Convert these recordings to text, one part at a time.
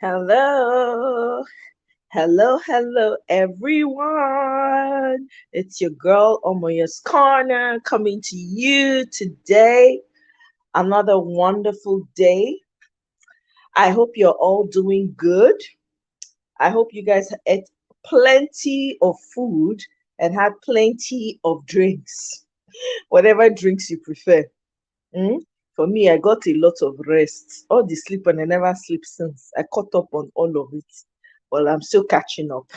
Hello, hello, everyone. It's your girl Omoya's Corner coming to you today. Another wonderful day. I hope you're all doing good. I hope you guys ate plenty of food and had plenty of drinks, whatever drinks you prefer. Mm? For me, I got a lot of rest. All the sleep and I never sleep since. I caught up on all of it. Well, I'm still catching up.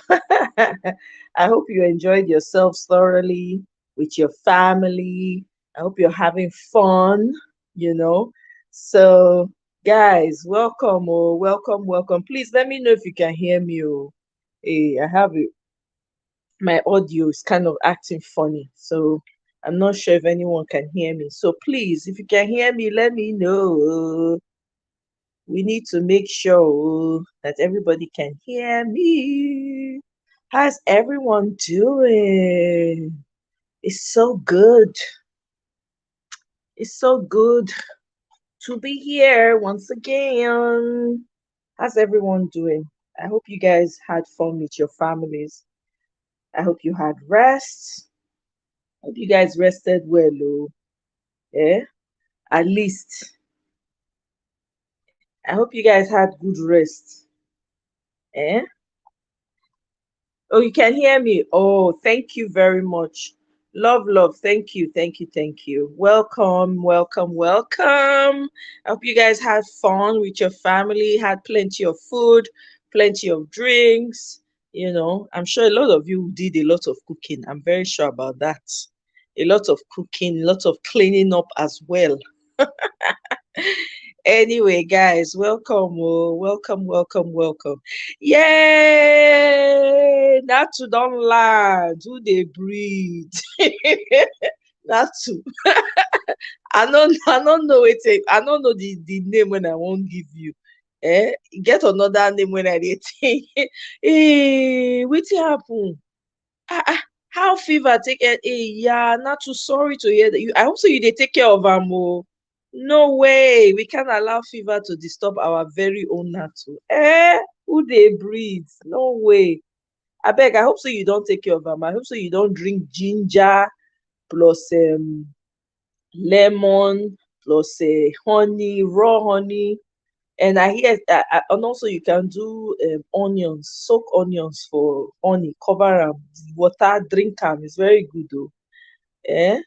I hope you enjoyed yourselves thoroughly with your family. I hope you're having fun, you know. So, guys, welcome, oh, welcome. Please let me know if you can hear me. Oh, hey, I have it. My audio is kind of acting funny. So, I'm not sure if anyone can hear me. So please, if you can hear me, let me know. We need to make sure that everybody can hear me. How's everyone doing? It's so good. It's so good to be here once again. How's everyone doing? I hope you guys had fun with your families. I hope you had rest. Hope you guys rested well, oh. Yeah, at least I hope you guys had good rest. Eh? Oh, you can hear me. Oh, thank you very much. Love. Thank you. Welcome. I hope you guys had fun with your family, had plenty of food, plenty of drinks. I'm sure a lot of you did a lot of cooking. I'm very sure about that. A lot of cooking, a lot of cleaning up as well. Anyway, guys, welcome, oh, welcome. Yay! Not to don't land. Do they breathe? Not to. I don't know it. I don't know the name when I won't give you. Get another name when I did think. Hey, what happen? How fever take it? Hey, yeah, not too sorry to hear that. I hope so you they take care of am. Oh. No way. We can't allow fever to disturb our very own nature. Who they breathe? No way. I beg, I hope so you don't take care of am. I hope so you don't drink ginger plus lemon plus honey, raw honey. And I hear and also you can do onions, soak onions for honey, cover am, water, drink am. It's very good though. Eh?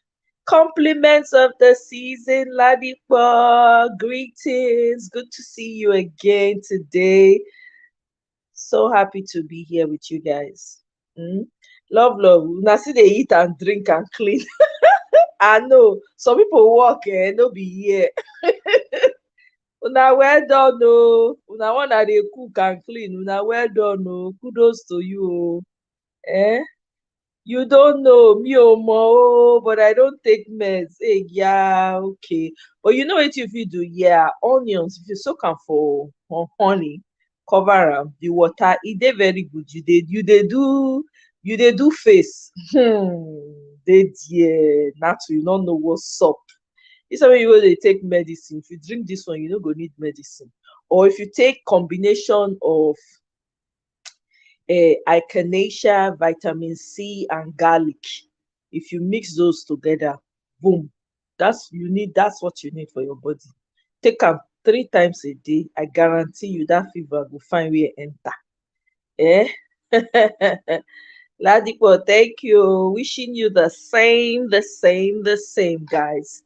Compliments of the season, Ladipo. Greetings. Good to see you again today. So happy to be here with you guys. Mm? Love. Now see they eat and drink and clean. I know some people work, no be here. Una well done, no. Una one that they cook and clean. Una well done, no. Kudos to you. Oh. Eh? You don't know me oh more, but I don't take meds. Hey, yeah, okay. But you know what if you do? Yeah, onions. If you soak am for honey, cover am, the water, dey very good. You dey do face. Dey there. Not you don't know what's up. This one when you go dey take medicine. If you drink this one, you no go need medicine. Or if you take combination of echinacea, vitamin C, and garlic. If you mix those together, boom, that's what you need for your body. Take am 3 times a day. I guarantee you that fever will find where enter. Eh? Ladipo, thank you. Wishing you the same, guys.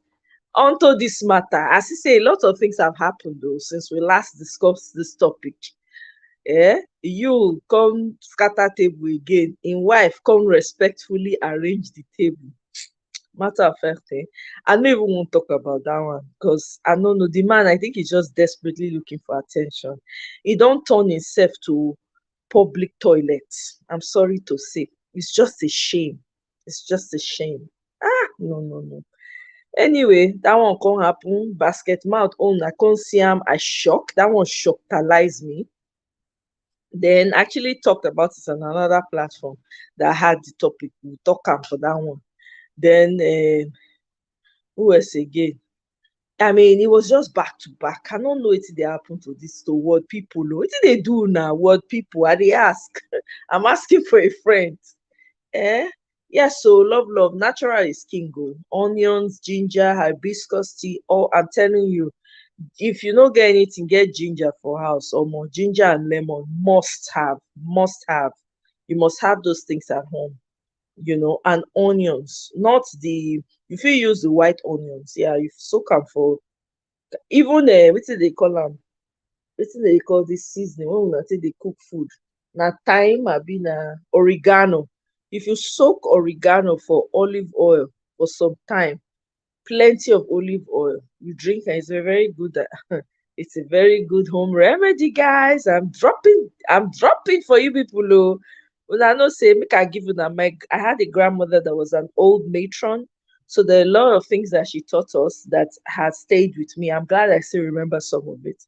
Onto this matter, as you say, a lot of things have happened though since we last discussed this topic. You come scatter table again, im wife come respectfully arrange the table. Matter of fact, I no even wan talk about that one because I no know the man. I think he's just desperately looking for attention. He don turn himself to public toilet. I'm sorry to say, it's just a shame. It's just a shame. No. Anyway, that one come happen. Basket mouth own, I come see am, I shock. That one shockalize me. Then actually talked about it on another platform that had the topic. We talk am for that one. Then who else again? I mean, it was just back to back. I don't know what they happen to this to what people know. What they do now? What people are they ask? I'm asking for a friend. Eh? Yeah, so love, natural is king. Go. Onions, ginger, hibiscus tea. Oh, I'm telling you, if you don't get anything, get ginger for house or more. Ginger and lemon must have, must have. You must have those things at home, and onions, not the. If you use the white onions, yeah, you soak them for even wetin they call am, wetin they call this seasoning when una take dey cook food, na thyme abi na oregano. If you soak oregano for olive oil for some time, plenty of olive oil, you drink and it's a very good it's a very good home remedy, guys. I'm dropping for you people. Oh, una know say make I give una I had a grandmother that was an old matron, so there are a lot of things that she taught us that has stayed with me. I'm glad I still remember some of it.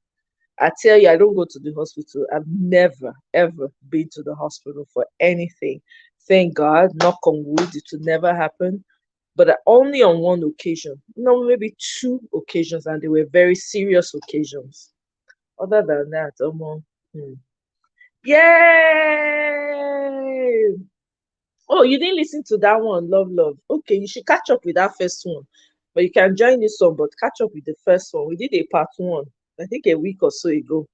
I tell you, I don't go to the hospital. I've never, ever been to the hospital for anything. Thank God, knock on wood, it will never happen. But only on one occasion, no, maybe two occasions, and they were very serious occasions. Other than that, yay! Oh, you didn't listen to that one, love. Okay, you should catch up with that first one. But you can join this one, but catch up with the first one. We did a part one, I think a week or so ago.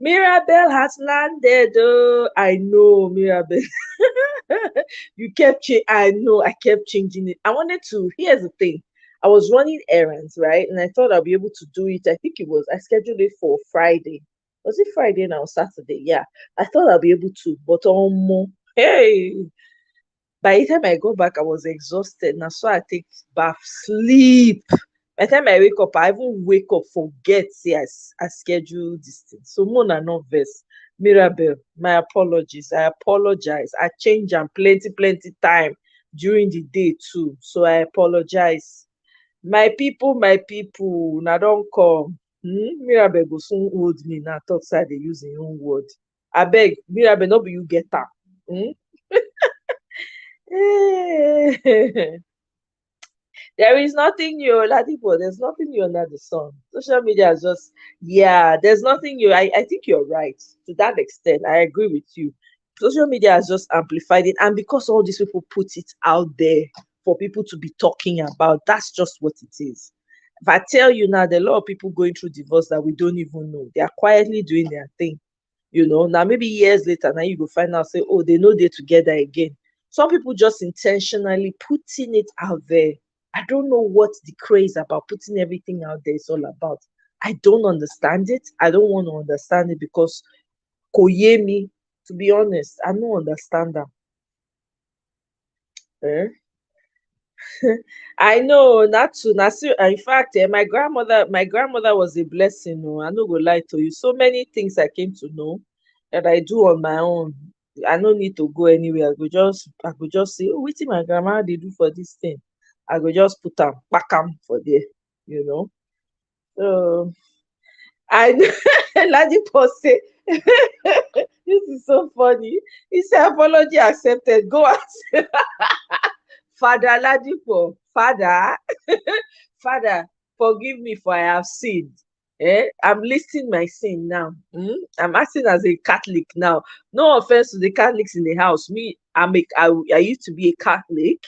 Mirabelle has landed. Oh, I know, Mirabelle. I know, I kept changing it. I wanted to. Here's the thing. I was running errands, right? And I thought I'll be able to do it. I think I scheduled it for Friday. Was it Friday now? Saturday? Yeah. I thought I'll be able to, but hey, by the time I go back, I was exhausted. Now, so I take bath, sleep. By the time I wake up, I even wake up, forget, say I schedule this thing. So, Mona, not verse. Mirabel, my apologies. I apologize. I change and plenty time during the day too. So, I apologize. My people, now don't come. Mirabel go soon hold me now. Talk side they use your own word. I beg, Mirabel, not be you get am. Hmm? There is nothing new, Ladipo. There's nothing new under the sun. Social media is just, yeah, there's nothing new. I think you're right. To that extent, I agree with you. Social media has just amplified it. And because all these people put it out there for people to be talking about, that's just what it is. If I tell you now, there are a lot of people going through divorce that we don't even know. They are quietly doing their thing. Now maybe years later, now you go find out, say, oh, they know they're together again. Some people just intentionally putting it out there. I don't know what the craze about putting everything out there is all about. I don't understand it. I don't want to understand it because koyemi, to be honest, I don't understand that. Eh? I know not to na in fact, my grandmother was a blessing. Oh, I no go lie to you. So many things I came to know that I do on my own. I no need to go anywhere. I go just say, oh, wetin my grandma dey do for this thing. I go just put am, pack am for there, you know. So I Ladipo say, this is so funny. He said apology accepted. Go ask Father Ladipo. Father, Father, forgive me for I have sinned. I'm listing my sin now. I'm acting as a Catholic now. No offense to the Catholics in the house. Me, I used to be a Catholic.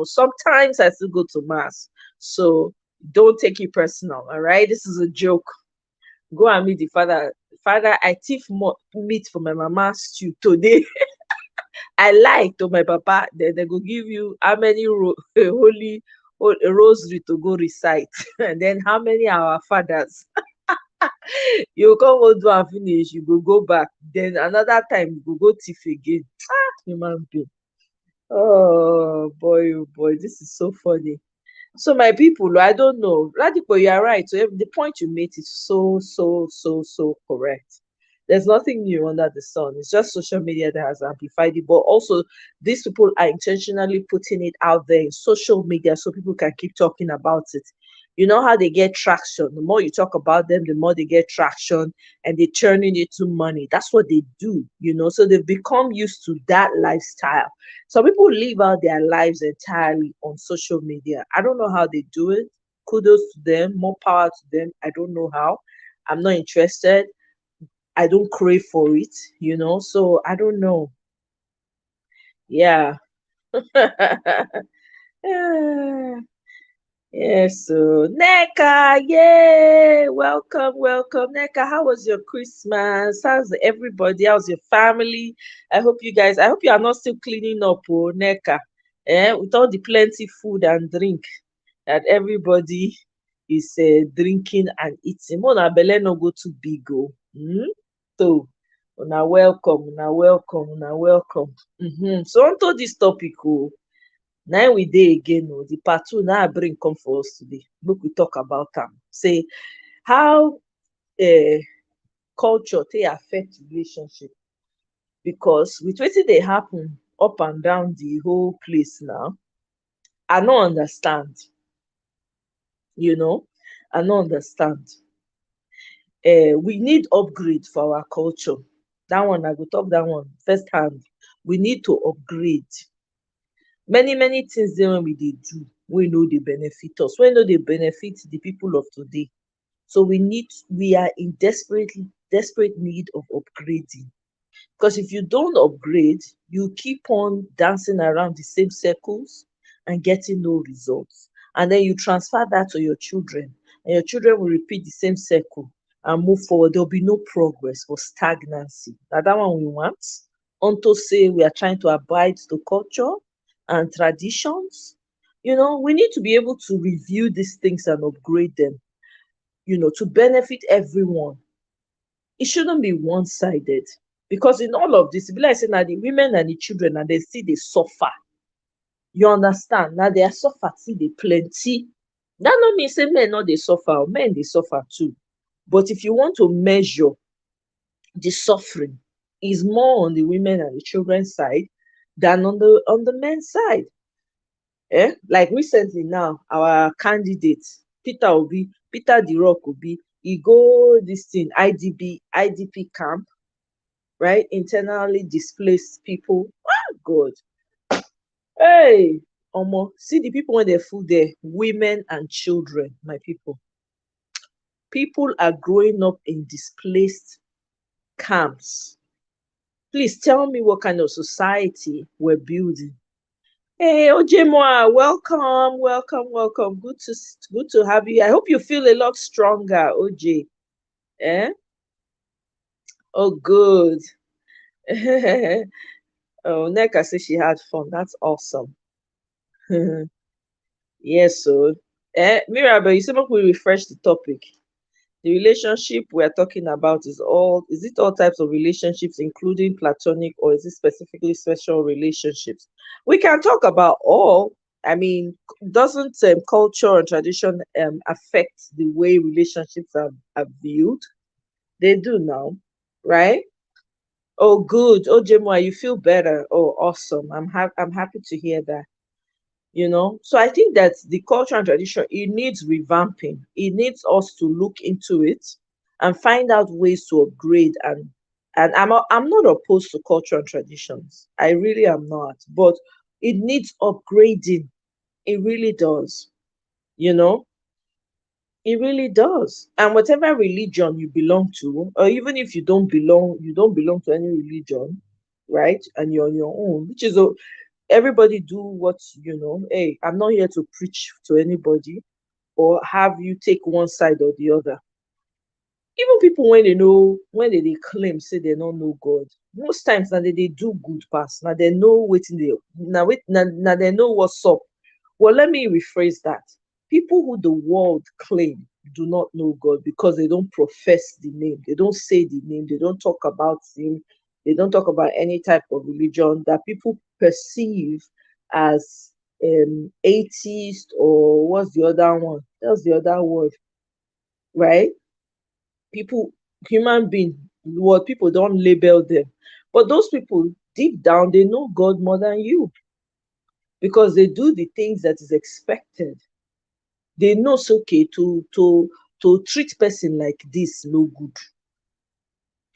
Sometimes I still go to mass. So don't take it personal. All right, this is a joke. Go and meet the father. Father, I thief meat for my mama stew today. I lie to my papa. Then they go give you how many holy rosary to go recite, and then how many are our fathers. You come go do and finish, you go back. Then another time you go thief again. Human being. Oh boy, this is so funny. So my people, I don't know. Radical, you are right. So the point you made is so correct. There's nothing new under the sun. It's just social media that has amplified it. But also, these people are intentionally putting it out there in social media so people can keep talking about it. You know how they get traction. The more you talk about them, the more they get traction and they turn it into money. That's what they do. So they've become used to that lifestyle. Some people live out their lives entirely on social media. I don't know how they do it. kudos to them, more power to them. I don't know how. I'm not interested. I don't crave for it, so I don't know. Yeah. Yeah. Yes, so Neka, yay! Welcome, welcome. Neka, how was your Christmas? How's everybody? How's your family? I hope you are not still cleaning up, oh, Neka. With all the plenty food and drink that everybody is drinking and eating. Mona belle no go too big, oh. So, una welcome, una welcome. So onto this topic, oh. Now we dey again o. The part two na I bring come for us today. Make we talk about am. Say how culture take affect relationship, because with wetin dey happen up and down the whole place now, I no understand. You know, I no understand. We need upgrade for our culture. That one I go talk that one first hand. We need to upgrade. Many things dey wey we dey do wey no dey benefit us, wey no dey benefit the people of today. So we are in desperate need of upgrading. Because if you don't upgrade, you keep on dancing around the same circles and getting no results. And then you transfer that to your children, and your children will repeat the same circle and move forward. There'll be no progress or stagnancy. Now that one we want. Unto say we are trying to abide to culture and traditions. We need to be able to review these things and upgrade them, to benefit everyone. It shouldn't be one-sided, because in all of this, e be like say na the women and the children na dem still dey suffer. You understand? Na their suffer still dey plenty. That no mean say men no dey suffer. Men dey suffer too. But if you want to measure the suffering, is more on the women and the children side than on the men's side. Like recently now, our candidate Peter the Rock Obi, he go this thing IDP camp, right? Internally displaced people. God, hey, omo, see the people when they full there, women and children. My people are growing up in displaced camps. Please tell me what kind of society we're building. Hey, Ojemoa, welcome, welcome, welcome. Good to have you. I hope you feel a lot stronger, OJ. Eh? Oh, good. Oh, Neka says she had fun. That's awesome. Yes, so Mirabel, you said we refresh the topic. The relationship we're talking about is it all types of relationships, including platonic, or is it specifically special relationships? We can talk about all. I mean, doesn't culture and tradition affect the way relationships are viewed? They do now, right? Oh, good. Oh, Jemwa, you feel better. Oh, awesome. I'm happy to hear that. So I think that the culture and tradition, it needs revamping. It needs us to look into it and find out ways to upgrade. And I'm not opposed to culture and traditions. I really am not. But it needs upgrading. It really does. You know, it really does. And whatever religion you belong to, or even if you don't belong to any religion, right? And you're on your own, which is everybody do what. Hey, I'm not here to preach to anybody or have you take one side or the other. Even people, when they dey claim say they don't know God, most times now they do good pass. Now they know now they know what's up. Well, let me rephrase that. People who the world claim do not know God because they don't profess the name, they don't say the name, they don't talk about him, they don't talk about any type of religion that people perceive as atheist, or what's the other one? That's the other word, right? People, human being, what people don't label them. But those people, deep down, they know God more than you, because they do the things that is expected. They know it's okay to treat person like this no good,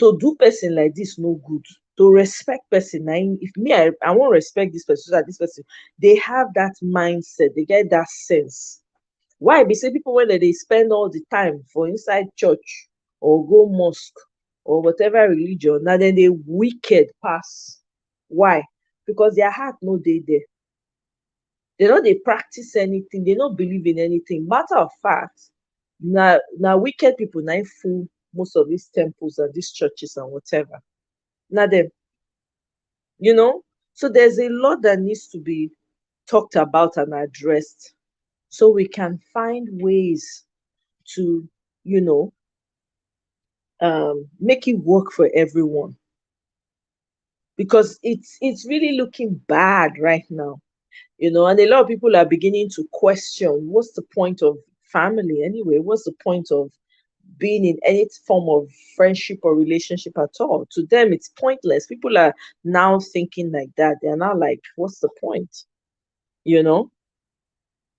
to do person like this no good, to respect person. If me, I won't respect this person, so that this person, they have that mindset, they get that sense, Why? Be say people when they spend all the time for inside church or go mosque or whatever religion, now then they wicked pass. Why? Because their heart no dey there. They no dey practice anything, they no believe in anything. Matter of fact, na wicked people na full most of these temples and these churches and whatever. Now them, you know. So there's a lot that needs to be talked about and addressed so we can find ways to, you know, make it work for everyone, because it's really looking bad right now, and a lot of people are beginning to question what's the point of family anyway, what's the point of being in any form of friendship or relationship at all. To them it's pointless. People are now thinking like that. They're now like, what's the point? you know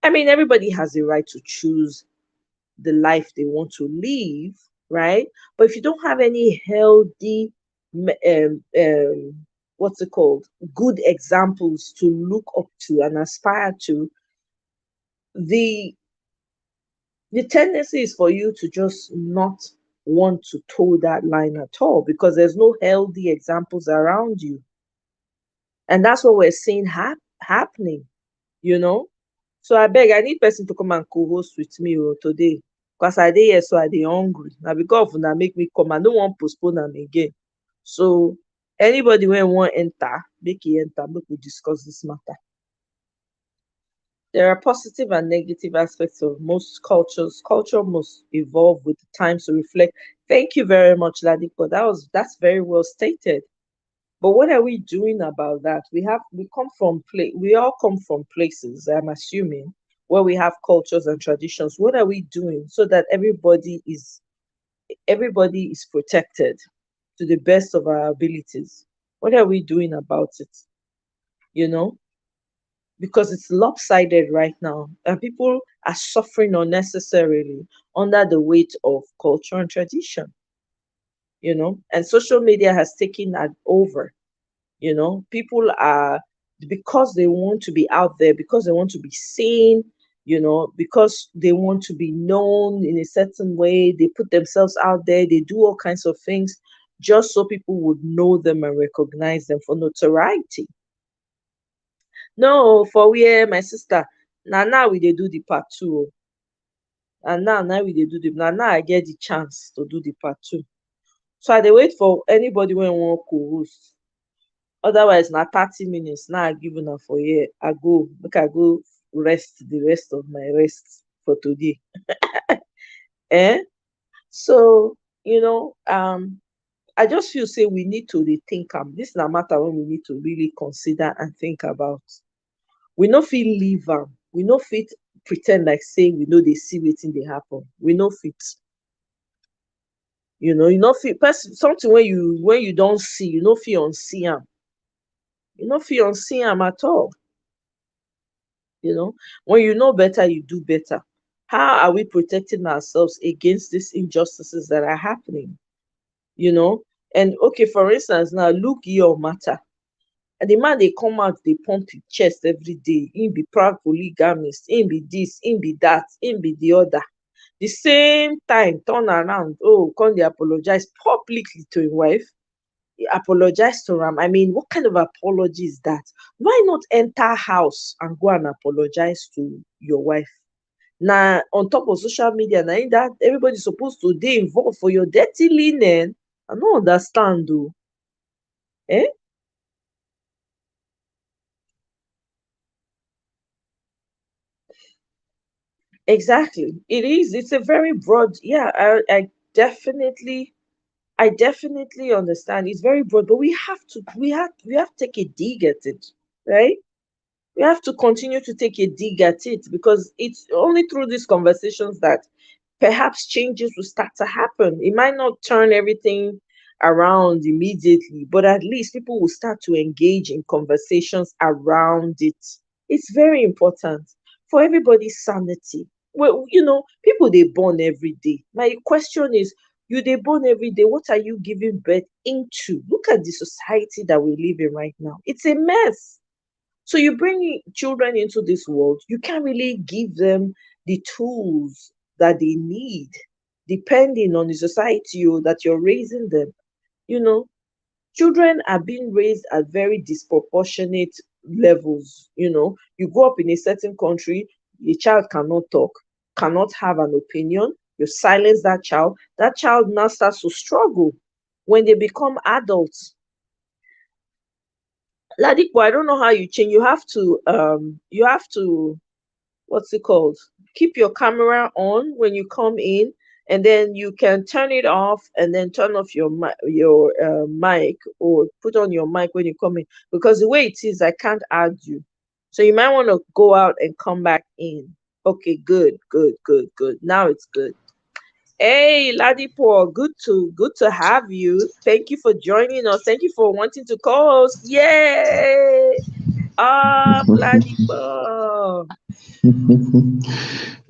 I mean, everybody has a right to choose the life they want to live, right? But if you don't have any healthy, what's it called, good examples to look up to and aspire to, the the tendency is for you to just not want to toe that line at all, because there's no healthy examples around you, and that's what we're seeing happening. you know So I beg, I need person to come and co-host with me today. Because I dey here, so I dey hungry. Now because of una make me come, I no wan postpone am again. So anybody wey wan enter, make e enter, make we discuss this matter. There are positive and negative aspects of most cultures. Culture must evolve with the times to reflect. Thank you very much, Ladipo. That's very well stated. But what are we doing about that? We all come from places, I'm assuming, where we have cultures and traditions. What are we doing so that everybody is protected to the best of our abilities? What are we doing about it? You know, because it's lopsided right now, and people are suffering unnecessarily under the weight of culture and tradition. And social media has taken that over. People are, because they want to be out there, because they want to be seen, because they want to be known in a certain way, they put themselves out there, they do all kinds of things just so people would know them and recognize them for notoriety. No, for where, my sister, now we dey do the part two and now we dey do the now I get the chance to do the part two. So I dey wait for anybody wey wan co-host. Otherwise na 30 minutes now I give una for here. Make I go rest the rest of my rest for today. eh so I just feel say we need to rethink am. This na matter wey we need to really consider and think about. We no fit leave am, we no fit pretend like say we no dey see wetin dey happen. We no fit. You no fit something when you don see, you no fit unsee am. You no fit unsee am at all. When you know better, you do better. How are we protecting ourselves against these injustices that are happening? you know and okay, for instance, now look your matter. And the man dey come out dey pump him chest every day. Him be proud polygamist, him be this, him be that, him be the other. The same time turn around, come dey apologize publicly to him wife. He apologize to am. I mean, what kind of apology is that? Why not enter house and go and apologize to your wife? Na on top of social media, na in that everybody supposed to dey involved for your dirty linen. I no understand o. eh Exactly. It's a very broad, yeah, I definitely understand. It's very broad, but we have to take a dig at it, right? We have to continue to take a dig at it, because it's only through these conversations that perhaps changes will start to happen. It might not turn everything around immediately, but at least people will start to engage in conversations around it. It's very important for everybody's sanity. Well, people they born every day. My question is, you they born every day, what are you giving birth into? Look at the society that we live in right now. It's a mess. So you bring children into this world, you can't really give them the tools that they need, depending on the society that you're raising them. You know, children are being raised at very disproportionate levels. You grow up in a certain country, a child cannot talk, cannot have an opinion. You silence that child now starts to struggle when they become adults. Ladipo, I don't know how you change. You have to, what's it called? Keep your camera on when you come in, and then you can turn it off and then turn off your mic, or put on your mic when you come in, because the way it is, I can't add you. So you might want to go out and come back in. Okay, good, good, good, good. Now it's good. Hey, Ladipo, good to have you. Thank you for joining us. Thank you for wanting to co-host. Yay! Up, Ladipo.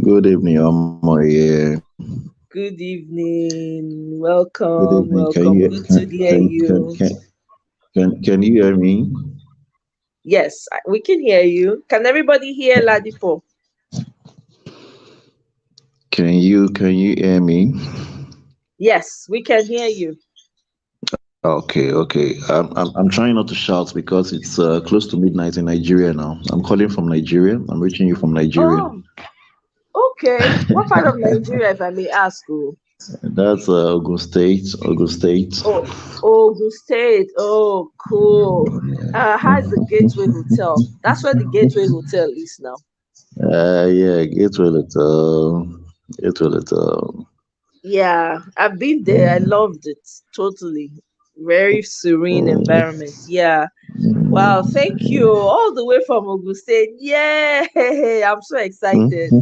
Good evening, Amo. Yeah. Good evening. Good evening. Welcome, welcome. Good to hear you. Can you hear me? Yes, we can hear you. Can everybody hear Ladipo? Can you hear me? Yes, we can hear you. Okay, okay. I'm trying not to shout because it's close to midnight in Nigeria now. I'm calling from Nigeria. I'm reaching you from Nigeria. Oh, okay. What part of Nigeria, if I may ask you? That's Ogun State. Ogun State. Oh, Ogun State. Oh, cool. How's the Gateway Hotel? That's where the Gateway Hotel is now. Yeah, it will. Yeah, I've been there. I loved it totally. Very serene environment. Yeah. Wow, thank you. All the way from Ogun State. Yay! I'm so excited.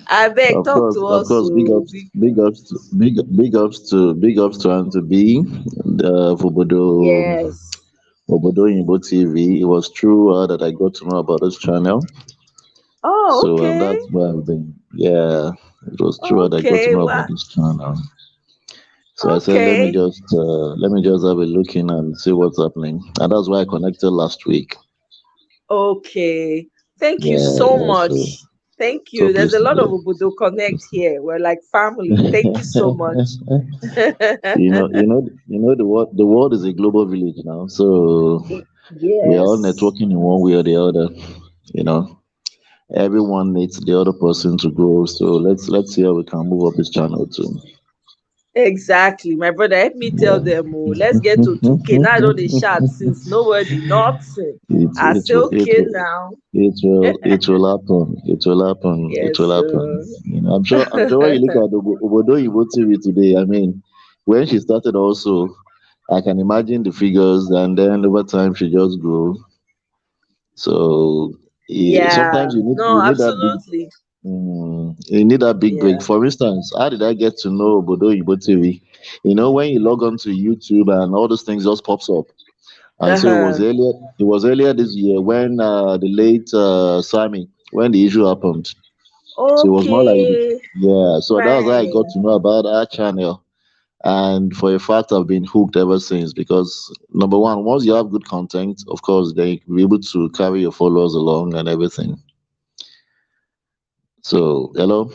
I beg, talk to Of us. course, So big ups to Aunt B, the yes. Obodo Yimbo TV. It was true that I got to know about this channel. Oh, So okay. that's where I've been. Yeah, it was true that I got to Okay. know Well, about this channel. So I said, okay. let me just have a look in and see what's happening. And that's why I connected last week. Okay. Thank you Yeah, so yeah. So much. Thank so you. There's a please, lot of Obodo Connect here. We're like family. Thank you so much. the world is a global village now. So we are all Yes. networking in one way or the other. You know, everyone needs the other person to grow. So let's see how we can move up this channel too. Exactly. My brother, help me tell them, oh, let's get to 2K. Now I know they shout since nobody, nothing. It I it say, will it okay will now. it will happen. It will happen. It Yes, will happen. I'm sure when you look at Obodo Ibo TV today, I mean, when she started also, I can imagine the figures, and then over time she just grew. So yeah. sometimes you need No, you need that big absolutely. you need that big break. Yeah. For instance, how did I get to know Obodo Ibo TV? When you log on to YouTube and all those things just pops up. And so it was Uh-huh. earlier. It was earlier this year when the late Sammy, when the issue happened. So it was more like, Okay. yeah. So that was how I Right. got to know about our channel, and for a fact, I've been hooked ever since. Because number one, once you have good content, of course, then you'll be able to carry your followers along and everything. So hello.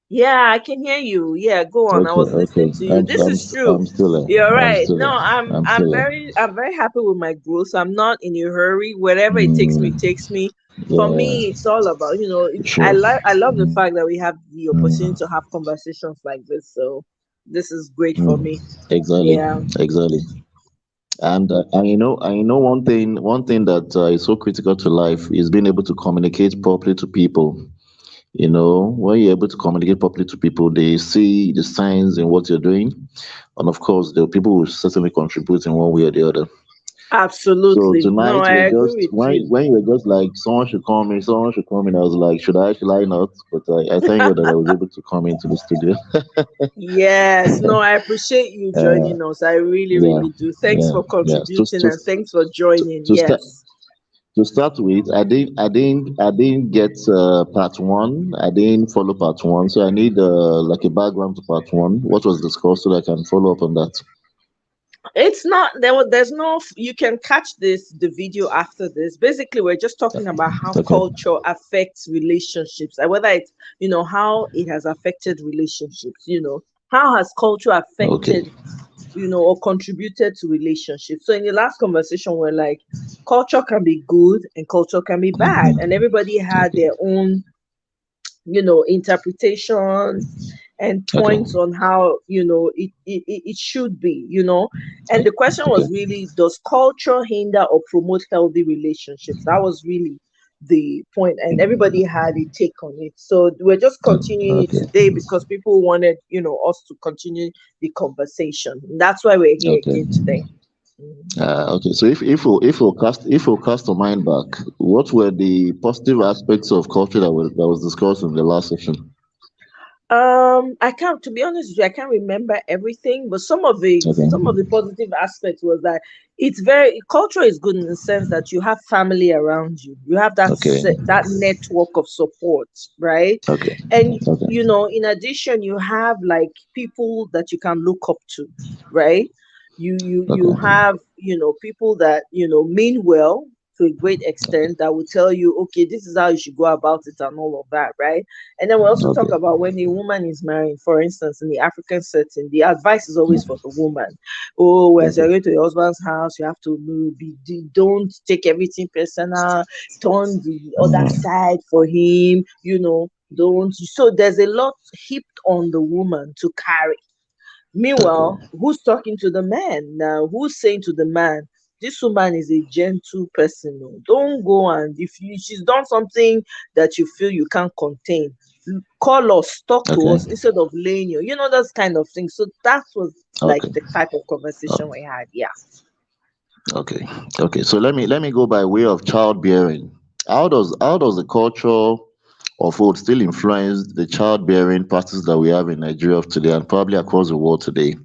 Yeah, I can hear you. Yeah, go on. I Okay, was okay. listening to you. This is true. I'm still You're there. I'm right. still No, there. I'm still there. I'm very happy with my growth. I'm not in a hurry. Wherever it takes me, Mm, it takes me. For yeah, me, it's all about, sure. I love the Mm, fact that we have the opportunity mm, to have conversations like this. So this is great for mm. me. Exactly, Yeah. exactly. And one thing that is so critical to life is being able to communicate properly to people. When you're able to communicate properly to people, they see the signs in what you're doing, and of course, the people will certainly contribute in one way or the other. So Absolutely. No, tonight I we're agree just with you. when you were just like someone should come in. I was like, should I not? But I thank God that I was able to come into the studio. Yes, no, I appreciate you Uh, joining us. I really, yeah, really do. Thanks yeah, for yeah. contributing and thanks for joining. To start Yes. to start with, I didn't get part one. I didn't follow part one, so I need like a background to part one. What was discussed so that I can follow up on that. It's not there. There's no. You can catch the video after this. Basically, we're just talking about how Okay. culture affects relationships, and whether it's how it has affected relationships. How has culture Okay. affected or contributed to relationships. So in the last conversation, we're like, culture can be good and culture can be bad, and everybody had Okay. their own interpretations and Okay. points on how it should be. And the question Okay. was really, does culture hinder or promote healthy relationships? That was really the point, and everybody had a take on it. So we're just continuing it Okay. today because people wanted us to continue the conversation. That's why we're here Okay. again today. Mhm. Okay. So if we cast our mind back, what were the positive aspects of culture that was discussed in the last session? I can't, to be honest with you, I can't remember everything, but some of the Okay. positive aspects was that it's very culture is good in the sense that you have family around you. You have Okay. that network of support, right? Okay. And Okay. in addition, you have like people that you can look up to, right? You Okay. have people that mean well to a great extent that will tell you, okay, this is how you should go about it and all of that, right? And then we also talk Okay. about when a woman is marrying, for instance, in the African setting, the advice is always for the woman. Oh, as you're Okay. going to your husband's house, you have to don't take everything personal, turn the other Mm, side for him, don't. So there's a lot heaped on the woman to carry. okay. Meanwhile, who's talking to the man now? Who's saying to the man, this woman is a gentle person. Oh. Don't go, and if she's done something that you feel you can't contain, call us, talk to Okay. us instead of laying those kind of things. So that was like Okay. the type of conversation Oh, we had. Yeah. okay. Okay. So let me go by way of childbearing. How does the culture of food still influence the childbearing practices that we have in Nigeria of today and probably across the world today?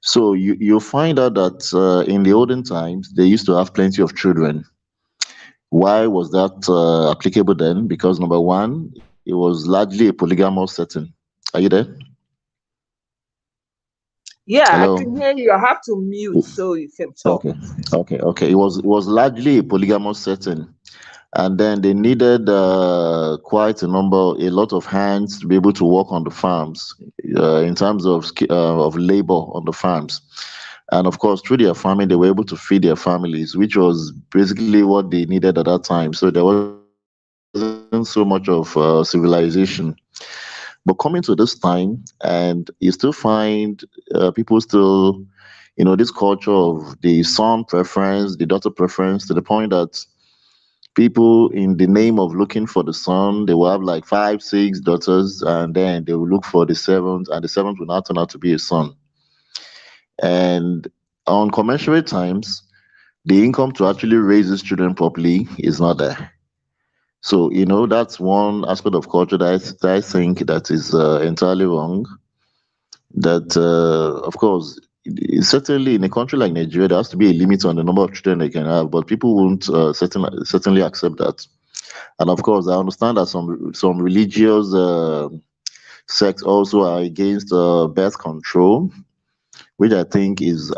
So you find out that in the olden times they used to have plenty of children. Why was that applicable then? Because number one, it was largely a polygamous setting. Are you there? Yeah, I Hello. can hear you. I have to mute so you can talk. Okay. Okay. It was largely a polygamous setting, and then they needed quite a lot of hands to be able to work on the farms, in terms of labor on the farms. And of course, through their farming, they were able to feed their families, which was basically what they needed at that time. So there wasn't so much of civilization. But coming to this time, and you still find people still, this culture of the son preference, the daughter preference, to the point that people, in the name of looking for the son, they will have like five, six daughters, and then they will look for the seventh, and the seventh will not turn out to be a son. And on commensurate times, the income to actually raise these children properly is not there. So, that's one aspect of culture that I think that is entirely wrong. That, of course, certainly in a country like Nigeria, there has to be a limit on the number of children they can have, but people won't certainly accept that. And of course, I understand that some religious sects also are against birth control, which I think is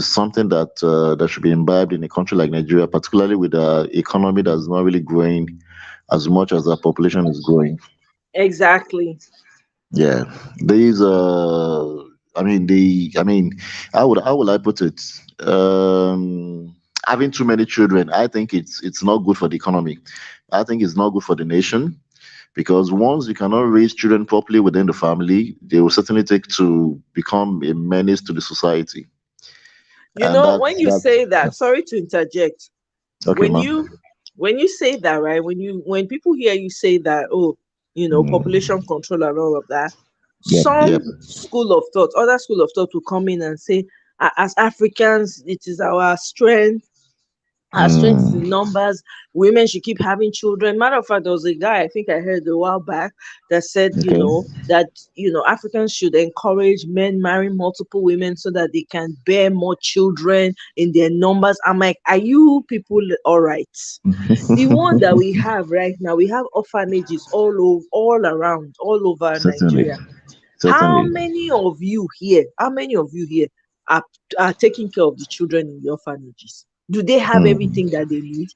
something that should be imbibed in a country like Nigeria, particularly with an economy that's not really growing as much as our population is growing. Exactly. Yeah, these how would I put it? Having too many children, I think it's not good for the economy. I think it's not good for the nation, because once you cannot raise children properly within the family, they will certainly take to become a menace to the society. And When that's you that's say that, sorry to interject. okay, when ma. you when you say that, right, when people hear you say that, oh, population Mm. control and all of that, Yep, yep. other school of thought will come in and say, As Africans, it is our strength is in Mm. numbers. Women should keep having children. Matter of fact, there was a guy I think I heard a while back that said, Okay. that Africans should encourage men marrying multiple women so that they can bear more children in their numbers. I'm like, are you people all right? The one that we have right now, we have orphanages all around, all over Certainly, Nigeria. How certainly. many of you here? How many of you here are, are taking care of the children in the orphanages? Do they have Mm, everything that they need?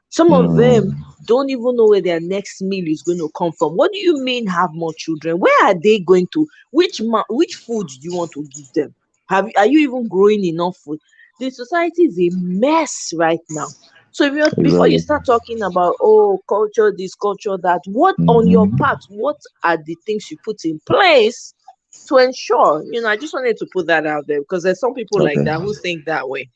Some of them mm, don't even know where their next meal is going to come from. What do you mean have more children? Where are they going to? Which food do you want to give them? Are you even growing enough food? The society is a mess right now. So before you exactly. start talking about, oh, culture this, culture that, what on your Mm-hmm. part, what are the things you put in place to ensure? I just wanted to put that out there because there's some people like Okay. that who think that way.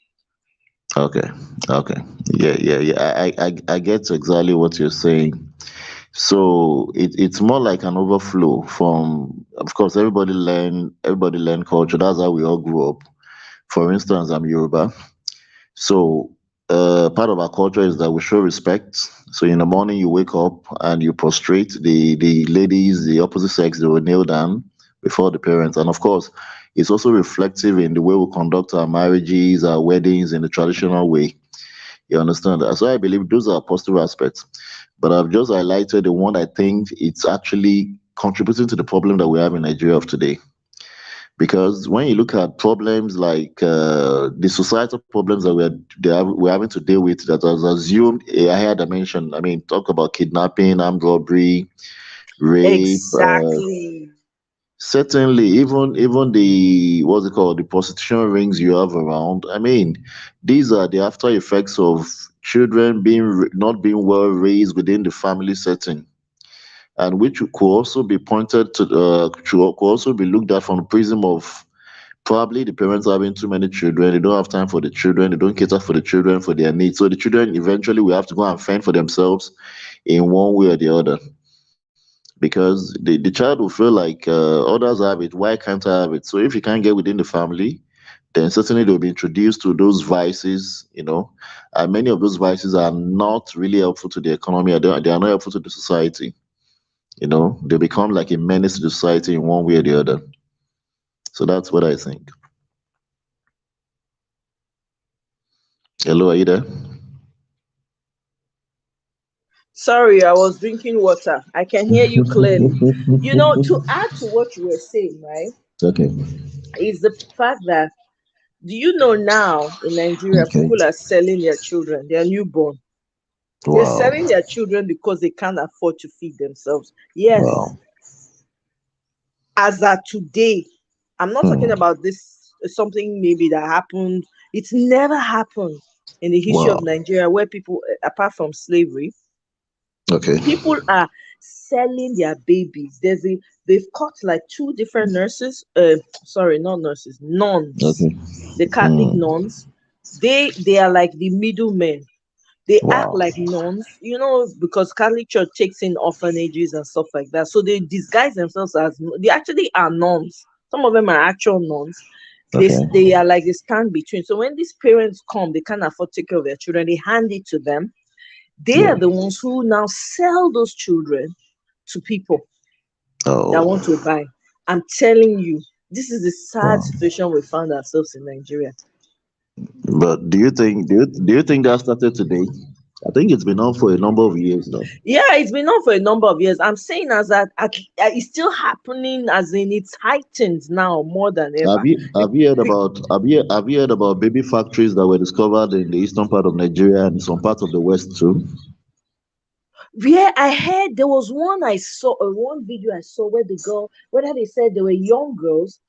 Okay. Okay. Yeah, yeah, yeah. I get exactly what you're saying. So it's more like an overflow from, of course, everybody learn culture. That's how we all grew up. For instance, I'm Yoruba. So part of our culture is that we show respect. So in the morning you wake up and you prostrate. The ladies, the opposite sex, they will kneel down before the parents. And of course, it's also reflective in the way we conduct our marriages, our weddings in the traditional way. You understand that? So I believe those are positive aspects. But I've just highlighted the one I think it's actually contributing to the problem that we have in Nigeria of today. Because when you look at problems like the societal problems that we're having to deal with that has assumed a higher dimension. I mean, talk about kidnapping, armed robbery, rape, Exactly. certainly even the what's it called, the prostitution rings you have around. I mean, these are the after effects of children not being well raised within the family setting, and which could also be pointed to could also be looked at from the prism of probably the parents are having too many children. They don't have time for the children. They don't cater for the children for their needs. So the children eventually will have to go and fend for themselves in one way or the other. Because the child will feel like others have it. Why can't I have it? So if you can't get within the family, then certainly they'll be introduced to those vices. And many of those vices are not really helpful to the economy. They are not helpful to the society. They become like a menace to the society in one way or the other. So that's what I think. Hello, are you there? Sorry, I was drinking water. I can hear you clearly. To add to what you were saying, right, Okay. is the fact that, do you know now in Nigeria, Okay. people are selling their children, their newborn. They're Wow. selling their children because they can't afford to feed themselves. Yes, Wow. as at today, I'm not talking Hmm. about this something maybe that happened. It's never happened in the history of Wow. Nigeria where people, apart from slavery, Okay. people are selling their babies. They've caught like two different nurses, sorry, not nurses, nuns, Okay. the Catholic Hmm. nuns. They are like the middlemen. They act Wow. like nuns, because Catholic Church takes in orphanages and stuff like that. So they disguise themselves as, they actually are nuns. Some of them are actual nuns. Okay. They are like, they stand between. So when these parents come, they can't afford to take care of their children. They hand it to them. They Yeah. are the ones who now sell those children to people that Oh. want to buy. I'm telling you, this is the sad Wow. situation we found ourselves in Nigeria. But do you think that started today? I think it's been on for a number of years now. Yeah, it's been on for a number of years. I'm saying as that it's still happening, as in it's heightened now more than Have ever. you have you heard about have you heard about baby factories that were discovered in the eastern part of Nigeria and some parts of the west too? Yeah, I heard there was one I saw, one video I saw where the girl, whether they said they were young girls,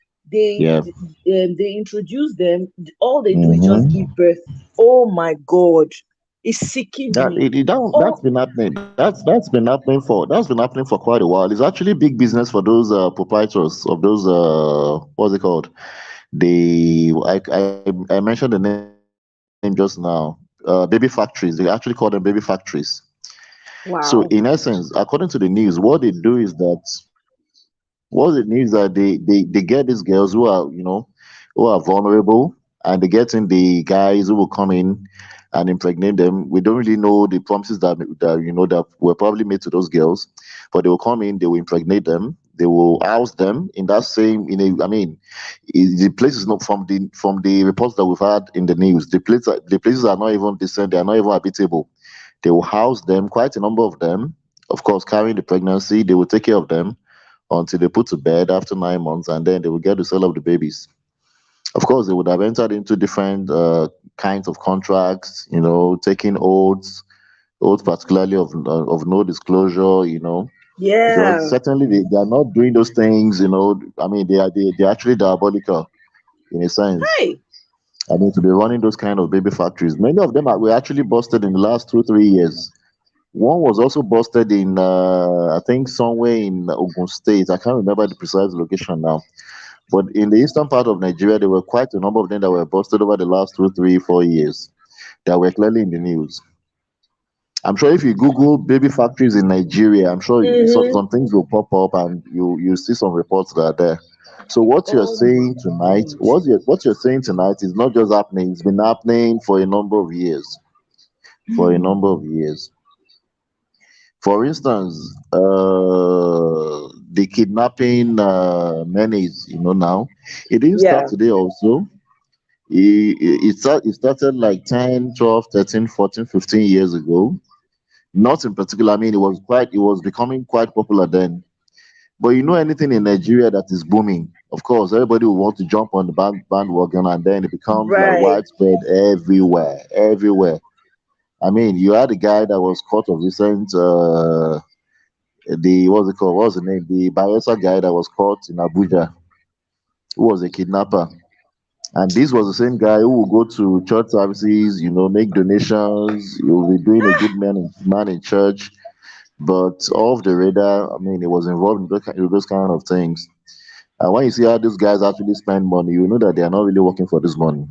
Yeah. they introduced them. All they do is just give Mm-hmm. birth. Oh my God, it sickened That me. it, it- that Oh, that's been happening. That's been happening for quite a while. It's actually big business for those proprietors of those what's it called? I mentioned the name just now. Baby factories. They actually call them baby factories. So in essence, wow. according to the news, what they do is that they get these girls who are vulnerable, and they get in the guys who will come in and impregnate them. We don't really know the promises that were probably made to those girls, but they will come in, they will impregnate them, they will house them in that same in a I mean the place is not from the reports that we've had in the news. The places are not even decent, they are not even habitable. They will house them, quite a number of them, of course, carrying the pregnancy. They will take care of them until they put to bed after 9 months, and then they will get to sell off the babies. Of course, they would have entered into different kinds of contracts, taking oaths particularly of no disclosure, because Yeah. certainly they are not doing those things, I mean, they're actually diabolical in a sense. Hi. I mean, to be running those kind of baby factories. Many of them were actually busted in the last 2, 3 years. One was also busted in, I think, somewhere in Ogun State. I can't remember the precise location now. But in the eastern part of Nigeria, there were quite a number of them that were busted over the last 2, 3, 4 years that were clearly in the news. I'm sure if you Google baby factories in Nigeria, I'm sure Mm-hmm. some things will pop up and you see some reports that are there. So what you're Oh my saying tonight, God. what you're saying tonight is not just happening; it's been happening for a number of years. For a number of years. For instance, the kidnapping menace, now, it didn't start Yeah. today also. It started like 10, 12, 13, 14, 15 years ago. Not in particular, I mean, it was becoming quite popular then. But anything in Nigeria that is booming, of course, everybody will want to jump on the bandwagon, and then it becomes like Right. widespread everywhere, everywhere. I mean, you had a guy that was caught of recent, the what's it called? What's the name? The Bayelsa guy that was caught in Abuja, who was a kidnapper. And this was the same guy who will go to church services, make donations. He will be doing a good man in church, but off the radar, I mean, he was involved in those kind of things. And when you see how these guys actually spend money, you know that they are not really working for this money.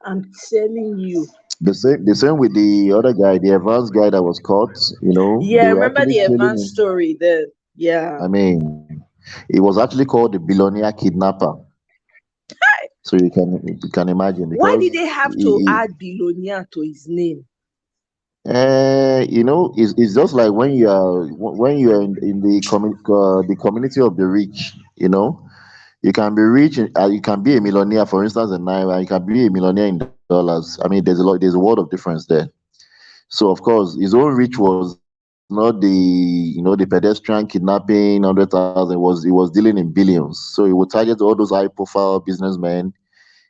I'm telling you. The same with the other guy, the advanced guy that was caught. Yeah, They I were remember actually the trailing advanced him. story then. Yeah. I mean, it was actually called the billionaire kidnapper. So you can imagine Why did because they have to add billionaire to his name? it's just like when you're in the community of the rich. You can be rich, you can be a millionaire, for instance, in Naira, you can be a millionaire in dollars. I mean, there's a world of difference there. So, of course, his own reach was not the pedestrian kidnapping 100,000. He was dealing in billions. So he would target all those high profile businessmen,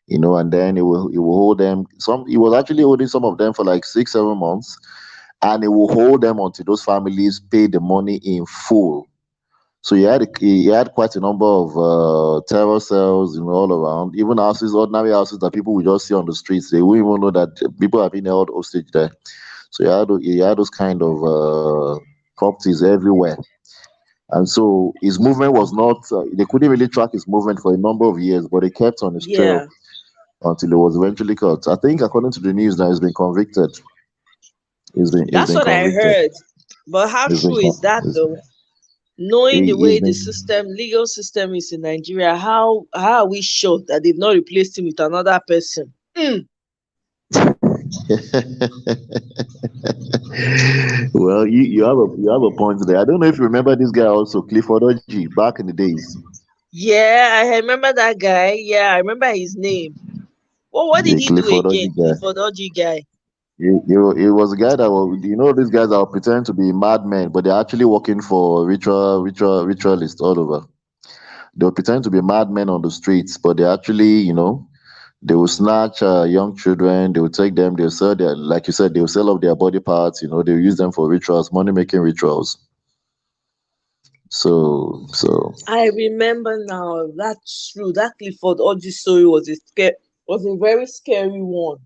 and then he will hold them. He was actually holding some of them for like 6, 7 months, and he will hold them until those families pay the money in full. So he had quite a number of terror cells, all around. Even houses, ordinary houses that people would just see on the streets. They wouldn't even know that people have been held hostage there. So he had those kind of properties everywhere. And so his movement was not. They couldn't really track his movement for a number of years, but they kept on his trail Yeah. until he was eventually caught. I think, according to the news, now he's been convicted. He's That's been what I convicted. heard. But how He's been true is con- that though? Knowing the he's way the been system, legal system is in Nigeria, how are we sure that they've not replaced him with another person? Well, you have a point there. I don't know if you remember this guy also, Clifford Oji, back in the days. Yeah, I remember that guy. Yeah, I remember his name. Well, what did The he do Clifford again? Oji guy. Clifford Orji guy. He was a guy that was, these guys that are pretending to be madmen, but they're actually working for ritualists all over. They will pretend to be madmen on the streets, but they actually, they will snatch young children. They will take them. They'll sell their, like you said, they will sell off their body parts. They'll use them for rituals, money making rituals. So. I remember now. That's true. That Clifford Orji story was a very scary one.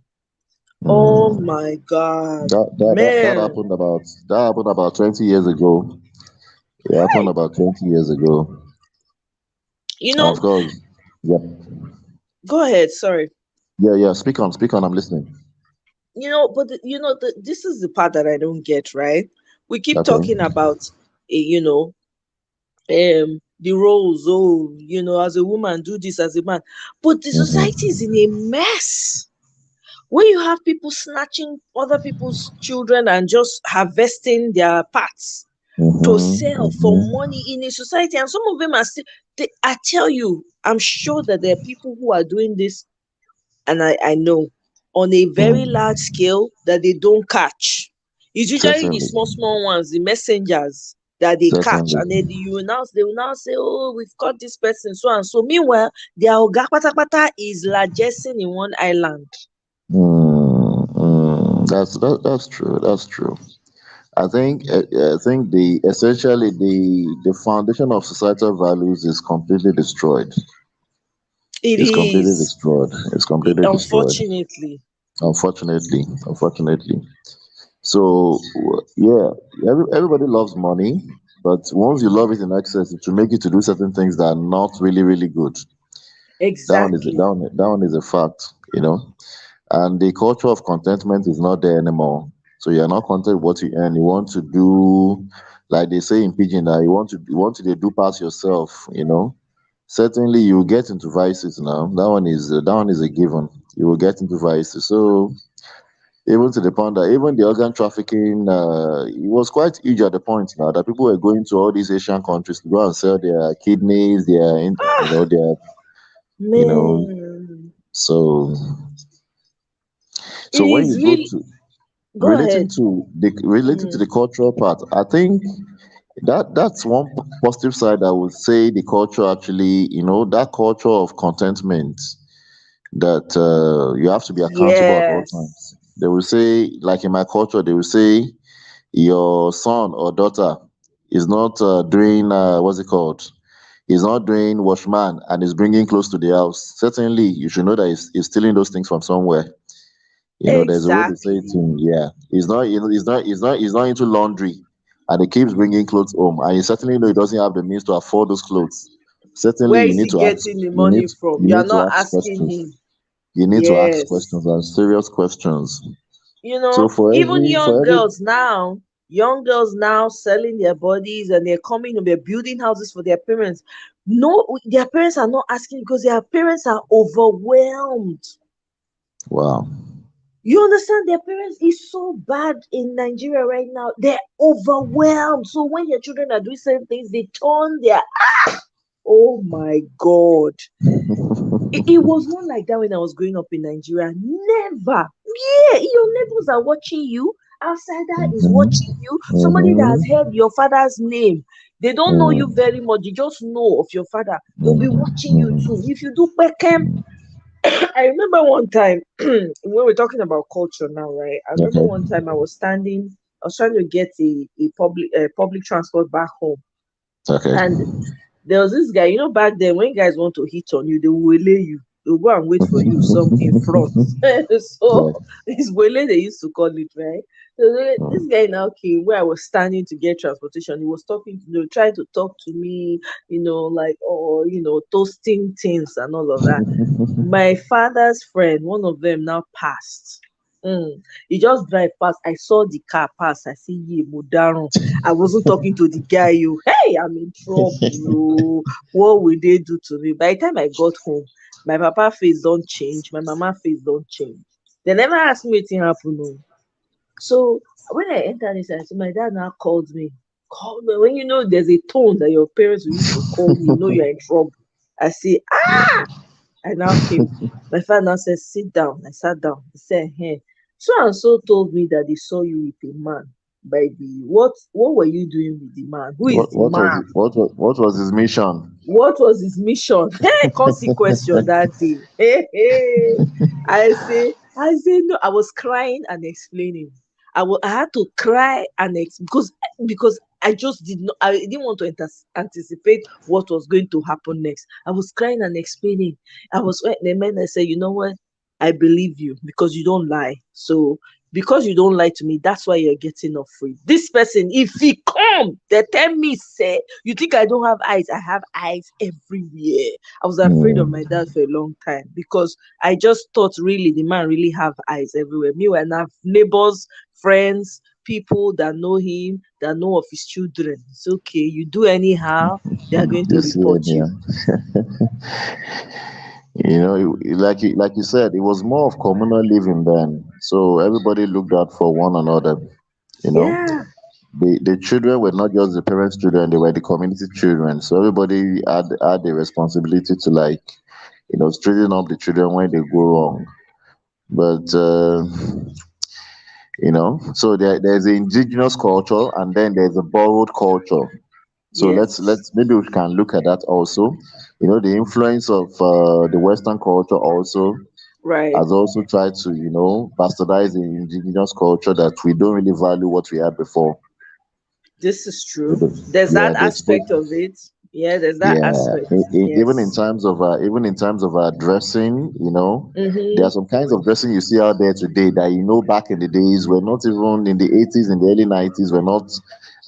Oh mm, my God, that man! happened about 20 years ago. It happened Hey, about 20 years ago. you And of know, course, yep. go ahead. Sorry. Yeah. Speak on. I'm listening. This is the part that I don't get. Right? We keep Okay. talking about, the roles. Oh, as a woman, do this as a man, but the society is Mm-hmm. in a mess. When you have people snatching other people's children and just harvesting their parts to Mm-hmm. sell for Mm-hmm. money in a society, and some of them are still. I tell you, I'm sure that there are people who are doing this, and I know on a very large Mm. scale that they don't catch. It's usually the Certainly. small, small ones, the messengers. that they catch, Certainly. and then they will now say, oh, we've caught this person, so and so. Meanwhile, their oga patapata is largest in one island. That's true. That's true. I think the essentially the foundation of societal values is completely destroyed. It It's completely is, destroyed. It's completely destroyed. unfortunately. Unfortunately. So yeah, everybody loves money, but once you love it in excess, it will make you to do certain things that are not really really good. Exactly. That one is a fact, and the culture of contentment is not there anymore. So you're not content with what you earn. You want to do, like they say in pidgin, that you want to do past yourself. Certainly you will get into vices now. That one is a given. You will get into vices. So even to the point that even the organ trafficking, it was quite huge at the point now that people were going to all these Asian countries to go and sell their kidneys, you know. Man, So it so when is you go really. to Go ahead. relating to Mm. the cultural part, I think that's one positive side. I would say the culture actually, that culture of contentment that you have to be accountable at all Yes. times. They will say, like in my culture, they will say your son or daughter is not doing what's it called? He's not doing washman and is bringing clothes to the house. Certainly, you should know that he's stealing those things from somewhere. There's a way to say it Exactly. in, yeah. He's not into laundry, and he keeps bringing clothes home, and you certainly know he doesn't have the means to afford those clothes. Certainly, Where you is need he to ask. getting the money from? You You are need to not ask asking questions. him. You need to ask Yes. questions and serious questions. You So know, even young girls now selling their bodies, and they're coming and they're building houses for their parents. No, their parents are not asking because their parents are overwhelmed. wow. You understand? Their parents is so bad in Nigeria right now. They're overwhelmed. So when their children are doing certain things, they turn their, oh my God. It was not like that when I was growing up in Nigeria. Never. Yeah, your neighbors are watching you. Outsider is watching Mhm. you. Somebody that has Mhm. heard your father's name. They don't know you Mhm. very much. They just know of your father. They'll be Mhm. watching you too. Mhm. If you do bekem, I remember one time when we're talking about culture now, right? I remember Okay. one time I was trying to get a public transport back home. Okay. And there was this guy, back then when guys want to hit on you, they will waylay you. They'll go and wait for you some in front. So Yeah. it's waylay they used to call it, right? So this Mm. guy now came where I was standing to get transportation. He was trying to talk to me, like, oh, toasting things and all of that. My father's friend, one of them now passed. He just drive past. I saw the car pass. I see ye Mudaron. I wasn't talking to the guy. You, hey, I'm in trouble. Oh. What will they do to me? By the time I got home, my papa face don't change. My mama face don't change. They never asked me anything happen. Oh. So when I entered this, I said, my dad now called me. Call me when there's a tone that your parents will use to call me. You know you're in trouble. I say, I now came. My father now said, sit down. I sat down. He said, hey, so and so told me that they saw you with a man. By the what were you doing with the man? Who is What the what was man? it? What was his mission? What was his mission? Hey, question that day. Hey, hey. I say no. I was crying and explaining. I had to cry and because I just did not. I didn't want to anticipate what was going to happen next. I was crying and explaining. The man. I said, you know what? I believe you because you don't lie. So because you don't lie to me, that's why you're getting off free. This person, if he come, they tell me, say, you think I don't have eyes? I have eyes everywhere. I was afraid of my Mm. dad for a long time because I just thought really the man really have eyes everywhere. Meanwhile, I have neighbors, friends, people that know him, that know of his children. It's okay. You do anyhow, they are going to This year, report you. yeah. Like you said, it was more of communal living then. So everybody looked out for one another. You know, Yeah, the children were not just the parents' children; they were the community children. So everybody had the responsibility to, like, straighten up the children when they go wrong. But So there's the indigenous culture, and then there's a borrowed culture. So Yes. let's maybe we can look at that also. The influence of the Western culture also Right. has also tried to bastardize the indigenous culture, that we don't really value what we had before. This is We true. don't- There's Yeah, that they're supposed. aspect of it. Yeah, there's that Yeah, aspect. even in Yes. terms of dressing, there are Mm-hmm. some kinds of dressing you see out there today that back in the days were not, even in the 80s, in the early 90s, were not.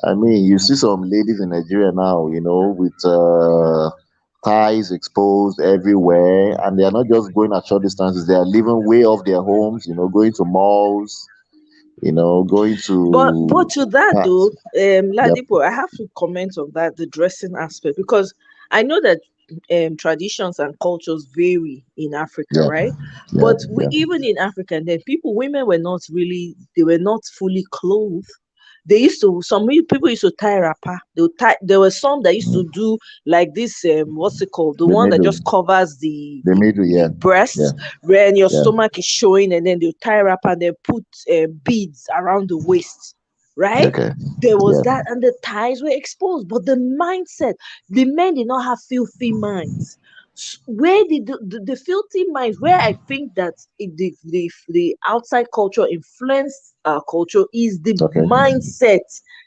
I mean, you see some ladies in Nigeria now, with thighs exposed everywhere, and they are not just going at short distances; they are living way off their homes, going to malls, going But to to that though, parks. Yep. Ladipo, I have to comment on that, the dressing aspect, because I know that traditions and cultures vary in Africa, Yeah. right? Yeah. But Yeah. even in Africa, then women were not really, they were not fully clothed. They used to, people used to tie wrapper. There were some that used to Mm. do like this, what's it called? The The one that middle. just covers the The middle. the Yeah. Yeah. breast, when your Yeah. stomach is showing, and then they'll tie wrapper and then put beads around the waist, right? Okay. There was Yeah. that, and the thighs were exposed. But the mindset, the men did not have filthy minds. Where did the filthy minds, where I think that the outside culture influenced our culture, is the Okay. mindset,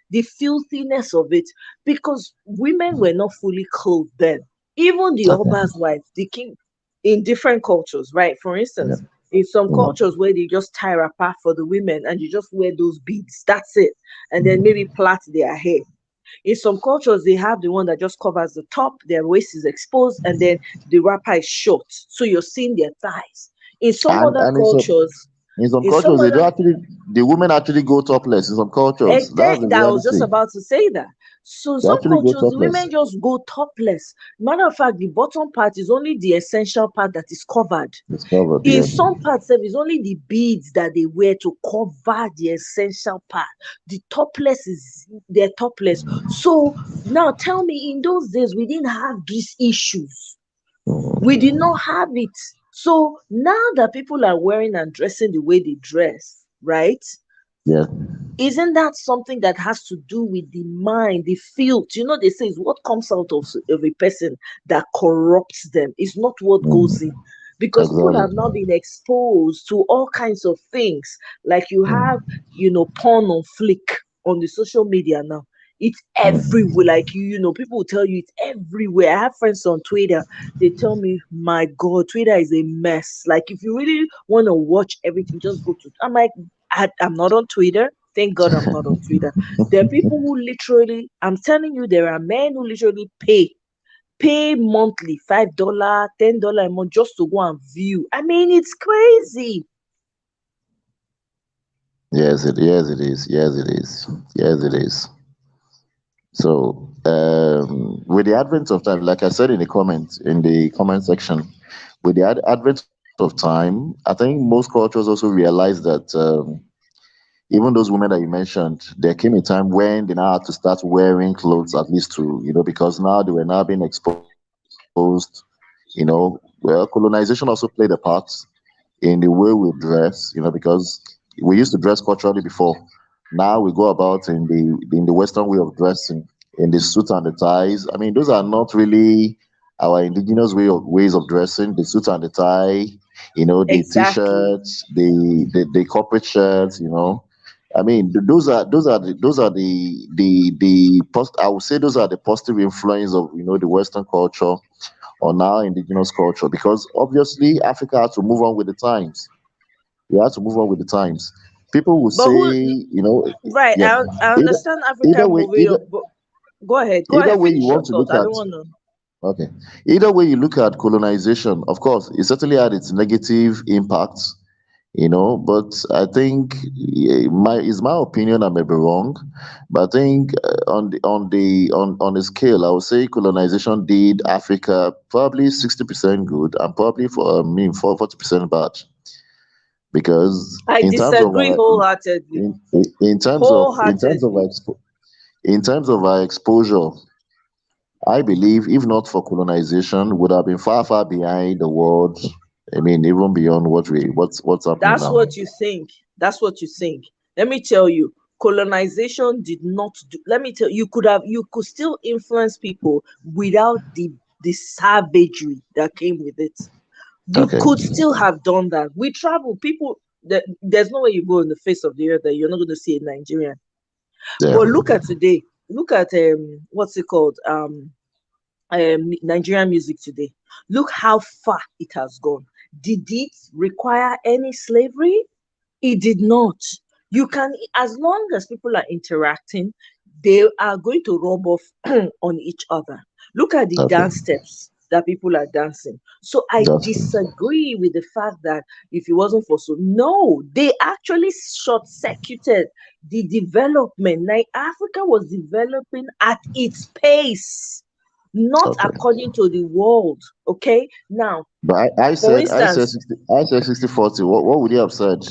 the filthiness of it, because women were not fully clothed then. Even the Okay. Oba's wife, the king, in different cultures, right? For Yeah. instance, in some Mm. cultures where they just tie wrapper for the women and you just wear those beads, that's it, and then Mm. maybe plait their hair. In some cultures, they have the one that just covers the top, their waist is exposed, and then the wrapper is short, so you're seeing their thighs. In some And other and cultures, in some in some cultures they do other actually, the women actually go topless. In some cultures, that's the that I was just reality. about to say that. So in They some actually go cultures, the topless. women just go topless. Matter of fact, the bottom part is only the essential part that is covered. It's covered. In Yeah. some parts, it's only the beads that they wear to cover the essential part. The topless is they're topless. So now tell me, in those days, we didn't have these issues. We did Mm. not have it. So now that people are wearing and dressing the way they dress, right? Yeah. Isn't that something that has to do with the mind, the filth? They say it's what comes out of a person that corrupts them. It's not what goes in. Mm. Because people Exactly. have now been exposed to all kinds of things. Like you have, Mm. porn on flick on the social media now. It's everywhere. Mm. Like people will tell you it's everywhere. I have friends on Twitter. They tell me, my God, Twitter is a mess. Like if you really want to watch everything, just go to. I'm like, I'm not on Twitter. Thank God I'm not on Twitter. There are people who literally, I'm telling you, there are men who literally pay monthly $5, $10 a month just to go and view. I mean, it's crazy. Yes, it is. Yes, it is. Yes, it is. So, with the advent of time, like I said in the comment section, with the advent of time, I think most cultures also realized that, even those women that you mentioned, there came a time when they now had to start wearing clothes, at least to, because now they were now being exposed. Well, colonization also played a part in the way we dress, because we used to dress culturally before. Now we go about in the Western way of dressing, in the suit and the ties. I mean, those are not really our indigenous ways of dressing. The suit and the tie, the Exactly. t-shirts, the corporate shirts. I mean, I would say those are the positive influence of the Western culture on our indigenous culture, because obviously Africa had to move on with the times. We had to move on with the times. People will But say, who, right, yeah, I either understand Africa either way, moving on, but go either ahead, way you finish your want to thought. look I at. don't want to. Okay, either way you look at colonization, of course, it certainly had its negative impacts. But I think, is my opinion. I may be wrong, but I think, on a scale, I would say colonization did Africa probably 60% good, and probably for me 40% bad, because I disagree wholeheartedly. Wholeheartedly. in terms of our exposure, I believe if not for colonization, would have been far behind the world. I mean, even beyond what's happening That's now. what you think. That's what you think. Let me tell you, colonization did not do, let me tell you, you could still influence people without the savagery that came with it. You Okay. could still have done that. We travel, people, there's no way you go on the face of the earth that you're not going to see a Nigerian. Yeah. But look at today. Look at what's it called? Nigerian music today. Look how far it has gone. Did it require any slavery? It did not. You can, as long as people are interacting, they are going to rub off on each other. Look at the Okay. dance steps that people are dancing. So I That's true. disagree with the fact that if it wasn't for so, no, they actually short circuited the development. Like Africa was developing at its pace, not Okay. according to the world. Okay, now, But for I said instance, 60, I said 60-40. What would you have said?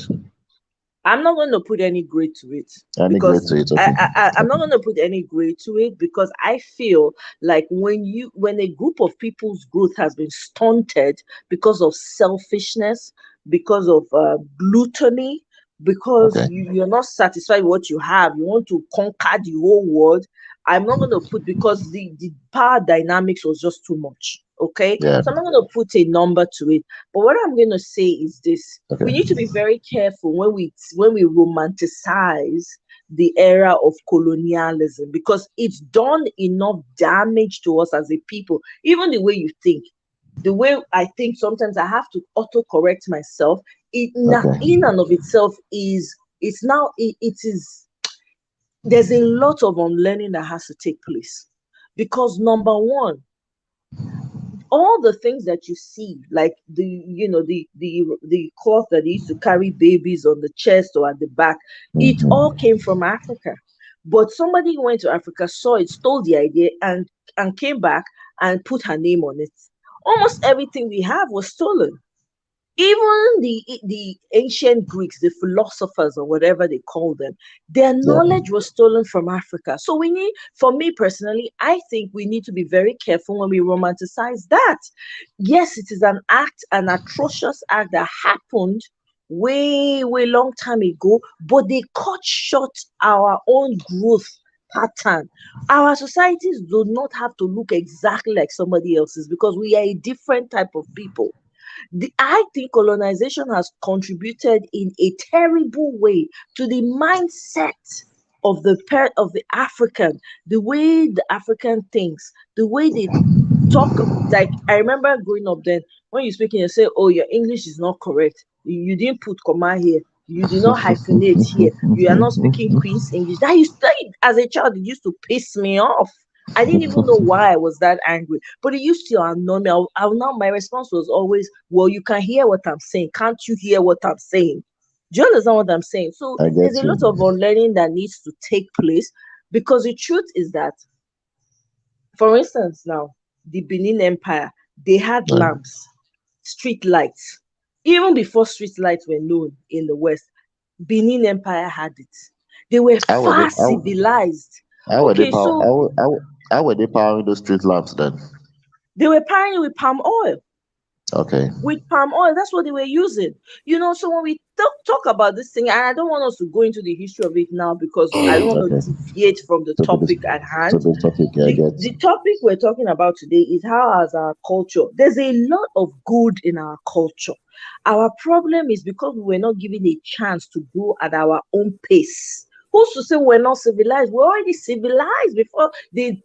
I'm not going to put any grade to it Any grade because to it? Okay. I'm not Okay. going to put any grade to it because I feel like when a group of people's growth has been stunted because of selfishness, because of gluttony, because Okay. you're not satisfied with what you have, you want to conquer the whole world. I'm not going to put because the power dynamics was just too much. Okay, Yeah. so I'm not going to put a number to it. But what I'm going to say is this: we need to Okay. be very careful when we romanticize the era of colonialism because it's done enough damage to us as a people. Even the way you think, the way I think, sometimes I have to auto correct myself. In Okay. and of itself is it's now it is there's a lot of unlearning that has to take place because number one, all the things that you see, like the cloth that they used to carry babies on the chest or at the back, it all Mm-hmm. came from Africa. But somebody who went to Africa, saw it, stole the idea, and came back and put her name on it. Almost everything we have was stolen. Even the ancient Greeks, the philosophers or whatever they call them, their Yeah. knowledge was stolen from Africa. So we need, for me personally, I think we need to be very careful when we romanticize that. Yes, it is an atrocious act that happened way, way long time ago, but they cut short our own growth pattern. Our societies do not have to look exactly like somebody else's because we are a different type of people. I think colonization has contributed in a terrible way to the mindset of the African, the way the African thinks, the way they talk. Like I remember growing up then, when you speak and you say, "Oh, your English is not correct. You didn't put comma here. You did not hyphenate here. You are not speaking Queen's English." As a child, it used to piss me off. I didn't even know why I was that angry, but it used to annoy me. Now my response was always, "Well, you can hear what I'm saying. Can't you hear what I'm saying?" Do you understand what I'm saying? So I there's get a lot of you. unlearning that needs to take place because the truth is that, for instance, now the Benin Empire, they had Right. lamps, street lights. Even before street lights were known in the West, Benin Empire had it. They were How were they? far civilized. How were they Okay, power? so How were they powering those street lamps then? they were powering with palm oil. Okay. With palm oil, that's what they were using. So when we talk about this thing, and I don't want us to go into the history of it now because I don't want Okay. to deviate from the So topic at to hand. this topic, I get. The topic we're talking about today is how, as our culture, there's a lot of good in our culture. Our problem is because we were not given a chance to grow at our own pace. Who's to say we're not civilized? We're already civilized before the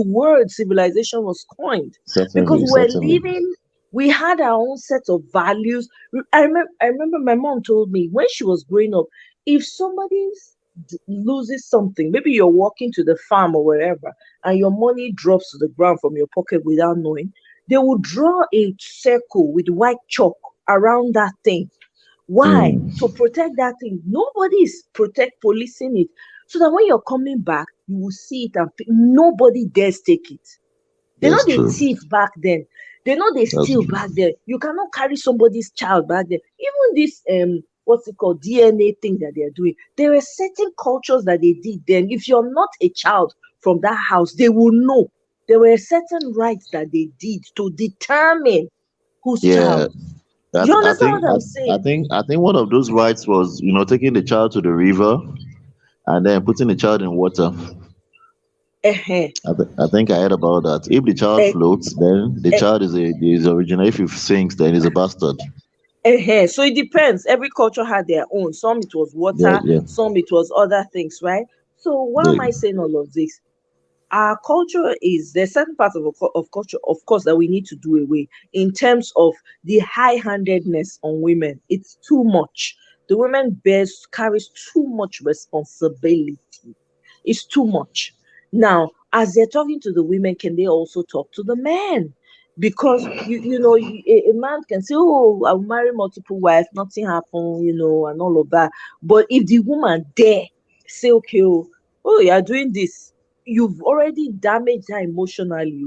word civilization was coined. Because Certainly, we're certainly. living, we had our own set of values. I remember my mom told me when she was growing up, if somebody loses something, maybe you're walking to the farm or wherever, and your money drops to the ground from your pocket without knowing, they will draw a circle with white chalk around that thing. Why? Mm, To protect that thing. Nobody is protect policing it. So that when you're coming back, you will see it and nobody dares take it. They know that's they true. thief back then. They know they That's steal true. back then. You cannot carry somebody's child back then. Even this what's it called, DNA thing that they're doing. There are certain cultures that they did then. If you're not a child from that house, they will know. There were certain rights that they did to determine whose Yeah, child. You I understand think what I'm saying? I think one of those rights was, taking the child to the river and then putting the child in water. Uh-huh. I think I heard about that. If the child Eh, floats, then the eh, child is original. If he sinks, then he's a bastard. So it depends. Every culture had their own. Some it was Yeah, water, yeah, some it was other things, right? So why yeah. am I saying all of this? Our culture is there's certain parts of culture, of course, that we need to do away in terms of the high-handedness on women. It's too much. The women bears carries too much responsibility. It's too much. Now, as they're talking to the women, can they also talk to the men? Because a man can say, "Oh, I'll marry multiple wives, nothing happen," and all of that. But if the woman dare say, "Okay, oh, you are doing this," you've already damaged her emotionally.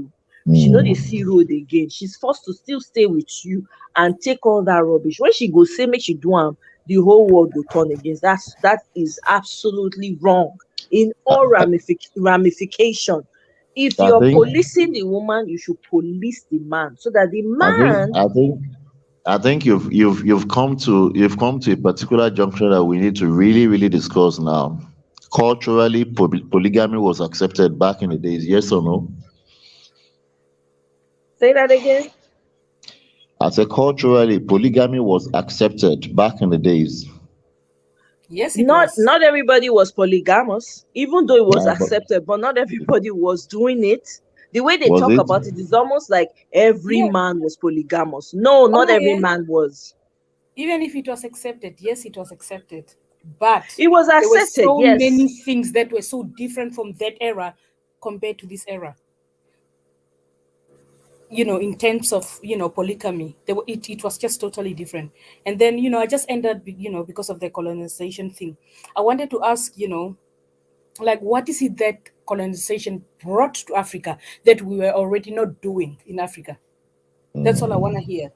Oh. She know they see Mm. road again. She's forced to still stay with you and take all that rubbish. When she go say make she do am, the whole world go turn against. That is absolutely wrong in I, all ramification. If I you're think policing the woman, you should police the man so that the I think man. I think I think you've come to a particular juncture that we need to really discuss now. Culturally, polygamy was accepted back in the days. Yes or no? Say that again. I said culturally, polygamy was accepted back in the days. Yes, it was. Not everybody was polygamous, even though it was But accepted, but not everybody was doing it. The way they was talk it? about it is almost like every Yeah. man was polygamous. No, not Oh, every yeah. man was. Even if it was accepted, yes, it was accepted. But It was there were accepted, so yes. many things that were so different from that era compared to this era. In terms of polygamy, it was just totally different. And then I just ended because of the colonization thing. I wanted to ask, like, what is it that colonization brought to Africa that we were already not doing in Africa? That's all I want to Mm. hear.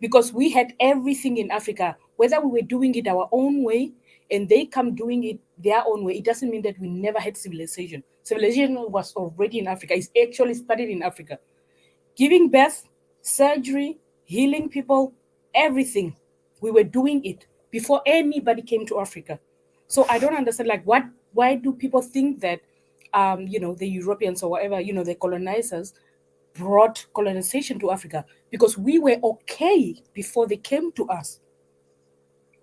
Because we had everything in Africa, whether we were doing it our own way and they come doing it their own way, it doesn't mean that we never had civilization. Civilization was already in Africa. It's actually started in Africa. Giving birth, surgery, healing people, everything. We were doing it before anybody came to Africa. So I don't understand, like, why do people think that the Europeans or whatever, the colonizers brought colonization to Africa? Because we were okay before they came to us.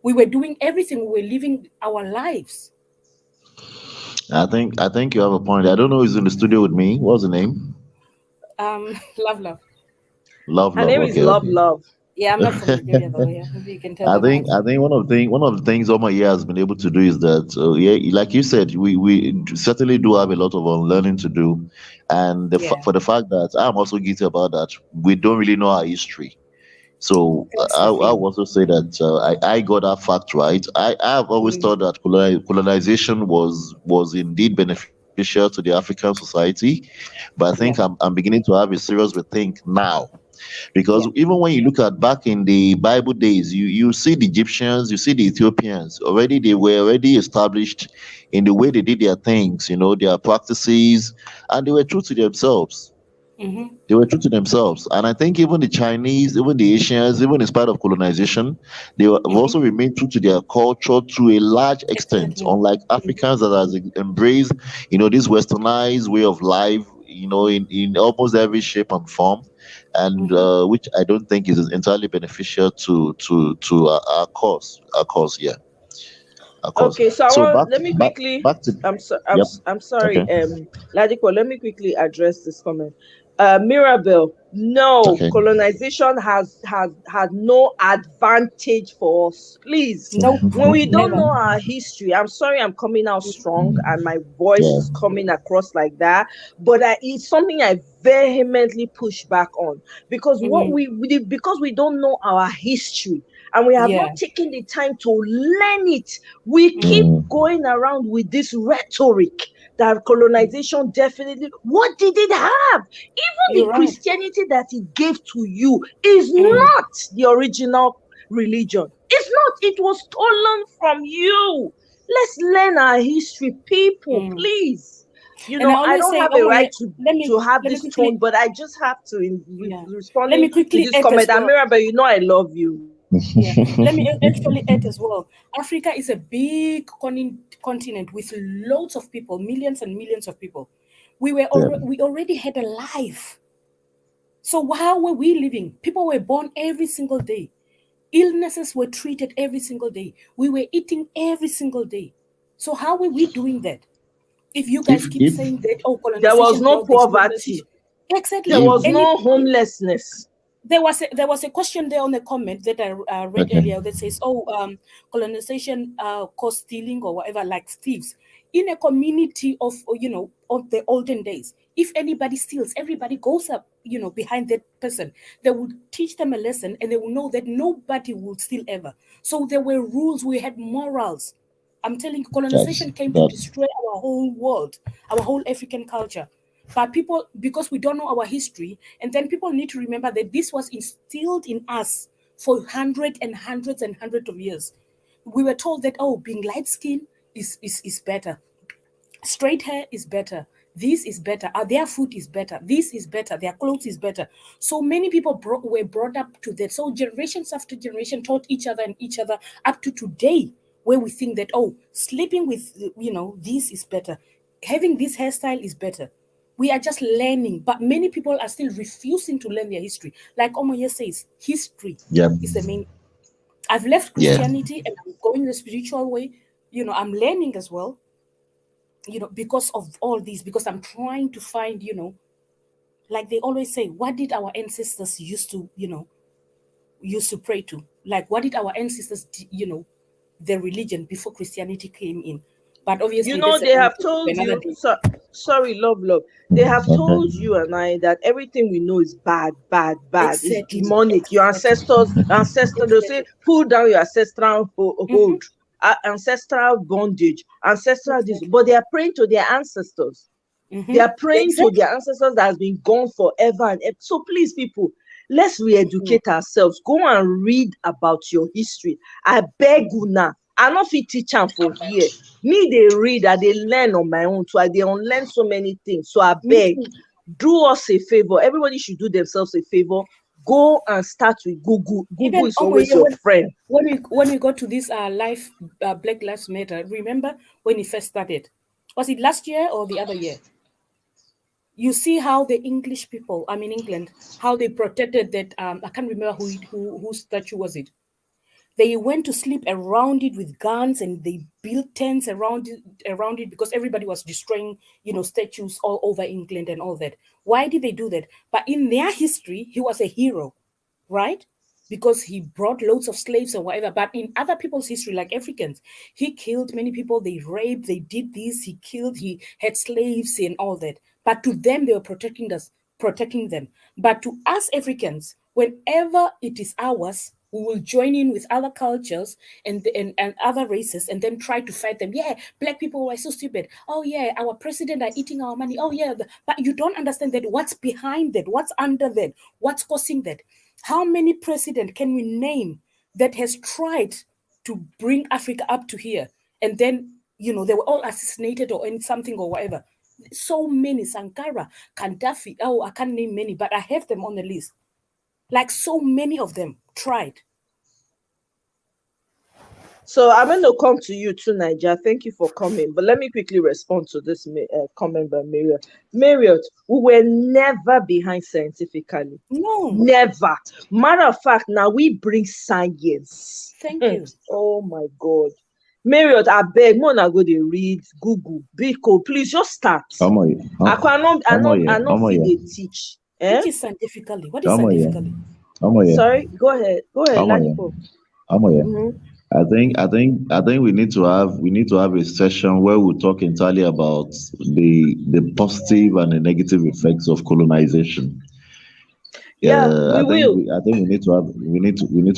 We were doing everything, we were living our lives. I think you have a point. I don't know who's in the studio with me. What's the name? Love. Love, Her love. name is Okay, Love okay. Love. Yeah, I'm not from Nigeria though. Yeah, maybe you can tell I by my think I accent. think one of the things Oma here has been able to do is that, yeah, like you said, we certainly do have a lot of unlearning to do, and Yeah, for the fact that I'm also guilty about that, we don't really know our history. So that's the I thing. will also say that I got that fact right. I have always Mm, thought that colonization was indeed beneficial to the African society, but I think I'm yeah, beginning to have a serious rethink now, because yeah. even when you look at back in the Bible days, you see the Egyptians, you see the Ethiopians, already they were already established in the way they did their things, their practices, and they were true to themselves. Mm-hmm. They were true to themselves. And I think even the Chinese, even the Asians, even in spite of colonization, have Mm-hmm. also remained true to their culture to a large extent, Definitely. unlike Africans that has embraced, this westernized way of life, in almost every shape and form, and Mm-hmm. which I don't think is entirely beneficial to our cause, yeah, our cause. Okay, so I So want let me back quickly. back to yep. I'm sorry, Okay. Ladipo. Let me quickly address this comment. Mirabel, no, Okay. colonization has no advantage for us. Please, Nope. when we don't Never. know our history, I'm sorry, I'm coming out strong Mm. and my voice Yeah. is coming across like that, but it's something I vehemently push back on because Mm-hmm. because we don't know our history and we have not Yeah. taken the time to learn it. We keep Mm-hmm. Mm. going around with this rhetoric that colonization definitely. What did it have? Even You're the right. Christianity that it gave to you is Mm. not the original religion. It's not. It was stolen from you. Let's learn our history, people, Mm. please. And I I always don't say, have a oh right yeah, to let have me this tone, quickly, but I just have to yeah, let responding me to quickly this add comment. as And well. Mirabel, I love you. Yeah, let me actually add as well. Africa is a big continent with loads of people, millions and millions of people. Yeah, We already had a life. So how were we living? People were born every single day. Illnesses were treated every single day. We were eating every single day. So how were we doing that? If you guys keep if saying that, oh, There was colonization no brought this, poverty. colonization. There Exactly. if was no homelessness. There was a question there on the comment that I read okay, earlier that says, "Oh, colonization caused stealing or whatever, like thieves." In a community of of the olden days, if anybody steals, everybody goes up behind that person. They would teach them a lesson, and they will know that nobody will steal ever. So there were rules. We had morals. I'm telling you, that's colonization came to that. destroy our whole world, our whole African culture. But people, because we don't know our history, and then people need to remember that this was instilled in us for hundreds and hundreds and hundreds of years. We were told that, oh, being light skinned is better, straight hair is better, this is better, their food is better, this is better, their clothes is better. So many people were brought up to that. So generations after generation taught each other and each other up to today, where we think that, oh, sleeping with this is better, having this hairstyle is better. We are just learning, but many people are still refusing to learn their history. Like Omoye says, history Yeah, is the main. I've left yeah, Christianity and I'm going the spiritual way. I'm learning as well, because of all these, because I'm trying to find, like they always say, what did our ancestors used to pray to? Like, what did our ancestors, their religion before Christianity came in? But You obviously, know, that's a they have topic for told another you, day. so, sorry, love. They have okay, told you and I that everything we know is bad, bad, bad. It's Exactly, demonic. Your exactly, ancestors, they say, exactly. pull down your ancestral Mm-hmm, hold, ancestral bondage, ancestral this. exactly. But they are praying to their ancestors. They Mm-hmm, are praying to exactly. their ancestors that has been gone forever and ever. So please, people, let's Mm-hmm, re-educate ourselves. Go and read about your history. I beg una. I no fit teach am for here. Me dey read, I dey learn on my own too. I dey unlearn so many things. So I me beg, too. do us a favor. Everybody should do themselves a favor. Go and start with Google. Google Even is always your when friend. when we got to this life Black Lives Matter, remember when it first started? Was it last year or the other year? You see how the English people, I mean England, how they protected that. I can't remember whose statue was it. They went to sleep around it with guns, and they built tents around it because everybody was destroying, statues all over England and all that. Why did they do that? But in their history, he was a hero, right? Because he brought loads of slaves or whatever. But in other people's history, like Africans, he killed many people, they raped, they did this, he killed, he had slaves and all that. But to them, they were protecting them. But to us Africans, whenever it is ours, we will join in with other cultures and other races and then try to fight them. Yeah, black people were so stupid. Oh yeah, our president are eating our money. Oh yeah, but you don't understand that what's behind that, what's under that, what's causing that. How many president can we name that has tried to bring Africa up to here, and then they were all assassinated or in something or whatever? So many, Sankara, Gaddafi. Oh, I can't name many, but I have them on the list. Like so many of them tried. So I'm going to come to you too, Niger. Thank you for coming. But let me quickly respond to this comment by Marriott. Marriott, we were never behind scientifically. No, Never. Matter of fact, now we bring science. thank you. Oh my God. Marriott, I beg, Mona go dey read Google. Biko, please just start. Omo, I not omo, feel yeah, they teach. Eh? Which is scientifically? What is omo, yeah, scientifically? omo, yeah, Sorry, go ahead. Go ahead, omo, yeah, Ladipo. omo, yeah. Mm-hmm. I think we need to have a session where we talk entirely about the positive and the negative effects of colonization. Yeah, we will. I think we need to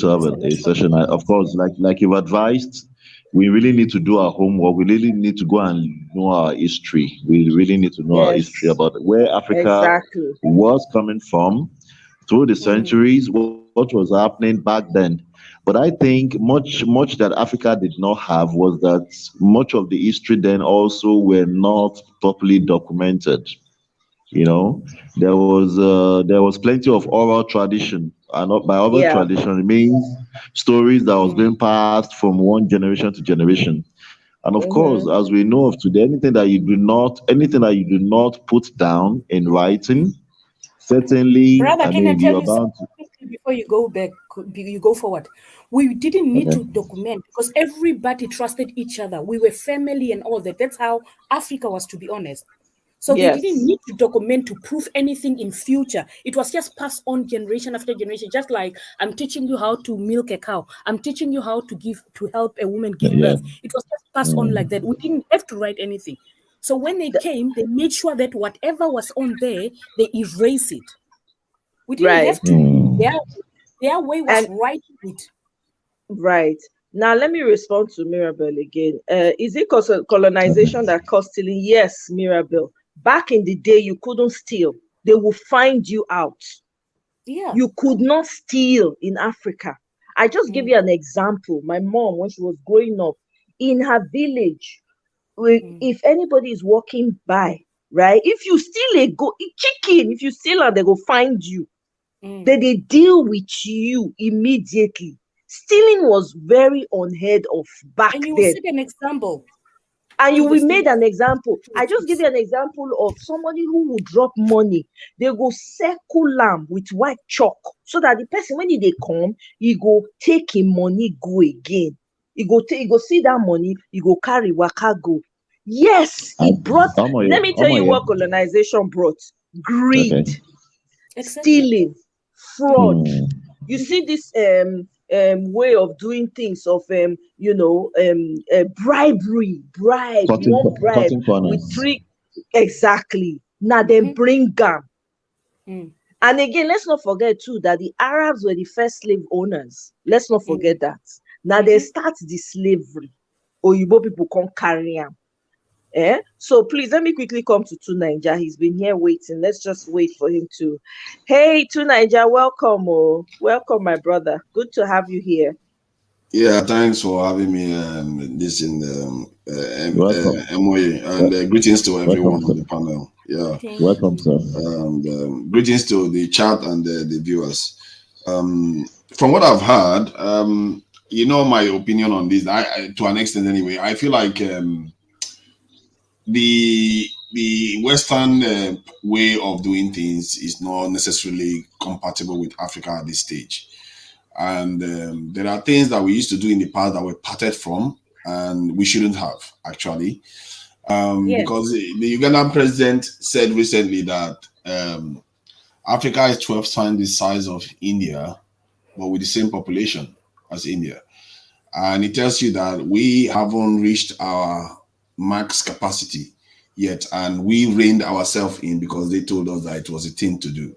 have It's a a national session. Of course, like you've advised, we really need to do our homework. We really need to go and know our history. We really need to know our history Yes, about where Africa exactly. was coming from through the Mm, centuries, what was happening back then. But I think much that Africa did not have was that much of the history then also were not properly documented. You know, there was plenty of oral tradition by oral Yeah. tradition means stories that was Mm. being passed from one generation to generation. And of course, Mm-hmm. as we know of today, anything that you do not put down in writing, certainly, Brother, I can I mean, you tell are you something bound to. quickly before you go back, you go forward? We didn't need Okay. to document because everybody trusted each other. We were family and all that. That's how Africa was, to be honest. So they didn't Yes. need to document to prove anything in future. It was just passed on generation after generation. Just like I'm teaching you how to milk a cow. I'm teaching you how to help a woman give Yeah. birth. It was just passed on like Mm. that. We didn't have to write anything. So when they Th- came, they made sure that whatever was on there, they erase it. We didn't right. have to. Mm. Their way was And writing it. right. Now let me respond to Mirabel again. Is it colonization Okay. that caused stealing? Yes, Mirabel. Back in the day, you couldn't steal. They will find you out. Yeah. You could not steal in Africa. I just give Mm, you an example. My mom, when she was growing up in her village, mm, if anybody is walking by, right? If you steal a chicken, if you steal it, they go find you. mm. They deal with you immediately. Stealing was very unheard of back And you will then. set an example And you to the will to made the, an example. to the I just give kids. you an example of somebody who would drop money. They go circle lamb with white chalk so that the person when they come, he go take him money go again. He go see that money, he go carry waka go. Yes, I, it brought. Let me tell you yeah. what colonization brought: greed, Okay. Exactly. stealing, Mm, fraud. Mm. You mhm, see this way of doing things of bribe, you want bribe Cutting with corners. three exactly. Now then mhm, bring gun. mm, And again, let's not forget too that the Arabs were the first slave owners. Let's not mm, forget that. Now they mhm. start the slavery. Oyibo people can't carry them. So please let me quickly come to Two Niger. He's been here waiting. Let's just wait for him to. Hey, Two Niger, welcome. Oh, welcome, my brother. Good to have you here. Yeah, thanks for having me this in Welcome. MOA and Wel- greetings to Welcome, everyone sir. on the panel. Yeah, Thank Welcome, you. sir. and greetings to the chat and the viewers. From what I've heard, my opinion on this. To an extent anyway, I feel like the Western way of doing things is not necessarily compatible with Africa at this stage. And there are things that we used to do in the past that were parted from, and we shouldn't have actually, Yes. because the Ugandan president said recently that Africa is 12 times the size of India, but with the same population as India, and it tells you that we haven't reached our max capacity yet, and we reined ourselves in because they told us that it was a thing to do,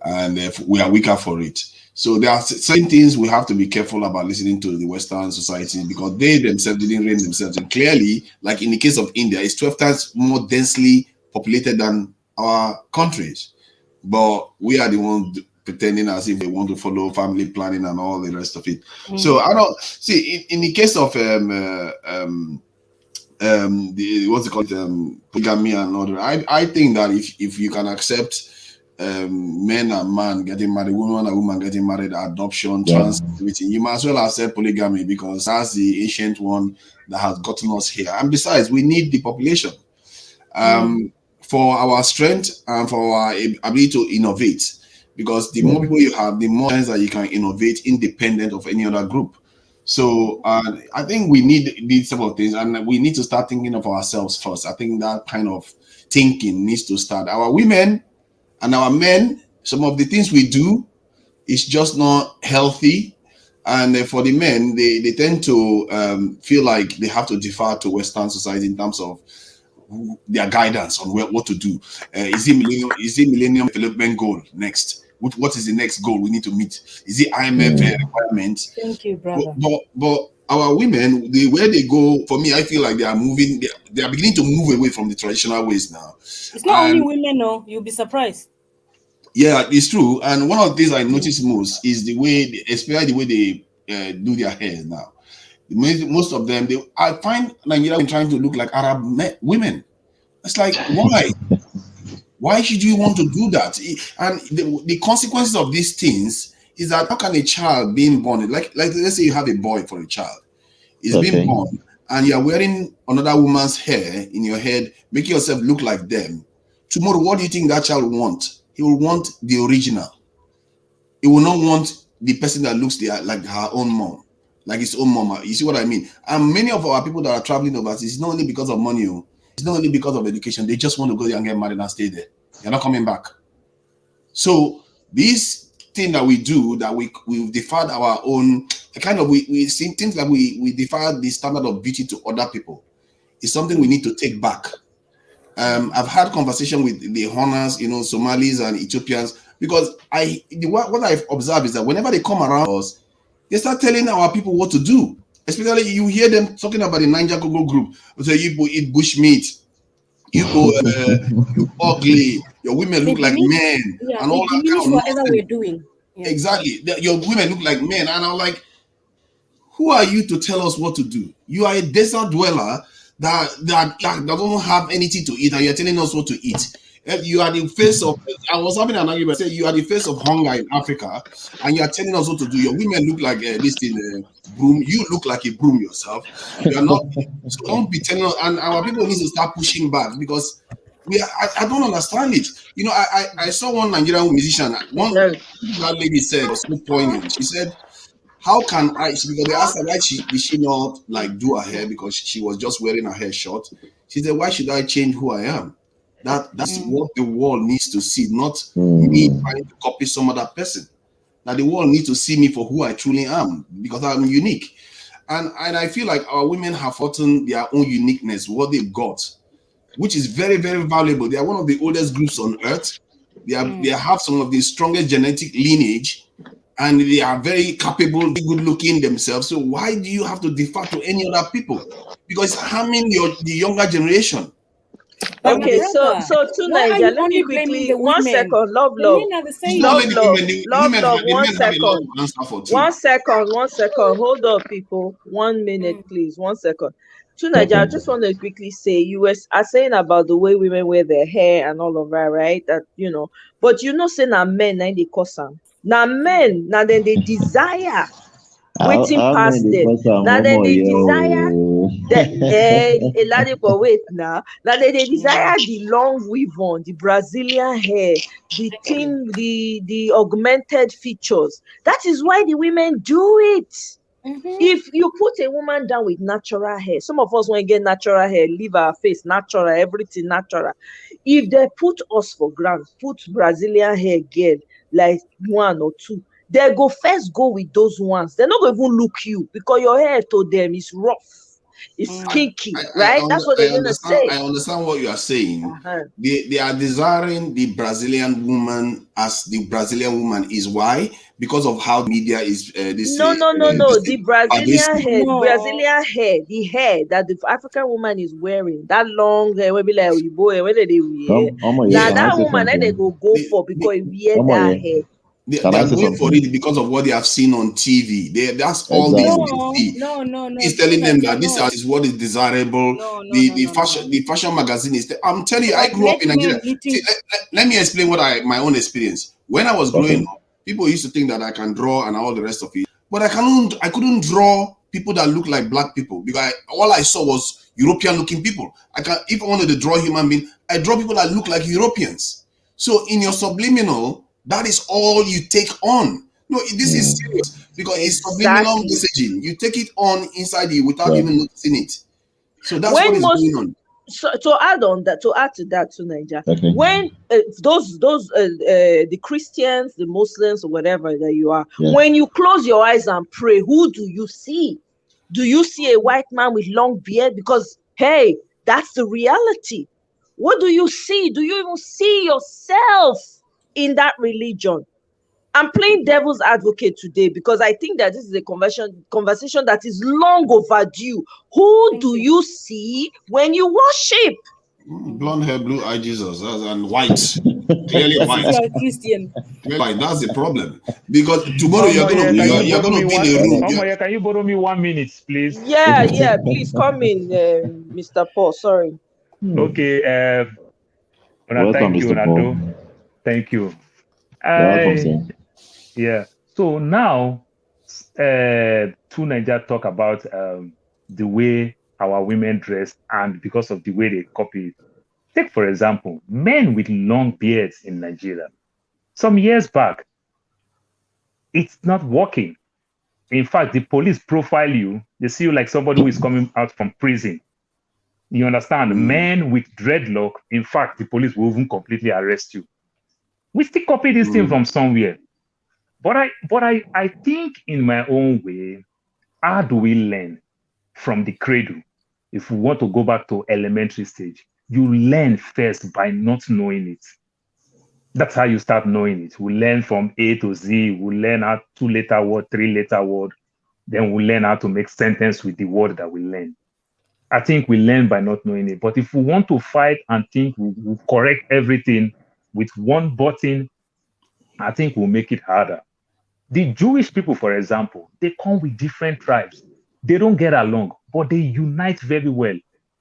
and if we are weaker for it. So there are certain things we have to be careful about listening to the Western society because they themselves didn't rein themselves. And clearly, like in the case of India, it's 12 times more densely populated than our countries. But we are the ones pretending as if they want to follow family planning and all the rest of it. So Mm-hmm. I don't see in the case of the what's it called polygamy and all that. I think that if you can accept men and man getting married, woman and woman getting married, adoption, Yeah. trans, everything, you might as well accept polygamy because that's the ancient one that has gotten us here. And besides, we need the population Mm, for our strength and for our ability to innovate. Because the Yeah. more people you have, the more chance that you can innovate independent of any other group. So I think we need these type of things, and we need to start thinking of ourselves first. I think that kind of thinking needs to start. Our women and our men, some of the things we do is just not healthy. And for the men, they tend to feel like they have to defer to Western society in terms of their guidance on what to do. Is it millennium development goal next? What is the next goal we need to meet? Is it IMF Mm. requirement? thank you, But, brother. but but our women, the way they go, for me, I feel like they are moving. They are beginning to move away from the traditional ways now. It's not only And women, no. You'll be surprised. yeah, it's true. And one of the things I Mm. notice most is the way, especially the way they do their hair now. Most of them, I find Nigerian trying to look like Arab women. It's like, why? Why should you want to do that? And the consequences of these things is that how can a child being born, like let's say you have a boy for a child, is being born, and you are wearing another woman's hair in your head, making yourself look like them. Tomorrow, what do you think that child will want? He will want the original. He will not want the person that looks like her own mom, like his own mama. You see what I mean? And many of our people that are traveling overseas, it's not only because of money, it's not only because of education. They just want to go there and get married and stay there. They're not coming back. So this thing that we do, that we've deferred our own kind of, we see things like we defer the standard of beauty to other people. It's something we need to take back. I've had conversation with the Honors, Somalis and Ethiopians, because what I've observed is that whenever they come around us, they start telling our people what to do. Especially you hear them talking about the Niger Google group. So you go eat bush meat, you go you ugly, your women look like men, and all that kind of whatever we're doing. Yeah. Exactly. Your women look like men, and I'm like, who are you to tell us what to do? You are a desert dweller that doesn't have anything to eat, and you're telling us what to eat. You are the face of. I was having an argument. Say you are the face of hunger in Africa, and you are telling us what to do. Your women look like this thing, broom. You look like a broom yourself. You are not. So don't be telling us. And our people need to start pushing back, because I don't understand it. I saw one Nigerian musician. That lady said, was so poignant. She said, how can because they asked her why did she not like do her hair, because she was just wearing her hair short. She said, why should I change who I am? That's what the world needs to see, not me trying to copy some other person. Now the world needs to see me for who I truly am, because I'm unique. And I feel like our women have forgotten their own uniqueness, what they've got, which is very, very valuable. They are one of the oldest groups on earth. They have some of the strongest genetic lineage, and they are very capable, good looking themselves. So why do you have to defer to any other people? Because it's harming the younger generation. Okay, so to Niger, let me quickly 1 second. Love. One second. Hold up, people. 1 minute, please. 1 second. To Niger, I just want to quickly say, you are saying about the way women wear their hair and all of that, right? That but say na men na they cause them. Now men, now then they desire waiting past them. Now then they desire wait now. Now they desire the long weave on, the Brazilian hair, the thing, the augmented features. That is why the women do it. If you put a woman down with natural hair, some of us want to get natural hair, leave our face natural, everything natural. If they put us for ground, put Brazilian hair girl like 1 or 2, they go with those ones. They're not going to even look you, because your hair to them is rough, it's kinky, right? That's what they're going to say. I understand what you are saying. They are desiring the Brazilian woman as the Brazilian woman is. Why? Because of how media is. No. The Brazilian hair, the hair that the African woman is wearing, that long hair, maybe like Oyibo, whether they wear. Now that woman, they go for, because they wear that hair. They are going for it because of what they have seen on TV. That's all they see. No. He's telling them that this is what is desirable. The fashion magazine is. I'm telling you, I grew up in Nigeria. Let me explain my own experience. When I was growing up, people used to think that I can draw and all the rest of it, but I couldn't draw people that look like black people, because all I saw was European-looking people. If I wanted to draw human being, I draw people that look like Europeans. So in your subliminal, that is all you take on. No, this is serious, because it's subliminal messaging. You take it on inside you without even noticing it. So that's what is going on. So to add to that, to Niger, when the Christians, the Muslims, or whatever that you are, when you close your eyes and pray, who do you see? Do you see a white man with long beard? Because hey, that's the reality. What do you see? Do you even see yourself in that religion? I'm playing devil's advocate today, because I think that this is a conversation that is long overdue. Who do you see when you worship? Blonde hair, blue eye Jesus, and white. Clearly white. You are a Christian. Clearly, that's the problem. Because tomorrow you're going to be in a room. Can you borrow me 1 minute, please? Yeah. Please come in, Mr. Paul. Sorry. Okay. Welcome, thank you, Mr. Nando. Paul. Thank you. Welcome, sir. Yeah. So now, two Nigeria talk about the way our women dress and because of the way they copy it. Take, for example, men with long beards in Nigeria. Some years back, it's not working. In fact, the police profile you, they see you like somebody who is coming out from prison. You understand? Men with dreadlock, in fact, the police will even completely arrest you. We still copy this thing from somewhere. But I think in my own way, how do we learn from the cradle? If we want to go back to elementary stage, you learn first by not knowing it. That's how you start knowing it. We learn from A to Z. We learn how 2-letter word, 3-letter word. Then we learn how to make sentence with the word that we learn. I think we learn by not knowing it. But if we want to fight and think we'll correct everything with one button, I think we'll make it harder. The Jewish people, for example, they come with different tribes. They don't get along, but they unite very well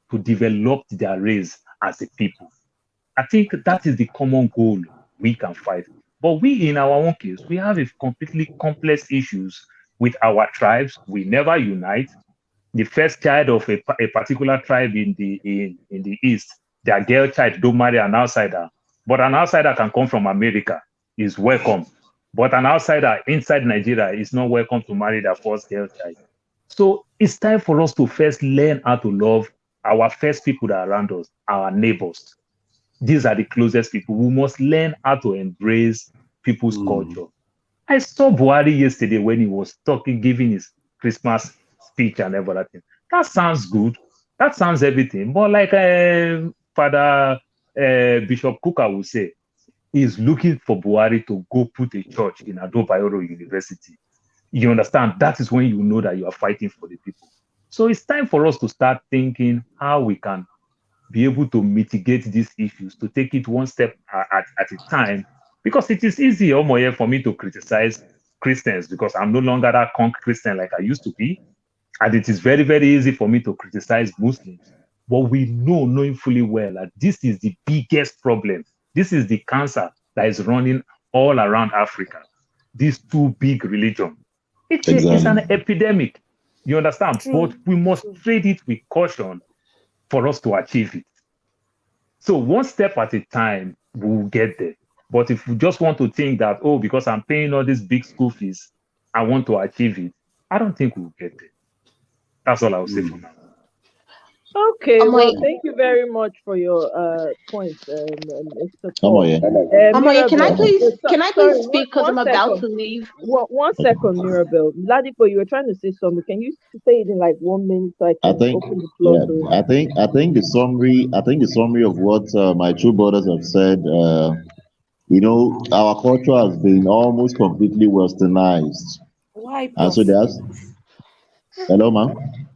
to develop their race as a people. I think that is the common goal we can fight. But we, in our own case, we have a completely complex issues with our tribes. We never unite. The first child of a particular tribe in the East, their girl child don't marry an outsider. But an outsider can come from America, is welcome. But an outsider inside Nigeria is not welcome to marry their first girl child. So it's time for us to first learn how to love our first people that are around us, our neighbors. These are the closest people. We must learn how to embrace people's culture. I saw Buhari yesterday when he was talking, giving his Christmas speech and everything. That sounds good. That sounds everything. But like Father Bishop Kuka will say, he's looking for Buhari to go put a church in Ado Bayero University. You understand? That is when you know that you are fighting for the people. So it's time for us to start thinking how we can be able to mitigate these issues, to take it one step at a time, because it is easy, Omoye, for me to criticize Christians because I'm no longer that conk Christian like I used to be. And it is very, very easy for me to criticize Muslims. But we know, knowing fully well, that this is the biggest problem. This is the cancer that is running all around Africa. These two big religions. It's an epidemic. You understand? True. But we must treat it with caution for us to achieve it. So one step at a time, we'll get there. But if we just want to think that, oh, because I'm paying all these big school fees, I want to achieve it, I don't think we'll get there. That's all I'll say for now. Okay, well, Amoye, thank you very much for your points, Mr. Come Paul. on, yeah. Amoye, can I Mirabel, please sorry, speak because I'm about to leave? 1 second, Mirabel. Ladipo, you were trying to say something. Can you say it in like 1 minute so I I can think, open the floor yeah, to I think the summary of what my two brothers have said. Our culture has been almost completely westernized, Why, and Prof? so there's hello, man.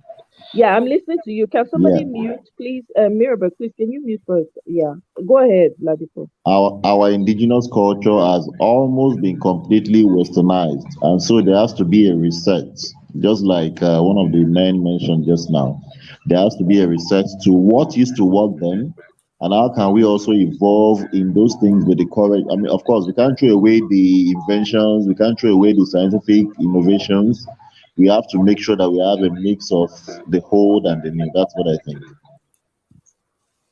Yeah, I'm listening to you. Can Yeah, somebody mute, please? Mirabel, please, can you mute first? Yeah, go ahead, Ladipo. our indigenous culture has almost been completely westernized, and so there has to be a reset. Just like one of the men mentioned just now, there has to be a reset to what used to work then, and how can we also evolve in those things with the courage. I mean, of course, we can't throw away the inventions, we can't throw away the scientific innovations. We have to make sure that we have a mix of the old and the new. That's what I think.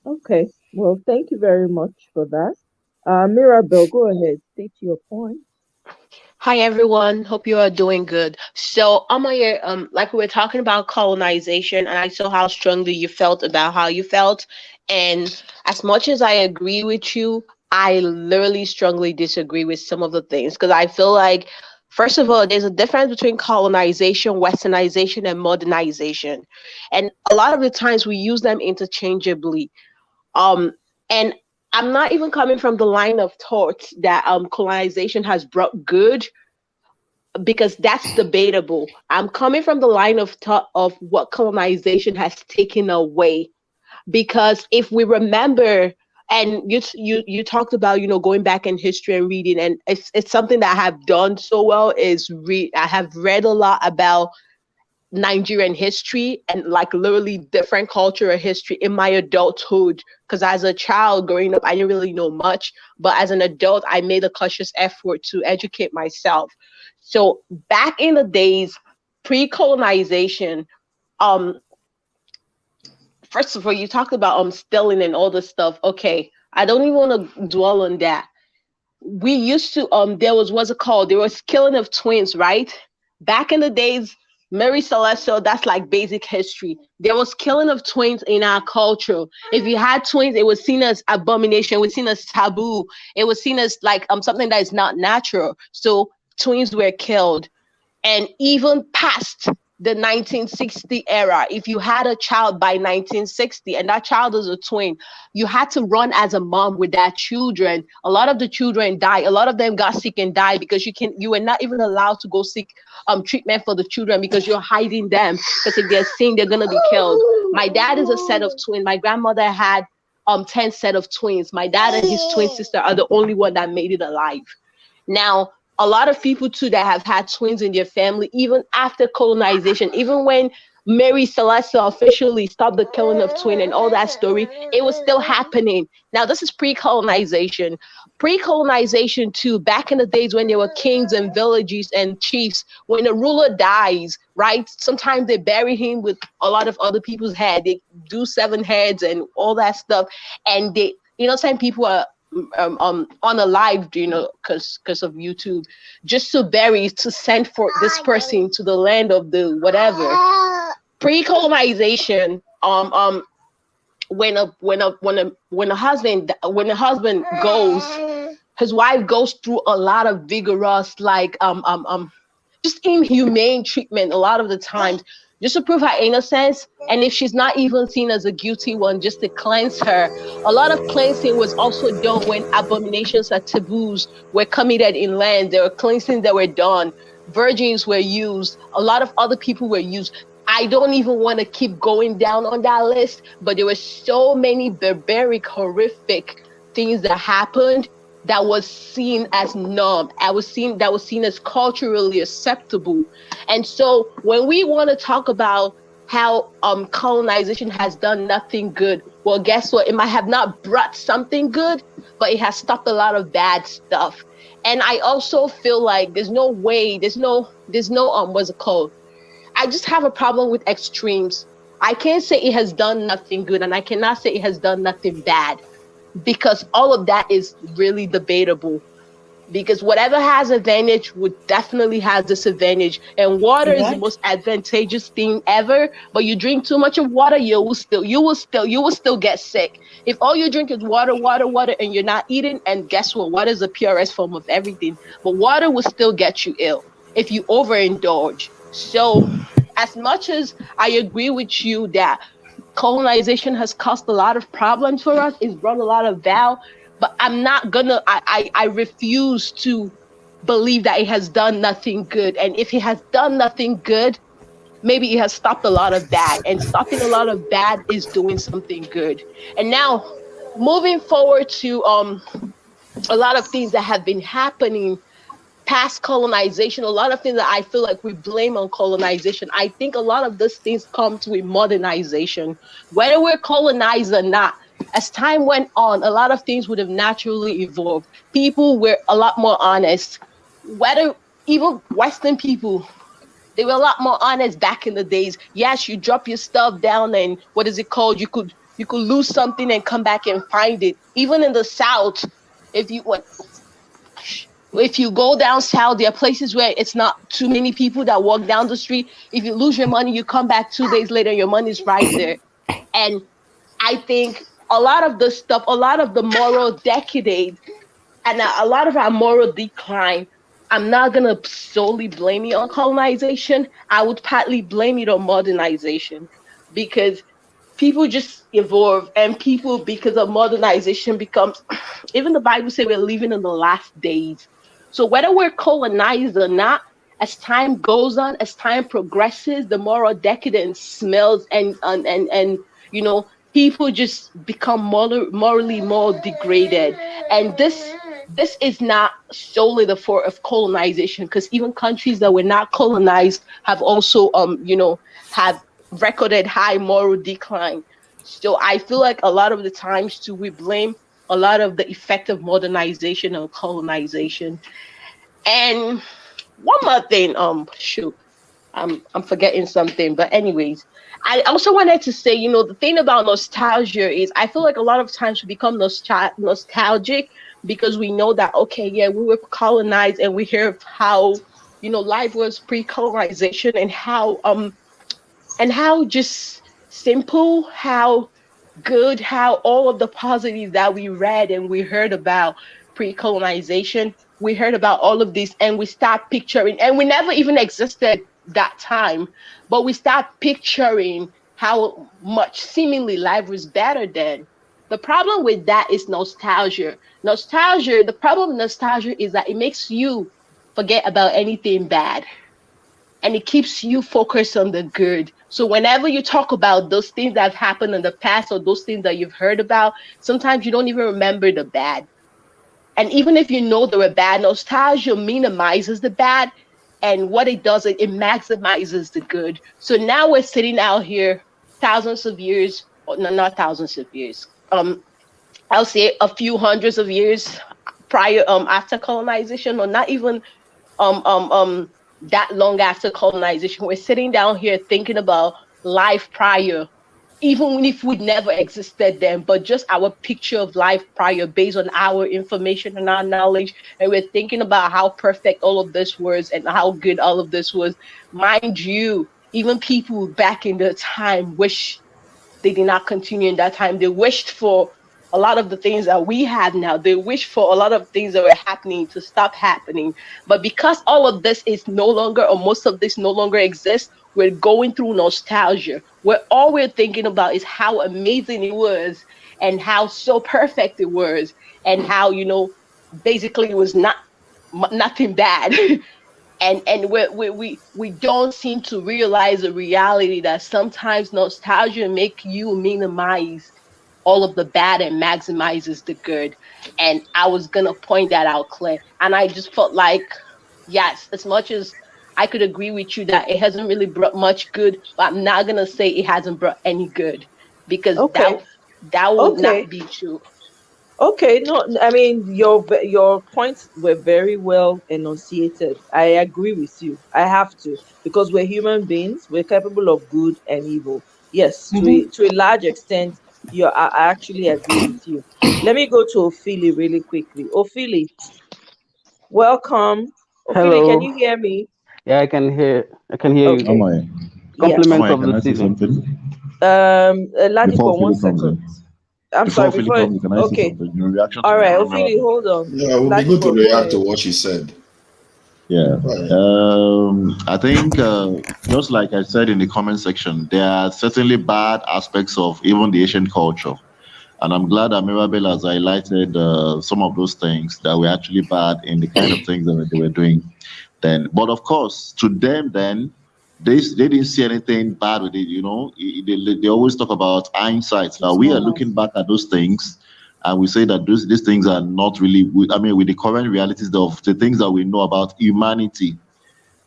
Okay, well, thank you very much for that. Mirabel, go ahead, state your point. Hi everyone, hope you are doing good. So Amoye, like we were talking about colonization, and I saw how strongly you felt about how you felt. And as much as I agree with you, I literally strongly disagree with some of the things because I feel like, first of all, there's a difference between colonization, westernization, and modernization. And a lot of the times we use them interchangeably. Um, and I'm not even coming from the line of thought that colonization has brought good, because that's debatable. I'm coming from the line of thought of what colonization has taken away. Because if we remember, and you talked about going back in history and reading, and it's something that I have done so well is read. I have read a lot about Nigerian history and like literally different cultural history in my adulthood. Because as a child growing up, I didn't really know much. But as an adult, I made a conscious effort to educate myself. So back in the days, pre-colonization, um, first of all, you talked about stealing and all this stuff. Okay, I don't even want to dwell on that. We used to there was what's it called? There was killing of twins, right? Back in the days, Mary Celestial, that's like basic history. There was killing of twins in our culture. If you had twins, it was seen as abomination, it was seen as taboo, it was seen as like something that is not natural. So twins were killed. And even past the 1960 era, if you had a child by 1960 and that child is a twin, you had to run as a mom with that children. A lot of the children died. A lot of them got sick and died because you were not even allowed to go seek treatment for the children because you're hiding them, because if they're seen, they're gonna be killed. My dad is a set of twins. My grandmother had 10 set of twins. My dad and his twin sister are the only one that made it alive. Now, a lot of people too that have had twins in their family, even after colonization, even when Mary Celeste officially stopped the killing of twin and all that story, it was still happening. Now, this is pre-colonization. Pre-colonization too, back in the days when there were kings and villages and chiefs, when a ruler dies, right? Sometimes they bury him with a lot of other people's head. They do 7 heads and all that stuff. And they, some people are on a live, because of YouTube, just to bury, to send for this person to the land of the whatever. Pre-colonization, when a husband goes, his wife goes through a lot of vigorous, like just inhumane treatment a lot of the times, just to prove her innocence. And if she's not even seen as a guilty one, just to cleanse her. A lot of cleansing was also done when abominations or taboos were committed in land. There were cleansings that were done. Virgins were used. A lot of other people were used. I don't even want to keep going down on that list, but there were so many barbaric, horrific things that happened that was seen as norm. That was seen as culturally acceptable. And so when we want to talk about how colonization has done nothing good, well, guess what? It might have not brought something good, but it has stopped a lot of bad stuff. And I also feel like there's no what's it called? I just have a problem with extremes. I can't say it has done nothing good, and I cannot say it has done nothing bad, because all of that is really debatable. Because whatever has advantage would definitely have disadvantage. And water is the most advantageous thing ever. But you drink too much of water, you will still get sick. If all you drink is water, and you're not eating, and guess what? Water is the purest form of everything. But water will still get you ill if you overindulge. So as much as I agree with you that colonization has caused a lot of problems for us, it's brought a lot of value, but I refuse to believe that it has done nothing good. And if it has done nothing good, maybe it has stopped a lot of bad, and stopping a lot of bad is doing something good. And now moving forward to a lot of things that have been happening past colonization, a lot of things that I feel like we blame on colonization. I think a lot of these things come to with modernization. Whether we're colonized or not, as time went on, a lot of things would have naturally evolved. People were a lot more honest. Whether even Western people, they were a lot more honest back in the days. Yes, you drop your stuff down and what is it called? You could lose something and come back and find it. Even in the South, if you go down south, there are places where it's not too many people that walk down the street. If you lose your money, you come back 2 days later, your money's right there. And I think a lot of the stuff, a lot of the moral decade, and a lot of our moral decline, I'm not going to solely blame it on colonization. I would partly blame it on modernization, because people just evolve, and people, because of modernization, becomes, even the Bible says we're living in the last days. So whether we're colonized or not, as time goes on, as time progresses, the moral decadence smells, and people just become morally more degraded. And this this is not solely the fault of colonization, because even countries that were not colonized have also have recorded high moral decline. So I feel like a lot of the times too we blame a lot of the effect of modernization on colonization. And one more thing, shoot, I'm forgetting something, but anyways, I also wanted to say, the thing about nostalgia is I feel like a lot of times we become nostalgic because we know that, okay, yeah, we were colonized, and we hear of how life was pre-colonization, and how just simple, how good, how all of the positives that we read and we heard about pre-colonization, we heard about all of this, and we start picturing, and we never even existed that time, but we start picturing how much seemingly life was better then. The problem with that is nostalgia. The problem with nostalgia is that it makes you forget about anything bad, and it keeps you focused on the good. So whenever you talk about those things that have happened in the past, or those things that you've heard about, sometimes you don't even remember the bad. And even if you know they were bad, nostalgia minimizes the bad. And what it does, it maximizes the good. So now we're sitting out here thousands of years, or no, not thousands of years. I'll say a few hundreds of years prior, after colonization, or not even that long after colonization. We're sitting down here thinking about life prior, even if we'd never existed then, but just our picture of life prior based on our information and our knowledge. And we're thinking about how perfect all of this was and how good all of this was. Mind you, even people back in the time wish they did not continue in that time. They wished for a lot of the things that we have now. They wished for a lot of things that were happening to stop happening. But because all of this is no longer, or most of this no longer exists, we're going through nostalgia, where all we're thinking about is how amazing it was, and how so perfect it was, and how, basically it was nothing bad. And we don't seem to realize the reality that sometimes nostalgia make you minimize all of the bad and maximizes the good. And I was gonna point that out, Claire. And I just felt like, yes, as much as I could agree with you that it hasn't really brought much good, but I'm not gonna say it hasn't brought any good, because Okay. that would Okay. not be true. Okay, no, I mean your points were very well enunciated. I agree with you. I have to, because we're human beings. We're capable of good and evil. Yes, to a large extent, I actually agree with you. Let me go to Ophelia really quickly. Ophelia, welcome. Ophelia, can Hello. you hear me? Yeah, I can hear you. Okay. Amai, Yes. Compliments Amai, of can the I say season. something before Ladipo, one Philly comes second. in? I'm sorry. Before Philly Before. comes in, can I say Okay. something in reaction to All the right, comment? Ophelia, hold on. Yeah, it would be good to Ladipo, go react to ahead. what she said. Yeah. Go ahead. I think just like I said in the comment section, there are certainly bad aspects of even the Asian culture. And I'm glad that Mirabel has highlighted some of those things that were actually bad in the kind of things that they were doing then. But of course, to them then, they didn't see anything bad with it. They always talk about hindsight. Now we are looking back at those things, and we say that these things are not really. I mean, with the current realities of the things that we know about humanity.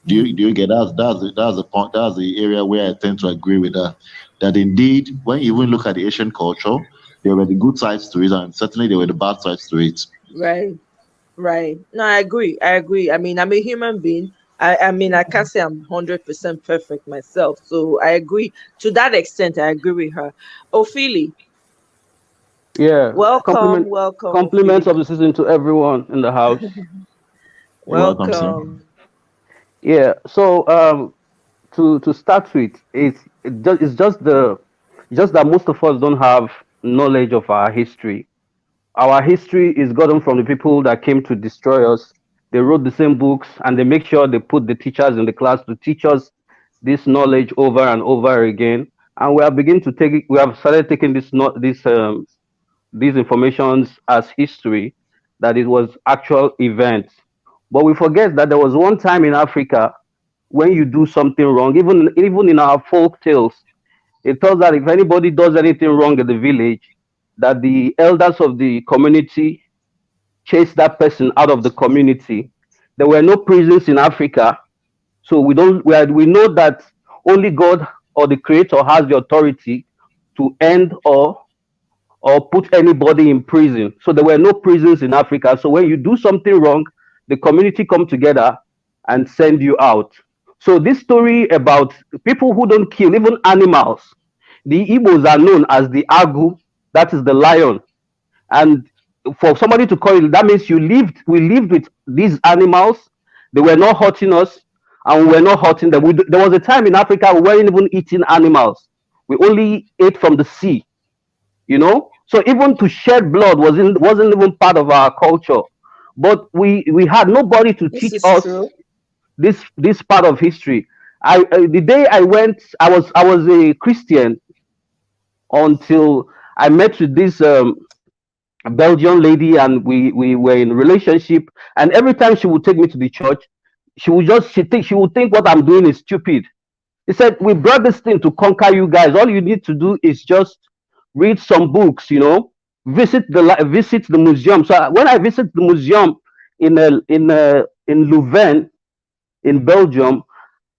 Do you get that? That's the point. That's the area where I tend to agree with that. That indeed, when you even look at the Asian culture, there were the good sides to it, and certainly there were the bad sides to it. Right. Right. No, I agree. I agree. I mean, I'm a human being. I mean, I can't say I'm 100% perfect myself. So I agree. To that extent, I agree with her. Ophelia, Yeah, welcome, welcome, compliments Ophelia. of the season to everyone in the house. You're welcome, sir. Welcome. Yeah. So to start with, it's just that most of us don't have knowledge of our history. Our history is gotten from the people that came to destroy us. They wrote the same books, and they make sure they put the teachers in the class to teach us this knowledge over and over again. And we have begun to take it, we have started taking these informations as history, that it was actual events. But we forget that there was one time in Africa when you do something wrong, even in our folk tales, it tells that if anybody does anything wrong in the village, that the elders of the community chase that person out of the community. There were no prisons in Africa, so we know that only God or the Creator has the authority to end or put anybody in prison. So there were no prisons in Africa. So when you do something wrong, the community come together and send you out. So this story about people who don't kill even animals, the Igbos are known as the Agu, that is the lion. And for somebody to call it, that means we lived with these animals. They were not hurting us, and we were not hurting them. There was a time in Africa we weren't even eating animals. We only ate from the sea, you know. So even to shed blood wasn't even part of our culture. But we had nobody to This teach is us true. this part of history. The day I went, I was a Christian until I met with this Belgian lady, and we were in a relationship. And every time she would take me to the church, she would think what I'm doing is stupid. He said, "We brought this thing to conquer you guys. All you need to do is just read some books, you know, visit the museum." So when I visit the museum in Louvain in Belgium,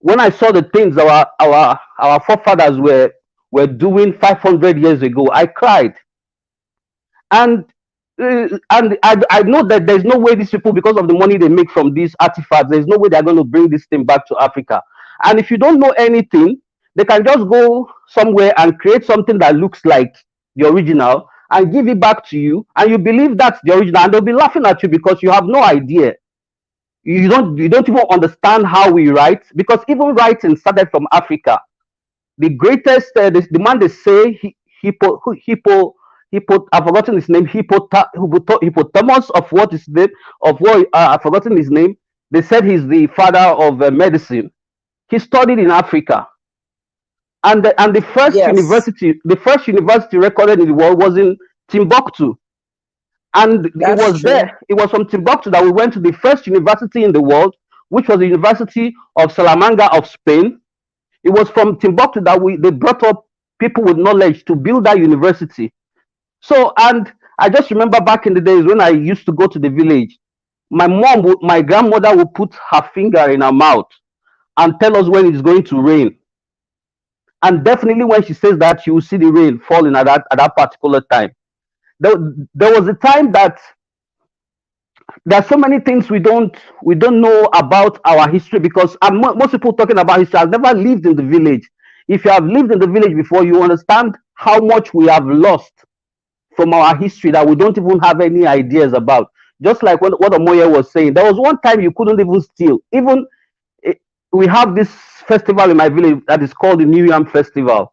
when I saw the things our forefathers were doing 500 years ago, I cried. And I know that there's no way these people, because of the money they make from these artifacts, there's no way they're going to bring this thing back to Africa. And if you don't know anything, they can just go somewhere and create something that looks like the original and give it back to you, and you believe that's the original, and they'll be laughing at you because you have no idea. You don't even understand how we write, because even writing started from Africa. The greatest the man they say I've forgotten his name, hippopotamus of what is name of what I've forgotten his name. They said he's the father of medicine. He studied in Africa, and the first Yes, university recorded in the world was in Timbuktu. And it that's was true. there, it was from Timbuktu that we went to the first university in the world, which was the University of Salamanca of Spain. It was from Timbuktu that they brought up people with knowledge to build that university. So, and I just remember back in the days when I used to go to the village, my grandmother would put her finger in her mouth and tell us when it's going to rain. And definitely when she says that, you will see the rain falling at that particular time. There was a time that there are so many things we don't know about our history, because most people talking about history have never lived in the village. If you have lived in the village before, you understand how much we have lost from our history that we don't even have any ideas about. Just like what Omoye was saying, there was one time you couldn't even steal. Even eh, we have this festival in my village that is called the New Yam Festival.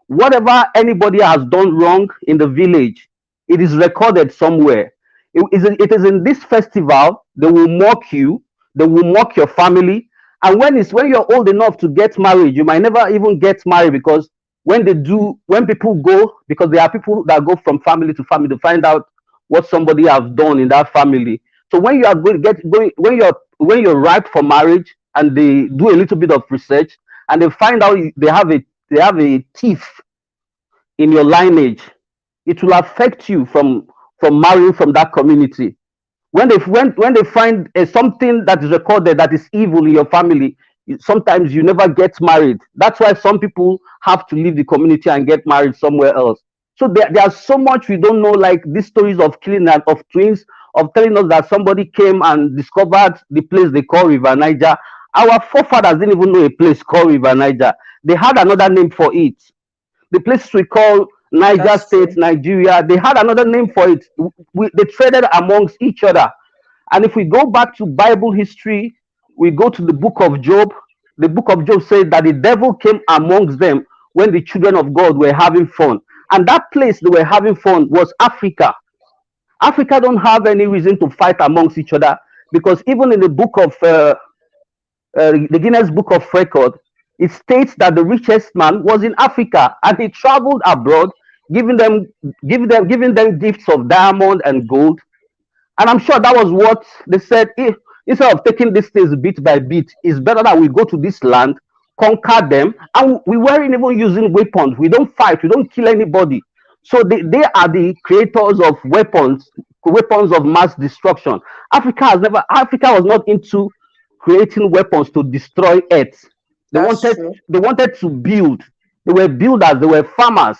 Whatever anybody has done wrong in the village, it is recorded somewhere. It is in this festival they will mock you, they will mock your family. And when you're old enough to get married, you might never even get married, because when people go, because there are people that go from family to family to find out what somebody has done in that family. So when you are going when you're ripe for marriage, and they do a little bit of research, and they find out they have a thief in your lineage, it will affect you from marrying from that community. When they find something that is recorded that is evil in your family, sometimes you never get married. That's why some people have to leave the community and get married somewhere else. So there's so much we don't know, like these stories of killing and of twins, of telling us that somebody came and discovered the place they call River Niger. Our forefathers didn't even know a place called River Niger. They had another name for it. The places we call Niger That's State, true. Nigeria, they had another name for it. They traded amongst each other. And if we go back to Bible history, we go to the book of Job. The book of Job said that the devil came amongst them when the children of God were having fun. And that place they were having fun was Africa. Africa don't have any reason to fight amongst each other, because even in the book of the Guinness Book of Record, it states that the richest man was in Africa, and he traveled abroad, giving them giving them gifts of diamond and gold. And I'm sure that was what they said. If instead of taking these things bit by bit, it's better that we go to this land, conquer them. And we weren't even using weapons. We don't fight, we don't kill anybody. So they are the creators of weapons. weapons of mass destruction. Africa was not into creating weapons to destroy Earth. They That's wanted true. they wanted to build. They were builders. They were farmers.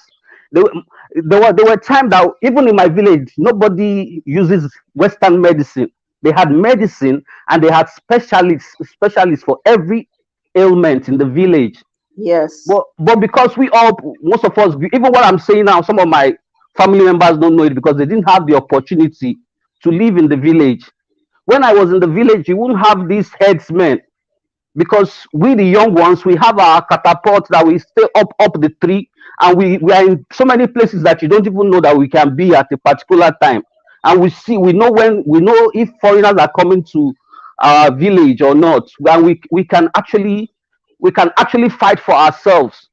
They were, there were times that even in my village, nobody uses Western medicine. They had medicine and they had specialists for every ailment in the village. Yes. But because most of us, even what I'm saying now, some of my family members don't know it because they didn't have the opportunity to live in the village. When I was in the village, you wouldn't have these headsmen because we the young ones, we have our catapult that we stay up the tree, and we are in so many places that you don't even know that we can be at a particular time. And we know if foreigners are coming to our village or not, and we can actually fight for ourselves.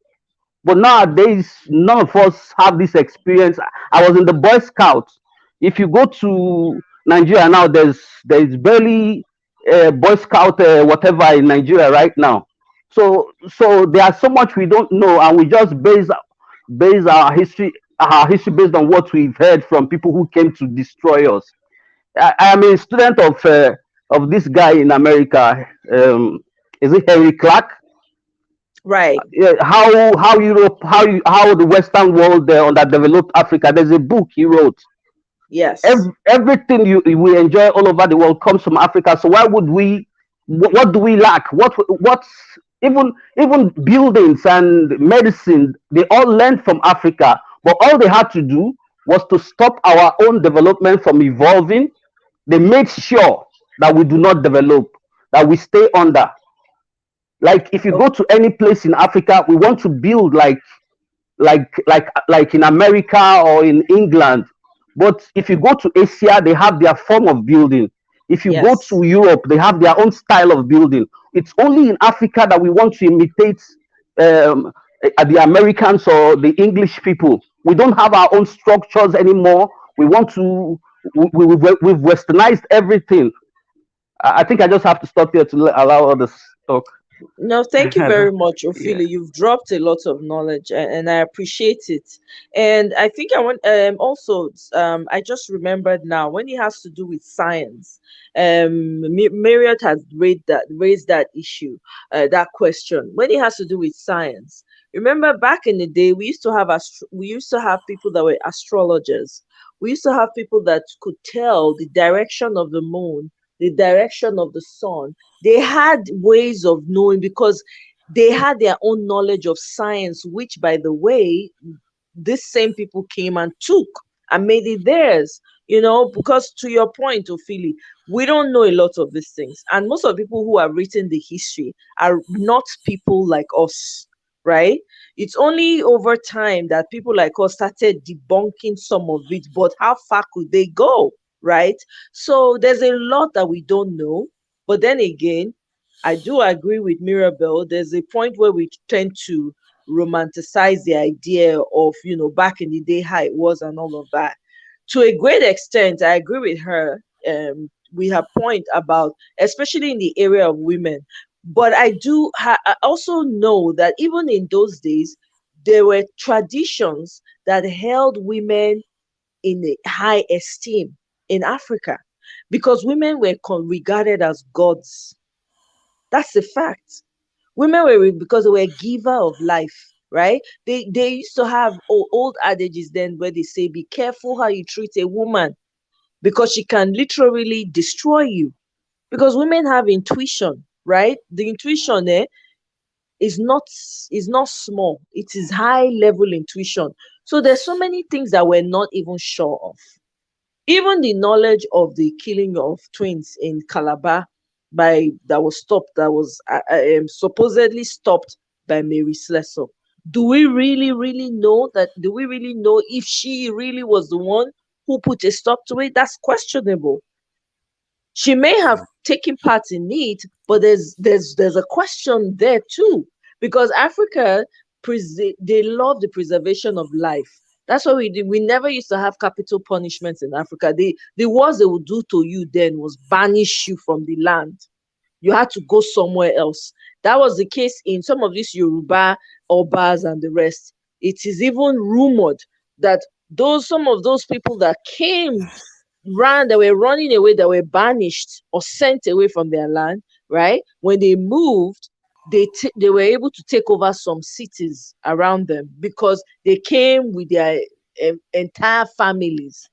But nowadays, none of us have this experience. I was in the Boy Scouts. If you go to Nigeria now, there's barely Boy Scout whatever in Nigeria right now. So there's so much we don't know, and we just base our history based on what we've heard from people who came to destroy us. I am a student of this guy in America. Is it Henry Clark? Right. Yeah, how Europe, how the Western world underdeveloped Africa. There's a book he wrote. Yes. Everything we enjoy all over the world comes from Africa. So why would we? What do we lack? What's even buildings and medicine? They all learned from Africa, but all they had to do was to stop our own development from evolving. They made sure that we do not develop, that we stay under. Like if you Oh, go to any place in Africa, we want to build like in America or in England. But if you go to Asia, they have their form of building. If you go yes. to Europe, they have their own style of building. It's only in Africa that we want to imitate um, the Americans or the English people. We don't have our own structures anymore. We want to. We've westernized everything. I think I just have to stop here to allow others talk. No, thank you I very don't- much, yeah. Ophelia. You've dropped a lot of knowledge, and I appreciate it. And I think I want also I just remembered now when it has to do with science. Marriott has raised that issue, that question when it has to do with science. Remember back in the day, we used to have people that were astrologers. We used to have people that could tell the direction of the moon, the direction of the sun. They had ways of knowing because they had their own knowledge of science, which, by the way, these same people came and took and made it theirs. Because to your point, Ophelia, we don't know a lot of these things, and most of the people who have written the history are not people like us, right? It's only over time that people like us started debunking some of it, but how far could they go, right? So there's a lot that we don't know, but then again, I do agree with Mirabel. There's a point where we tend to romanticize the idea of, back in the day how it was and all of that. To a great extent, I agree with her. We have point about, especially in the area of women. But I also know that even in those days, there were traditions that held women in a high esteem in Africa because women were regarded as gods. That's a fact. Women were because they were giver of life, right? They used to have old adages then where they say, "Be careful how you treat a woman because she can literally destroy you." Because women have intuition, right? The intuition is not small. It is high level intuition. So there's so many things that we're not even sure of. Even the knowledge of the killing of twins in Calabar that was supposedly stopped by Mary Slessor. Do we really, really know that? Do we really know if she really was the one who put a stop to it? That's questionable. She may have taken part in it, but there's a question there too, because Africa they love the preservation of life. That's why we did. We never used to have capital punishments in Africa. The worst they would do to you then was banish you from the land. You had to go somewhere else. That was the case in some of these Yoruba Obas and the rest. It is even rumored that some of those people that came they were running away, they were banished or sent away from their land, right? When they moved, they were able to take over some cities around them because they came with their entire families,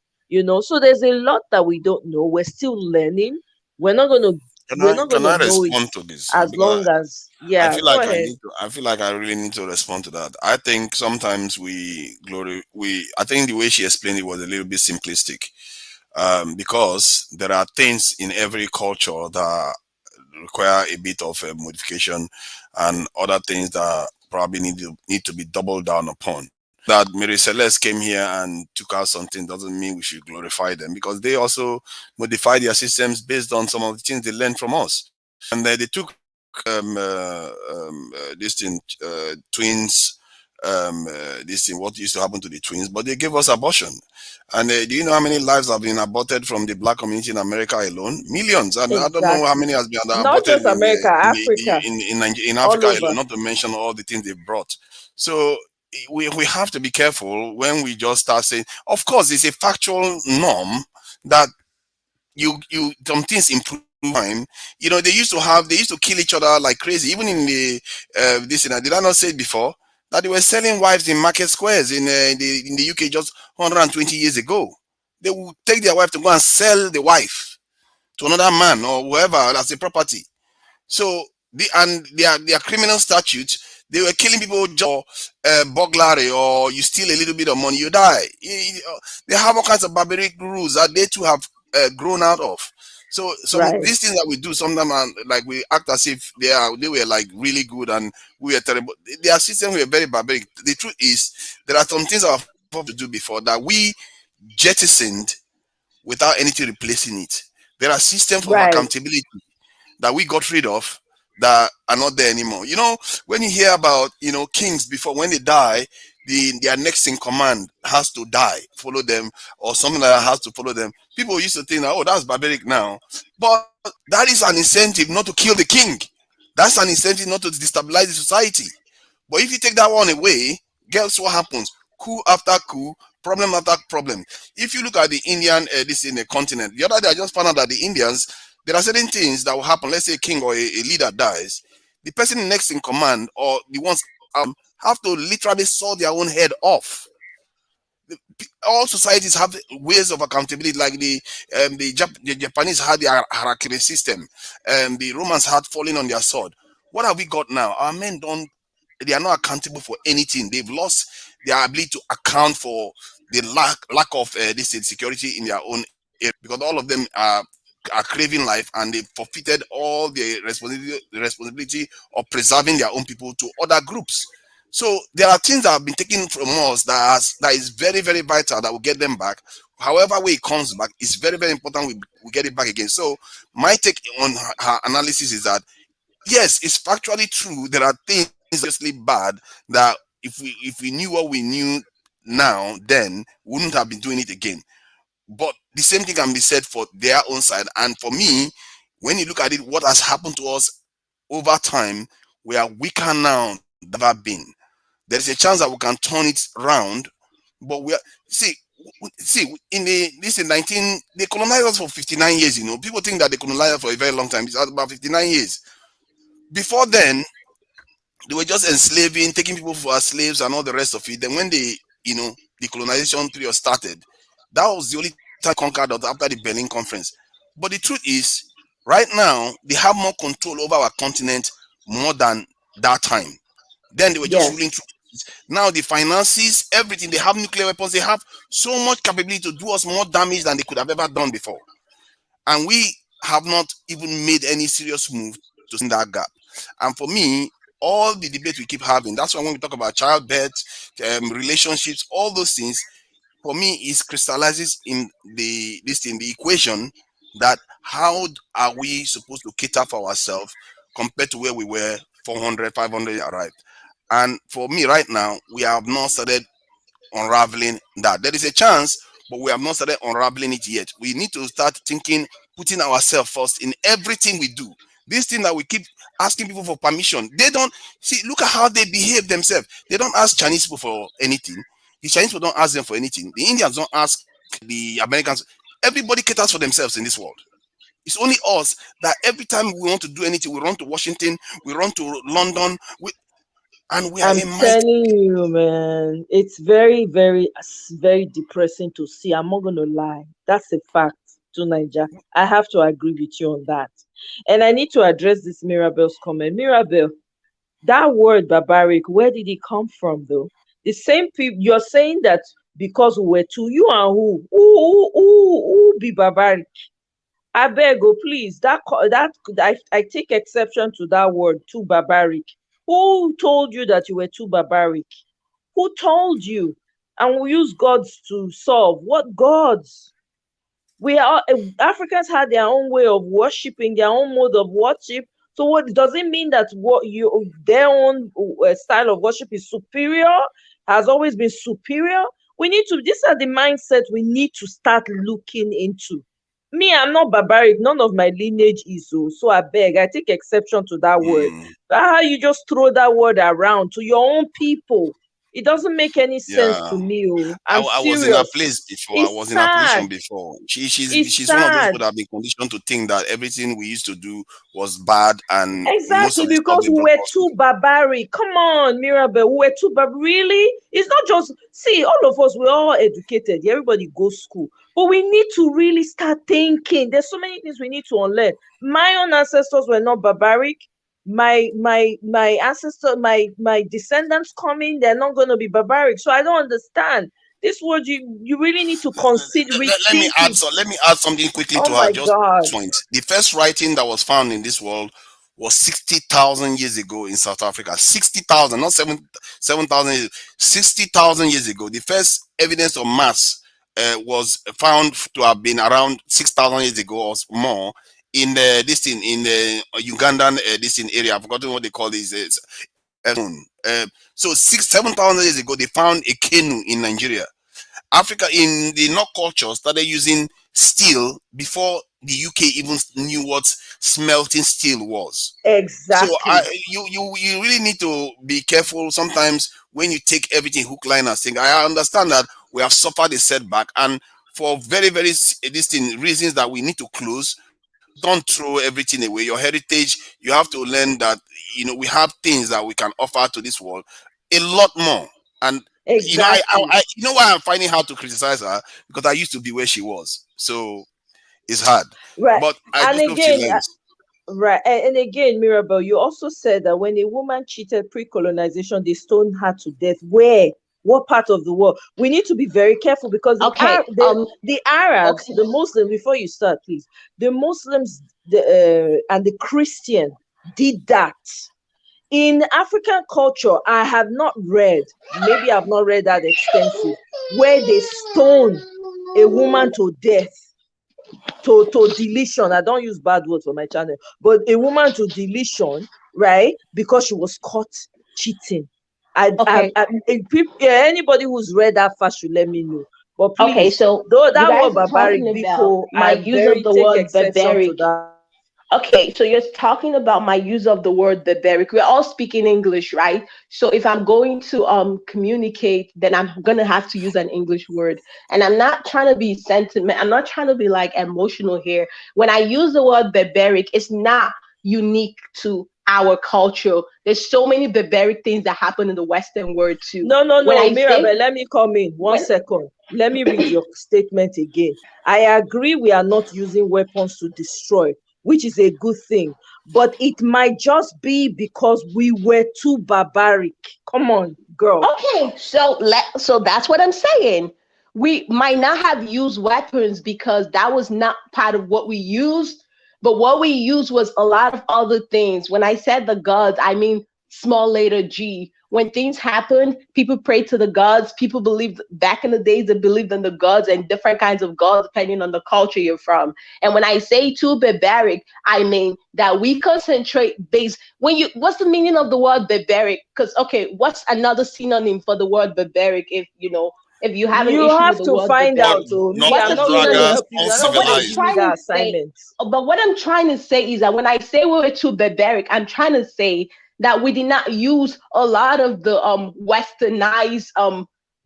So there's a lot that we don't know. We're still learning. We're not gonna we're not Can gonna I know it respond to this? as Because long as, I yeah, feel go like I ahead. need to. I feel like I really need to respond to that. I think sometimes we glory. We. I think the way she explained it was a little bit simplistic. Because there are things in every culture that require a bit of modification, and other things that probably need to be doubled down upon. That Mary Celeste came here and took out something doesn't mean we should glorify them, because they also modify their systems based on some of the things they learned from us. And they took this thing, twins, this thing, what used to happen to the twins, but they gave us abortion. And do you know how many lives have been aborted from the black community in America alone? Millions. And I don't know how Exactly. many has been Not aborted just America, Africa, in all Africa alone, over. not to mention all the things they brought. So we have to be careful when we just start saying, of course, it's a factual norm that you some things improve time. They used to kill each other like crazy, even in the this and that. Did I not say it before that they were selling wives in market squares in the UK just 120 years ago? They would take their wife to go and sell the wife to another man or whoever as a property. So their criminal statutes, they were killing people just for burglary, or you steal a little bit of money, you die. They have all kinds of barbaric rules that they too have grown out of. So some Right, these things that we do sometimes, like we act as if they were like really good and we were terrible. Their systems were very barbaric. The truth is there are some things our forefathers to do before that we jettisoned without anything replacing it. There are systems of right. accountability that we got rid of that are not there anymore. When you hear about kings before, when they die, their next in command has to die, follow them, or something like that has to follow them. People used to think that, oh, that's barbaric now, but that is an incentive not to kill the king. That's an incentive not to destabilize the society. But if you take that one away, guess what happens? Coup after coup, problem after problem. If you look at the Indian, this in the continent, the other day I just found out that the Indians, there are certain things that will happen. Let's say a king or a leader dies, the person next in command or the ones have to literally saw their own head off. All societies have ways of accountability, like the Japanese had their harakiri system, the Romans had falling on their sword. What have we got now? Our men don't, they are not accountable for anything. They've lost their ability to account for the lack of this security in their own area, because all of them are craving life, and they forfeited all the responsibility of preserving their own people to other groups. So there are things that have been taken from us that is very, very vital, that will get them back. However way it comes back, it's very, very important we get it back again. So my take on her analysis is that yes, it's factually true. There are things obviously bad that if we knew what we knew now, then we wouldn't have been doing it again. But the same thing can be said for their own side. And for me, when you look at it, what has happened to us over time, we are weaker now than ever been. There is a chance that we can turn it round, but we are see in the this in 19 they colonized us for 59 years. People think that they colonized us for a very long time. It's about 59 years. Before then, they were just enslaving, taking people for as slaves and all the rest of it. Then when the colonization period started, that was the only time they conquered us after the Berlin Conference. But the truth is, right now they have more control over our continent more than that time. Then they were just ruling Yes, through. Now the finances, everything, they have nuclear weapons, they have so much capability to do us more damage than they could have ever done before. And we have not even made any serious move to stand that gap. And for me, all the debate we keep having, that's why when we talk about childbirth, relationships, all those things, for me, is crystallizes in the equation that how are we supposed to cater for ourselves compared to where we were 400, 500 arrived. And for me right now, we have not started unraveling that. There is a chance, but we have not started unraveling it yet. We need to start thinking, putting ourselves first in everything we do. This thing that we keep asking people for permission, they don't see. Look at how they behave themselves. They don't ask Chinese people for anything. The Chinese people don't ask them for anything. The Indians don't ask the Americans. Everybody caters for themselves in this world. It's only us that every time we want to do anything, we run to Washington, we run to London, and we are I'm a mighty. telling you, man, it's very, very, very depressing to see. I'm not going to lie. That's a fact to Niger. I have to agree with you on that. And I need to address this Mirabel's comment. Mirabel, that word barbaric, where did it come from, though? The same people, you're saying that because we were two, you and who be barbaric? I beg, oh, please, I take exception to that word, too barbaric. Who told you that you were too barbaric? Who told you? And we use gods to solve. What gods? We are Africans had their own way of worshiping, their own mode of worship. So what does it mean that what you their own style of worship is superior? Has always been superior? We need to. These are the mindset we need to start looking into. Me, I'm not barbaric. None of my lineage is so I beg. I take exception to that word. Mm, But how you just throw that word around to your own people? It doesn't make any sense yeah. to me. Oh, I'm I was in her serious. place before. I It's was in her sad. position before. She's It's she's one of those sad. people that have been conditioned to think that everything we used to do was bad, and most Exactly, of the stuff because they we brought were us. too barbaric. Come on, Mirabel, we were too Really? It's not just, see, all of us, we're all educated. Everybody goes school. But we need to really start thinking. There's so many things we need to unlearn. My own ancestors were not barbaric. My ancestor, my descendants coming, they're not going to be barbaric. So I don't understand. This word, you really need to consider, Let me rethink add it. so let me add something quickly Oh to her. my Just God. point. The first writing that was found in this world was 60,000 years ago in South Africa. 60,000, not 7,000 years. 60,000 years ago. The first evidence of mass was found to have been around 6,000 years ago or more in this thing in the Ugandan this thing area. I've forgotten what they call this. So 7,000 years ago, they found a canoe in Nigeria. Africa in the North culture started using steel before the UK even knew what smelting steel was. So Exactly. you really need to be careful sometimes when you take everything hook, line, and sinker. I understand that we have suffered a setback, and for very very this thing reasons that we need to close. Don't throw everything away. Your heritage, you have to learn that we have things that we can offer to this world, a lot more. And Exactly. why I'm finding hard to criticize her, because I used to be where she was, so it's hard. Right. But I And just hope she again, learns. right. And again, Mirabel, you also said that when a woman cheated pre-colonization, they stoned her to death. Where? What part of the world? We need to be very careful because Okay. the Arabs, Okay. the Muslims, before you start, please, the Muslims and the Christian did that. In African culture, I have not read, maybe I've not read that extensive, where they stone a woman to death, to deletion. I don't use bad words for my channel, but a woman to deletion, right? Because she was caught cheating. Okay. Anybody who's read that fast should let me know. But Okay. please, So though you that guys word are barbaric, talking about Biko, my I use of very the take word exception to barbaric. that. Okay, so you're talking about my use of the word barbaric. We're all speaking English, right? So if I'm going to communicate, then I'm gonna have to use an English word. And I'm not trying to be sentiment. I'm not trying to be like emotional here. When I use the word barbaric, it's not unique to our culture. There's so many barbaric things that happen in the Western world too. No, no, When no, I say Mirabel, let me come in. One when second. Let me read your statement again. I agree we are not using weapons to destroy, which is a good thing. But it might just be because we were too barbaric. Come on, girl. Okay, so that's what I'm saying. We might not have used weapons because that was not part of what we used, but what we used was a lot of other things. When I said the gods, I mean small letter G. When things happened, people prayed to the gods. People believed back in the days, they believed in the gods and different kinds of gods depending on the culture you're from. And when I say too barbaric, I mean that we concentrate based when you what's the meaning of the word barbaric? Because okay, what's another synonym for the word barbaric if you have an You issue with have the to word find Not out. barbaric? Oh, me, not What's I'm a to not drag going to synonym? us help you. You're not But what going to I'm give uncivilized. me trying that to say, assignment. but what I'm trying to say is that when I say we were too barbaric, I'm trying to say that we did not use a lot of the westernized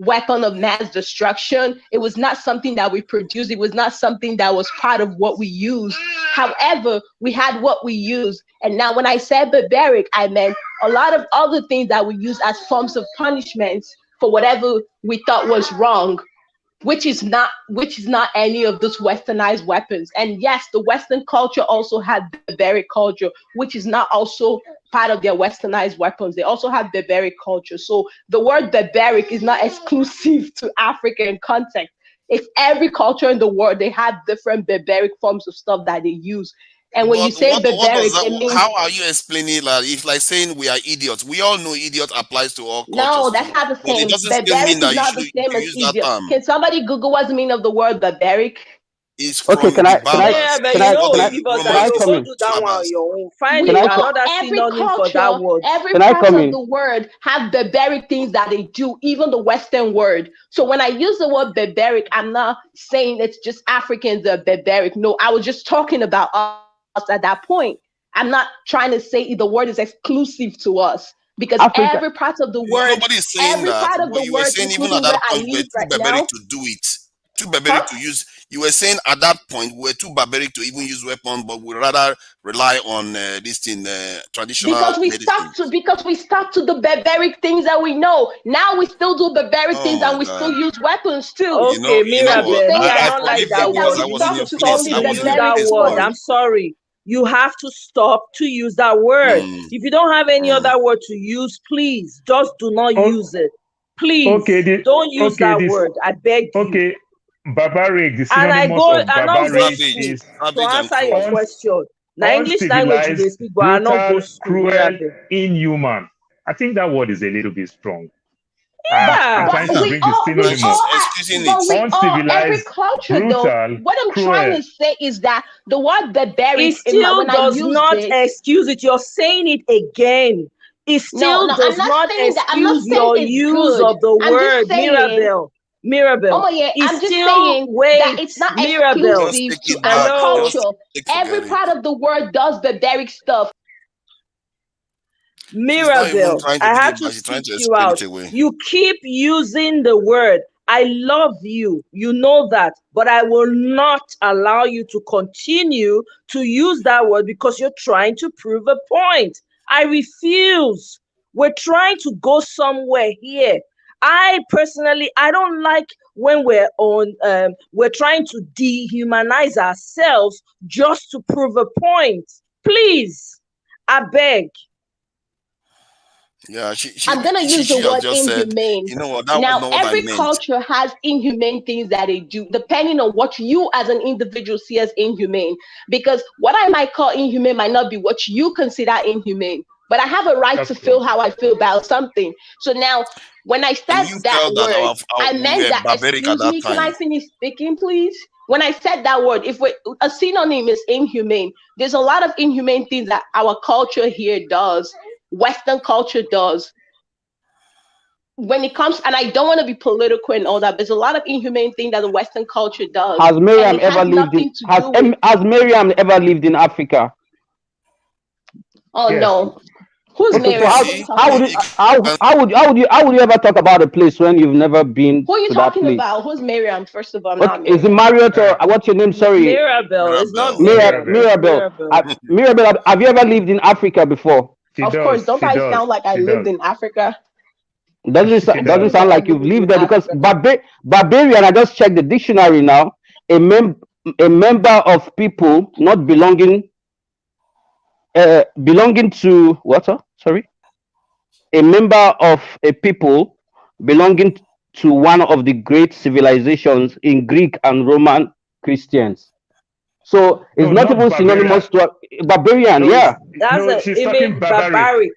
weapon of mass destruction. It was not something that we produced. It was not something that was part of what we used. However, we had what we used. And now when I said barbaric, I meant a lot of other things that we use as forms of punishments for whatever we thought was wrong, which is not any of those westernized weapons. And yes, the Western culture also had barbaric culture, which is not also part of their westernized weapons. They also have barbaric culture. So the word barbaric is not exclusive to African context. It's every culture in the world. They have different barbaric forms of stuff that they use. And when you But say what does barbaric, that? it means How are you explaining that? If like saying we are idiots, we all know idiot applies to all no, cultures that's too. not the But it same. doesn't still mean Barbaric is that you not should the same as use that idiot. term. Can somebody Google what's the meaning of the word barbaric? It's Okay, from can the I can I Yeah, barbers. but can you It's I know, what can the I leave us can I alone. Romans come Go in? do that one on barbers. your own. Find Can We it, I know another every synonym for that culture, word. every can I part come of in? the word have barbaric things that they do, even the Western word. So when I use the word barbaric, I'm not saying it's just Africans that are barbaric. No, I was just talking about us at that point. I'm not trying to say the word is exclusive to us, because every Africa. part of the No, word, nobody is saying every that. part of the But you were word, saying even including at where that I point we were live too right barbaric now, to do it. Too barbaric huh? to use. You were saying at that point we were too barbaric to even use weapons, but we rather rely on this thing, traditional medicine. Because we stuck to the barbaric things that we know. Now we still do barbaric Oh things my and we still God. use weapons too. Okay, You know I'm just what? Mirabel, me, saying I I that don't I'm like forgive that you saying that because word. we I You was in need stuck to your to stop place. only to I was in use your that barbaric place, word. bro. I'm words. sorry. You have to stop to use that word. Mm, If you don't have any mm. other word to use, please just do not O- use it. Okay, Please don't use okay, that this word. I beg you. okay. Barbaric, the And I synonymous go, of I not go barbaric school Savage, is to savage and answer your cruel. question. Now English language you uncivilized, dey speak, but I not go brutal, school. cruel, Mirabel. inhuman. I think that word is a little bit strong. I'm Yeah. But trying to Yeah, bring the and she's synonymous. excusing it. but we all, every Uncivilized, culture though, brutal, what I'm trying cruel. to say is that the word It barbaric still when I does used not it, excuse it. You're saying it again. It no, still no, I'm does not not saying that. I'm not excuse saying your it's use good. of the I'm just word saying, Mirabel. oh Mirabel. my yeah, It I'm just still saying that wait, it's not Mirabel. Just exclusive take to it our back. Hello, Just culture. forget Every it. part of the word does barbaric stuff. She's not even Mirabel. trying to I take had it to back. She's trying speak to you explain out. it away. You keep using the word. I love you. You know that. But I will not allow you to continue to use that word because you're trying to prove a point. I refuse. We're trying to go somewhere here. I personally, I don't like when we're trying to dehumanize ourselves just to prove a point. Please, I beg. Yeah, I'm gonna use the she has word just said, inhumane. you know what, that was Now, not what I every meant. culture has inhumane things that they do, depending on what you as an individual see as inhumane. Because what I might call inhumane might not be what you consider inhumane. But I have a right That's to true. feel how I feel about something. So now, when I And said you that felt that word, I we meant were that, barbaric at excuse that me, can time. I finish speaking, please? When I said that word, if we a synonym is inhumane, there's a lot of inhumane things that our culture here does, Western culture does when it comes, and I don't want to be political and all that, there's a lot of inhumane thing that the Western culture does, Has and Miriam it ever has lived in nothing to do with, has Miriam ever lived in Africa? oh Yes. no, who's Okay, so You Miriam? Who are see, you talking about? how would you ever talk about a place when you've never been Who are you to that talking place? about? Who's Miriam? First of all, I'm Okay, not is it Miriam. Marriott or Uh, what's your name? Sorry, Mirabel. It's not Mirabelle. Miriam. Mirabel. It's Mirabel. Mirabel. Mirabel, have you ever lived in Africa before? She Of course, does. don't She I does. sound like I She lived does. in Africa? She I Doesn't does. claim to sound like ever you've lived in lived there because Africa. barbarian. I just checked the dictionary now. A mem a member of people not belonging to what? Sorry, a member of a people belonging to one of the great civilizations in Greek and Roman Christians. So it's No, not not even barbarian. synonymous to barbarian. No, Yeah. it's no. She's It talking mean barbaric, barbaric.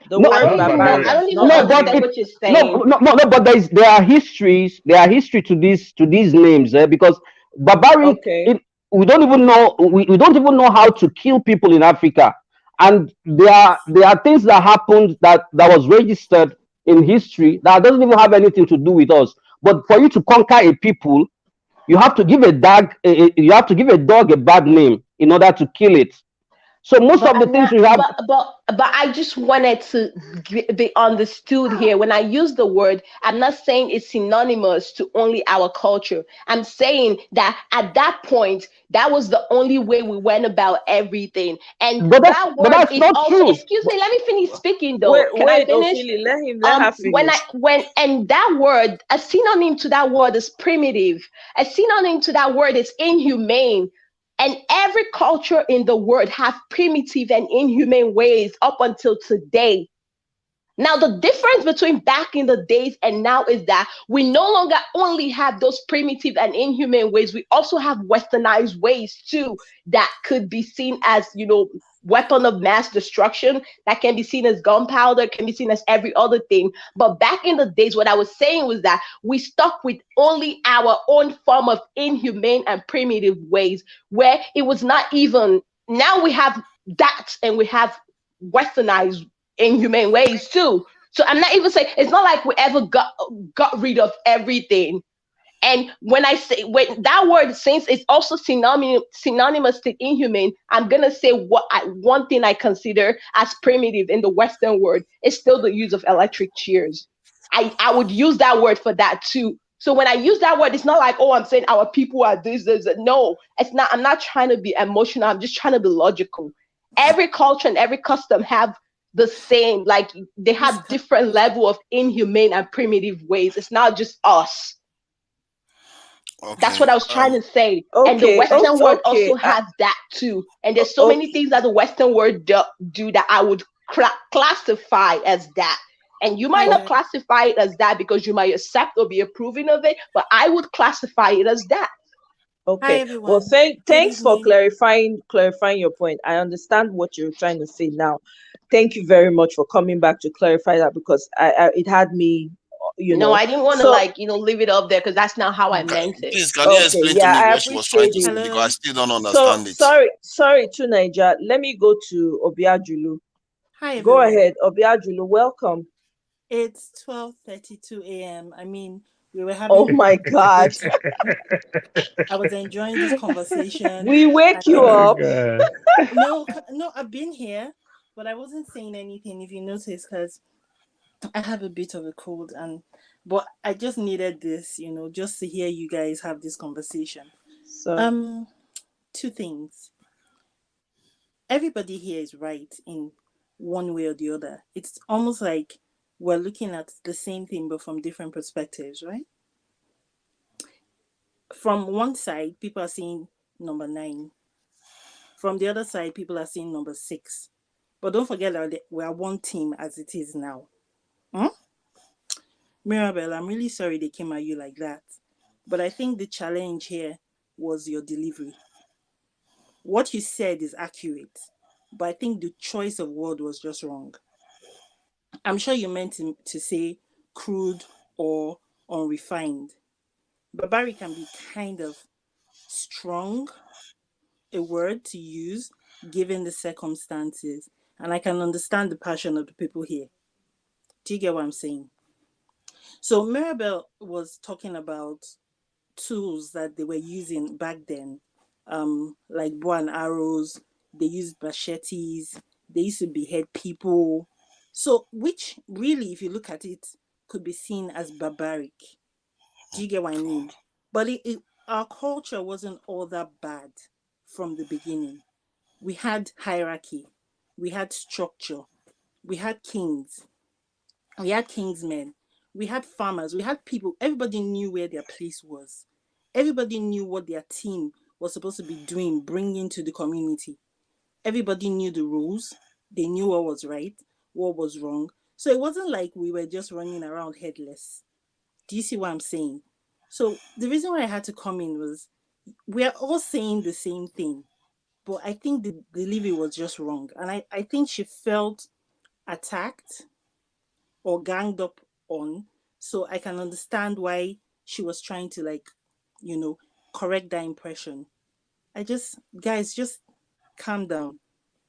The No, I word don't not even know. I barbaric, barbarian. don't even not no, but understand barbarian. what you're saying. but there are histories. There are history to these names because barbaric. Okay. We don't even know. We don't even know how to kill people in Africa, and there are things that happened that was registered in history that doesn't even have anything to do with us. But for you to conquer a people, you have to give a dog. You have to give a dog a bad name in order to kill it. So most But of the I'm things not. we have, But I just wanted to be understood here. When I use the word, I'm not saying it's synonymous to only our culture. I'm saying that at that point, that was the only way we went about everything. And that but word that's is not also. true. Excuse me. Let me finish speaking. Wait, Though, can I wait, finish? Ophelia, let her When I finish. when and that word, a synonym to that word is primitive. A synonym to that word is inhumane. And every culture in the world have primitive and inhumane ways up until today. Now, the difference between back in the days and now is that we no longer only have those primitive and inhumane ways, we also have westernized ways too that could be seen as, weapon of mass destruction, that can be seen as gunpowder, can be seen as every other thing. But back in the days, what I was saying was that we stuck with only our own form of inhumane and primitive ways, where it was not even, now we have that and we have westernized inhumane ways too. So I'm not even saying, it's not like we ever got rid of everything. And when I say, when that word, since it's also synonymous to inhumane, I'm gonna say one thing I consider as primitive in the Western world is still the use of electric shears. I would use that word for that too. So when I use that word, it's not like, oh, I'm saying our people are this. No, it's not. I'm not trying to be emotional. I'm just trying to be logical. Every culture and every custom have the same, like they have different level of inhumane and primitive ways. It's not just us. That's Okay. what I was trying to say. And the Okay, Western world okay. also has that too. And there's so many Okay, things that the Western world do that I would classify as that. And you might Hi, not guys. classify it as that because you might accept or be approving of it, but I would classify it as that. Hi, okay. Well, everyone. Good thanks for evening. clarifying your point. I understand what you're trying to say now. Thank you very much for coming back to clarify that, because it had me, you No, know. I didn't want to, So like, leave it up there because that's not how I meant it. Please, can you okay, explain to yeah, me I what she was trying appreciate to it. say? Because I Hello. still don't So understand it. sorry to Niger. Let me go to Obiajulu. Hi, Go everyone. ahead, Obiajulu. Welcome. It's 12:32 a.m. I mean, we were Oh having. my God. I was enjoying this conversation, We wake and you then Oh up. God. no, I've been here, but I wasn't saying anything. If you notice, because I have a bit of a cold, but I just needed this, just to hear you guys have this conversation. So Um, Two things. Everybody here is right in one way or the other. It's almost like we're looking at the same thing but from different perspectives, right? From one side, people are seeing number 9. From the other side, people are seeing number 6. But don't forget that we are one team as it is now. Hmm? Mirabelle, I'm really sorry they came at you like that. But I think the challenge here was your delivery. What you said is accurate, but I think the choice of word was just wrong. I'm sure you meant to say crude or unrefined. Barbaric can be kind of strong a word to use given the circumstances. And I can understand the passion of the people here. Do you get what I'm saying? So Mirabelle was talking about tools that they were using back then, like bow and arrows. They used machetes. They used to behead people. So, which really, if you look at it, could be seen as barbaric. Do you get what I mean? But our culture wasn't all that bad from the beginning. We had hierarchy, we had structure, we had kings, we had kingsmen, we had farmers, we had people. Everybody knew where their place was. Everybody knew what their team was supposed to be doing, bringing to the community. Everybody knew the rules. They knew what was right, what was wrong. So it wasn't like we were just running around headless. Do you see what I'm saying? So the reason why I had to come in was we are all saying the same thing, but I think the delivery was just wrong. And I think she felt attacked or ganged up on. So I can understand why she was trying to, like, you know, correct that impression. Guys, just calm down.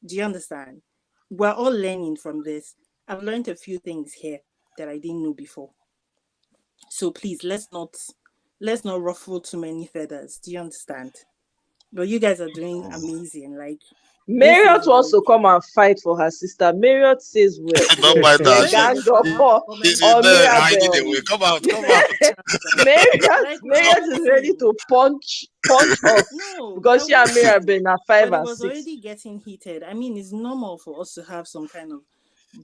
Do you understand? We're all learning from this. I've learned a few things here that I didn't know before. So please, let's not ruffle too many feathers. Do you understand? But you guys are doing amazing. Like, Marriott wants to come and fight for her sister. Marriott says Don't mind we're that. gang up He's on there hiding Mirabelle. away. Come out, come out. Marriott is ready to punch us No, because she and Mirabelle are 5 but it and was 6. already getting heated. I mean, it's normal for us to have some kind of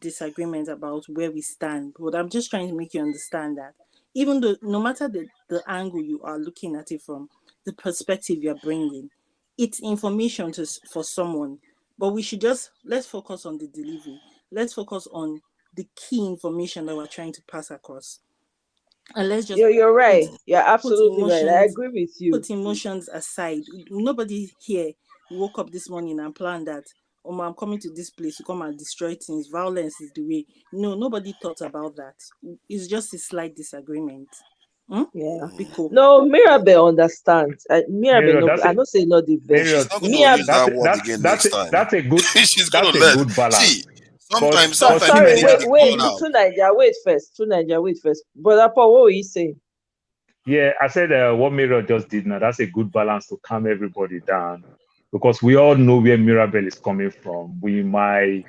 disagreement about where we stand, but I'm just trying to make you understand that even though no matter the angle you are looking at it from, the perspective you're bringing, it's information for someone. But we should let's focus on the delivery. Let's focus on the key information that we're trying to pass across. And let's just You're right. You're put absolutely right. I emotions agree with you. put emotions aside. Nobody here woke up this morning and planned that, oh, I'm coming to this place to come and destroy things. Violence is the way. No, nobody thought about that. It's just a slight disagreement. Yeah. Be cool. No, Mirabelle understands. Mirabelle, Marriott, no, I don't say not the best. She's not going to use that's that word again next time. that's a good She's going that's to a learn. good balance. See, sometimes but you Sorry, need to be wait, called out. to Nigeria, wait first. Brother Paul, what were you saying? Yeah, I said what Marriott just did now, that's a good balance to calm everybody down, because we all know where Mirabelle is coming from. We might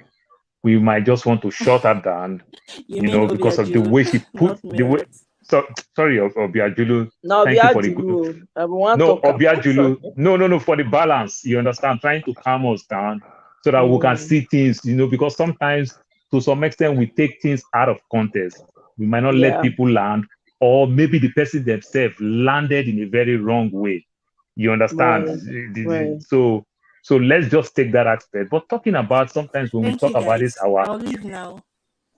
just want to shut her down, because of the way she put the way. So sorry, Obiajulu. No, Thank you for the good. No, Obiajulu. No, for the balance. You understand? Trying to calm us down so that we can see things. Because sometimes, to some extent, we take things out of context. We might not let people land, or maybe the person themselves landed in a very wrong way. You understand? Right. So let's just take that aspect. But talking about, sometimes when we talk about this, I'll leave now.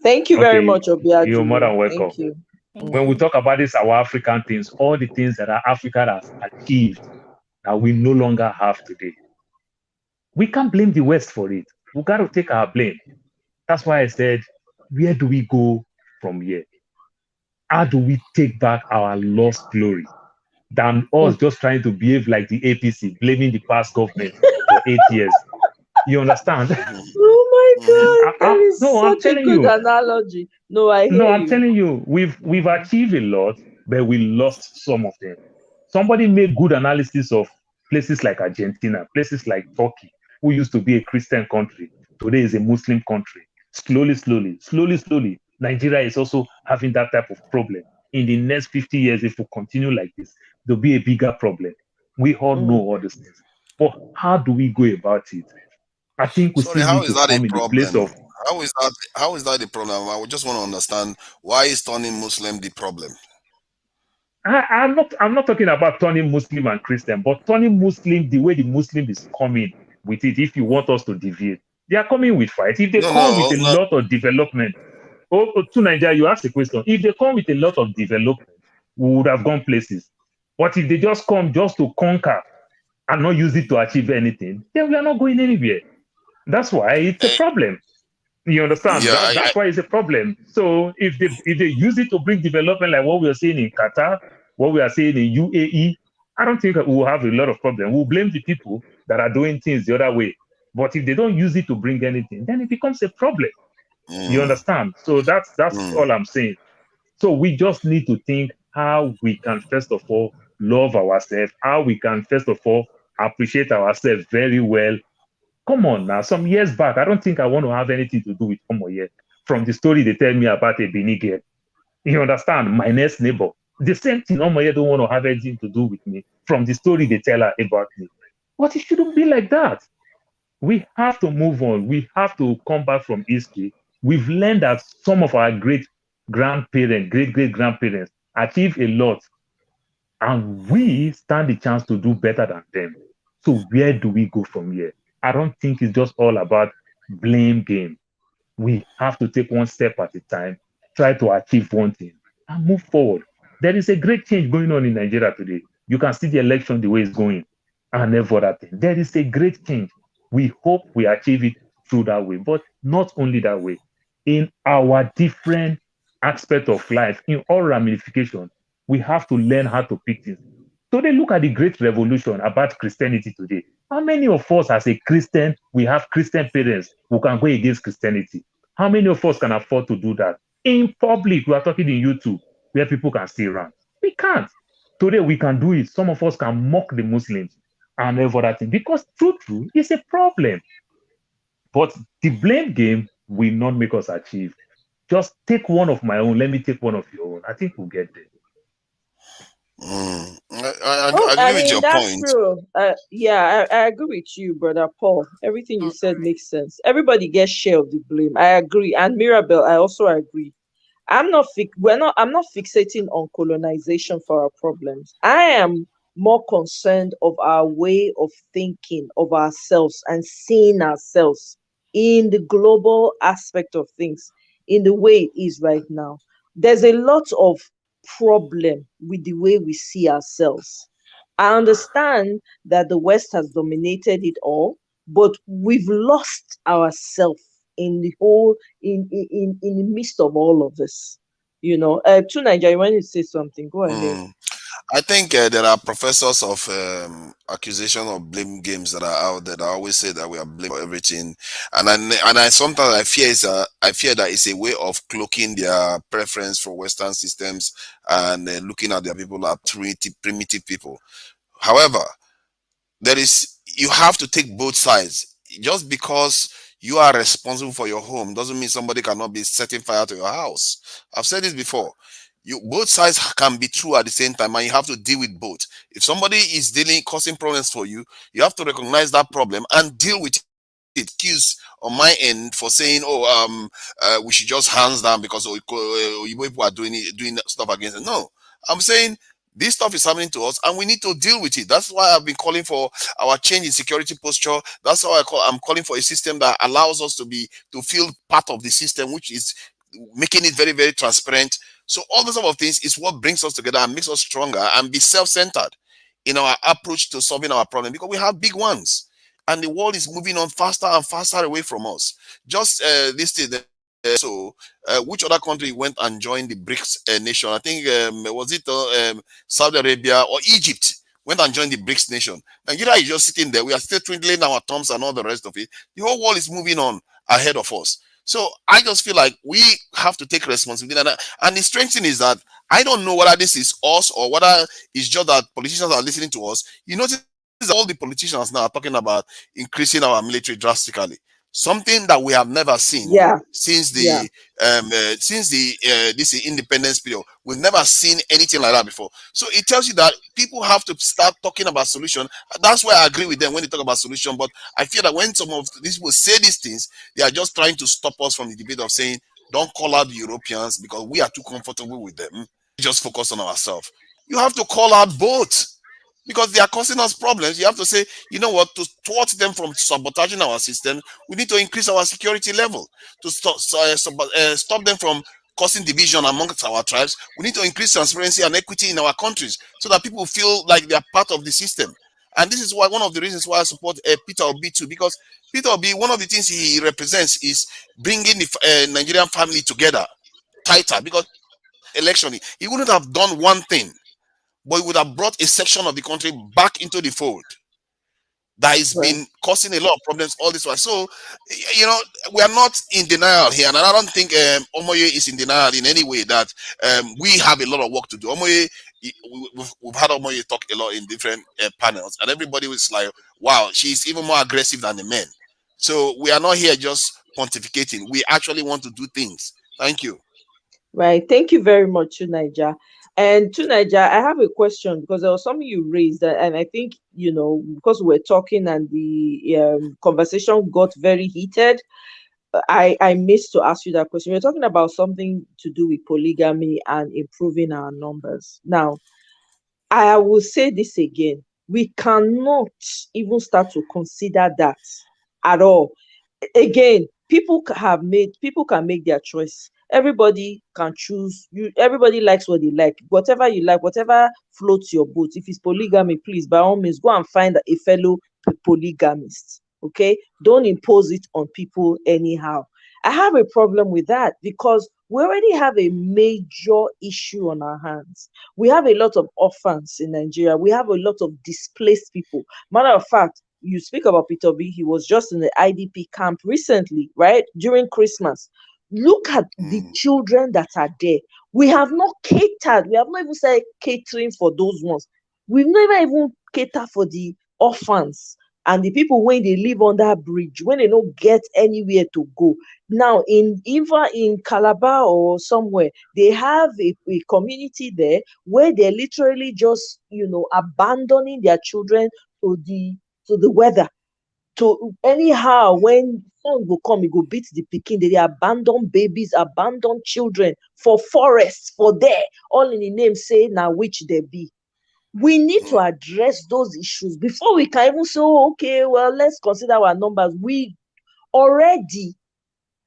Thank you very much, Obiajulu. You're more than welcome. Thank you. When we talk about this, our African things, all the things that Africa has achieved that we no longer have today, we can't blame the West for it. We got to take our blame. That's why I said, where do we go from here? How do we take back our lost glory? Than us just trying to behave like the APC, blaming the past government for 8 years. You understand? Oh my God, that is such a good analogy. No, I'm telling you, we've achieved a lot, but we lost some of them. Somebody made good analysis of places like Argentina, places like Turkey, who used to be a Christian country, today is a Muslim country. Slowly, Nigeria is also having that type of problem. In the next 50 years, if we continue like this, there'll be a bigger problem. We all know all these things. But how do we go about it? I think we still need to come in the place of. How is that the problem? I would just want to understand, why is turning Muslim the problem? I'm not talking about turning Muslim and Christian, but turning Muslim the way the Muslim is coming with it. If you want us to deviate, they are coming with fight. If they come with a lot of development, to Nigeria, you ask a question. If they come with a lot of development, we would have gone places. But if they just come just to conquer and not use it to achieve anything, then we are not going anywhere. That's why it's a problem. You understand? Yeah, that's why it's a problem. So if they use it to bring development, like what we are seeing in Qatar, what we are seeing in UAE, I don't think we'll have a lot of problem. We'll blame the people that are doing things the other way. But if they don't use it to bring anything, then it becomes a problem. You understand? So that's all I'm saying. So we just need to think how we can, first of all, love ourselves, how we can, first of all, appreciate ourselves very well. Come on now, some years back, I don't think I want to have anything to do with Omoye. From the story they tell me about a Benin girl. You understand? My next neighbor. The same thing, Omoye don't want to have anything to do with me. From the story they tell her about me. But it shouldn't be like that. We have to move on. We have to come back from history. We've learned that some of our great-grandparents, great-great-grandparents achieved a lot. And we stand the chance to do better than them. So where do we go from here? I don't think it's just all about blame game. We have to take one step at a time, try to achieve one thing, and move forward. There is a great change going on in Nigeria today. You can see the election the way it's going, and every other thing. There is a great change. We hope we achieve it through that way, but not only that way. In our different aspects of life, in all ramifications, we have to learn how to pick things. Today, look at the great revolution about Christianity today. How many of us, as a Christian, we have Christian parents who can go against Christianity? How many of us can afford to do that? In public, we are talking in YouTube, where people can see around. We can't. Today, we can do it. Some of us can mock the Muslims and every other thing, because true, it's a problem. But the blame game will not make us achieve. Just take one of my own, let me take one of your own. I think we'll get there. Oh, I I agree with mean, your that's point. true. Yeah, I agree with you, brother Paul. Everything you said makes sense. Everybody gets share of the blame. I agree. And Mirabel, I also agree. I'm not fixating on colonization for our problems. I am more concerned of our way of thinking of ourselves and seeing ourselves in the global aspect of things, in the way it is right now. There's a lot of problem with the way we see ourselves. I understand that the West has dominated it all, but we've lost ourselves in the whole in the midst of all of this. To Nigeria, when you say something, go ahead. Mm. I think there are professors of accusation of blame games that are out there that always say that we are blamed for everything, and I sometimes I fear that it's a way of cloaking their preference for Western systems and looking at their people as primitive people. However, there is you have to take both sides. Just because you are responsible for your home doesn't mean somebody cannot be setting fire to your house. I've said this before. You both sides can be true at the same time, and you have to deal with both. If somebody is dealing causing problems for you, you have to recognize that problem and deal with it. Excuse on my end for saying, "Oh, we should just hands down because you people are doing stuff against it." No, I'm saying this stuff is happening to us, and we need to deal with it. That's why I've been calling for our change in security posture. That's why I'm calling for a system that allows us to feel part of the system, which is making it very, very transparent. So all those sort of things is what brings us together and makes us stronger and be self-centered in our approach to solving our problem, because we have big ones and the world is moving on faster and faster away from us. Just this thing. Which other country went and joined the BRICS nation? I think was it Saudi Arabia or Egypt went and joined the BRICS nation. Nigeria is just sitting there. We are still twiddling our thumbs and all the rest of it. The whole world is moving on ahead of us. So I just feel like we have to take responsibility. And the strange thing is that I don't know whether this is us or whether it's just that politicians are listening to us. You notice that all the politicians now are talking about increasing our military drastically, something that we have never seen Yeah, since yeah. the this independence period. We've never seen anything like that before. So it tells you that people have to start talking about solution. That's why I agree with them when they talk about solution. But I feel that when some of these people say these things, they are just trying to stop us from the debate of saying, don't call out the Europeans because we are too comfortable with them. Just focus on ourselves. You have to call out both because they are causing us problems. You have to say, you know what, to thwart them from sabotaging our system, we need to increase our security level. To stop them from causing division amongst our tribes, we need to increase transparency and equity in our countries so that people feel like they are part of the system. And this is why one of the reasons why I support Peter Obi too, because Peter Obi, one of the things he represents is bringing the Nigerian family together tighter. Because in the last election, he wouldn't have done one thing, but it would have brought a section of the country back into the fold that has Right. been causing a lot of problems all this while. So, you know, we are not in denial here, and I don't think Omoye is in denial in any way that we have a lot of work to do. Omoye, we've had Omoye talk a lot in different panels, and everybody was like, "Wow, she's even more aggressive than the men." So we are not here just pontificating. We actually want to do things. Thank you. Right. Thank you very much, Tunija. And Tunija, I have a question because there was something you raised, and I think, because we're talking and the conversation got very heated, I missed to ask you that question. We're talking about something to do with polygamy and improving our numbers. Now, I will say this again. We cannot even start to consider that at all. Again, people can make their choice. Everybody can choose. Everybody likes what they like. Whatever you like, whatever floats your boat. If it's polygamy, please, by all means, go and find a fellow polygamist. Okay, don't impose it on people anyhow. I have a problem with that because we already have a major issue on our hands. We have a lot of orphans in Nigeria. We have a lot of displaced people. Matter of fact, you speak about Peter B. He was just in the IDP camp recently, right? During Christmas. Look at the Mm. children that are there. We have not catered. We have not even started catering for those ones. We've never even catered for the orphans. and the people when they live on that bridge, when they don't get anywhere to go. Now, in either in Calabar or somewhere, they have a community there where they're literally just, abandoning their children to the weather. To anyhow, when sun will come, it go beat the pikin. They abandon babies, abandon children for forests, for there, all in the name say now which they be. We need to address those issues before we can even say, oh, okay, well, let's consider our numbers. Already,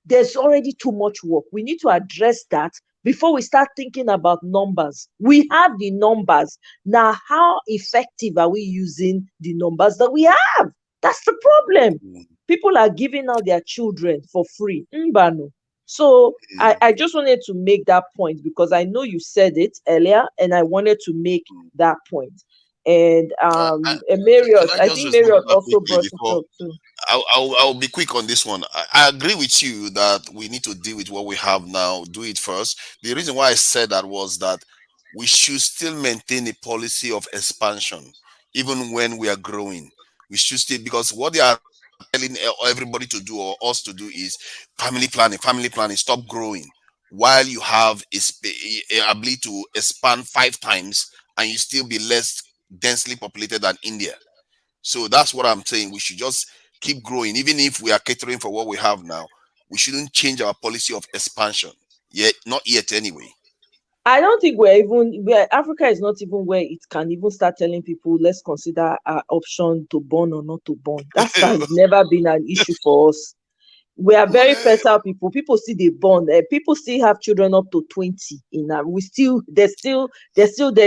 there's already too much work. We need to address that before we start thinking about numbers. We have the numbers. Now, how effective are we using the numbers that we have? That's the problem. People are giving out their children for free. Mbano. So I just wanted to make that point because I know you said it earlier, and I wanted to make that point. And Marriott, Can I I just think respond Marriott to that also quickly brought it before up too. I'll be quick on this one. I agree with you that we need to deal with what we have now, do it first. The reason why I said that was that we should still maintain a policy of expansion, even when we are growing. We should still, because what they are telling everybody to do or us to do is family planning, stop growing while you have a ability to expand 5 times and you still be less densely populated than India. So that's what I'm saying. We should just keep growing, even if we are catering for what we have now. We shouldn't change our policy of expansion yet, not yet anyway. I don't think we're even where Africa is not even where it can even start telling people let's consider our option to born or not to born. That has never been an issue for us. We are very Well, fertile people. People still they born. People still have children up to 20. We still there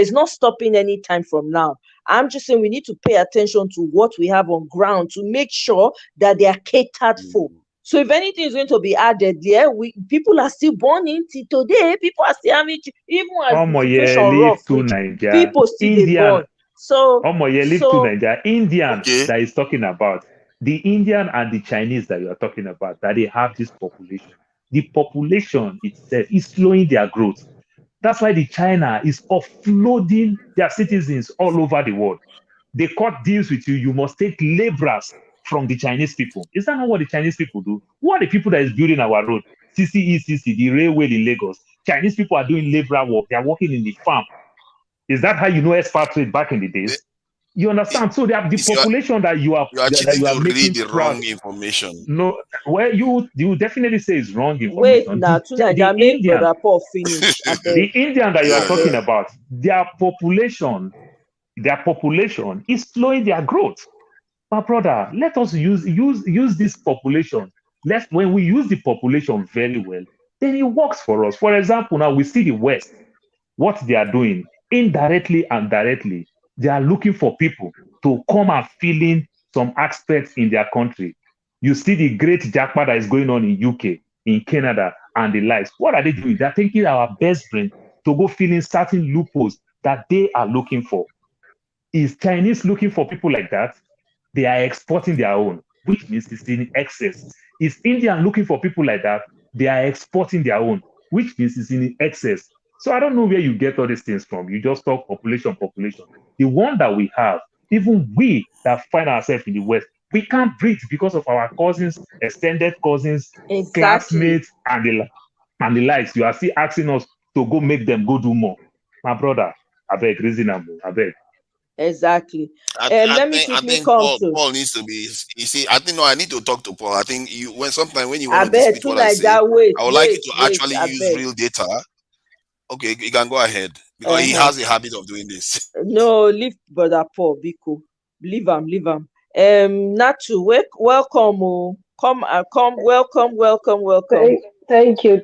is not stopping any time from now. I'm just saying we need to pay attention to what we have on ground to make sure that they are catered for. So if anything is going to be added there, people are still born till today. People are still having even as the situation rough, Leave to which Nigeria. people still they Indian, born. So leave to so Nigeria. Indian okay. that is talking about. The Indian and the Chinese that you are talking about, that they have this population. The population itself is slowing their growth. That's why the China is offloading their citizens all over the world. They cut deals with you. You must take laborers from the Chinese people. Is that not what the Chinese people do? Who are the people that is building our road? CCECC, the railway in Lagos. Chinese people are doing laborer work. They are working in the farm. Is that how you know expatriate back in the The- days? You understand? So they have the If you are population that you are you are that choosing you are to read making the proud. wrong information. No, well, you definitely say it's wrong wait information. now, The tonight make Indian, brother Paul finish. I the beg. Indian that you are Yeah, talking yeah. about, their population is slowing their growth. My brother, let us use this population. When we use the population very well, then it works for us. For example, now we see the West, what they are doing indirectly and directly. They are looking for people to come and fill in some aspects in their country. You see the great jackpot that is going on in UK, in Canada, and the likes. What are they doing? They're taking our best brain to go fill in certain loopholes that they are looking for. Is Chinese looking for people like that? They are exporting their own, which means it's in excess. Is Indian looking for people like that? They are exporting their own, which means it's in excess. So I don't know where you get all these things from. You just talk population, population. The one that we have, even we that find ourselves in the West, we can't breathe because of our cousins, extended cousins, Exactly. classmates, and the likes. You are still asking us to go make them go do more. My brother, I beg, reasonable, I beg. Exactly. Let me I quickly think come to Paul needs to be. You see, I think no, I need to talk to Paul. I think you when sometimes when you want I to bet dispute what I tonight say, that wait, I would like you wait, to wait, actually I use beg. real data. Okay, you can go ahead because he Uh-huh. has a habit of doing this. No, leave brother Paul, Biko. Leave him, leave him. Natu, welcome, oh. Come, welcome, welcome, welcome. Thank you.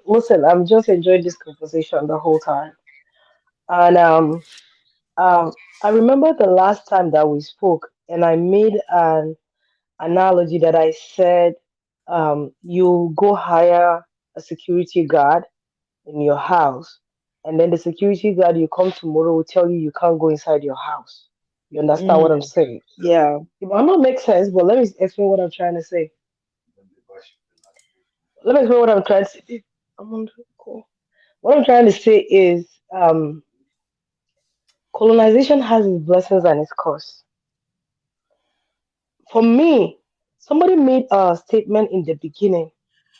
Listen, I'm just enjoying this conversation the whole time. And I remember the last time that we spoke, and I made an analogy that I said, you go hire a security guard in your house, and then the security guard you come tomorrow will tell you you can't go inside your house. You understand what I'm Mm, saying? yeah. It might not make sense, but let me explain what I'm trying to say. Let me explain what I'm trying to say. I'm on the call. What I'm trying to say is colonization has its blessings and its curse. For me, somebody made a statement in the beginning.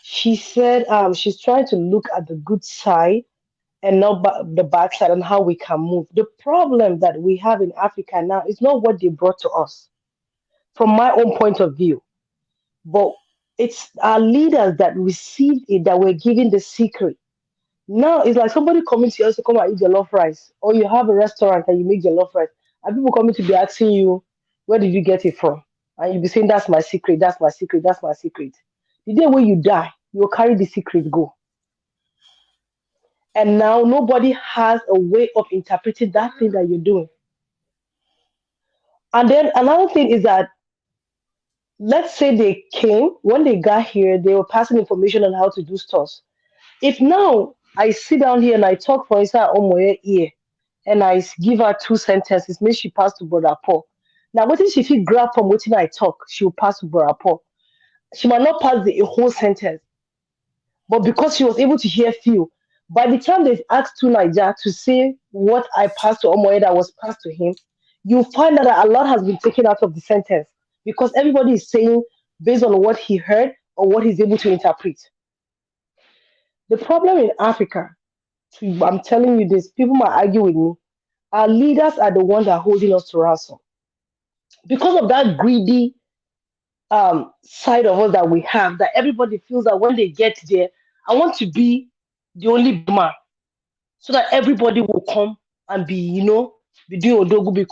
She said she's trying to look at the good side and not the bad side and how we can move. The problem that we have in Africa now is not what they brought to us, from my own point of view, but it's our leaders that received it that were given the secret. Now it's like somebody coming to you to come and eat jollof rice, or you have a restaurant and you make jollof rice, and people coming to be asking you, where did you get it from? And you be saying, that's my secret, that's my secret, that's my secret. The day when you die, you'll carry the secret go. And now nobody has a way of interpreting that thing that you're doing. And then another thing is that, let's say they came, when they got here, they were passing information on how to do stuff. If now I sit down here and I talk for inside Omoye ear, and give her two sentences, make she pass to Brother Paul. Now, what if she feel grab from what I talk, she will pass to Brother Paul. She might not pass the whole sentence, but because she was able to hear few, by the time they asked to Niger to say what I passed to Omoye that was passed to him, you find out that a lot has been taken out of the sentence because everybody is saying based on what he heard or what he's able to interpret. The problem in Africa, I'm telling you this, people might argue with me, our leaders are the ones that are holding us to ransom because of that greedy side of us that we have. That everybody feels that when they get there, I want to be the only big man, so that everybody will come and be, be doing odogu, be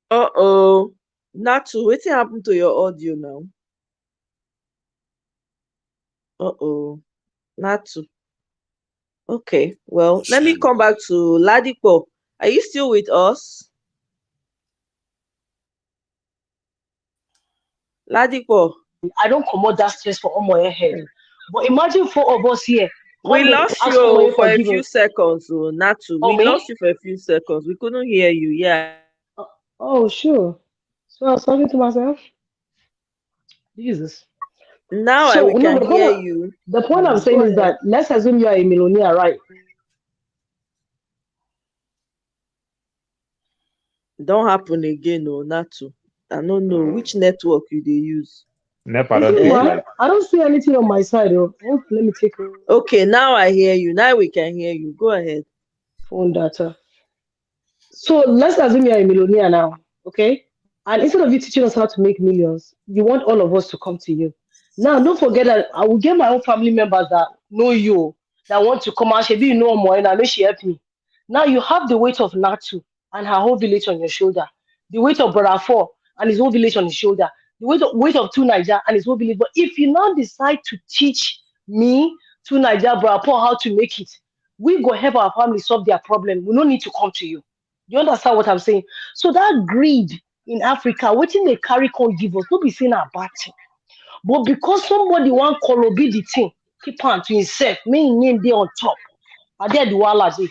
Uh-oh. Natu, wetin happen to your audio now? Uh-oh. Natu. Okay, well, let me Shame. come back to Ladipo. Are you still with us? Ladipo. I don't come out that stress for Omoye head. But imagine four of us here We come lost ask you Omoye for a few forgiveness. seconds, oh, Natu. Oh We me? lost you for a few seconds. We couldn't hear you. Yeah. Oh sure. So I was talking to myself. Jesus. Now So we no, can hear you. the point I'm Go saying is ahead. that let's assume you are a millionaire, right? Don't happen again, oh, Natu. I don't know which network you dey use. NEPA Is don't it take Eh? mine? life. I don't see anything on my side. Oh, let me take a Okay, now I hear you. Now we can hear you. Go ahead. phone data. So let's assume you're a millionaire now, okay? And instead of you teaching us how to make millions, you want all of us to come to you. Now, don't forget that I will get my own family members that know you, that want to come out. Maybe you know more, and I know she helped me. Now you have the weight of Natu and her whole village on your shoulder, the weight of Brother Four and his whole village on his shoulder, the weight of Two Niger and his whole village. But if you now decide to teach me, Two Niger, Brother Four, how to make it, we go help our family solve their problem. We don't need to come to you. You understand what I'm saying? So that greed in Africa, waiting they carry can't give us, not be saying a bad thing. But because somebody want color be the thing, keep on to himself, me name there on top. And there the wala dey.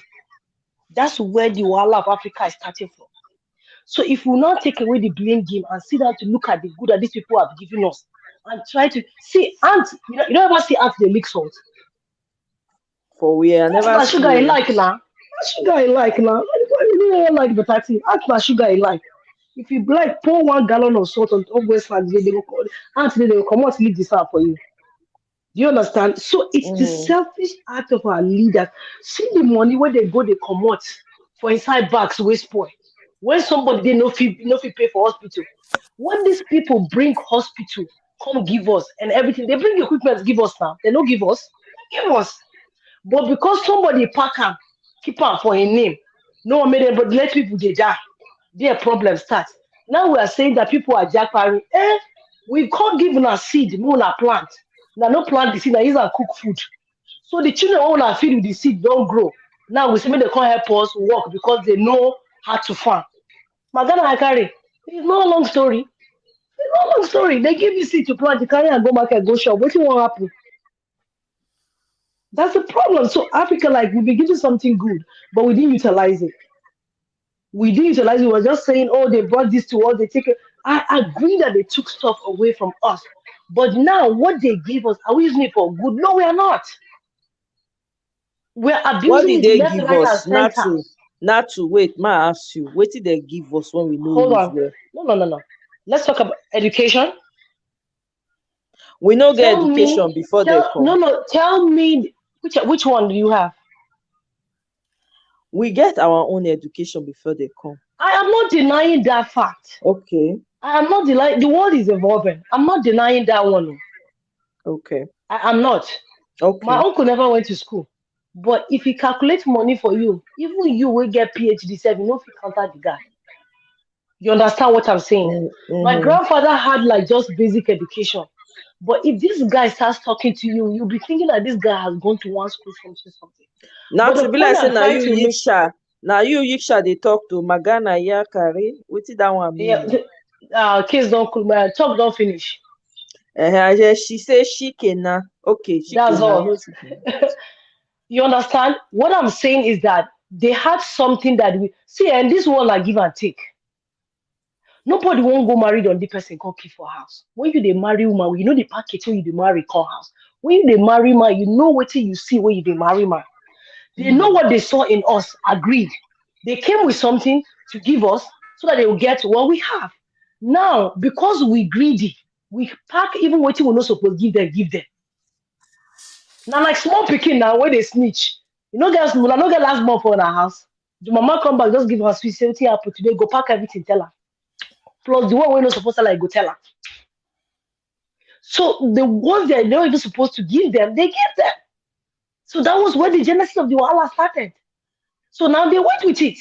That's where the wala of Africa is starting from. So if we now take away the blame game and sit down to look at the good that these people have given us and try to see ants, you don't ever see ants they lick salt. For we I Ask never na sugar see I you. like now. Na sugar I like now. You don't like better thing. Ask na sugar I like. If you like, pour 1 gallon of salt on top Westland, they will call Anthony, they will come out leave this out for you. Do you understand? So it's the Mm-hmm. selfish act of our leaders. See the money where they go, they come out for inside bags, waste spoil. When somebody they no fee pay for hospital. When these people bring hospital, come give us and everything, they bring equipment, give us now. They don't give us. They give us. But because somebody pack am, keep am for a name, no one made it, but let people they die. Their problem starts. Now we are saying that people are jackparing. We can't give una seed, we una plant. Now no plant the seed, now use and cook food. So the children who una feed with the seed don't grow. Now we say maybe they can't help us work because they know how to farm. Magana I carry. It's not a long story. It's not a long story. They give you seed to plant, you carry and go market, go shop. What will happen? That's the problem. So Africa, like we be getting something good, but we didn't utilize it. We didn't utilize it. We were just saying, oh, they brought this to us, they take it. I agree that they took stuff away from us. But now what they give us, are we using it for good? No, we are not. We're What abusing did it they left, give right, and us? center. Natu. Not to wait, ma ask you. Wait till they give us when we know Hold use on. well. No. Let's talk about education. We no get Tell education me, before they come. tell me which one do you have? We get our own education before they come. I am not denying that fact. Okay. I am not denying the world is evolving. I'm not denying that one. Okay. I'm not. My Okay. uncle never went to school. But if he calculates money for you, even you will get PhD, seven, you know if you counter the guy. You understand what I'm saying? My Mm-hmm. grandfather had like just basic education. But if this guy starts talking to you, you'll be thinking that this guy has gone to one school, something. Now But to the be like point say I'm now trying you to make, yiksha. Now you yiksha they talk to Magana Yakari. What did that one yeah, mean? kids don't talk, don't finish. She says shikena. Okay, That's shikena. all. No shikena. You understand? What I'm saying is that they had something that we see, and this one like give and take. Nobody won't go marry on the person called key for house. When you they marry woman, you know the package when you they marry call house. When you they marry man, you know what you see when you they marry man. They know what they saw in us, agreed. They came with something to give us so that they will get what we have. Now, because we greedy, we pack even what we not supposed to give them. Now, like small picking now, where they snitch. You know, guys, we not get last month for our house. The mama come back, just give her sweet, say, "Wetin happen today, go pack everything, tell her. Plus, the one we're not supposed to like, go tell her. So, the ones they're not even supposed to give them, they give them. So, that was where the genesis of the Wahala started. So, now they went with it.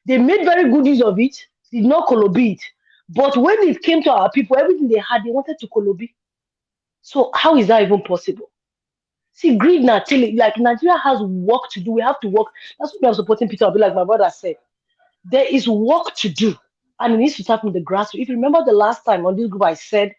They made very good use of it, did not kolobi it. But when it came to our people, everything they had, they wanted to kolobi. So, how is that even possible? See, greed now, like Nigeria has work to do. We have to work. That's why I'm supporting Peter Obi, like my brother said. There is work to do, and it needs to start from the grassroots. If you remember the last time on this group, I said,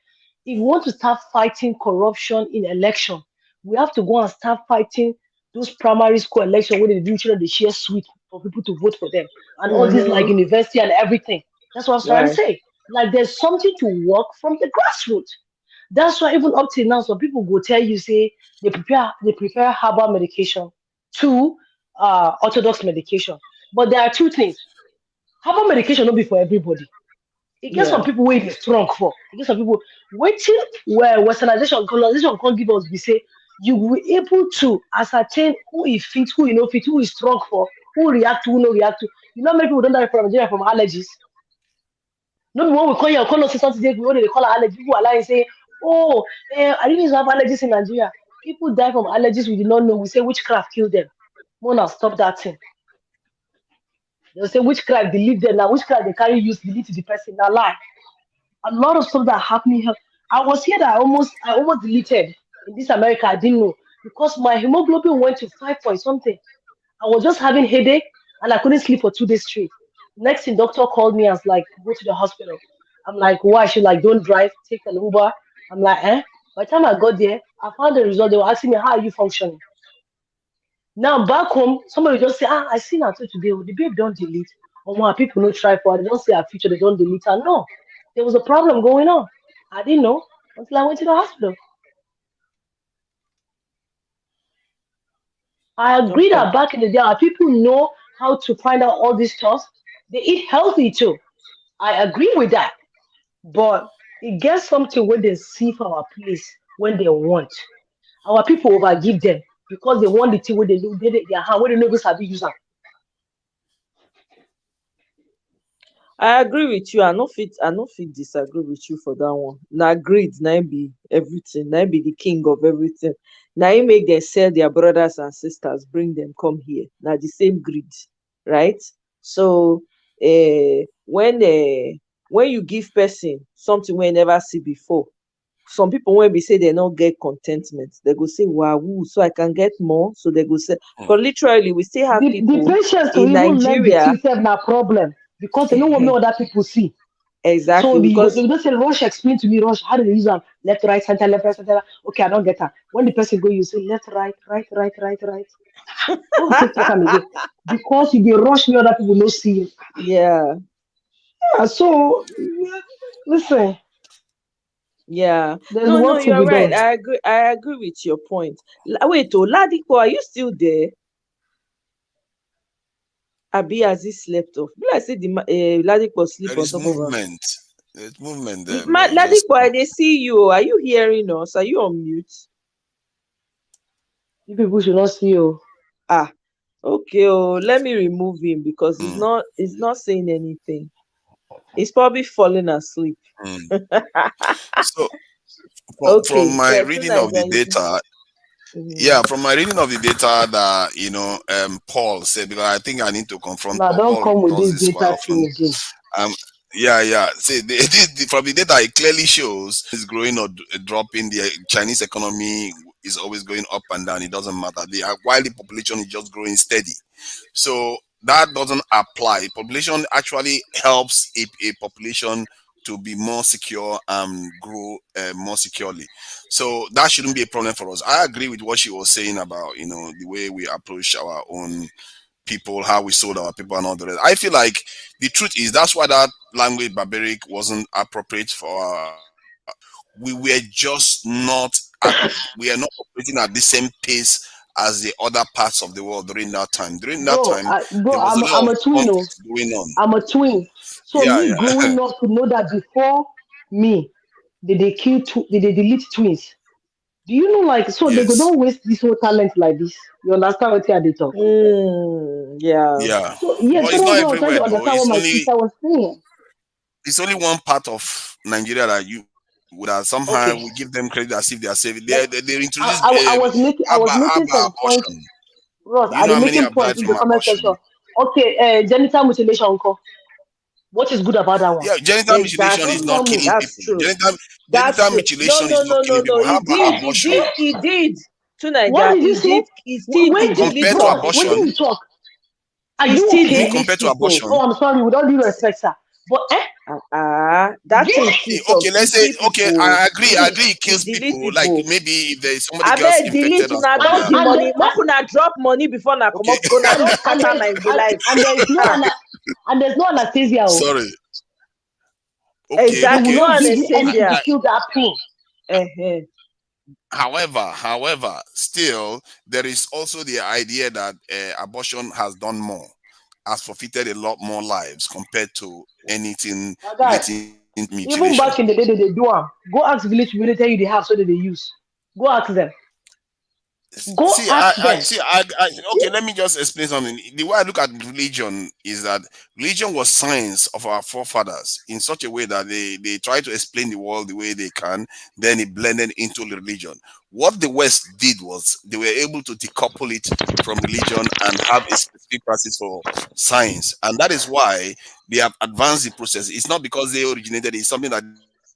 if we want to start fighting corruption in election, we have to go and start fighting those primary school election where they do children they share sweet for people to vote for them, and all this like Mm-hmm. university and everything. That's what I was trying to Right. say. Like there's something to work from the grassroots. That's why even up till now, some people go tell you say they prefer herbal medication to orthodox medication. But there are two things. Herbal medication not be for everybody. It gets Yeah. some people where it is strong for. It gets some people waiting where westernization, colonization can't give us be say you will be able to ascertain who is fit, who is not fit, who is strong for, who react to, who no react to. You know many people don't die from Nigeria from allergies. No be when we call you call us something today, we they call allergy. People are lying say, oh, I didn't have allergies in Nigeria. People die from allergies we did not know. We say witchcraft killed them. Mona, stop that thing. They'll say witchcraft delete them now. Witchcraft they carry use delete the person. Now lie. A lot of stuff that happening here. I was here that I almost deleted in this America. I didn't know because my hemoglobin went to 5 point something. I was just having headache and I couldn't sleep for 2 days straight. Next thing, doctor called me and was like, go to the hospital. I'm like, why? She like, don't drive, take an Uber. I'm like, eh? By the time I got there, I found the result. They were asking me, how are you functioning? Now back home, somebody just say, I see now today, oh, the babe don't delete. Or more people don't try for it, they don't see our future, they don't delete her. No, there was a problem going on. I didn't know until I went to the hospital. I agree Okay. that back in the day, our people know how to find out all these stuff. They eat healthy too. I agree with that. But it gets something when they see from our place when they want. Our people overgive them because they want the thing where they do their hand, where they know how to use them. I agree with you. I no fit disagree with you for that one. Na greed na im be everything. Na im be the king of everything. Na im make dem sell their brothers and sisters, bring them come here. Na the same greed, right? So when you give person something wey you never see before, some people wey be say dem no get contentment, dem go say wahoo, so I can get more, so dem go say, but literally we still have The people patience to in even learn the Nigeria. thing self na problem because they don't want what other people see. So Exactly, they because don't say Rush explain to me Rush how do they use them left right center left right center. Okay, I don't get that. When the person go, you say left right right right right right. How we take talk am again? Because you dey rush me, other people no see you. yeah. Yeah, so yeah, listen, Yeah. there's No, no, work to you're be right. done. I agree with your point. Wait, oh, Ladipo, are you still there? Abi has he slept off? Be like say the Ladipo sleep There on is top of her. movement. There's movement there, but it's just Ladipo, I dey see you. Are you hearing us? Are you on mute? You people should not see you. Ah, okay. Oh, let me remove him because mm, he's not saying anything. He's probably falling asleep. mm. So from Okay, my so reading of the Tuniger, data, mm, yeah, from my reading of the data that Paul said, because I think I need to confront Now Paul. don't Paul come with does this this quite data often. thing again. Um, yeah. See, from the data, it clearly shows it's growing or dropping. The Chinese economy is always going up and down. It doesn't matter. While the population is just growing steady. So that doesn't apply. Population actually helps a population to be more secure and grow more securely. So that shouldn't be a problem for us. I agree with what she was saying about the way we approach our own people, how we sold our people, and all the rest. I feel like the truth is that's why that language barbaric wasn't appropriate for we were just not at we are not operating at the same pace as the other parts of the world during that time. During that Bro, time, bro, there was a lot I'm of a twin, oh. conflict going on. I'm a twin. So Yeah, me yeah. growing up to know that before me, they delete twins. Do you know like so they go Yes. don't waste this whole talent like this? You understand what they talk? yeah. Yeah. So yeah, But so it's that's not what I was trying everywhere to though. understand what my sister was saying. It's only one part of Nigeria that you would have somehow Okay. we give them credit as if they are saving. Like They introduced I was making some points, abortion. Ross. Do you I know did how many making have points died in from the comment section. abortion? Okay, genital mutilation, uncle. What is good about that one? Yeah, genital mutilation is Don't Exactly. not tell me. killing That's people. true. That's Genital true. No, mutilation is no, not no, no, killing no. people. How He about did. He abortion? did. He did. What Tuniger. did you say? He still Wait, did delete Compared to Ross, some when people. abortion, you talk, are He you still okay? delete compared to people. Oh, abortion, I'm sorry, with all due respect, sir. But That thing yeah, kill some. okay, let's He say, kill okay, people. I agree. I agree. It He kills delete people. Like people. maybe if there is somebody I gets beg delete infected and una stuff drop like the that. and money. Make una drop money before na come Okay, up. Una don't and scatter na life. and there is no Ah, and there's no anesthesia. Oh. sorry. Okay, They will exactly. okay. No not give you anything to anesthesia. kill that pain. Uh-huh. However, still there is also the idea that abortion has done more, has forfeited a lot more lives compared to anything My guy, relating to mutilation. even back in the day, they do am. Go ask village people, they tell you they have so that they use. Go ask them. Go See, ask them. okay, let me just explain something. The way I look at religion is that religion was science of our forefathers in such a way that they try to explain the world the way they can, then it blended into the religion. What the West did was they were able to decouple it from religion and have a specific practice for science, and that is why they have advanced the process. It's not because they originated; it's something that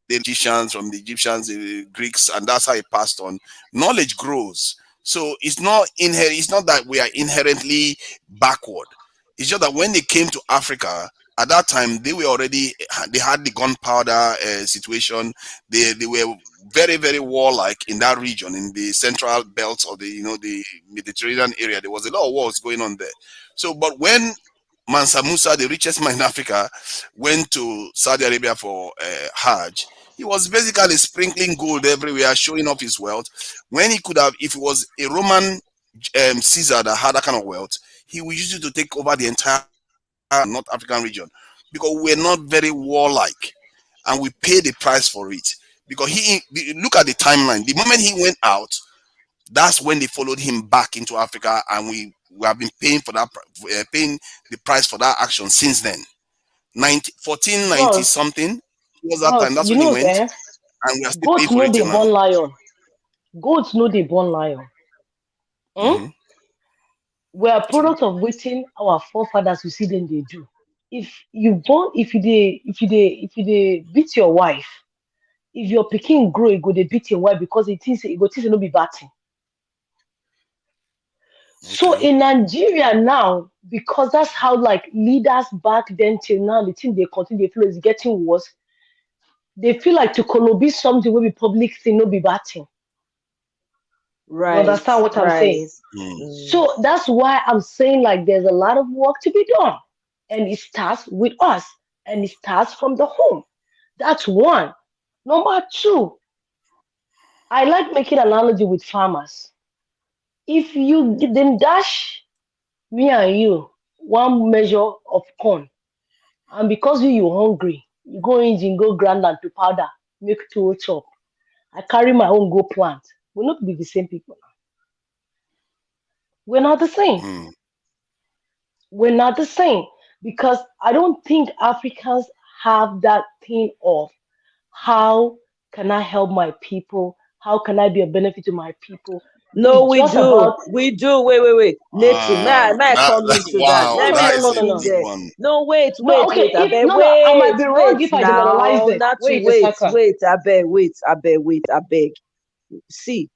the Egyptians from the Egyptians, the Greeks, and that's how it passed on. Knowledge grows, so it's not inherent. It's not that we are inherently backward. It's just that when they came to Africa at that time, they had the gunpowder situation. They were very warlike in that region, in the central belt of the Mediterranean area. There was a lot of wars going on there. So, but when Mansa Musa, the richest man in Africa, went to Saudi Arabia for Hajj, he was basically sprinkling gold everywhere, showing off his wealth. When he could have, if it was a Roman Caesar that had that kind of wealth, he would use it to take over the entire North African region, because we're not very warlike and we pay the price for it. Because look at the timeline. The moment he went out, that's when they followed him back into Africa, and we have been paying for that, paying the price for that action since then. 1490 Ross, something was that time. Ross, That's you when he know, went, and we are still paying goats for know it they till now. born lion. Goats know they born lion. Hmm? Hmm. We are True. product of waiting our forefathers you see them they do. If you beat your wife, if your pikin grow, you go they beat your wife because it go think say no be bad thing. So Okay. in Nigeria now, because that's how like leaders back then till now, the thing they continue they feel is getting worse. They feel like to be something will be public thing, no be bad thing. You Right. understand what I'm Right. saying? Mm. Mm. So that's why I'm saying like there's a lot of work to be done. And it starts with us. And it starts from the home. That's one. Number two, I like making analogy with farmers. If you then dash me and you, one measure of corn, and because you hungry, you go engine, go grind am to powder, make two chop. I carry my own go plant. We not be the same people now. We're not the same. Mm. We're not the same because I don't think Africans have that thing of how can I help my people? How can I be a benefit to my people? No, It's we just do. about We do. Wait. Nathan, may I That, come into that? wow, Let no, me no, that no, is no, a no, chip in no. big there. one. No, wait, No, okay, I if beg. no, no, I might Wait, be wrong wait if I generalize now. it. Not to Wait a wait, second. wait, I beg. See,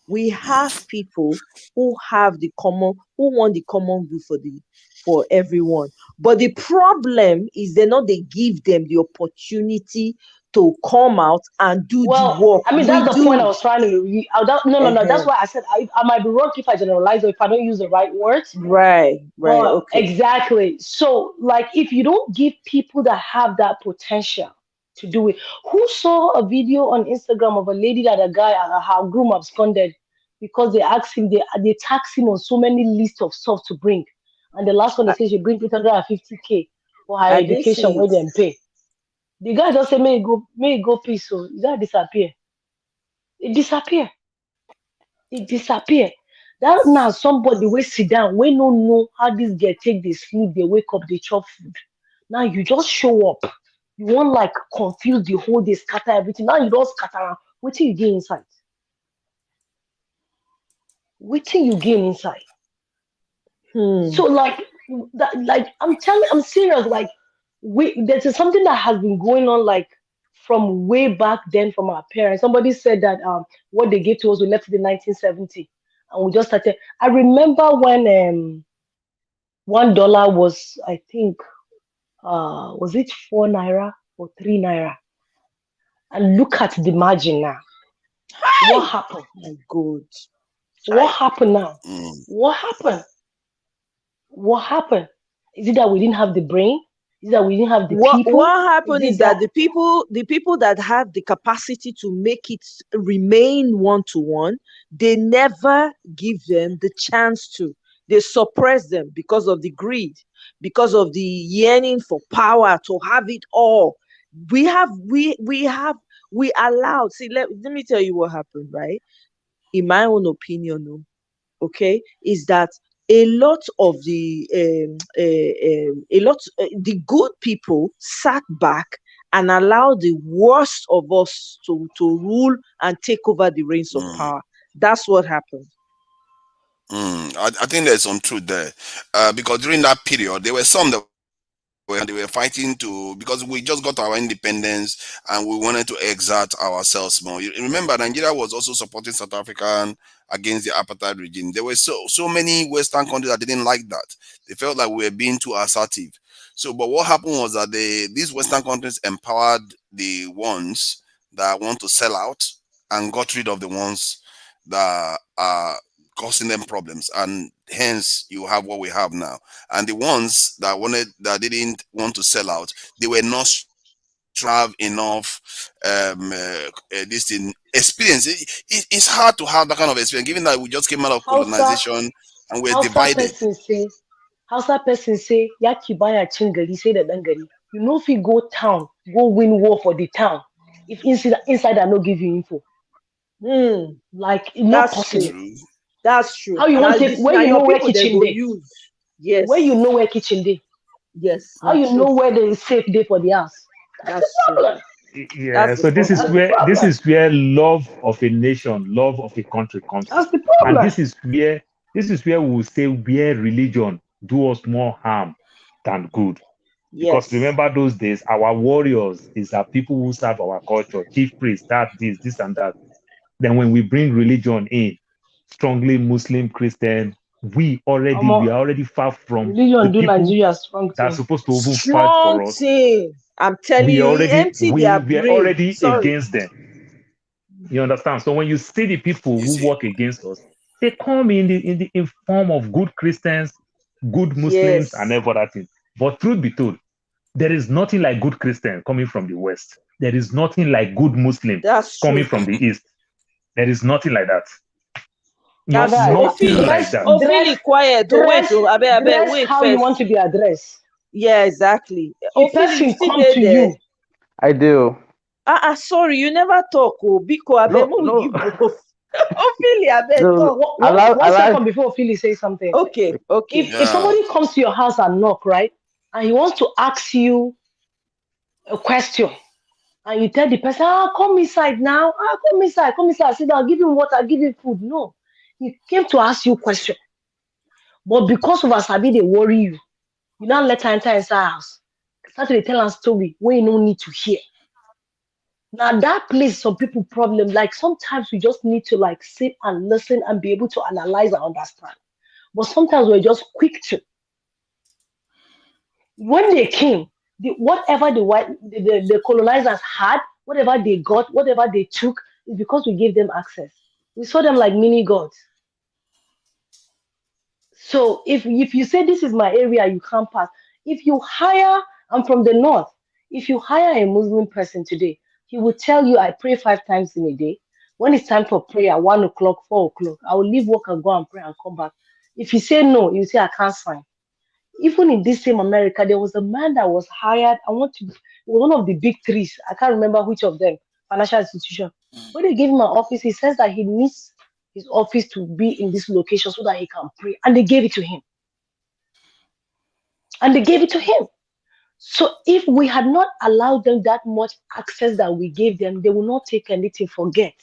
we have people who want the common good for everyone. But the problem is they give them the opportunity to come out and do the Well, work. I mean We that's the point I do. was trying to. No, no, no. That's uh why I said I might be wrong if I generalize or if I don't use the right words. Right, But okay. exactly. So, like, if you don't give people that have that potential to do it, who saw a video on Instagram of a lady that a guy, her groom absconded because they asked him, they taxed him on so many lists of stuff to bring, and the last one they I, say she bring 850K for her I didn't education see where it. they pay. The guy just say, may it go peace. So that disappear. It disappear. It disappear. That now somebody will sit down, we no know how this girl take the sleep, they wake up, they chop food. Now you just show up. You won't like confuse the whole day, scatter everything. Now you don't scatter around. What till you gain inside? What till you gain inside? Hmm. So like that, like I'm serious. Like there's something that has been going on like from way back then from our parents. Somebody said that what they gave to us we left it in 1970, and we just started. I remember when $1 was I think was it 4 naira or 3 naira? And look at the margin now. What Hey, happened? my God. What Chai. happened now? Mm. What happened? What happened? Is it that we didn't have the brain? Is it that we didn't have the What people? Is happened is it that that the people that have the capacity to make it remain one to one, they never give them the chance to. They suppress them because of the greed, because of the yearning for power to have it all. We allowed. See, let me tell you what happened, right? In my own opinion, no, okay, is that a lot of the good people sat back and allowed the worst of us to rule and take over the reins of Mm. power. That's what happened. I think there's some truth there, because during that period there were some that they were fighting to, because we just got our independence and we wanted to exert ourselves more. You remember, Nigeria was also supporting South Africa against the apartheid regime. There were so many Western countries that didn't like that. They felt like we were being too assertive. So, but what happened was that these Western countries empowered the ones that want to sell out and got rid of the ones that are causing them problems, and hence you have what we have now. And the ones that didn't want to sell out, they were not have enough this thing experience. It's hard to have that kind of experience given that we just came out of Hausa colonization and we're Hausa divided. person say Yaki baya cin gari sai da ɗan gari. You know if you go town, go win war for the town. If inside I no give you info. Hmm. Like it's not That's true. possible. True. That's true. How you Now want take this where now you your know where people they kitchen go day? use. Where you Yes. know where kitchen day? Yes, How not you true. know where there is safe day for the house? That's the That's true. problem. Yeah, That's the so this is That's problem. the where problem. love of a nation, love of a country comes in. That's the And problem. this is where we say where religion do us more harm than good. Because Yes. remember those days, our warriors is our people who serve our culture, chief priests, that, this, and that. Then when we bring religion in, strongly Muslim, Christian, we are already far from the Religion do people Nigeria strong that are thing. supposed to even fight Strong for us. thing. I'm telling you, he empty their We are brain. already Sorry. against them. You understand? So when you see the people You who see, work against us, they come in form of good Christians, good Muslims, and Yes. every other thing. But truth be told, there is nothing like good Christian coming from the West. There is nothing like good Muslim That's coming true. from the East. There is nothing like that. Not That's Brother, true. nothing Ophelia, like dress, that. Ophelia, dress, quiet. Oh, wait, dress, oh, I beg, dress wait how you want first. to be addressed. Yeah, exactly. A Ophelia, you person still come there to there? you. I do. Sorry, you never talk. Oh, Biko, I beg, No, make we no, give both. Ophelia, I beg, no, no. talk. One second before Philly say something. Okay, okay. If Yeah. somebody comes to your house and knock, right, and he wants to ask you a question, and you tell the person, come inside now, come inside, sit down, give him water, give him food. No, he came to ask you a question, but because of Asabi, they worry you. You now let her enter inside house, start to tell a story where you no need to hear. Now that plays some people problem. Like sometimes we just need to like sit and listen and be able to analyze and understand. But sometimes we're just quick to. When they came, whatever the colonizers had, whatever they got, whatever they took, is because we gave them access. We saw them like mini gods. So if you say this is my area, you can't pass. If you hire, I'm from the north. If you hire a Muslim person today, he will tell you I pray 5 times in a day. When it's time for prayer, 1 o'clock, 4 o'clock, I will leave work and go and pray and come back. If you say no, you say I can't sign. Even in this same America, there was a man that was hired. One of the big threes. I can't remember which of them, financial institution. When they gave him an office, he says that he needs his office to be in this location so that he can pray. And they gave it to him. And they gave it to him. So if we had not allowed them that much access that we gave them, they will not take anything, forget.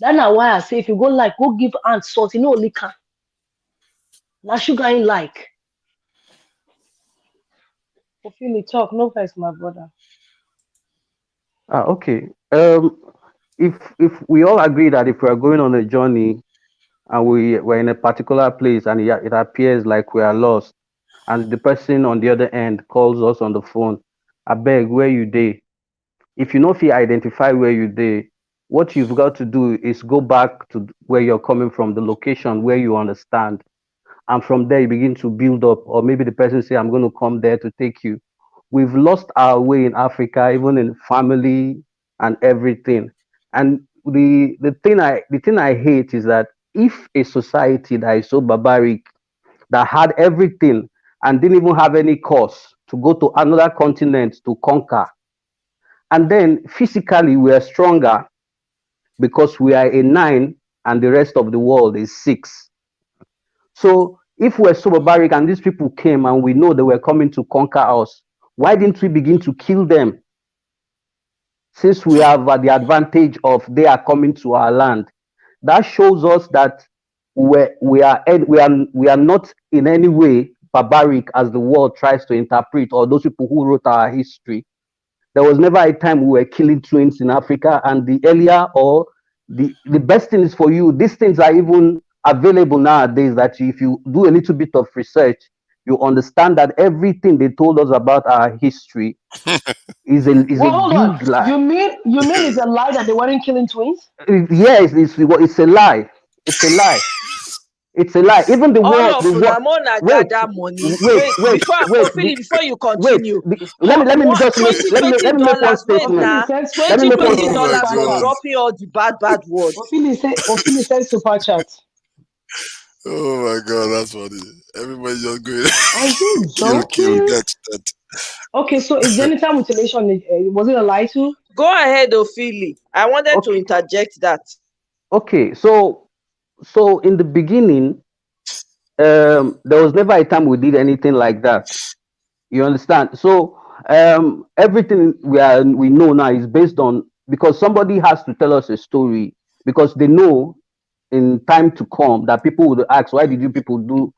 That's why I say if you go give ants salt, you know only can. Now sugar ain't like. Fulfill talk, no first, my brother. Okay. If we all agree that if we are going on a journey and we're in a particular place and it appears like we are lost, and the person on the other end calls us on the phone, I beg, where you dey? If you know if you identify where you dey, what you've got to do is go back to where you're coming from, the location where you understand, and from there you begin to build up. Or maybe the person say, I'm going to come there to take you. We've lost our way in Africa, even in family and everything. And the thing I hate is that if a society that is so barbaric, that had everything and didn't even have any cause to go to another continent to conquer, and then physically we are stronger because we are a nine and the rest of the world is six. So if we're so barbaric and these people came and we know they were coming to conquer us, why didn't we begin to kill them? Since we have the advantage of they are coming to our land, that shows us that we are not in any way barbaric as the world tries to interpret, or those people who wrote our history. There was never a time we were killing twins in Africa, and the earlier or the best thing is for you. These things are even available nowadays. That if you do a little bit of research, you understand that everything they told us about our history is a Well, hold on. big lie. You mean it's a lie that they weren't killing twins? Yes, it's a lie. It's a lie. It's a lie. Even the All war, of the war. Unamona Wait, gather money. wait, Wait, wait, before wait, Ophelia, before you wait. continue, Let me just make 20 let me let me make one $20 wait statement. Ophelia now. sent 20 Let me make one Ophelia twenty sent Oh my dollars super for chat. God. dropping all the bad words. Ophelia sent super chat. Oh my God. That's funny. Everybody just going Are you kill, joking? death. Okay, so is genital mutilation was it a lie too? Go ahead, Ophelia. I wanted to Okay, interject that. okay. So in the beginning, there was never a time we did anything like that. You understand? So everything we know now is based on, because somebody has to tell us a story, because they know in time to come that people would ask, why did you people do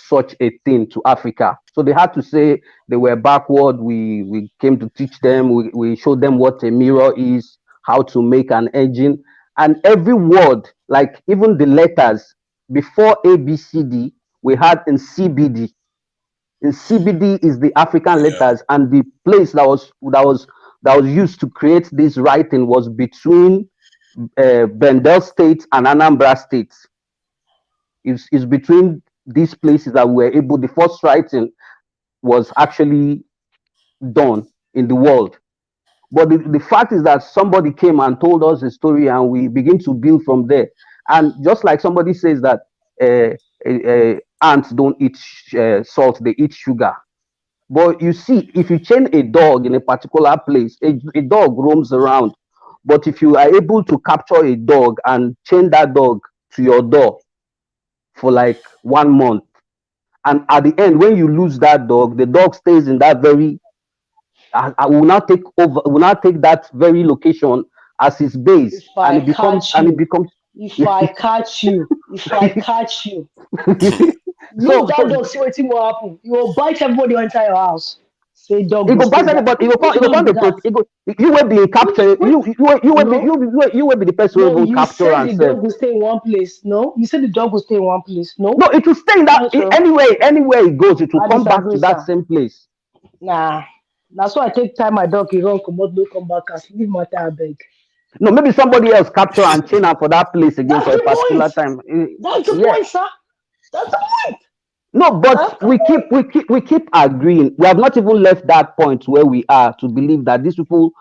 such a thing to Africa? So they had to say they were backward. We came to teach them. We showed them what a mirror is, how to make an engine, and every word, like even the letters before ABCD, we had in CBD. In CBD is the African Yeah. letters, and the place that was used to create this writing was between Bendel State and Anambra State. It's between these places that we were able. The first writing was actually done in the world. But the fact is that somebody came and told us a story, and we begin to build from there. And just like somebody says that ants don't eat salt, they eat sugar. But you see, if you chain a dog in a particular place, a dog roams around. But if you are able to capture a dog and chain that dog to your door for like 1 month, and at the end, when you lose that dog, the dog stays in that very, I will now take over, will now take that very location as his base, If I catch and it you, becomes. if I catch you, if I catch you, look so that so dog, see what will happen. You will bite everybody who enter your house. Say dog it will go stay pass back. anybody. It Which go dog come be the that? you will be Which capture which you will be no you will be the person who no, even you capture said and the serve. dog will stay in one place. No, you said the dog will stay in one place. No, No, it will stay in that not true. anywhere it goes, it will I come back to disagree, that sir. same place. Nah. That's why I take time my dog, he run, come out, no come back, as leave matter, I beg. No, maybe somebody else capture and chain her for that place again That's for a the particular point. time. That's the Yeah. point, sir. That's the point. No, That's but the point. we keep agreeing. We have not even left that point where we are to believe that these people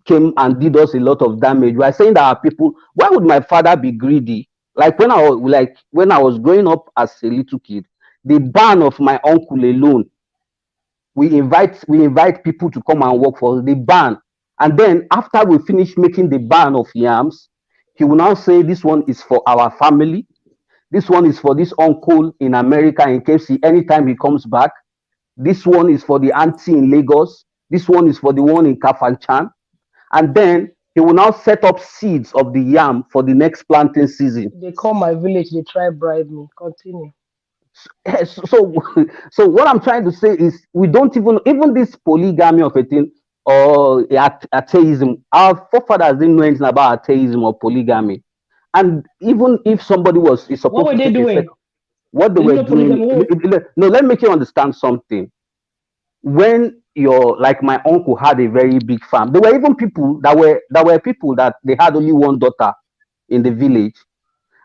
came and did us a lot of damage. We are saying that our people. Why would my father be greedy? Like when I was growing up as a little kid, the barn of my uncle alone, we invite people to come and work for us, the barn. And then after we finish making the barn of yams, he will now say this one is for our family, this one is for this uncle in America in case anytime he comes back, this one is for the auntie in Lagos, this one is for the one in Kafanchan. And then he will now set up seeds of the yam for the next planting season. They call my village, they try bribe me. Continue. Yes, so what I'm trying to say is we don't even this polygamy of a thing or atheism. Our forefathers didn't know anything about atheism or polygamy. And even if somebody is What supposed were to they take a second, doing? what they They didn't were know doing, polygamy. no, let me make you understand something. When your like my uncle had a very big farm, there were even people that were people that they had only one daughter in the village,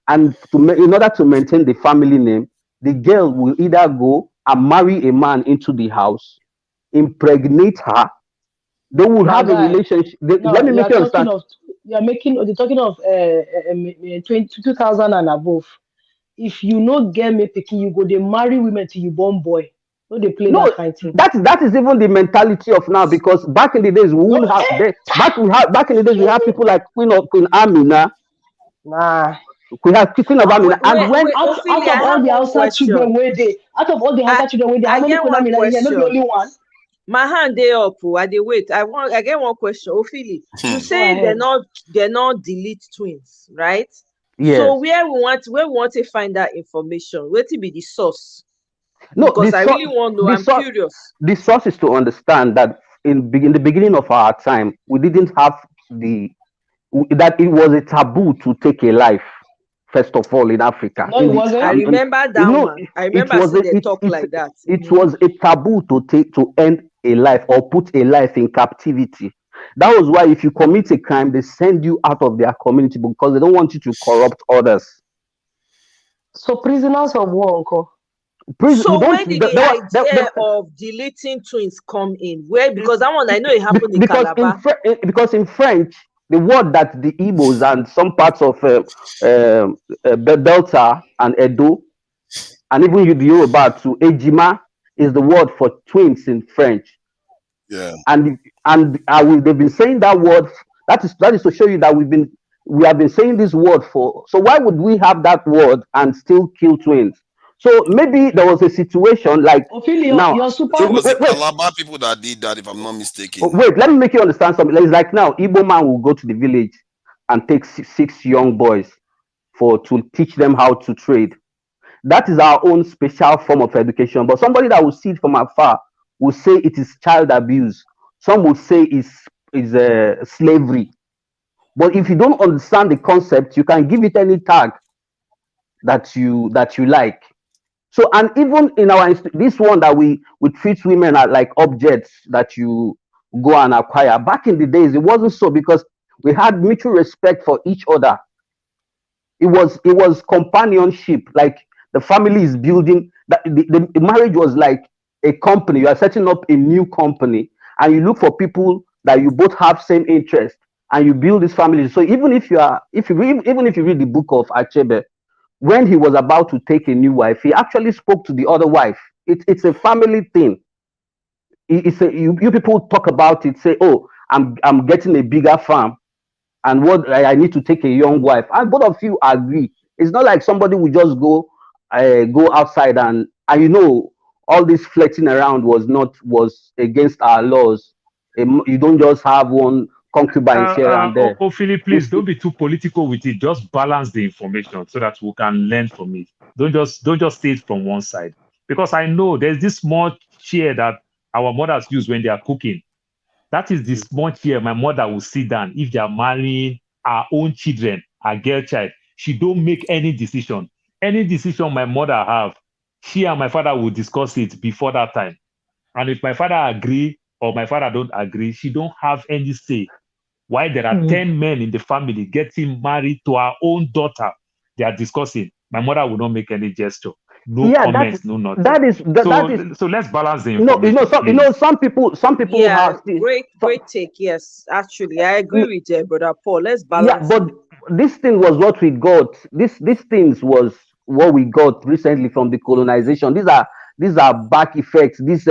and in order to maintain the family name, the girl will either go and marry a man into the house, impregnate her. They will My have a guy. relationship. Let No, me you make are you talking understand. of you're talking of 2000 and above. If you no get me picking, you go they marry women till you born boy. No, they play No, that kind of thing. that is even the mentality of now, because back in the days we No, wouldn't have back in the days we have eh, people like Queen Amina. nah. We have Queen of Amina, and when Out Ophelia, of I all have the one Hausa question. children where they out of all the I Hausa children where they I how many get one Konami here? Not the question. only one. My hand dey up. Oh, I dey wait. I get one question. Ophelia, you Go say ahead. they're not delete twins, right? So yes, where we want to find that information? Where to be the source? no, Because I really want to know. the I'm source, curious. the source is to understand that in the beginning of our time, we didn't have the that it was a taboo to take a life. First of all, in Africa, No, it I wasn't. remember you that know, one. I it remember was say they talk like that. it was a taboo to end a life or put a life in captivity. That was why if you commit a crime, they send you out of their community because they don't want you to corrupt others. So prisoners of war, uncle. We So don't. where did the idea of deleting twins come in? Where, because that one I know it happened in Calabar. Because in French, the word that the Igbos and some parts of Delta and Edo and even the Yoruba to Ejima is the word for twins in French. Yeah. They've been saying that word. That is to show you that we have been saying this word for. So why would we have that word and still kill twins? So maybe there was a situation like Ophelia, now. you're super. It was the Wait, Calabar people that did that, if I'm not mistaken. wait. Let me make you understand something. It's like now, Igbo man will go to the village and take six young boys to teach them how to trade. That is our own special form of education. But somebody that will see it from afar will say it is child abuse. Some will say is slavery. But if you don't understand the concept, you can give it any tag that you like. So, and even in this one that we treat women as like objects that you go and acquire. Back in the days, it wasn't so because we had mutual respect for each other. It was companionship. Like the family is building. That the marriage was like a company. You are setting up a new company, and you look for people that you both have same interest. and you build this family. So even if you are, if you read, even if you read the book of Achebe, when he was about to take a new wife, he actually spoke to the other wife. It's a family thing. It's a, you people talk about it, say, oh, I'm getting a bigger farm, and what I need to take a young wife, and both of you agree. It's not like somebody will just go outside and all this flirting around was against our laws. You don't just have one concubine here and there. Philip, This please don't be too political with it. Just balance the information so that we can learn from it. Don't just say it from one side. Because I know there's this small chair that our mothers use when they are cooking. That is the small chair my mother will sit down if they are marrying our own children, our girl child. She don't make any decision. Any decision my mother have, she and my father will discuss it before that time. And if my father agree or my father don't agree, she don't have any say. Why there are Mm. 10 men in the family getting married to our own daughter, they are discussing. My mother will not make any gesture, no Yeah, comments, no nothing. that is So let's balance the some information, please. some people Yeah, have this. great take. Yes, actually, I agree with Brother Paul. Let's Yeah, balance but it. this thing was what we got. These things was what we got recently from the colonization. These are back effects. This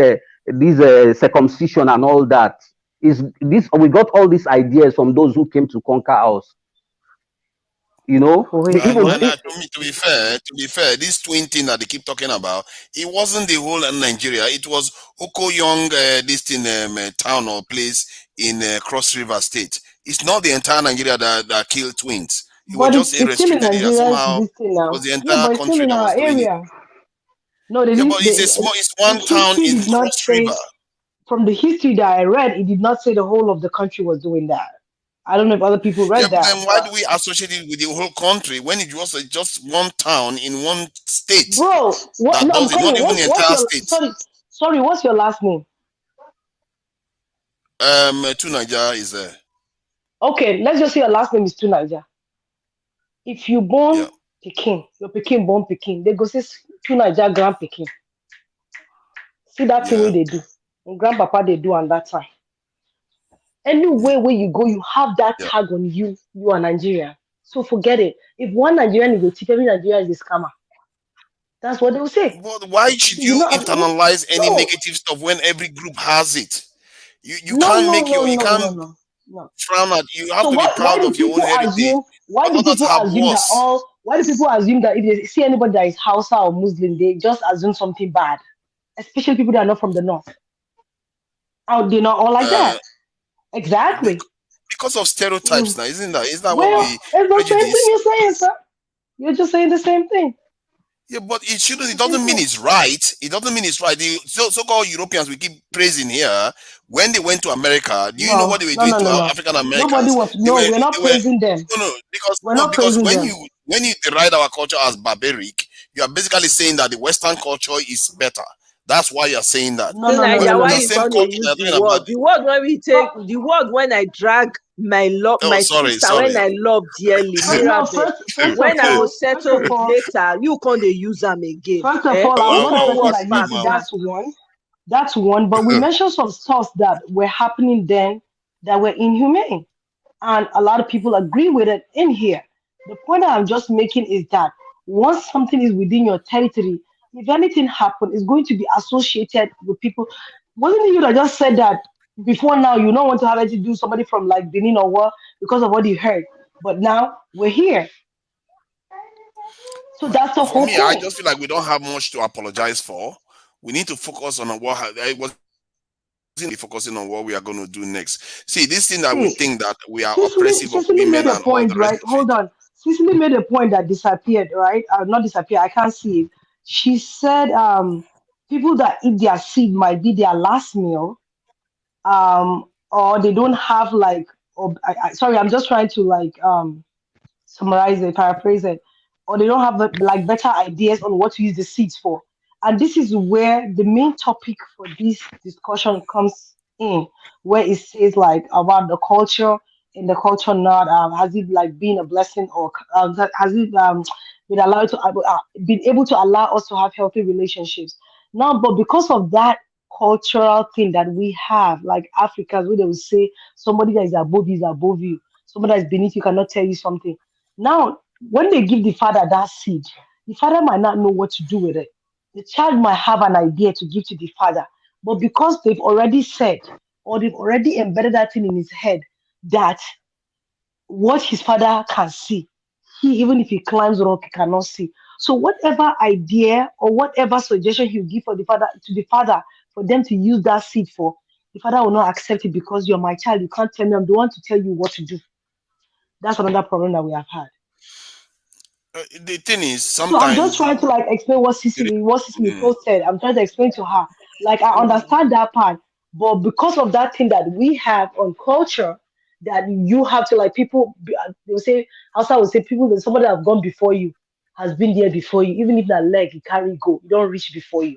circumcision and all that. Is this we got all these ideas from those who came to conquer us? For They real, even for And to be fair, this twin thing that they keep talking about, it wasn't the whole Nigeria. It was Oko Young, this thing, town or place in Cross River State. It's not the entire Nigeria that killed twins. It was but just a it's still in restricted area. Nigeria's Somehow, this thing it was now. the Yeah, entire but it's still country in that our was doing it. area. No, they Yeah, but didn't. it's The one town history in did not Cross River. say. From the history that I read, it did not say the whole of the country was doing that. I don't know if other people Yeah, read but that, then why but do we associate it with the whole country when it was just one town in one state bro, what? that No, I'm does it, not coming. even the What's entire your state? sorry? What's your last name? To Nigeria is Okay, let's just say your last name is Tunaja. If you yeah, born Peking, your Peking born Peking, they go say Tunaja grand Peking. See that thing yeah. where they do, and grandpapa they do on that time. Anywhere where you go, you have that Yeah. tag on you. You are Nigerian. So forget it. If one Nigerian is a thief, every Nigerian is a scammer. That's what they will say. But why So should you you know, internalize any no, negative stuff when every group has it? You no, can't no, make no, you no, no, can't no, no. frown at. You have So to be why proud do of your own people heritage. assume? Why But do others people have assume that worse. all? Why do people assume that if they see anybody that is Hausa or Muslim, they just assume something bad? Especially people that are not from the north. Out they're not all like Uh, that. Exactly. because of stereotypes Mm. now, isn't that what Well, we it's the same thing prejudice? you're saying, sir. You're just saying the same thing. Yeah, but it It's shouldn't. It the same doesn't mean thing. it's right. It doesn't mean it's right. The so-called Europeans we keep praising here, when they went to America, do you know what No, they were no, doing no, to no, no. African Nobody Americans? was. They No, were we're not they were praising them. no, because We're not praising when them. you deride our culture as barbaric, you are basically saying that the Western culture is better. That's why you are saying that. No, So no, no, When no, Naija, no, why no. this you same gonna culture they use are the talking about, word? The word when we take Fir- the word when I drag oh, my sorry, sister when sorry. I love dearly, No, Mirabel. first of When I go all, first settle of with all, later, you can't dey use them again. first of Eh? all, I'm Well, not the Before well, person words that well, used it. pass well, now. That's one. But we mentioned some stuff that were happening then that were inhumane, and a lot of people agree with it in here. The point that I'm just making is that once something is within your territory, if anything happens, it's going to be associated with people. Wasn't it you that just said that before now you don't want to have anything to do with somebody from like Benin or what because of what you heard? But now we're here. So that's the for whole me, I point. just feel like we don't have much to apologize for. We need to focus on what it wasn't focusing on what we are going to do next. See, this thing that we See, think that we are Cicely, oppressive of Cicely made women a and all point, the rest right? of Hold it. on. Cicely made a point that disappeared, right? Not disappeared. I can't see it. She said, people that eat their seed might be their last meal, or they don't have like, or sorry, I'm just trying to like, summarize it, paraphrase it, or they don't have like better ideas on what to use the seeds for. And this is where the main topic for this discussion comes in, where it says like about the culture and the culture not has it like been a blessing or has it been allowed to been able to allow us to have healthy relationships now, but because of that cultural thing that we have like Africans where they will say somebody that is above you is above you, somebody that is beneath you cannot tell you something. Now, when they give the father that seed, the father might not know what to do with it. The child might have an idea to give to the father, but because they've already said or they've already embedded that thing in his head that what his father can see, he even if he climbs rock, he cannot see. So whatever idea or whatever suggestion he will give for the father to the father for them to use that seed for, the father will not accept it because you're my child. You can't tell me. I'm the one to tell you what to do. That's another problem that we have had. The thing is, So I'm just sometimes trying to like explain what Cecily mm, posted. I'm trying to explain to her. Like I understand that part, but because of that thing that we have on culture, that you have to like they will say outside will say people that somebody that have gone before you has been there before you, even if that leg you carry go, you don't reach before you.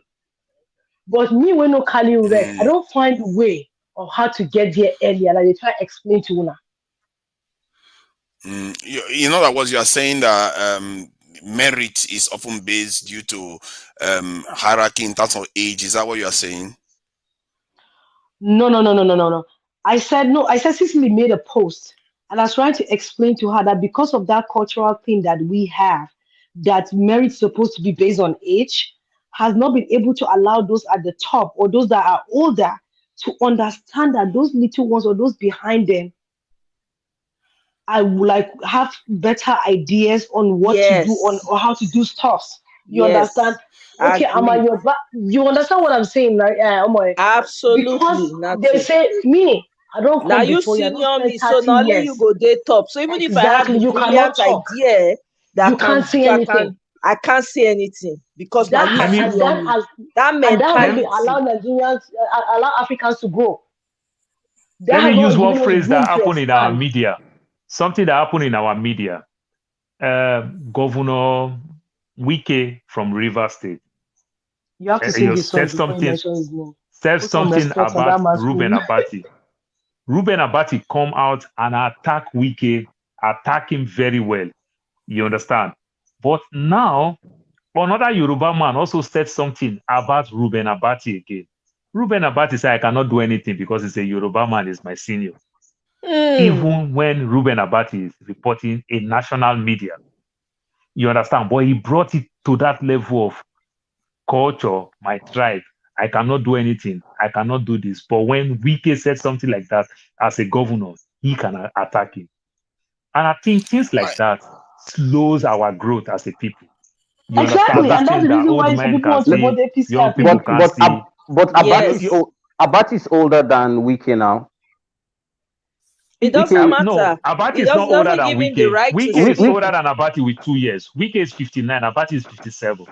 But me when no carry wreck, I mm, don't find a way of how to get there earlier. Like they try to explain to una. in other words, you are saying that merit is often based due to hierarchy in terms of age. Is that what you are saying? No, no, no, no, no, no, no. I said no. I said Cicely made a post, and I was trying to explain to her that because of that cultural thing that we have, that merit is supposed to be based on age, has not been able to allow those at the top or those that are older to understand that those little ones or those behind them, I would like have better ideas on what to do on Yes, or how to do stuff. You understand? yes, Okay, agree. you understand what I'm saying, right? Omoy? Because Absolutely, they Natu. say me, I don't Now come you before you. I don't senior spend me, so 30 now only you years. go day top. So even if I have Exactly. the You cannot brilliant talk. idea You that can't can say that anything. can I can't say anything because now That you Let has me and senior that me. has That and that has not let, been mentality. allowed Nigerians, allow Africans to grow. That let me has use not one given us phrase that room to happened in our expand. media. Something that happened in our media. Governor Wike from River State, You have to sing you his song said before you something mention his name. said Put some something respect on that about man's Ruben name. Abati. Ruben Abati come out and attack Wike, attack him very well. You understand? But now another Yoruba man also said something about Ruben Abati again. Ruben Abati said, I cannot do anything because he's a Yoruba man, he's my senior. Hmm. Even when Ruben Abati is reporting in national media, you understand? But he brought it to that level of culture, my tribe. I cannot do anything. I cannot do this. But when Wike said something like that as a governor, he can attack him. And I think things like I, that slows our growth as a people. You understand? Exactly, Those and that's things the that reason old why some men people can want to Le- vote see, APC young and people But can PDP. see. Yes. Abati is older than Wiki now. It doesn't Wiki matter. No, Abati It is not older doesn't than give him the Wike. right to Wike is speak. Wiki, older than Abati with 2 years. Wike is 59, Abati is 57.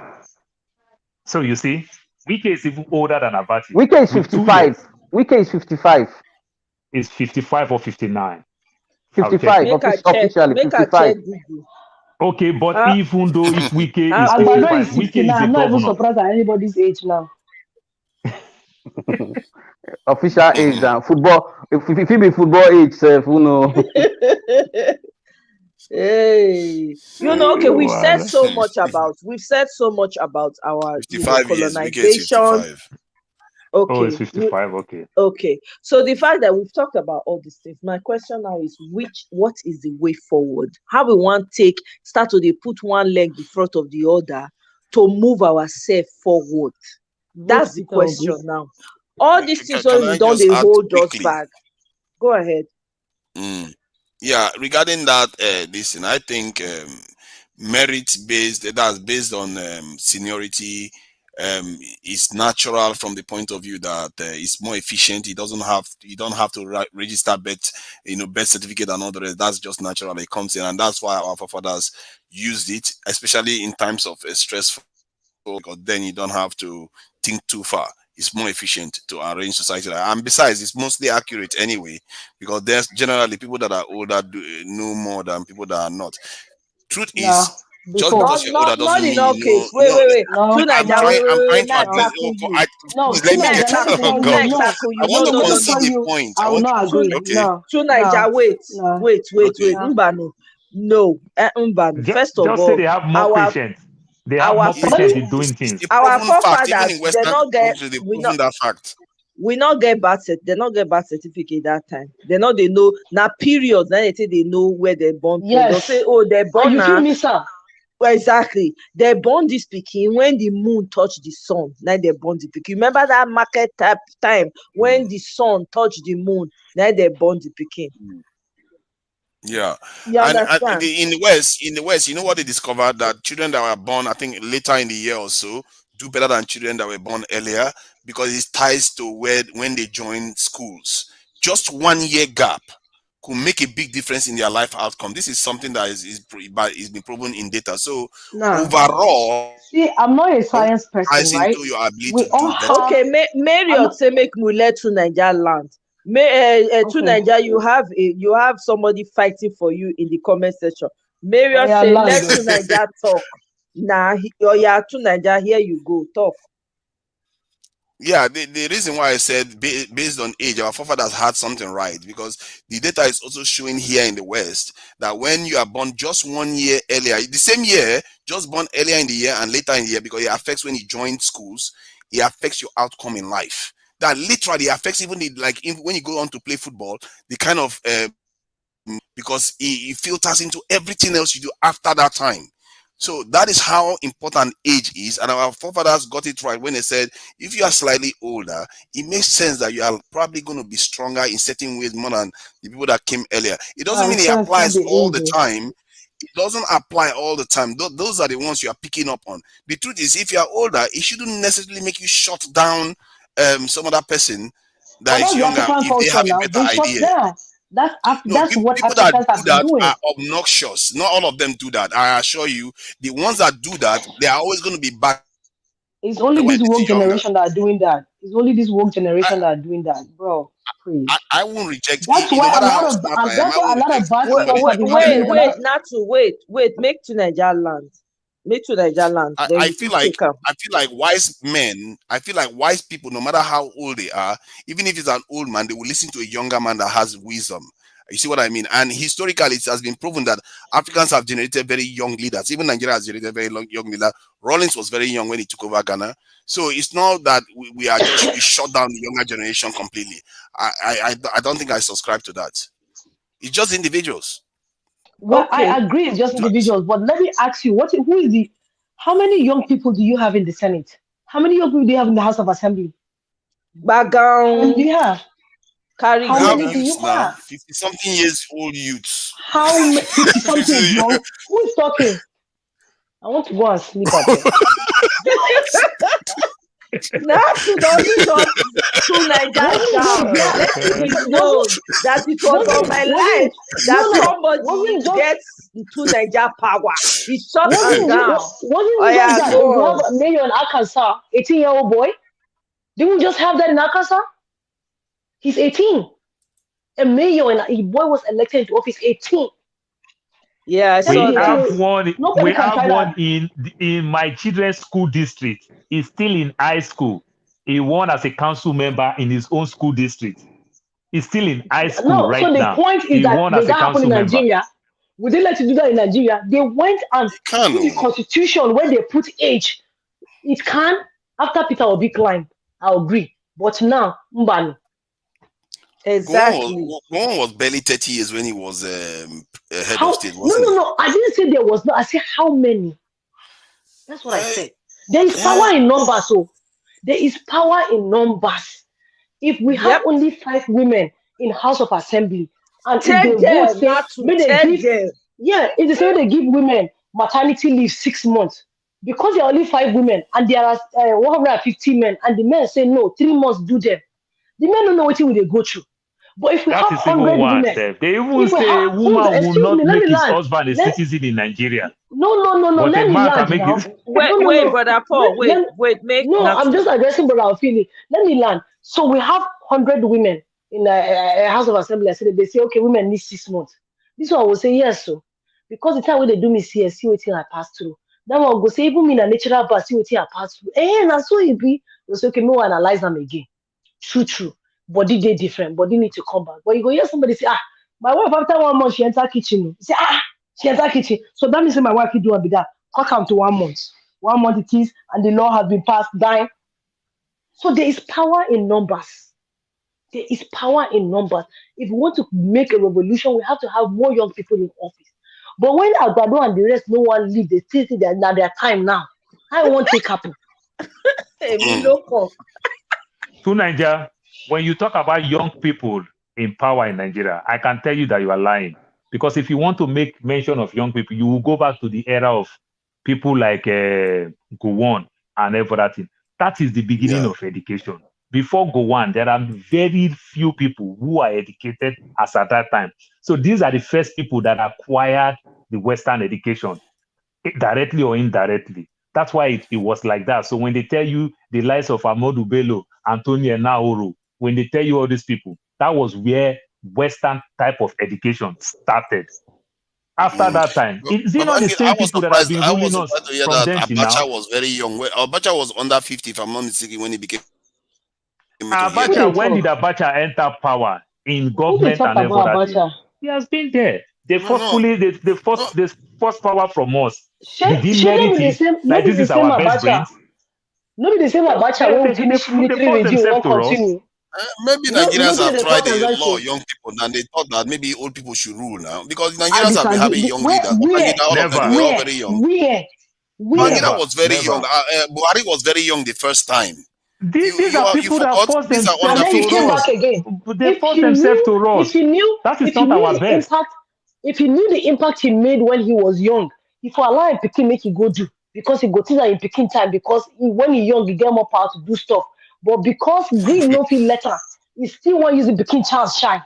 So you see, Wike is even older than Abati Wiki is with 55. 2 years. Wiki is 55. Is 55 or 59. I'll check 55 it. officially Make her 55. check Google. Okay, but How even though if Wike is how Agbado old? 55, is Wike 69. is a I'm not even governor. surprised at anybody's age now. Official age and football. If it be football age, who know? Hey, okay, Well, we've said so much about our, 55 years. Wike is colonization. 55. oh, it's Okay, 55. Okay. okay. So the fact that we've talked about all these things, my question now is what is the way forward? How we want start to put one leg in front of the other to move ourselves forward? Vote That's the Peter Obi. question now. All these things Can when we I don't just they add hold us quickly? back. Go ahead. Mm. Yeah, regarding that, this thing, I think merit based, that's based on seniority, is natural from the point of view that it's more efficient. You don't have to register birth certificate and all the rest. That's just natural. It comes in, and that's why our forefathers used it, especially in times of stressful. Because then you don't have to think too far. It's more efficient to arrange society, and besides, it's mostly accurate anyway. Because there's generally people that are older know more than people that are not. Truth Nah, is, just before. because Not you're older not doesn't not in mean all you know. case. Wait, No, wait, wait. No, Two Naija, no, I'm trying to may I address. no. tackle you. No, Please let two me May I Naija, get let me tackle oh tell you? you, May I God, no, tackle I you? want No, to no, no, let no, me no, concede tell the no. you, point. I I will want not Two agree. okay. No, two no, Naija, wait, no. wait, wait, Okay. wait. No. Mbano. No, Mbano. First of Just say all, they have more our patience. They have our more It's, Let me patience fore- in doing it's things. a our proven fact. Even forefathers in they Western not get countries, they've we not proven that fact. we not get they not get birth certificate that time. They know now period. Then they say they know where they born. They'll say, Yes. oh, they And born you feel now. miss her. Well, exactly. They born this pikin when the moon touched the sun. Now they born the pikin. Remember that market type time when the sun touched the moon. Now they born the pikin. Yeah, You and understand? in the West, you know what they discovered, that children that were born, I think later in the year or so, do better than children that were born earlier, because it ties to where when they join schools. Just 1 year gap could make a big difference in their life outcome. This is something that is been proven in data. So Nah. overall, See, I'm not a science ties into person, your right? ability to do We all better. have. Okay, I'm Marriott not. say make we let to Niger land. To Okay. Niger, you have somebody fighting for you in the comment section. Oh Marriott yeah, say let land. to Niger talk. Nah, oh yeah, to Niger, here you go, talk. Yeah, the reason why I said based on age, our forefathers had something right, because the data is also showing here in the West that when you are born just 1 year earlier, the same year, just born earlier in the year and later in the year, because it affects when you join schools, it affects your outcome in life. That literally affects even when you go on to play football, the kind of because it filters into everything else you do after that time. So that is how important age is, and our forefathers got it right when they said if you are slightly older, it makes sense that you are probably going to be stronger in certain ways more than the people that came earlier. It doesn't Nah, mean it sense can't applies be all the ages. time. It doesn't apply all the time. Those are the ones you are picking up on. The truth is, if you are older, it shouldn't necessarily make you shut down some other person But that is that's the younger African if they have culture a now. better They shut idea. down. No, That's what people that Africans do have been that doing. are obnoxious. Not all of them do that. I assure you, the ones that do that, they are always going to be back It's when only they're this little woke younger. generation that are doing that. It's only this woke I, generation that are doing that, bro. Please. I won't reject That's no why matter a how lot of smart I am. that's I why a won't lot of reject bad Wait, stuff somebody have that been does wait, happening that. in wait, our. not to wait, make to Niger land. Make to Niger land. Then I you feel fit like take up. I feel like wise men, I feel like wise people, no matter how old they are, even if it's an old man, they will listen to a younger man that has wisdom. You see what I mean? And historically, it has been proven that Africans have generated very young leaders. Even Nigeria has generated very young leader. Rollins was very young when he took over Ghana. So it's not that we shut down the younger generation completely. I don't think I subscribe to that. It's just individuals. Well, Okay. I agree, it's just individuals, but let me ask you, who is the how many young people do you have in the Senate? How many young people do you have in the House of Assembly? How many do Bagang you have? carry We How have many do go. you youths now, have? 50 something years old youths. 50 something is young? Who is talking? I want to go and sleep, I beg. Nasu doesn't shut to Niger Wasn't down. just Let it there. be Wasn't known that it was on wasn't my life wasn't that no somebody wasn't just gets to Niger power. He shut her down. Oh wasn't just yeah, that we go have on. a mayor in Arkansas, 18-year-old boy. Didn't we just have that in Arkansas? He's 18. A mayor and a boy was elected into office 18. Yeah, I Tell me saw We the that. have thing. one. Nobody We can have try one that. in my children's school district. He's still in high school. He won as a council member in his own school district. He's still in high school No, so right the now. point is He that won does as a that happen council in member. Nigeria? Would they like to do that in Nigeria? They went and put the Kano. constitution where they put age. It can after Peter Obi climbed. I agree. But now, Mbano. Exactly. Gowon was barely 30 years when he was head of How state, no wasn't no he? no. I didn't say there was no, I said how many. That's what I Uh, said. There is yeah, power in numbers, so there is power in numbers. If we have Yep. only 5 women in House of Assembly, and if they Tell vote, them say not to may they tell give, them. yeah, if they say they give women maternity leave 6 months, because there are only 5 women and there are 150 men, and the men say no, 3 months do them. The men don't know what will they go through. But if we That have is even 100 one women, step. They even if we say have a hold, woman will excuse me, not let me make his land. husband a Let citizen in Nigeria, no, but a let me man can land make now. it. Wait, No, no, wait, no. brother Paul. Let, Wait, let, wait, make no, not I'm to. just addressing Brother Ophelia. Let me land. So we have 100 women in a House of Assembly. I said they say, okay, women need 6 months. This one will say yes, so because the time when they do me CS, see what I pass through. That one go say even me in a natural birth, see what I pass through. And so it be. They say, okay, no analyze them again. True. Body they different. Body need to come back. But you go hear somebody say, my wife after 1 month she enter kitchen. You say, she enter kitchen. So that means say my wife can do a bit that. Cut am to 1 month. 1 month it is, and the law has been passed. Die. So there is power in numbers. There is power in numbers. If we want to make a revolution, we have to have more young people in office. But when Agbado and the rest no one leave, they still say that now their time now. I won't take happen. Èmi Mm. ló kàn. To Nigeria, when you talk about young people in power in Nigeria, I can tell you that you are lying. Because if you want to make mention of young people, you will go back to the era of people like Gowon and everything. That is the beginning Yeah. of education. Before Gowon, there are very few people who are educated as at that time. So these are the first people that acquired the Western education, directly or indirectly. That's why it was like that. So when they tell you the lives of Amadou Bello, Antonio Nauru, when they tell you all these people, that was where Western type of education started. After Mm. that time, is it But not the I same was people that have surprised. been I was ruling us surprised to hear from that then till now? Abacha was very young. Abacha was under 50, if I'm not mistaken, when he became into here. Who they Abacha, when did talk? Abacha enter power in Who they government talk and about everything? Abacha? He has been there. They No, no, forcefully, no. they forced power from us. He didn't She no merit be the it. same. No Like be this the is same our best Abacha. brains. No be the same Abacha when we finish They military forced regime. We themselves won't to us. continue. Maybe You know Nigerians say have they tried talk a like lot say. of young people and they thought that maybe old people should rule now because I Nigerians have been having disagree. young Where leaders. where Babangida, all of them, they Never, were all where very young. where where? Babangida never, was very young. never. Buhari was very young the first time. These are You people that forgot forced these are And under themselves then he to came 50s. back us. again. They forced themselves to us. That is If he not knew our the best. impact, if he knew the impact he made when he was young, if for allow him pikin make he go do because he go think that in pikin time because when he young he get more power to do stuff. But because greed no feel letter, he still want use the pikin chance shine.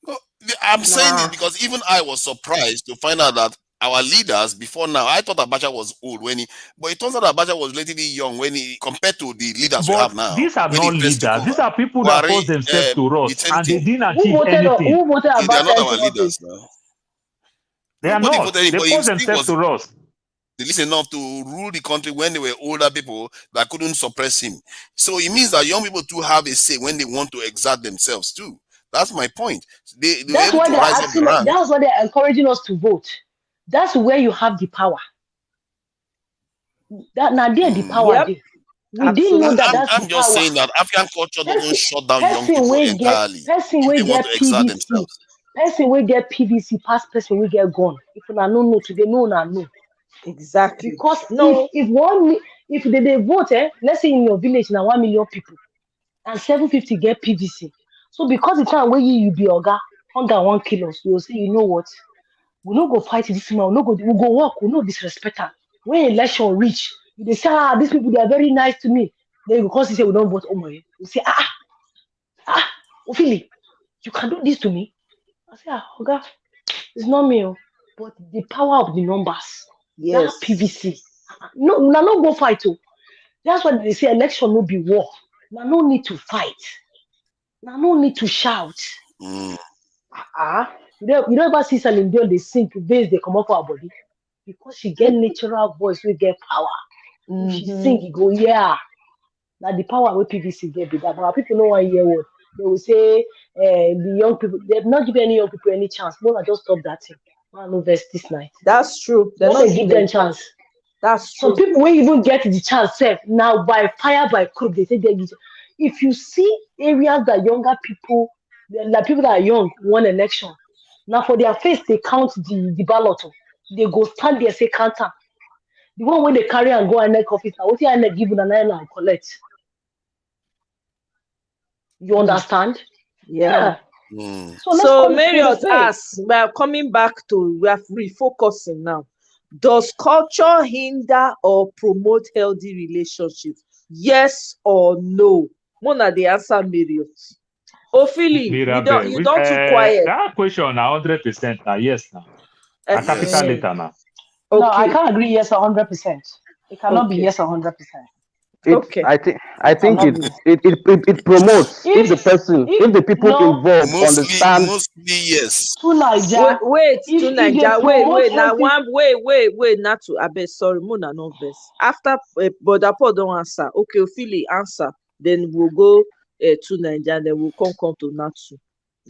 No, I'm saying this Nah. because even I was surprised to find out that our leaders before now, I thought Abacha was old but it turns out Abacha was relatively young when he compared to the leaders we have But now these are when he not first took leaders. over. These are people that Buhari, forced themselves to the us same and they thing. didn't achieve anything. Who voted Okay, they are Abacha not into our leaders office? now. They are Nobody not. voted They anybody. He forced still themselves was to us. at least enough to rule the country when they were older people that couldn't suppress him. So it means that young people too have a say when they want to exert themselves too. That's my point. They were That's able why to they're rise up the asking. ranks. That's why they're encouraging us to vote. That's where you have the power. That now there the Mm. power Yep. there. We didn't know that Absolutely. that's the I'm just power. saying that African culture doesn't Person, shut down young person people we get entirely if they want to exert PVC. themselves. Person we get PVC past person we get gone. If una no know today, no una know. Exactly. Because No. if they vote, let's say in your village now 1 million people and 750 get PVC. So because the time where you be oga, hunger 1 kilo, so you say, you know what? We no go fight this man, we go walk, we no disrespect am. When election reach, you dey say, these people they are very nice to me. Then because he say we don't vote Omoye, you say, Ophelia, you can do this to me. I say, Oga, it's not me, oh, but the power of the numbers, that Yes. PVC. No, no go fight. Oh. That's why they say election no be war. Now no need to fight. Now no need to shout. Mm. You don't ever see Celine Dion they sing bass they come up for her body because she get natural voice, we get power. If she Mm-hmm. sing, you go yeah. Now the power with PVC get be that. But our people know one year what they will say. The young people they've not given any young people any chance. More just stop that thing. Man, no verse this night. That's true. They're What not they give giving them them chance. chance. That's Some true. people will even get the chance sef now by fire by crook they say they give. If you see areas that younger people, like people that are young, won election. Now for their face they count the ballot. Oh. They go stand there say count am. The one when they carry and go INEC office now, what INEC give una and collect. You Mm. understand? Yeah. Yeah. Mm. So let's So call it spade a Marriott spade. asks, we are coming back to, we are refocusing now. Does culture hinder or promote healthy relationships? Yes or no? Mona the answer Marriott. Ophelia, Mirabel, you don't too quiet. that question now 100% now. Yes now. A capital Yes. Eh, letter now. No, I okay. can't agree yes 100%. It cannot be Okay. yes 100%. It's Okay. I It think cannot be. it promotes if If the people no involved understand. Mostly yes. to Niger, Wait to if they Naija. promote Now healthy, wait. Not to abeg. Sorry, Mona no vex. After Brother Paul don't answer. Okay, Ophelia answer. Then we'll go to Naija. Then we'll come to Natsu.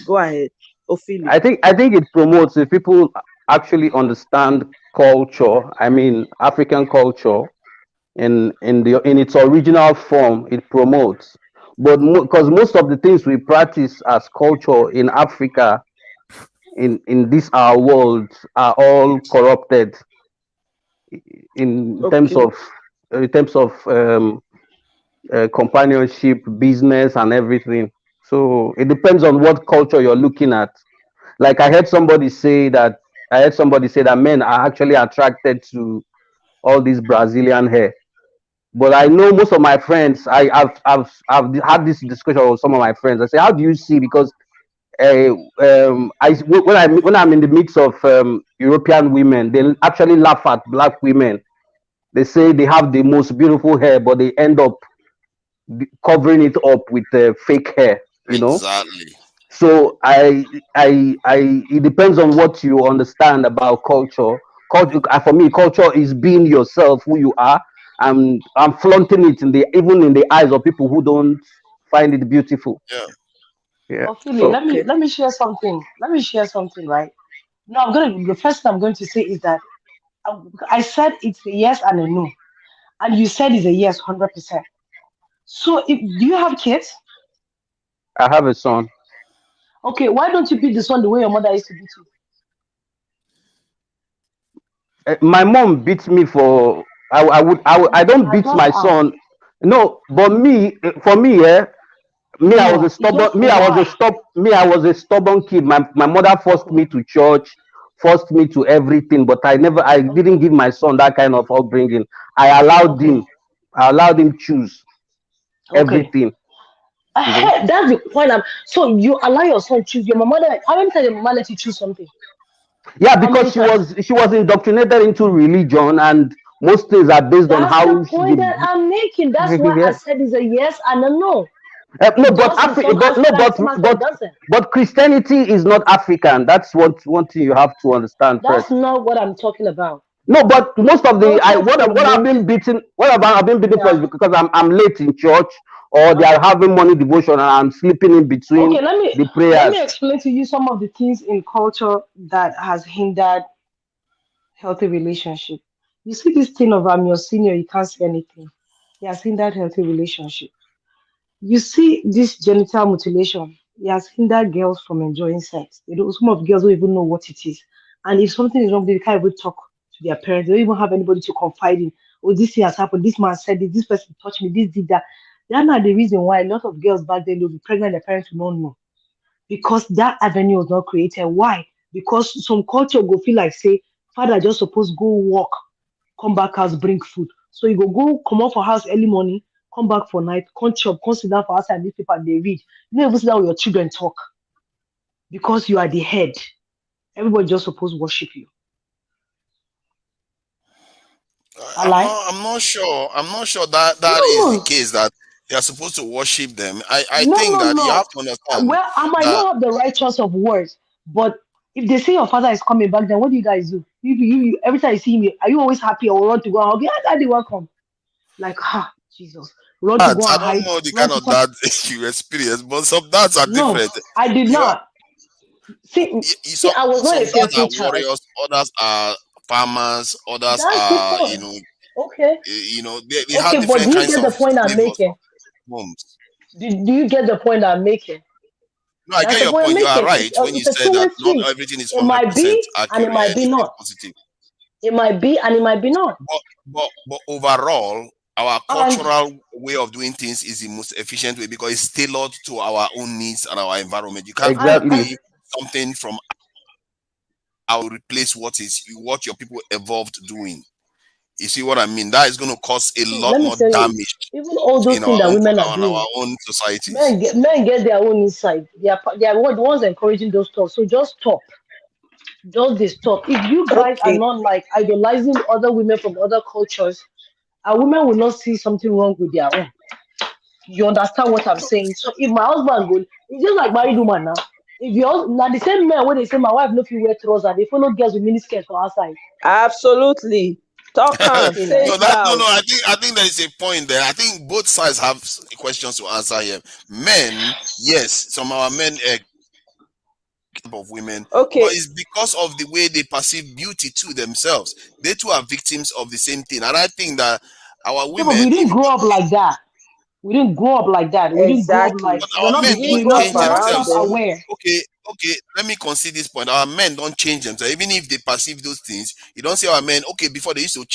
Go ahead, Ophelia. I think it promotes if people actually understand culture. I mean, African culture in its original form. It promotes. But because most of the things we practice as culture in Africa, in this our world, are all corrupted in terms Okay. of companionship, business, and everything. So it depends on what culture you're looking at. Like I heard somebody say that men are actually attracted to all this Brazilian hair. But I know most of my friends. I've had this discussion with some of my friends. I say, how do you see? Because when I'm in the midst of European women, they actually laugh at black women. They say they have the most beautiful hair, but they end up covering it up with fake hair. You know. Exactly. So it depends on what you understand about culture. Culture for me, culture is being yourself, who you are, and I'm flaunting it even in the eyes of people who don't find it beautiful. Yeah. Yeah. But Philly, So Okay. let me share something. Let me share something, right? No, the first thing I'm going to say is that I said it's a yes and a no, and you said it's a yes, 100%. So, do you have kids? I have a son. Okay, why don't you beat the son the way your mother used to beat you? My mom beats me for. I don't I beat just my asked. son. No, but for me, yeah, No, it's just why. I was a stubborn kid. My mother forced Okay, me to church, forced me to everything, but I didn't okay, give my son that kind of upbringing. I allowed okay, him, I allowed him choose okay. everything. Mhm. That's the point. So you allow your son choose. Your mama, how many times your mama let you choose something? Yeah, How because many times? she was indoctrinated into religion, and most things are based on That's the how she point that I'm making. That's why I yeah. said it's a yes and a no. No, but Just the some No, African and some African doesn't. but Christianity is not African. That's one thing you have to understand That's first. not what I'm talking about. No, but most of the Culture what I've been promotes, beaten I've been beaten for is yeah. because I'm late in church, or they are Okay. having morning devotion and I'm sleeping in between Okay, the let prayers. me explain to you some of the things in culture that has hindered healthy relationship. You see this thing of I'm your senior, you can't say anything. It has hindered healthy relationship. You see this genital mutilation. It has hindered girls from enjoying sex. Some of the girls don't even know what it is. And if something is wrong, they can't even talk to their parents. They don't even have anybody to confide in. Oh, this thing has happened. This man said this person touched me, this did that. That's not the reason why a lot of girls back then will be pregnant, their parents will not know. Because that avenue was not created. Why? Because some culture go feel like say, father just supposed go work, come back house, bring food. So you go come out for house early morning, come back for night, come chop, come sit down for outside newspaper and they read. You don't even sit down with your children talk because you are the head. Everybody just supposed worship you. I lie? I'm not sure. I'm not sure that No, that is the no, case that they are supposed to worship them. I no, think no, that you no. have to understand Well, I might that not have the right choice of words, but if they say your father is coming back, then what do you guys do? Every time you see me, are you always happy or run to go and hug? Yeah, daddy, welcome. Like, Jesus. Run to go I and don't hide, know the run kind to of come. that you experience, but some dads are No, different. I did You know, not. See, I was not a some dads fearful are child. warriors, others are farmers, others That's the are point. Okay. they have Okay, but do different you kinds get the of point I'm flavors making? of homes. Do you get the point I'm making? No, I That's get the your point I'm point. You are making. right when you It's a say that two-way not street. everything is It one hundred might percent be and it accurate might be and not. positive. It might be and it might be not. But overall, our And cultural way of doing things is the most efficient way because it's tailored to our own needs and our environment. You can't and Exactly. copy something from our replace what your people evolved doing. You see what I mean? That is going to cause a see, lot let me more tell you, damage even all those in our things that own women are on our doing, own societies. men get their own insight. They are the ones encouraging those stuff. So just stop. Just they stop. If you guys are Okay. not like idolizing other women from other cultures, a woman will not see something wrong with their own. You understand what I'm saying? So if my husband go, it's just like married woman now. If you all now the same men when they say my wife no fit wear trousers, they follow girls with miniskirts for outside. Absolutely. Talk on. Okay Say now. No, it that no, loud. no. I think there is a point there. I think both sides have questions to answer here. Men, yes, some of our men of women, but Okay. it's because of the way they perceive beauty to themselves. They too are victims of the same thing, and I think that our Yeah, but women, we didn't grow up like that. We didn't grow up like that. We didn't grow up Exactly. like But our We men didn't don't grow up change we're not around themselves. them. self-aware. Okay, let me concede this point. Our men don't change themselves, even if they perceive those things. You don't see our men. Okay, before they used to,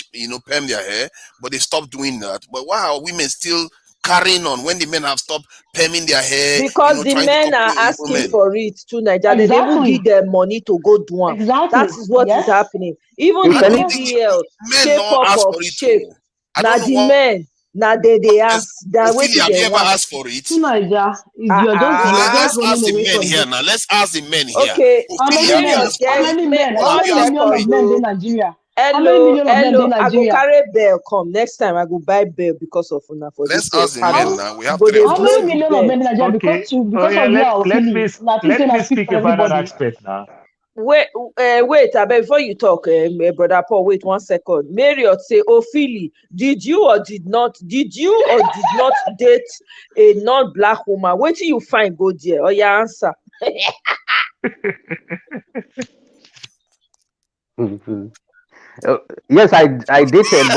perm their hair, but they stopped doing that. But why are women still carrying on when the men have stopped perming their hair? Because the Trying to men copy are asking women. for it to Nigeria. They even give Exactly. them money to go do them. That Exactly. is what is Yes. happening. Even If I the any, don't think BBL men shape not up ask of for it shape. too. I Now don't know the what. men, now they ask. That Ophelia, waiting have they you ever want. asked for it? To Niger, Ah No, you're ah. just let's ask running the away men from here this. now. Let's ask the men here. Okay, How many Ophelia, have you men? Marius, asked How for get it? many make men? Or How have one you many asked million for of it? men in second. Nigeria? How many Hello, million of men in hello. I go Nigeria? carry bell come next time. I go buy bell because of una for Let's this ask the men panel. How now. We You have go three they of how us blow many here. the million of bell. men in Nigeria Okay. Oh because yeah, of you let are let Philly? me Now think let saying I me speak speak for about that everybody. aspect now. Wait, abeg, before you talk, brother Paul, wait 1 second. Marriott say, Ophelia, did you or did not date a non-black woman? Wait till you find go there. Oh, yeah, answer. Yes, I dated, Is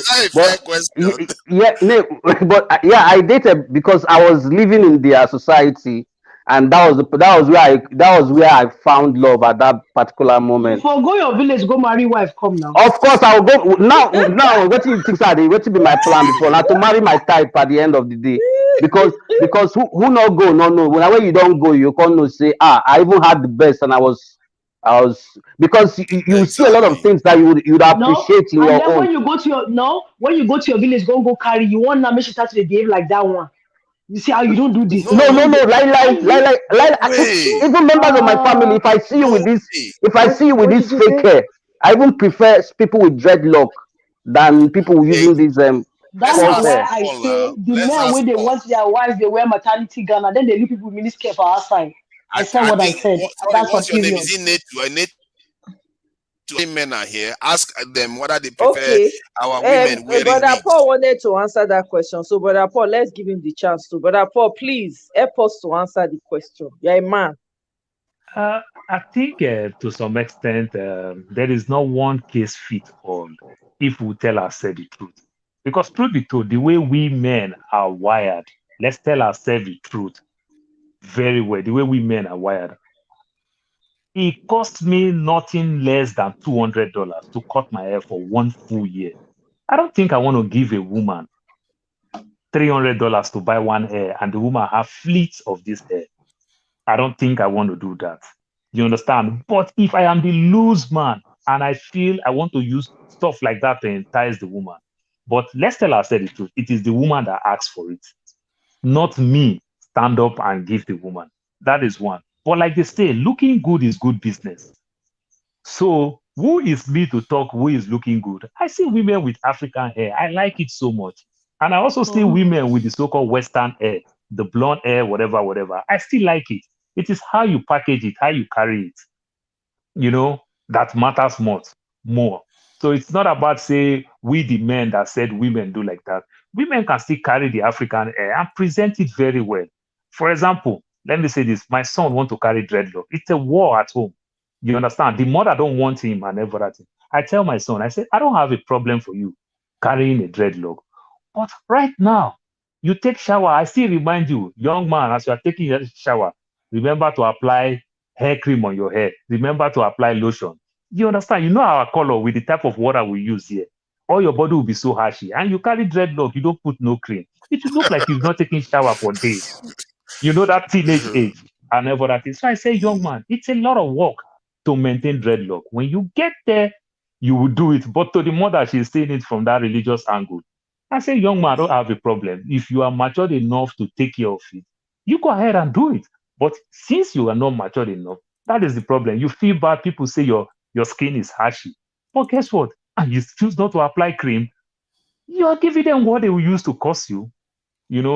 that a fair but question? yeah, no, but yeah, I dated because I was living in their society, and that was where I found love at that particular You moment. for go your village, go marry wife, come now. Of course, I'll go now. Now, what you think, Sadi? What be my plan before now to marry my type at the end of the day? Because who not go no no. Whenever you don't go, you can't no say I even had the best and I was because you see a lot of Exactly. things that you'd No, appreciate in and your then own. when you go to your village, go carry. You want now make she start to dey behave like that one. You see how you don't do this. No, You no, No, don't no, do. And like, no way. even members of my family, if I see you No with this, way. if I see you with what this did you fake say? hair, I even prefer people with dreadlock than people Okay, using this That let's na false ask why hair. I Paul say now. the Let's men ask when they Paul. want their wives, they wear maternity gown, and then they leave people with miniskirt for outside. I said I what I think, said, and sorry, that's on what's your name? period. Is it Nate? Nate, men are here. Ask them whether they prefer Okay. our women wearing Brother wigs. Paul wanted to answer that question. So, Brother Paul, let's give him the chance to. Brother Paul, please help us to answer the question. You're a man. I think to some extent there is not one case fit all if we tell ourselves the truth. Because truth be told, the way we men are wired, let's tell ourselves the truth very well. The way we men are wired, it cost me nothing less than $200 to cut my hair for 1 full year. I don't think I want to give a woman $300 to buy one hair and the woman have fleets of this hair. I don't think I want to do that. You understand? But if I am the loose man and I feel I want to use stuff like that to entice the woman, but let's tell ourselves the truth. It is the woman that asks for it, not me stand up and give the woman. That is one. But like they say, looking good is good business. So who is me to talk who is looking good? I see women with African hair. I like it so much. And I also see Mhm. women with the so-called Western hair, the blonde hair, whatever, whatever. I still like it. It is how you package it, how you carry it, that matters more. So it's not about say we the men that said women do like that. Women can still carry the African hair and present it very well. For example, let me say this: my son want to carry dreadlock. It's a war at home. You understand? The mother don't want him and everything. I tell my son, I said, I don't have a problem for you carrying a dreadlock, but right now you take shower. I still remind you, young man, as you are taking a shower, remember to apply hair cream on your hair. Remember to apply lotion. You understand? You know our color with the type of water we use here. All your body will be so hashy. And you carry dreadlock, you don't put no cream. It will look like you've not taken shower for days. That teenage age and everything. So I say, young man, it's a lot of work to maintain dreadlock. When you get there, you will do it. But to the mother, she's seeing it from that religious angle. I say, young man, I don't have a problem. If you are matured enough to take care of it, you go ahead and do it. But since you are not matured enough, that is the problem. You feel bad. People say your skin is hashy. But guess what? And you choose not to apply cream, you are giving them what they will use to curse you.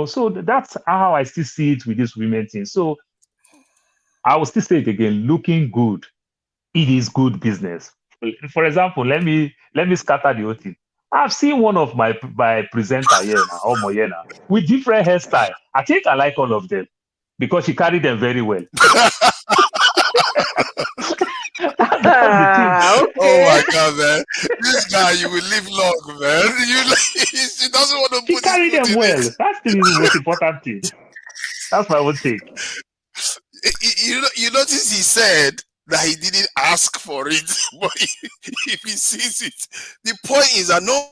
So that's how I still see it with this women thing. So I will still say it again: looking good, it is good business. For example, let me scatter the whole thing. I've seen one of my presenter here now, or Moyena, with different hairstyle. I think I like all of them because she carried them very well. That's the thing. Oh Okay. my God, man! This guy, you will live long, man. He doesn't want to He put his carried foot them in well. it. That's the most important thing. That's my own take. You notice he said that he didn't ask for it, but if he sees it, the point is that no,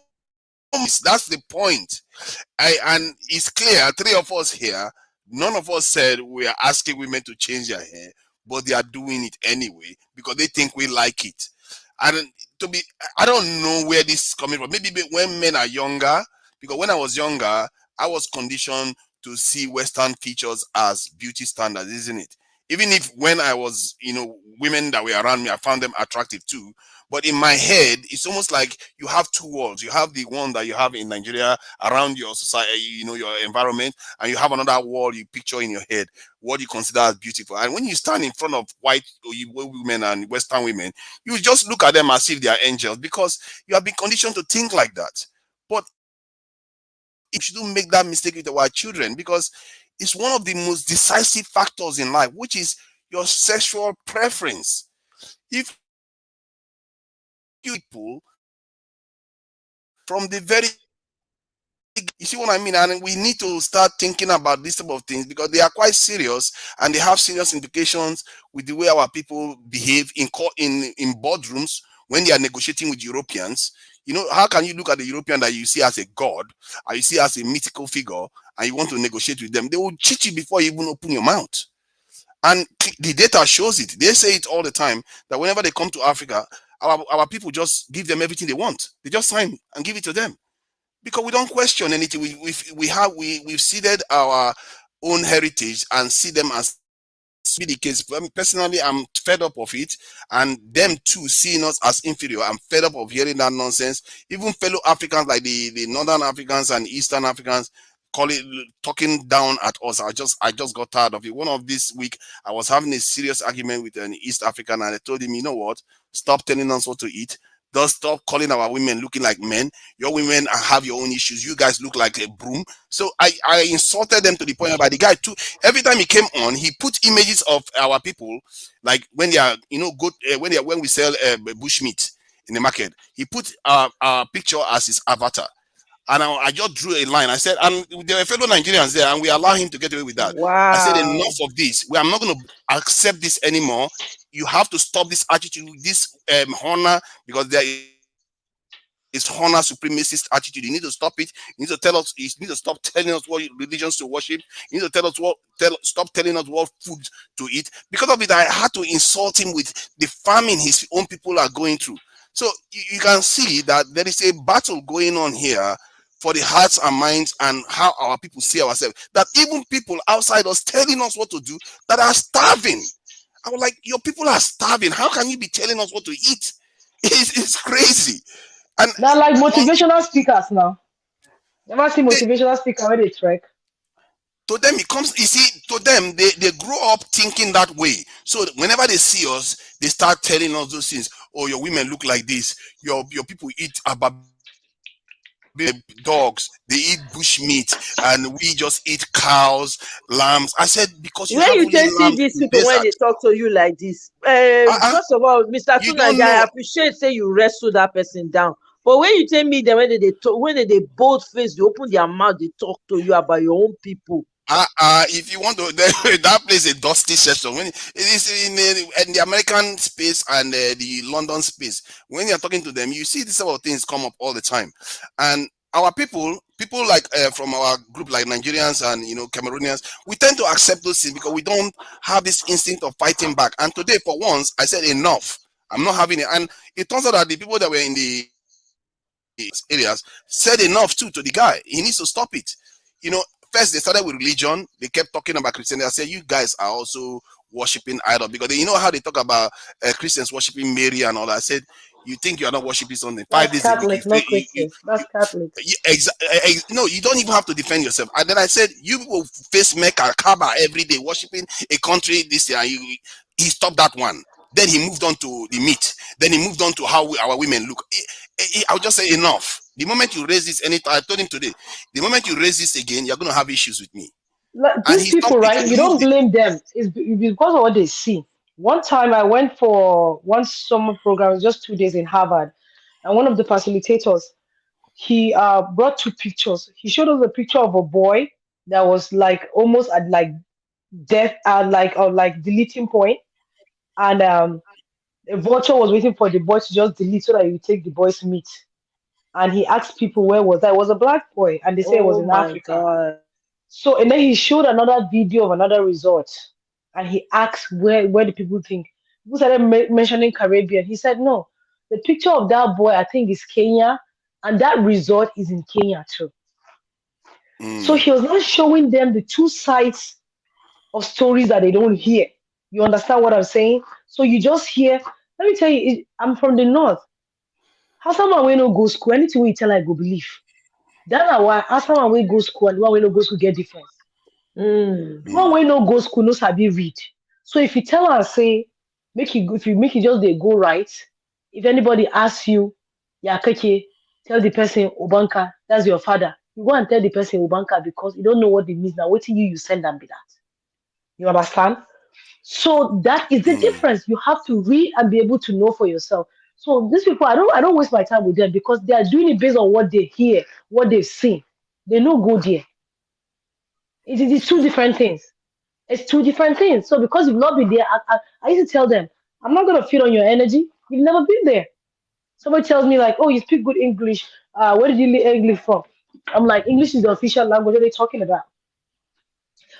that's the point. And it's clear, three of us here, none of us said we are asking women to change their hair, but they are doing it anyway because they think we like it. And to be, I don't know where this is coming from. Maybe when men are younger, because when I was younger, I was conditioned to see Western features as beauty standards, isn't it? Even if when I was, women that were around me, I found them attractive too. But in my head, it's almost like you have two worlds. You have the one that you have in Nigeria around your society, your environment, and you have another wall you picture in your head, what you consider as beautiful. And when you stand in front of white women and Western women, you just look at them as if they are angels because you have been conditioned to think like that. But if you shouldn't make that mistake with our children because it's one of the most decisive factors in life, which is your sexual preference. If you people from the very, you see what I mean? And we need to start thinking about this type of things because they are quite serious and they have serious implications with the way our people behave in court, in boardrooms when they are negotiating with Europeans. How can you look at the European that you see as a god, or you see as a mythical figure, and you want to negotiate with them? They will cheat you before you even open your mouth. And the data shows it. They say it all the time that whenever they come to Africa, our people just give them everything they want. They just sign and give it to them because we don't question anything. We've seeded our own heritage and see them as be the case. Personally, I'm fed up of it, and them too seeing us as inferior. I'm fed up of hearing that nonsense. Even fellow Africans like the Northern Africans and Eastern Africans talking down at us. I just got tired of it. One of this week, I was having a serious argument with an East African, and I told him, you know what? Stop telling us what to eat. Just stop calling our women looking like men. Your women have your own issues. You guys look like a broom. So I insulted them to the point where the guy too, every time he came on, he put images of our people, like when they are, good when we sell bush meat in the market. He put our picture as his avatar. And I just drew a line. I said, and there were fellow Nigerians there, and we allow him to get away with that. I said, enough Wow. of this. I'm not going to accept this anymore. You have to stop this attitude, this honor, because there is honor supremacist attitude. You need to stop it. You need to tell us. You need to stop telling us what religions to worship. You need to tell us stop telling us what food to eat. Because of it, I had to insult him with the famine his own people are going through. So you can see that there is a battle going on here for the hearts and minds and how our people see ourselves. That even people outside us telling us what to do that are starving. I was like, your people are starving. How can you be telling us what to eat? It's crazy. And Now, like one, motivational speakers now. Never see they, motivational speaker when they trek. to them it comes, you see, to them they grow up thinking that way. So whenever they see us, they start telling us those things. Oh, your women look like this. Your people eat dogs, they eat bush meat, and we just eat cows, lambs. I said, because you Where have you only can see lambs these in the people when desert. they talk to you like this. Uh-uh, First of all, Mr. you don't Tunaja, I know. appreciate say you wrestle that person down. But when you tell me that when they talk, when they bold face, they open their mouth, they talk to you about your own people. If you want to, that place a dusty session. When it is in the American space and the London space, when you're talking to them, you see these sort of things come up all the time. And our people like from our group, like Nigerians and Cameroonians, we tend to accept those things because we don't have this instinct of fighting back. And today, for once, I said enough. I'm not having it. And it turns out that the people that were in the areas said enough too to the guy. He needs to stop it. You know, First they started with religion. They kept talking about Christianity. I said, you guys are also worshiping idol because you know how they talk about Christians worshiping Mary and all that. I said, you think you are not worshiping something? Five That's days a week, Catholic, not Christians. That's Catholic. no, you don't even have to defend yourself. And then I said, you will face Mecca, Kaaba every day, worshiping a country this year. He stopped that one. Then he moved on to the meat. Then he moved on to how our women look. I'll just say enough. The moment you raise this anytime, I told him today, the moment you raise this again, you're going to have issues with me. Like, And these he people, stopped it. right? He You removed don't it. blame them. It's because of what they see. One time I went for one summer program, it was just 2 days in Harvard, and one of the facilitators, he brought two pictures. He showed us a picture of a boy that was like almost at like death, like deleting point, and a vulture was waiting for the boy to just delete so that he would take the boy's meat. And he asked people where was that? It was a black boy, and they said it was Oh in my Africa. God. So and then he showed another video of another resort, and he asked where the people think. People started mentioning Caribbean. He said no. The picture of that boy, I think, is Kenya, and that resort is in Kenya too. So he was not showing them the two sides of stories that they don't hear. You understand what I'm saying? So you just hear. Let me tell you, I'm from the north. How someone we no go school, anything we tell I go believe. That's why how someone we go school and the one we no go school get difference. Mm. The one we no go school no sabi read. So if you tell her say if you make it just they go right, if anybody asks you, yeah, keke, tell the person Obanka, that's your father. You go and tell the person Obanka because you don't know what it means now. Waiting you send them be that. You understand? So that is the difference. You have to read and be able to know for yourself. So these people, I don't waste my time with them because they are doing it based on what they hear, what they've seen. They no go there. It is two different things. It's two different things. So because you've not been there, I used to tell them, I'm not gonna feed on your energy. You've never been there. Somebody tells me like, oh, you speak good English. Where did you learn English from? I'm like, English is the official language. What are they talking about?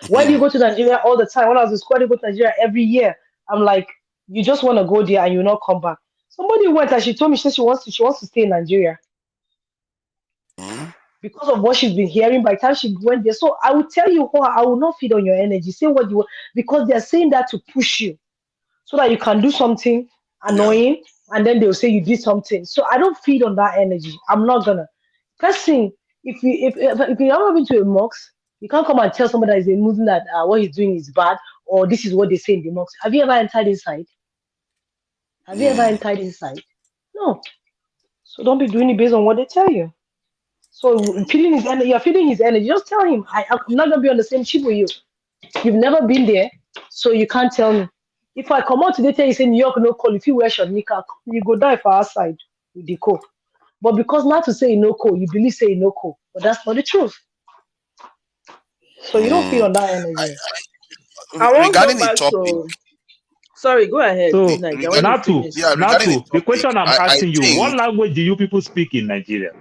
Why do you go to Nigeria all the time? When I was in school, I go to Nigeria every year. I'm like, you just want to go there and you not come back. Somebody went and she told me she wants to stay in Nigeria because of what she's been hearing by the time she went there. So I will tell you what, I will not feed on your energy. Say what you want because they're saying that to push you so that you can do something annoying and then they'll say you did something. So I don't feed on that energy. I'm not gonna. First thing, if you ever been to a mosque, you can't come and tell somebody that is a Muslim that what he's doing is bad or this is what they say in the mosque. Have you ever entered inside? Have you ever entered inside? No. So don't be doing it based on what they tell you. So feeling his energy, you're feeling his energy. Just tell him, I'm not gonna be on the same ship with you. You've never been there, so you can't tell me. If I come out today, tell you say New York no call. If you wear your knicker, you go die for outside with the coat. But because not to say no call, you believe say no call, but that's not the truth. So you don't feel on that energy. I won't go Regarding the back topic, to. Sorry, go ahead, So Niger. When regard, you Natu, finish. regarding the the topic, question I'm I asking you, what think language do you people speak in Nigeria?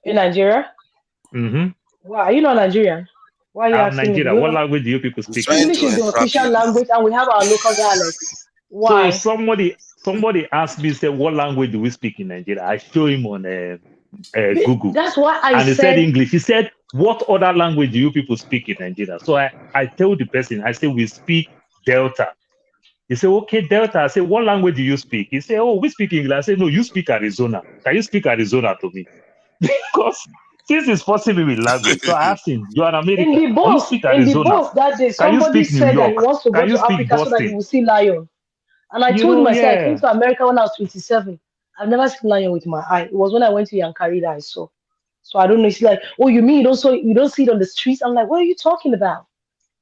In Nigeria, Mm-hmm. why are you not Nigerian? Why are you I'm asking me? Nigeria. What language do you people I'm speak in trying English to is Nigeria? the entrap official you. language, and we have our local dialects. So Why? somebody asked me, said, what language do we speak in Nigeria? I show him on Google, That's why I and he said said English. He said, what other language do you people speak in Nigeria? So I told the person, I said, we speak Delta. He said, okay, Delta. I said, what language do you speak? He said, oh, we speak English. I said, no, you speak Arizona. Can you speak Arizona to me? Because since he's forcing me with language, so I asked him, you're in in America. the Do you bus, speak in the Arizona? bus that day, Can you somebody speak New said that he York? wants to go Can you to speak Africa so that he Boston? will see lion. And I You told him, know, I said, I came yeah. to America when I was 27. I've never seen lion with my eye. It was when I went to Yankari that I saw. So I don't know. She's like, oh, you mean you don't see it on the streets? I'm like, what are you talking about?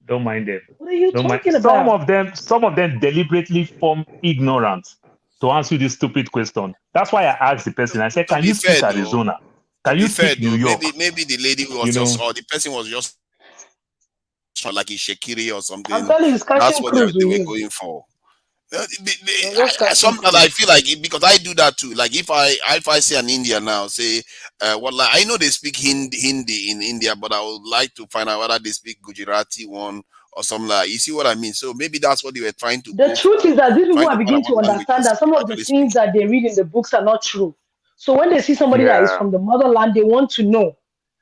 Don't mind them. What are you Don't mind. talking about? Some of them deliberately form ignorance to answer this stupid question. That's why I asked the person. I said, To can be you speak fair though, Arizona? Can you speak New York? maybe the lady You was just, know, or the person was just like a Shekiri or I'm something. telling you, it's That's catching what cruise they with were me. going for. You're just catching Sometimes I cruise. feel like because I do that too. Like if I see an Indian now, say, well, like, I know they speak Hindi in India, but I would like to find out whether they speak Gujarati one or something like. You see what I mean? So maybe that's what they were trying to The go truth for, is that these people trying are to find beginning out what to understand languages that some they of the actually speak. things that they read in the books are not true. So when they see somebody that is yeah. from the motherland, they want to know.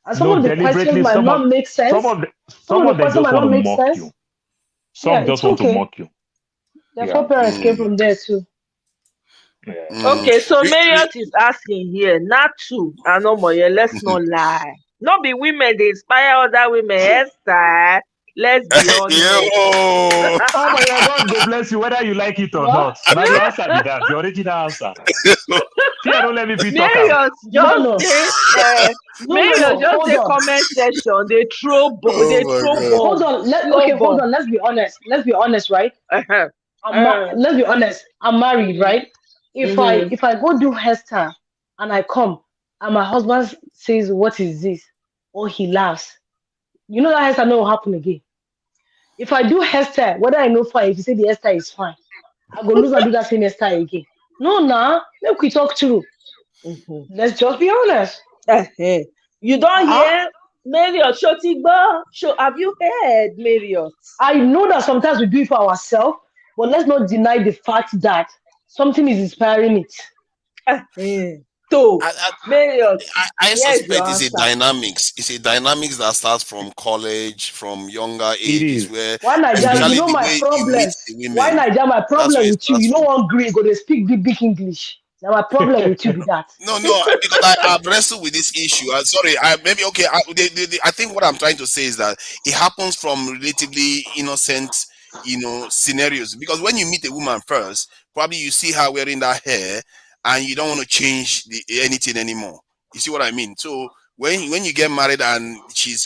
And some No, of the questions deliberately, might not make sense. Some some of the of them questions just might want not to make mock sense. you. Yeah, Some just it's want to okay. mock you. Their Yeah. foreparents came from there too. Yeah. Okay, so Re- re- Marriott is asking here, not to, and no more, yeah, let's not lie. Not be women, they inspire other women, hairstyle. Let's be honest. Yo. Oh my God, God go bless you, whether you like it or What? not. Now the answer be that, the original answer. Fear don't let me fit talk am. Marriott No, just no, say, no. Marriott just Hold say on. comment section, they throw Oh they my throw god. Hold bomb, on. slow Okay, hold bomb. on. Let's be honest. Let's be honest, right? Let's be honest. I'm married, right? Mm-hmm. If I go do hairstyle and I come and my husband says, "What is this?" or he laughs, you know that hairstyle no will happen again. If I do hairstyle, whether I know fine, if you say the hairstyle is fine, I go lose and do that same hairstyle again. No, nah, make we talk through. Mm-hmm. Let's just be honest. Uh-huh. You don't Ah, hear Marriott Shotigba? Show have you heard Marriott? I know that sometimes we do it for ourselves, but let's not deny the fact that something is inspiring it. Uh-huh. So I, Marriott, I here's your suspect it's a answer. dynamics. It's a dynamics that starts from college, from younger It ages, is. where Why It Naija? You especially is. know the my way you meet problem. the Why women. Naija? My That's where problem it with you. starts You know from. one green go they speak big English. Now my problem with you be that. No, because I've wrestled with this issue. I'm sorry. I maybe okay. I think what I'm trying to say is that it happens from relatively innocent, scenarios. Because when you meet a woman first, probably you see her wearing that hair, and you don't want to change anything anymore. You see what I mean? So when you get married and she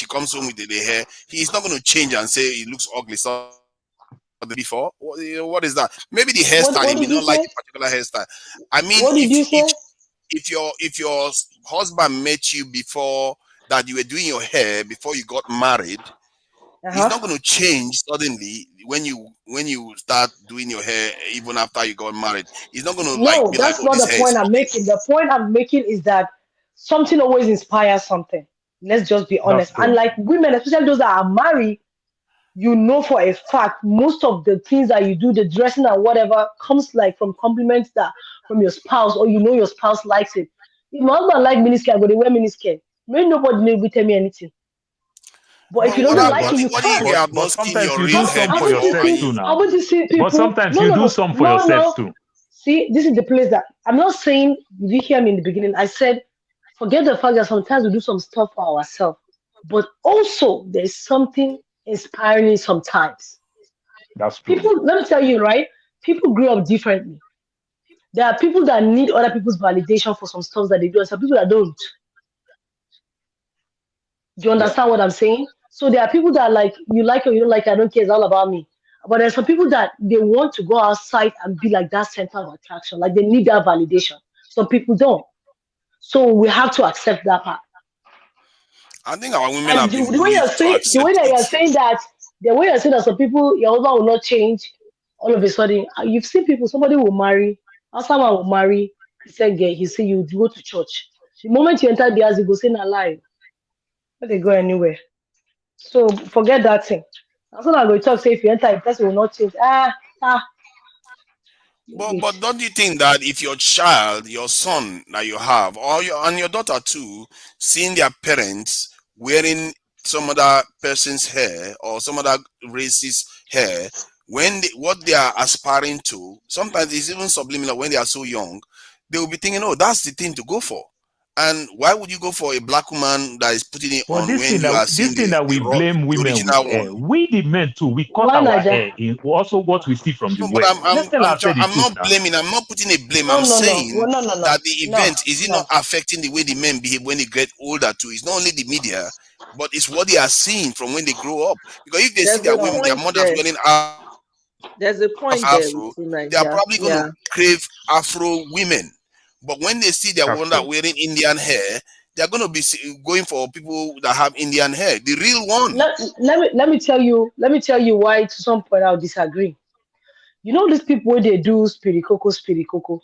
comes home with the hair, he's not going to change and say it looks ugly. So before, what is that? Maybe the hairstyle. He What may did you not like say? the particular hairstyle. I mean, What did you say? if your husband met you before that you were doing your hair before you got married, Uh he's huh. not going to change suddenly when you start doing your hair even after you got married. He's not going to like No, be like, that's oh, not this the hair point is I'm ugly. making. The point I'm making is that something always inspires something. Let's just be That's honest. And true. like women, especially those that are married, you know for a fact most of the things that you do, the dressing and whatever, comes like from compliments that from your spouse, or you know your spouse likes it. If my husband like miniskirt, I go to wear miniskirt. Maybe nobody will tell me anything. But if But he what doesn't I, like what, it, But you what do you can't. mean? but I've but not seen sometimes your you do real hair some for Haven't before? you Are yourself seen? too you? now. Haven't you seen But people? sometimes No, you no, do no, some for no, yourself no. too. See, this is the place that I'm not saying. Did you hear me in the beginning? I said, forget the fact that sometimes we do some stuff for ourselves, but also there's something inspiring sometimes. That's true. People, let me tell you, right? People grew up differently. There are people that need other people's validation for some stuff that they do, and some people that don't. Do you Yeah. understand what I'm saying? So there are people that like you like or you don't like, I don't care, it's all about me. But there's some people that they want to go outside and be like that center of attraction, like they need that validation. Some people don't. So we have to accept that part. I think our women And have been the way bullied you're to saying, the way accept that it. you're saying that, the way you're saying that some people, your husband will not change all of a sudden. You've seen people, somebody will marry, or someone will marry, he said, "Gay," he say, you go to church. The moment you enter the house, you go say, "Na lie." But they go anywhere. So forget that thing. As soon as we talk, say if you enter, the person will not change. But Wait. don't you think that if your child, your son that you have, or your daughter too, seeing their parents wearing some other person's hair or some other race's hair, what they are aspiring to, sometimes it's even subliminal when they are so young, they will be thinking, oh, that's the thing to go for. And why would you go for a black woman that is putting it But on when you are seeing this thing that we blame the women with original hair, one? we the men too, we cut Why our Naja? hair in also what we see from the No, but West. Let's tell ourselves the I'm truth not now. blaming. I'm not putting a blame. No, I'm no, no. saying Well, no, no, no. that the No, event is it not no. affecting the way the men behave when they get older too. It's not only the media, but it's what they are seeing from when they grow up. Because if they see There's their a women, their point mothers there. wearing There's a point there with afro, you, they are Naija. probably going to Yeah. crave afro women. But when they see their That's mother true. wearing Indian hair, they are going to be going for people that have Indian hair, the real one. Let me tell you why to some point I'll disagree. You know these people where they do spirikoko coco,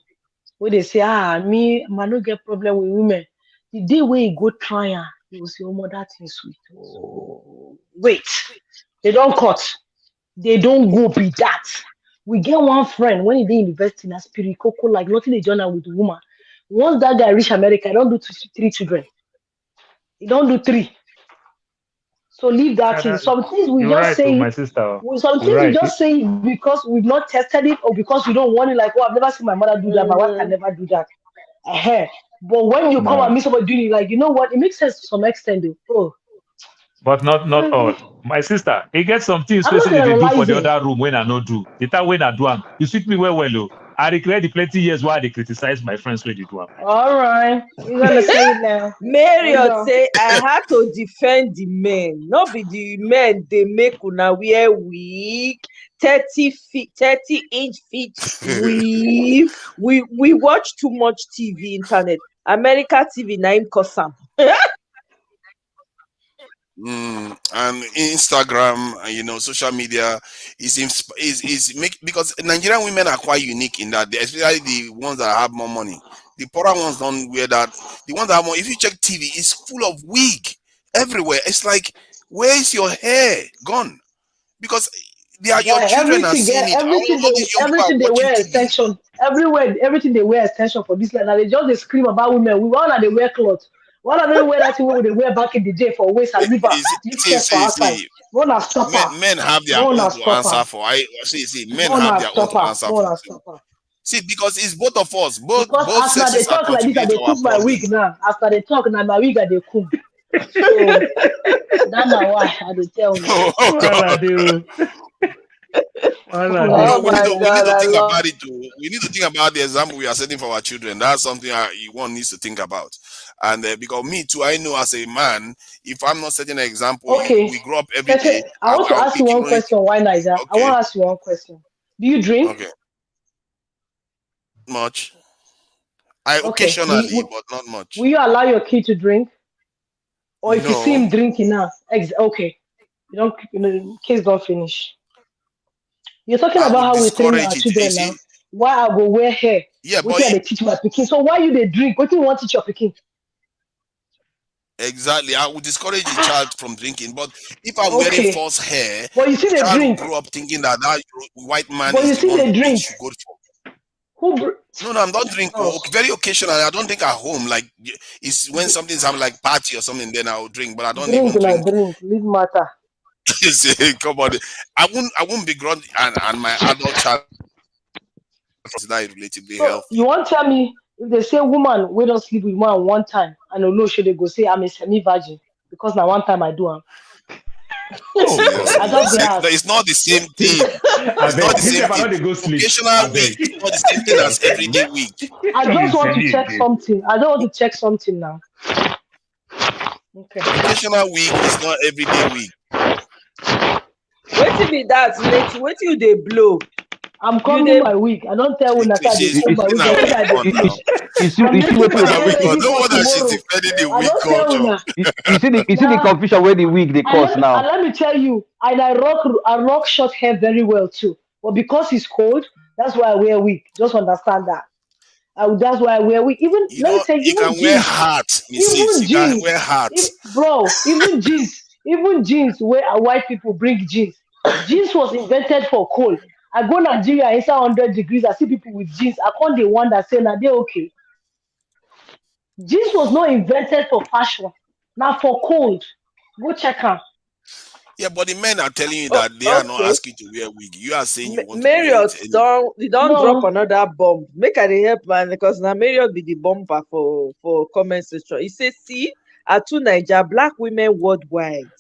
where they say, me, I no get problem with women. The day where you go try her, you will say, oh, mother, that thing sweet. Oh, wait. They don't cut. They don't go be that. We get one friend when he did university in a spirit coco, like nothing they journal with woman. Once that guy reach America, I don't do three children. He don't do three. So leave that Yeah, thing. Some things we you're just right, to say my it. sister. Some You're things we right. just say it because we've not tested it or because we don't want it. Like, oh, I've never seen my mother do that. My wife can Mm-hmm. never do that. But when you come and No, meet somebody doing it, like, you know what? It makes sense to some extent. Though. but not all. Oh, My sister, he gets some things I'm not especially they do for the generalizing. other room when I no do. The time when I do them, you suit me well, well, oh. I regret the plenty years why they criticize my friends when they do. All right, you're gonna say it now. Hold Marriott on. say I had to defend the men. Not be the men they make una wear wig, 30 feet, 30-inch feet weave. We watch too much TV internet. America TV na him cause am. And Instagram, social media is make, because Nigerian women are quite unique in that, especially the ones that have more money. The poorer ones don't wear that. The ones that have more, if you check TV, it's full of wig everywhere. It's like, where is your hair gone? Because your Guy, children are seeing it. All these young people are everything they watching wear TV. extension. Everywhere, everything they wear extension for this land. And they just they scream about women. We want they wear clothes. Why don't they wear that thing they wear back in the day for waist and leave chest for outside? One a stopper. Men have their One own a to answer stopper. for. I see. Men One have a their own to stopper. answer One for a too. stopper. See, because it's both of us. Both Because both after they sexes are talk like this, and contributing they to our cook my problem. wig now. After they talk, now my wig and they cook. So that's not why I they tell me. Oh Well, I God. do. Well, I do. Oh We need my to God, I think love. about it too. We need to think about the example we are setting for our children. That's something one needs to think about. And because me too, I know as a man, if I'm not setting an example, Okay. we grow up every day. I want to I'll ask be you one following. question. Why, Niger? I want Okay, to ask you one question. Do you drink? okay, much. I Okay. occasionally, but not Will much. you allow your kid to drink? Or if you see him No, drinking now, okay. You don't, kids don't finish. You're talking I about would how we're training discourage our it. You children see, now. Why I go wear hair? yeah, What but are they teach my picking? So why you they drink? What do you want to teach your picking? exactly. I would discourage a Ah, child from drinking. But if I'm wearing okay. false hair, But you the see they child will drink. grow up thinking that white man But is you the see one they they drink. should go for. Who? No, I'm not drinking. Oh, Very occasionally. I don't drink at home. Like, it's when something's happening, like party or something, then I'll drink. But I don't drink even na drink. drink. Leave matter. Come on, I won't begrudge and my adult child consider it relatively So healthy. you want tell me if they say woman we don't sleep with man one time and no should they go say I'm a semi-virgin because now one time I do am. Oh I Seriously, God. just they it's ask. not the same thing. I It's not beg. the Me same say if I thing. don't dey go sleep, Occasional I week beg. is not the same thing as everyday week. I Show you just want send to me check again. something. I don't want to check something now. Okay. Occasional week is not everyday week. Wetin be that, Leti? Wetin you dey blow? I'm You coming dey my week. I don't tell when I say I dey She's come You, my putting week. her They think wig I dey on you, now. finish. you I'm see making what Putting my you her hair wig on. ready No for wonder she's tomorrow. defending the I wig don't tell culture. una. you see the Nah. confusion where the wig they cause And now. let me tell you, and I rock short hair very well too. But because it's cold, that's why I wear wig. Just understand that. That's why I wear wig. Even let me tell you, You can wear hats, Mrs. even You can jeans, wear hats. even jeans where white people bring jeans. Jeans was invented for cold. I go Nigeria inside 100 degrees. I see people with jeans. I can't the one that say, "Now they okay." Jeans was not invented for fashion. Now for cold. Go check am. Yeah, but the men are telling you oh, that they are not okay. asking you to wear wig. You are saying you want to wear Marriott it anyway. don't drop No, another bomb. Make I dey help man because now Marriott be the bomber for comment section. He say, see, Atu Naija, black women worldwide.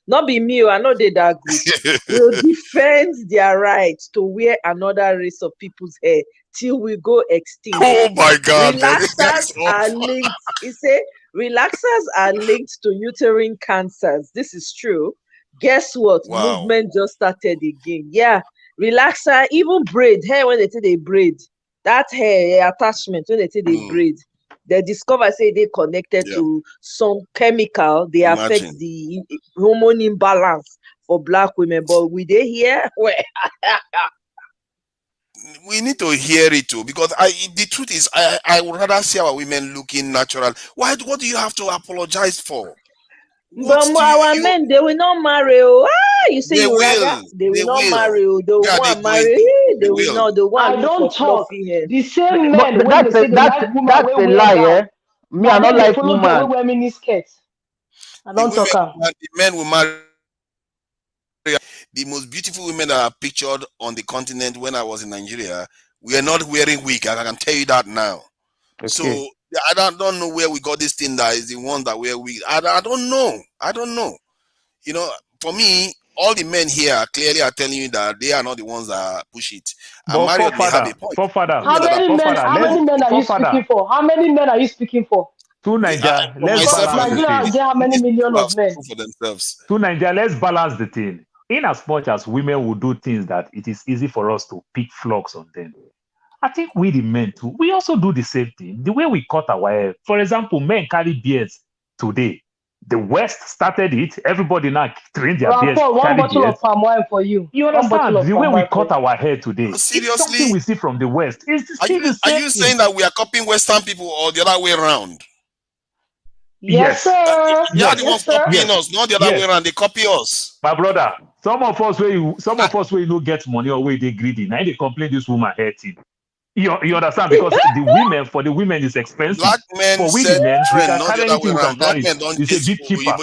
Not be me, I know they that group. Will defend their right to wear another race of people's hair till we go extinct. Oh my God, man, this Relaxers guy's are off. linked. He say relaxers are linked to uterine cancers. This is true. Guess what? Wow. Movement just started again. Yeah, relaxer, even braid hair when they say they braid that hair attachment when they say they Mm, braid. They discover say they connected yeah, to some chemical. They affect imagine. the hormone imbalance for black women. But we they here where We need to hear it too, because the truth is, I would rather see our women looking natural. What do you have to apologize for? What but do our you men they will not marry. Oh. You say they you raga, will. they will They not will. marry. Oh. They Where are they want going marry, to? They they will will. not. They I want look for don't talk. fluffy hair. The same But men when they say they like woman that's wey a wear lie, gown. eh? Me, I Now not then they like follow girl wey woman. wear mini skirt. I The don't women, talk am. the men will marry. The most beautiful women that are pictured on the continent when I was in Nigeria, we are not wearing wig. I can tell you that now. So Okay. yeah, I don't know where we got this thing that is the one that wear wig. I don't know. I don't know. For me, all the men here clearly are telling you that they are not the ones that push it. And But Marriott may have a forefather, point. forefather, How Women that are many men? pushing forefather, How it. let's many men are you speaking forefather for? How many men are you speaking for? to Niger, For let's Because myself balance and the Nigeria thing. get how many these million people have of men? spoken for themselves. To Niger, let's balance the thing. In as much as women will do things that it is easy for us to pick flocks on them, I think we the men too, we also do the same thing. The way we cut our hair. For example, men carry beards today. The West started it. Everybody now train their beards, Rapport, one carry bottle beards. of palm wine for you. You One bottle understand? of The way palm we wine for cut you. our hair today, it's something Seriously, we see from the West. It's are still the you same saying thing. that we are copying Western people or the other way around? Yes, Yes, sir. They are yes, the Yes, ones sir. copying yes, us, not the other way yes. around. They copy us. My brother, some of us I, where you no get money or where they greedy. Now they complain this woman hurting. You understand? Because for the women it's expensive. black men For we the set men, we trend, can not the carry other way anything, we can around. Black carry it. men don't It's a chase bit cheaper.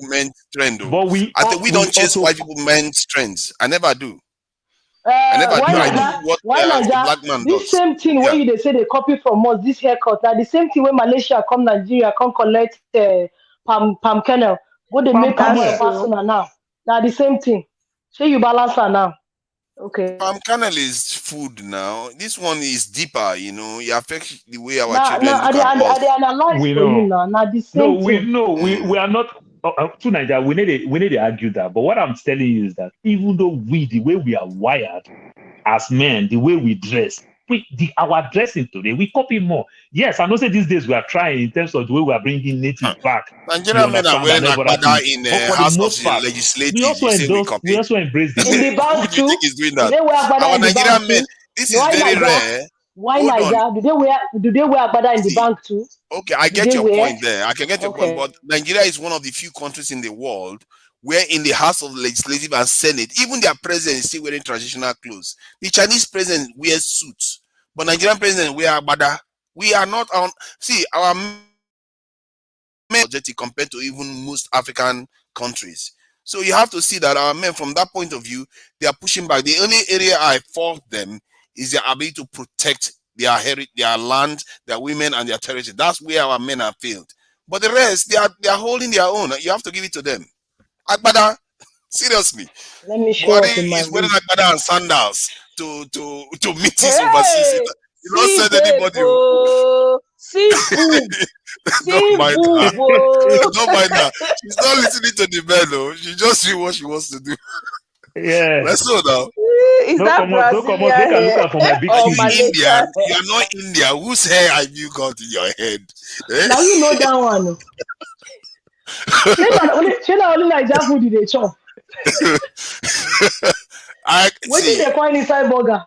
men's trend though. But I think we we don't chase also white people men's trends. I never do. I never Why do. I no do Naija? what Why a Naija? black man This does. same thing where Yeah. they say they copy from us, this haircut, now the same thing when Malaysia come Nigeria, come collect palm kernel, go they make palm palm oil That's oil. true. personal now. Now the same thing. So you balance her now. Okay. Palm kernel is food now. This one is deeper, you know. It affects the way our Now children look at I they us. analyze We for you know. now. Now the No, same thing. we Mm. are not to Nigeria. We need to argue that. But what I'm telling you is that even though the way we are wired as men, the way we dress, our dressing today, we copy more. Yes, I know say these days we are trying in terms of the way we are bringing Huh. native back. You Nigerian men are understand, and wearing every other agbada thing. in But for the House of most part, Legislative. You say we we copy. also embrace the In West. the Who bank do you think too. is doing Do that? they wear agbada Our in the bank Nigerian men. too? This No, is why very Naija? rare. Why Hold on. Naija? Do they wear agbada in the See, bank too? okay, I Do get they your wear? point there. I can get your point, Okay. but Nigeria is one of the few countries in the world where in the House of Legislative and Senate, even their president is still wearing traditional clothes. The Chinese president wears suits, but Nigerian president wear agbada. We are not on. See, our men compared to even most African countries. So you have to see that our men, from that point of view, they are pushing back. The only area I fault them is their ability to protect their land, their women, and their territory. That's where our men have failed. But the rest, they are holding their own. You have to give it to them. Agbada, seriously, Let me show Buhari up in my is wearing room. agbada and sandals to meetings overseas. Hey, You don't see send babe, anybody. oh, see boob, Don't see mind her. boob, oh. Don't mind her. She's not listening to the man, though. She just doing what she wants to do. Yeah. Let's go now. Is that No come out, make Brazilian I look hair out for my big Are or you TV. Malaysian Indian? hair? You are not Indian. Whose hair have you got in your head? Eh? Now you know that one. Say na only Naija food you dey chop. I Wetin see. dey call inside burger?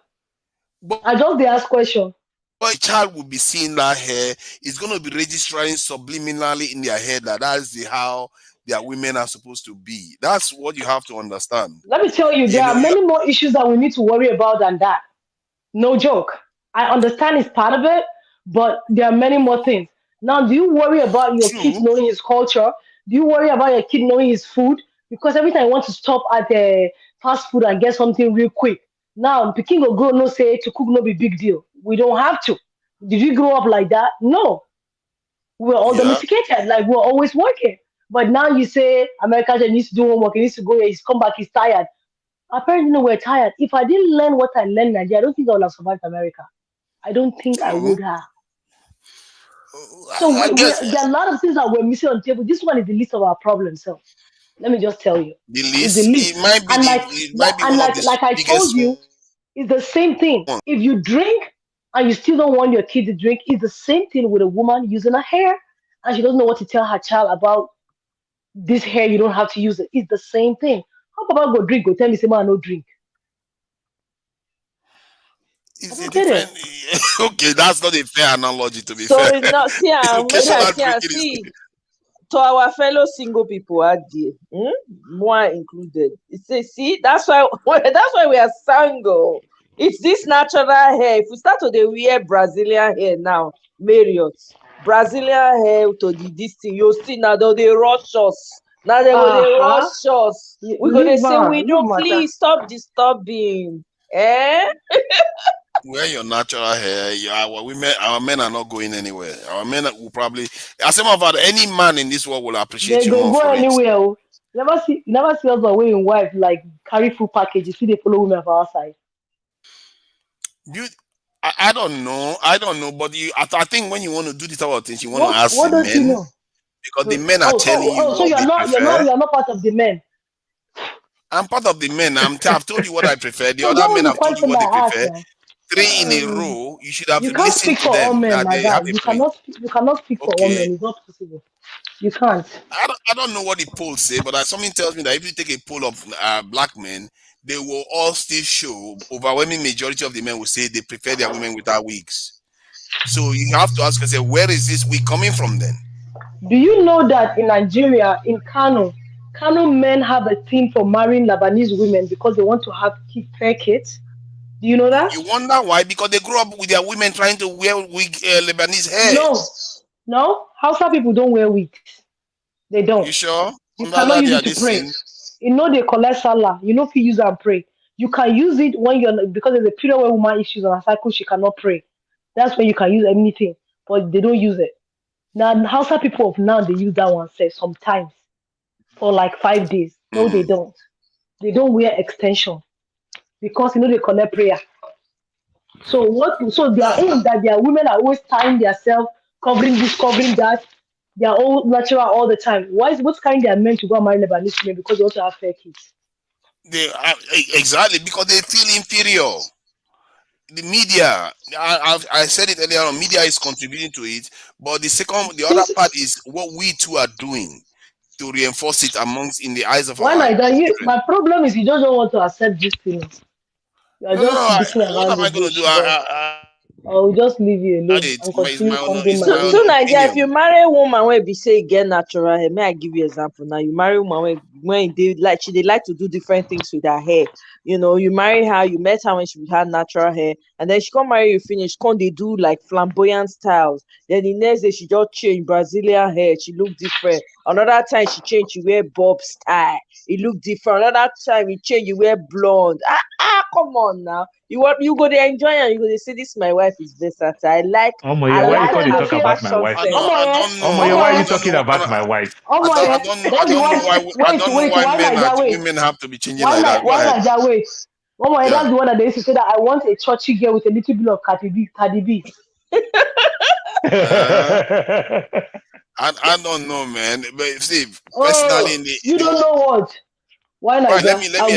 But I just dey ask question. a child will be seeing that hair. It's going to be registering subliminally in their head that that's how their women are supposed to be. That's what you have to understand. Let me tell you, You there know, are many more issues that we need to worry about than that. No joke. I understand it's part of it, but there are many more things. Now, do you worry about your kid true. knowing his culture? Do you worry about your kid knowing his food? Because every time you want to stop at a fast food and get something real quick. Now, Peking or grow no say to cook no be big deal. We don't have to. Did we grow up like that? No. We're all Yeah. domesticated, like we're always working. But now you say America just needs to do homework, he needs to go here, he's come back, he's tired. Apparently, no, we're tired. If I didn't learn what I learned in Nigeria, I don't think I would have survived America. I don't think I Oh, would have. So I guess there are a lot of things that we're missing on the table. This one is the least of our problems. So let me just tell you, the it's the least least. it might be And one of the like I told biggest you, it's the same thing. ones. If you drink and you still don't want your kid to drink, it's the same thing with a woman using her hair and she doesn't know what to tell her child about this hair. You don't have to use it. It's the same thing. How about go drink? Go tell me, say man, no drink. I It's a don't get different. it. Okay, that's not a fair analogy. To be So fair, it's not see make I occasional see drinking is. see to our fellow single people out there, more included. It says, see, that's why that's why we are single. It's this natural hair. If we start to dey wear Brazilian hair now, Marriott, Brazilian hair to this thing, you see now they rush us. Now they go they rush Uh-huh. us. We go they say we Leave don't matter. please stop disturbing. Eh? Wear your natural hair. Our men are not going anywhere. Our men will probably, as a matter of fact, any man in this world will appreciate They you go more go for it. anywhere. Oh. You never see us wearing wife like carry full package. You see they follow women for outside. You, I don't know. I don't know. But I think when you want to do this type of things, you want to ask What the don't you men know? because the So, men are oh, telling so, you oh, so what you're they not, you're not, prefer. you're not part of the men. I'm part of the men. I've told you what I prefer. The So other that men was the have told you question what that they I asked prefer. now. Three in a Um, row. You should have you can't listened speak to for all them. men That like they have that. a You point. cannot, you cannot speak for all Okay. men. It's not possible. You can't. I don't know what the polls say, but something tells me that if you take a poll of black men, they will all still show overwhelming majority of the men will say they prefer their women without wigs. So you have to ask yourself, where is this wig coming from then? Do you know that in Nigeria, in Kano men have a thing for marrying Lebanese women because they want to have fair kids? Do you know that? You wonder why? Because they grew up with their women trying to wear wig Lebanese hair. No, no. Hausa people don't wear wigs. They You don't. sure? You Under cannot that use they it are to this pray. thing. You know they collect salah. You know if you use it and pray. You can use it when because there's a period where woman issues on her cycle, she cannot pray. That's when you can use anything, but they don't use it. Now Hausa people of now they use that one say sometimes for like 5 days. No, they Mm. don't. They don't wear extension because they collect prayer. So what? So their own that their women are always tying themselves, covering this, covering that. They are all natural all the time. What's kind their men to go and marry Lebanese women because they want to have fair kids? They exactly because they feel inferior. The media, I said it earlier on, media is contributing to it, but the other part This is what we two are doing to reinforce it amongst in the eyes of Why our like that? children. My problem is you just don't want to accept these things. You are No, no, no. just beating What around am the I going to do? bush, but I will just leave you alone and It's continue my own. combing It's my my So, own so hair. Naija, if you opinion. marry a woman wey be say e get natural hair, may I give you example now? You marry a woman when they like she they like to do different things with her hair. You marry her, you met her when she had natural hair, and then she come marry you finish, come they do like flamboyant styles. Then the next day she just change Brazilian hair, she look different. Another time she change, she wear bob style, it look different. Another time you change, you wear blonde. Come on now. You go there enjoy and you go there say this my wife is versatile. I Why you like call they I her talk feel about my fashion wife? sense. I don't know. Why are Omoye, you I don't talking know. about my wife? Omoye, I that's the don't know one. why. I don't know why Why Naija wait? women have to be changing like that. Go Why ahead. Naija wait? Omoye, Yeah. that's the one that they used to say that I want a churchy girl with a little bit of Cardi B. Cardi B. Uh, I don't know, man. But see, personally, Oh, you don't know what? Why all right, Naija? let me explain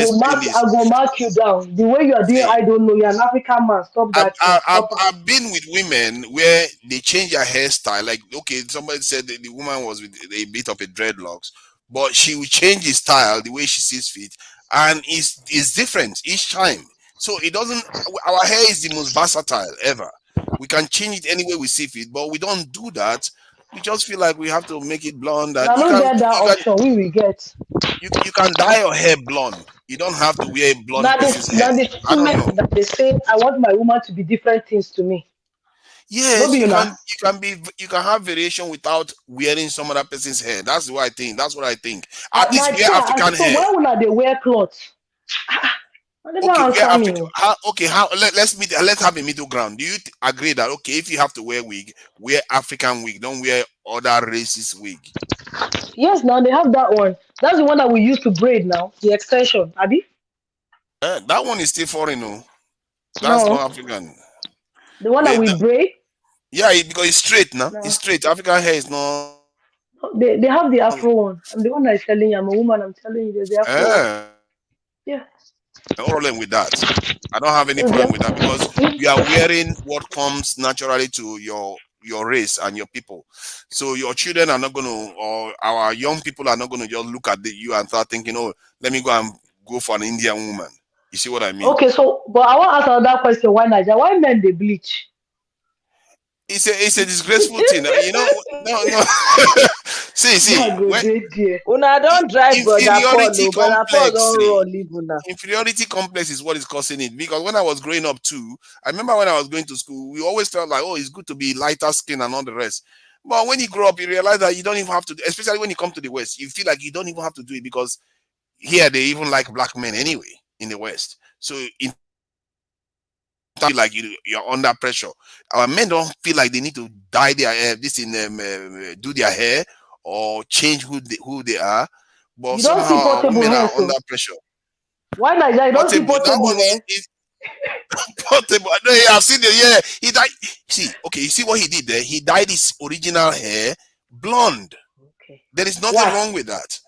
I this. go mark you down. The way you are doing, See, I don't know. You're an African man. Stop I've, that thing. I- I've Stop it. I've been with women where they change their hairstyle. Like, okay, somebody said that the woman was with a bit of a dreadlocks, but she will change his style the way she sees fit, and it's different each time. So it doesn't. Our hair is the most versatile ever. We can change it any way we see fit, but we don't do that. We just feel like we have to make it blonde. That Now don't get that you can option. We will get. you can dye your hair blonde. You don't have to wear a blonde person's hair. Now the I don't men know. that they say I want my woman to be different things to me. No Yes, be una. you can have variation without wearing some other person's hair. That's what I think. That's what I think. At Now least wear African so hair. why would they wear clothes? I never Okay, wear answer me. African. How? Okay, how? Let's have a middle ground. Do you agree that okay, if you have to wear wig, wear African wig. Don't wear other races wig. Yes, now they have that one. That's the one that we use to braid now. The extension. Abi? That one is still foreign. No, that's No. not African. The one that They, we the, braid? yeah, because it's straight now. It's No. straight. African hair is not. They have the Afro one. I'm the one that's telling you. I'm a woman. I'm telling you. There's the Afro one. Yeah. No problem with that. I don't have any There's problem with that because you are the, wearing what comes naturally to your race and your people. So your children are not going to, or our young people are not going to just look at you and start thinking, oh, let me go for an Indian woman. You see what I mean? okay, so but I want to ask another question. Why Nigeria? Why men they bleach? It's a disgraceful thing. No, no. See, Man go when dey there. Una don drive brother Paul inferiority o, brother Paul complex, don see, run leave una. inferiority complex is what is causing it. Because when I was growing up too, I remember when I was going to school, we always felt like, oh, it's good to be lighter skin and all the rest. But when you grow up, you realize that you don't even have to, especially when you come to the West, you feel like you don't even have to do it because here they even like black men anyway in the West. So in like you're under pressure. Our men don't feel like they need to dye their hair, do their hair or change who they are. but You don't see somehow our portable women hair, are under so pressure. why Nigeria? You don't see Portable, that portable one hair. is portable. No, yeah, I've seen it. Yeah, he died. See, okay, you see what he did there? He dyed his original hair blonde. Okay. There is nothing Why? wrong with that.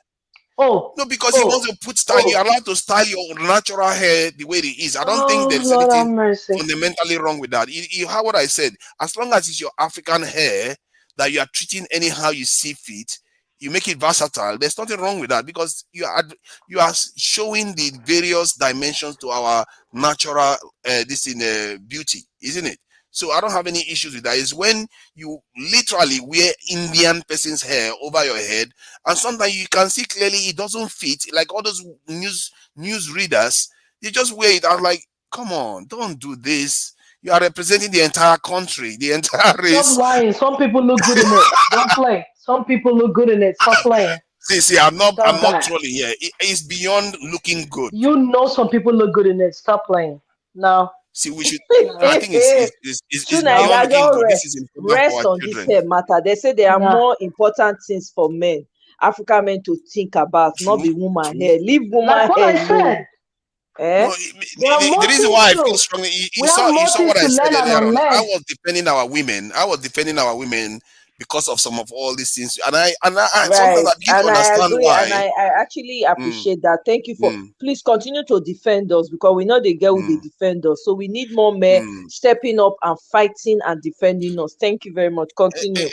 Oh, No, because he wants oh, to put style. You're oh, allowed to style your natural hair the way it is. I don't think oh, there is Lord have anything mercy. fundamentally wrong with that. You heard what I said. As long as it's your African hair that you are treating anyhow you see fit, you make it versatile. There's nothing wrong with that because you are showing the various dimensions to our natural this in beauty, isn't it? So I don't have any issues with that. It's when you literally wear Indian person's hair over your head, and sometimes you can see clearly it doesn't fit. Like all those news readers, they just wear it. I'm like, come on, don't do this. You are representing the entire country, the entire Stop race. lying. Some people look good in it. Don't play. Some people look good in it. Stop playing. See, I'm Stop not that. trolling here. It's beyond looking good. You know some people look good in it. Stop playing. No, See, we should. I no, think True it's no, beyond Naija, looking don't good. This rest. is important for Rest our on this children. matter. They say there are no. more important things for men, African men, to think about, not True, be woman true. hair. Leave Like woman what hair I alone. said, Eh? No, there are the more reason things why I feel to. strongly, We have you more saw things what to I said learn as a earlier on. I man. was defending our women. I was defending our women because of some of all these things, and I sometimes Right. I begin to And I understand agree. And why. I actually Mm, appreciate that. Thank you for, mm, please continue to defend us, because we know the girl will mm, defend us. So we need more men mm. stepping up and fighting and defending us. Thank you very much. Continue.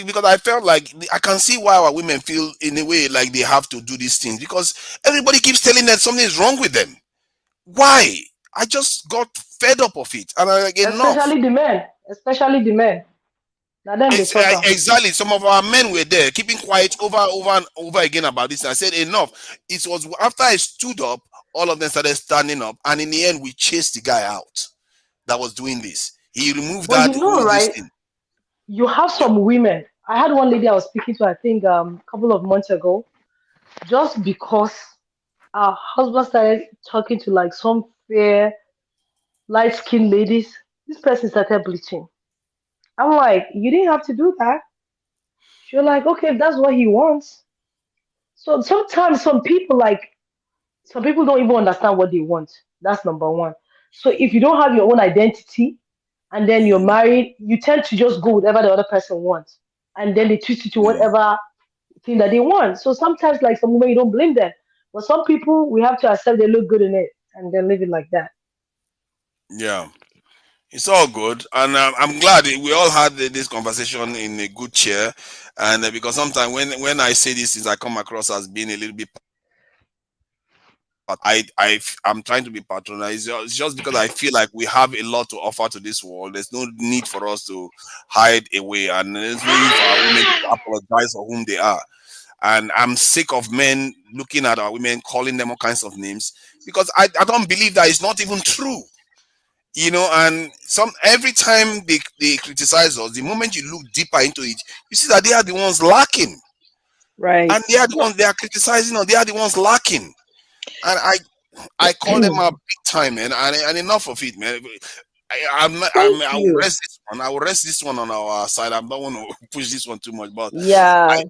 Because I felt like I can see why our women feel in a way like they have to do these things because everybody keeps telling them something is wrong with them. Why? I just got fed up of it, and I'm like, enough. Especially the men. Especially the men. Now then they talk. Exactly. Some of our men were there, keeping quiet over and over again about this. I said enough. It was after I stood up, all of them started standing up, and in the end, we chased the guy out that was doing this. He removed But that you know, whole this right? thing. You have Yeah. some women. I had one lady I was speaking to, I think, a couple of months ago, just because our husband started talking to like some fair, light skinned ladies. This person started bleaching. I'm like, you didn't have to do that. She's like, okay, if that's what he wants. So sometimes some people don't even understand what they want. That's number one. So if you don't have your own identity and then you're Mm, married, you tend to just go whatever the other person wants. And then they twist it to mm. whatever thing that they want. So sometimes, like some women, you don't blame them. But some people, we have to accept they look good in it and then live it like that. Yeah. It's all good, and I'm glad we all had this conversation in a good cheer. And because sometimes when I say these things, I come across as being a little bit. I'm trying to be patronized. It's just because I feel like we have a lot to offer to this world. There's no need for us to hide away, and there's no need for our women to apologize for whom they are. And I'm sick of men looking at our women, calling them all kinds of names because I don't believe that it's not even true. And every time they criticize us, the moment you look deeper into it, you see that they are the ones lacking, Right. and they are the ones they are criticizing, or they are the ones lacking. And I call them out big time, man, and enough of it, man. Thank I will you. rest this one. I will rest this one on our side. I don't want to push this one too much, but I Yeah.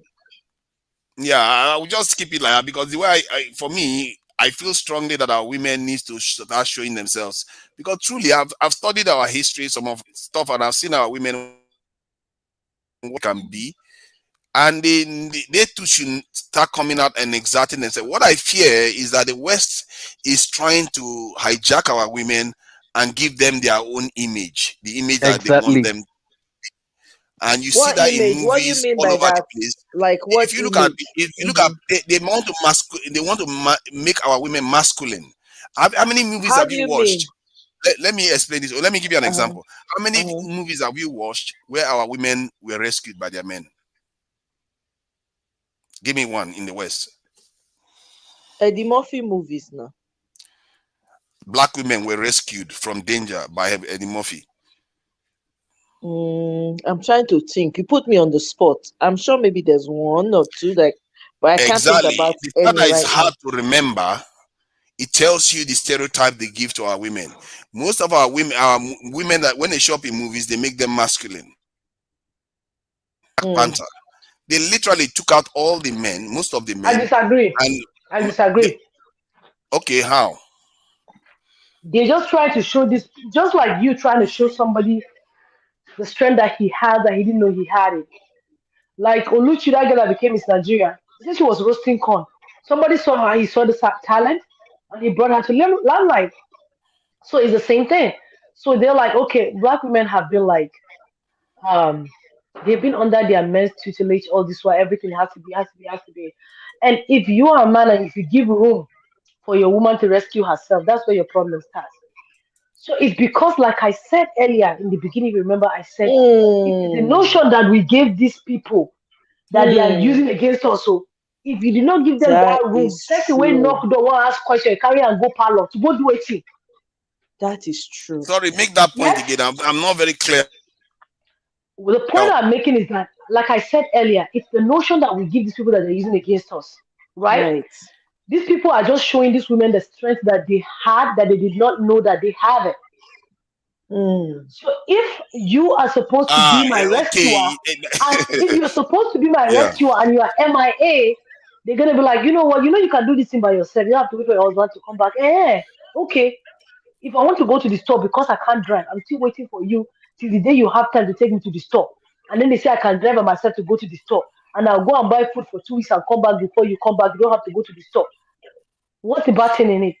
yeah, I will just keep it like that because the way for me, I feel strongly that our women needs to start showing themselves because truly, I've studied our history, some of stuff, and I've seen our women what can be, and they too should start coming out and exerting themselves. What I fear is that the West is trying to hijack our women and give them their own image, the image that they want Exactly. them. And you see What that in image? What do you movies mean all by over the that? place. Like what image? If you look at Hmm. they want to make our women masculine. How many movies How have do you you mean? watched? Let me explain this, or let me give you an Uh-huh. example. How many Uh-huh. movies have you watched where our women were rescued by their men? Give me one in the West. Eddie Murphy movies now. Black women were rescued from danger by Eddie Murphy. I'm trying to think. You put me on the spot. I'm sure maybe there's one or two, like, but I can't think Exactly. about The fact any that it's right now. hard to remember, it tells you the stereotype they give to our women. Most of our women that when they show up in movies, they make them masculine. Black Mm. Panther. They literally took out all the men, most of the I men, disagree. and I they, disagree. okay, how? They just try to show this, just like you trying to show somebody the strength that he had that he didn't know he had it. Like Oluchi, that girl that became Miss Nigeria, he said she was roasting corn. Somebody saw her, he saw the talent, and he brought her to limelight. So it's the same thing. So they're like, okay, black women have been like, um, they've been under their men's tutelage all this while. Everything has to be, has to be, has to be. And if you are a man and if you give room for your woman to rescue herself, that's where your problem starts. So it's because, like I said earlier in the beginning, remember I said it is the Mm, notion that we gave these people that they are mm, using against us. So if you did not give them that that room, is first away true. knock the one ask question, carry and go parlor to go do it. That is true. Sorry, make that point Yes. again. I'm not very clear. Well, the point I'm making is that, like I said earlier, it's the notion that we give these people that they're using against us, right? Right. These people are just showing these women the strength that they had that they did not know that they have it. Mm, So if you are supposed to be my rescuer, Okay. and if you're supposed to be my Yeah. rescuer and you are MIA, they're gonna be like, you know what, you can do this thing by yourself. You don't have to wait for your husband to come back. Okay. If I want to go to the store because I can't drive, I'm still waiting for you till the day you have time to take me to the store. And then they say I can drive by myself to go to the store. And I'll go and buy food for 2 weeks and come back before you come back. You don't have to go to the store. What's the bad thing in it?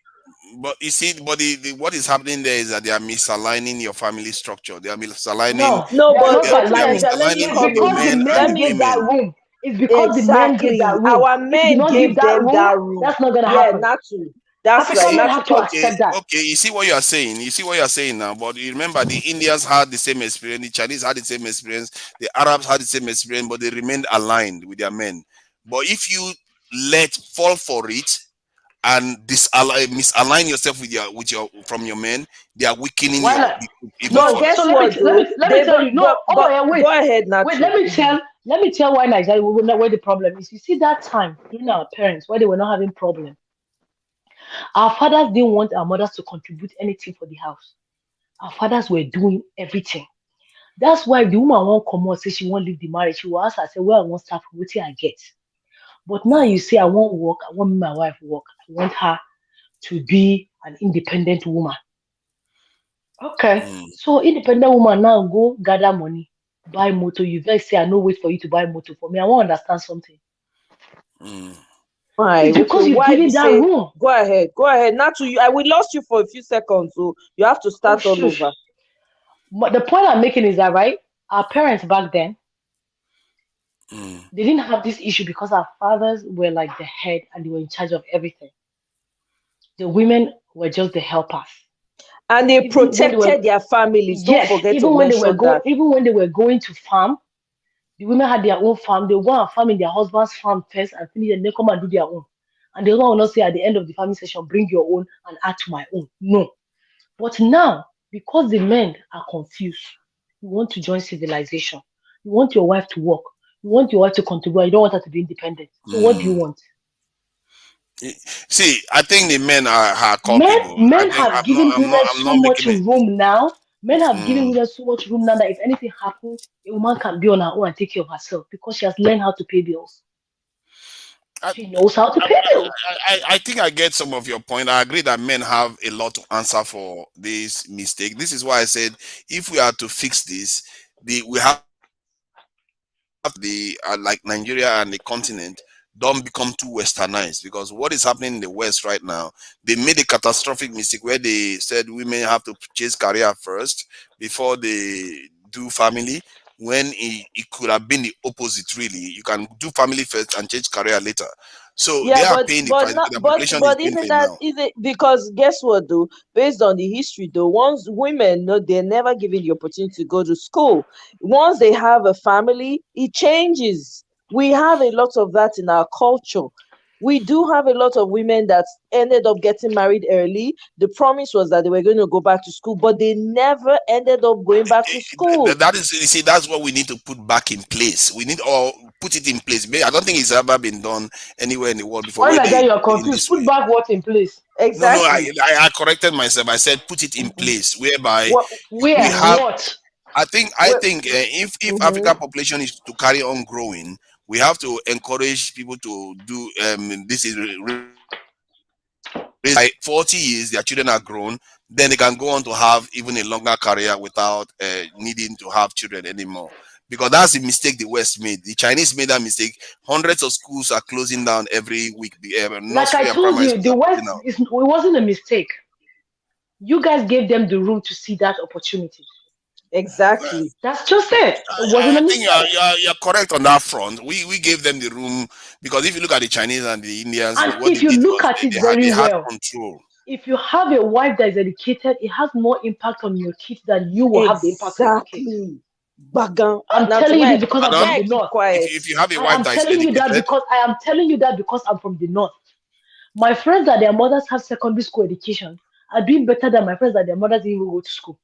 But you see, but what is happening there is that they are misaligning your family structure. They are misaligning. No, no, they are but not They are Sapienza, aligning. let me misaligning It's the come because the in. men and Let men the me gave that women. room. It's because the men gave exactly. that room. Our If you do men not give gave that them room, that room. that's not gonna Yeah, happen. not to. That's right. African men Not to have to talk. Okay, accept that. okay. You see what you are saying. You see what you are saying now. But you remember, the Indians had the same experience. The Chinese had the same experience. The Arabs had the same experience, but they remained aligned with their men. But if you let fall for it and misalign yourself with your from your men, they are weakening Why your not? the group even But So further. guess let me what, t- let me though? let me They tell you. No, oh but my wait, go ahead, wait. Natu. Mhm. Let me tell why Nigeria will not where the problem is. You see that time during our parents where they were not having problem. Our fathers didn't want our mothers to contribute anything for the house. Our fathers were doing everything. That's why the woman won't come out say she won't leave the marriage. She will ask her say, "Where I want start from what I get." But now you say, "I won't work. I want my wife work. I want her to be an independent woman." Okay. Mm, So independent woman now go gather money, buy motor. You guys say I no wait for you to buy motor for me. I want to understand something. mm. Why? It's Okay, because you've why be given that say room. go ahead, go ahead. Natu, you I we lost you for a few seconds, so you have to Oh start all shush. over. But the point I'm making is that right, our parents back then, Mm. they didn't have this issue because our fathers were like the head and they were in charge of everything. The women were just the helpers. And they Even when they were protected their families. Don't yes, forget to mention that. even when they were going to farm, the women had their own farm. They would go and farm in their husband's farm first and finish and then come and do their own. And the husband will not say at the end of the farming session, bring your own and add to my own. No. But now, because the men are confused, you want to join civilization. You want your wife to work. You want your wife to contribute. You don't want her to be independent. So what do you Mm. want? See, I think the men are Men culpable. I men think have given women I'm so not much making it. room now. Men have given Mm. women so much room now that if anything happens, a woman can be on her own and take care of herself because she has learned how to pay bills. I, She knows how to pay bills. I think I get some of your point. I agree that men have a lot to answer for this mistake. This is why I said if we are to fix this, we have the like Nigeria and the continent don't become too westernized, because what is happening in the West right now, they made a catastrophic mistake where they said women have to chase career first before they do family, when it could have been the opposite. Really, you can do family first and change career later. So they Yeah, are paying the but price. not The population is but paying for isn't it that now. is it because guess what though? Based on the history though, once women know they're never given the opportunity to go to school. Once they have a family, it changes. We have a lot of that in our culture. We do have a lot of women that ended up getting married early. The promise was that they were going to go back to school, but they never ended up going back to school. That is, you see, that's what we need to put back in place. We need, or put it in place. I don't think it's ever been done anywhere in the world before Why where like that they you're in confused? this Put way. back what in place. No, no, Exactly. I corrected myself. I said put it in place whereby What we Where? have. What? I think what if mhm. Africa population is to carry on growing, We have to encourage people to do this is by 40 years their children are grown, then they can go on to have even a longer career without needing to have children anymore, because that's the mistake the West made. The Chinese made that mistake. Hundreds of schools are closing down every week. Like I Nursery and told primary you, schools the are closing West down. it wasn't a mistake. You guys gave them the room to see that opportunity. Exactly. That's just it. It wasn't I a think mistake. you're correct on that front. We gave them the room, because if you look at the Chinese and the Indians, And what they if you did look was at it they very had well, control. if you have a wife that is educated, it has more impact on your kids than you will have the impact on your kids. Exactly. Bagan. I'm Now telling you this because I'm Pardon? from may I the keep north. quiet? If you have a I wife am that is telling you that educated, because I am telling you that because I'm from the north. My friends that their mothers have secondary school education are doing better than my friends that their mothers didn't even go to school.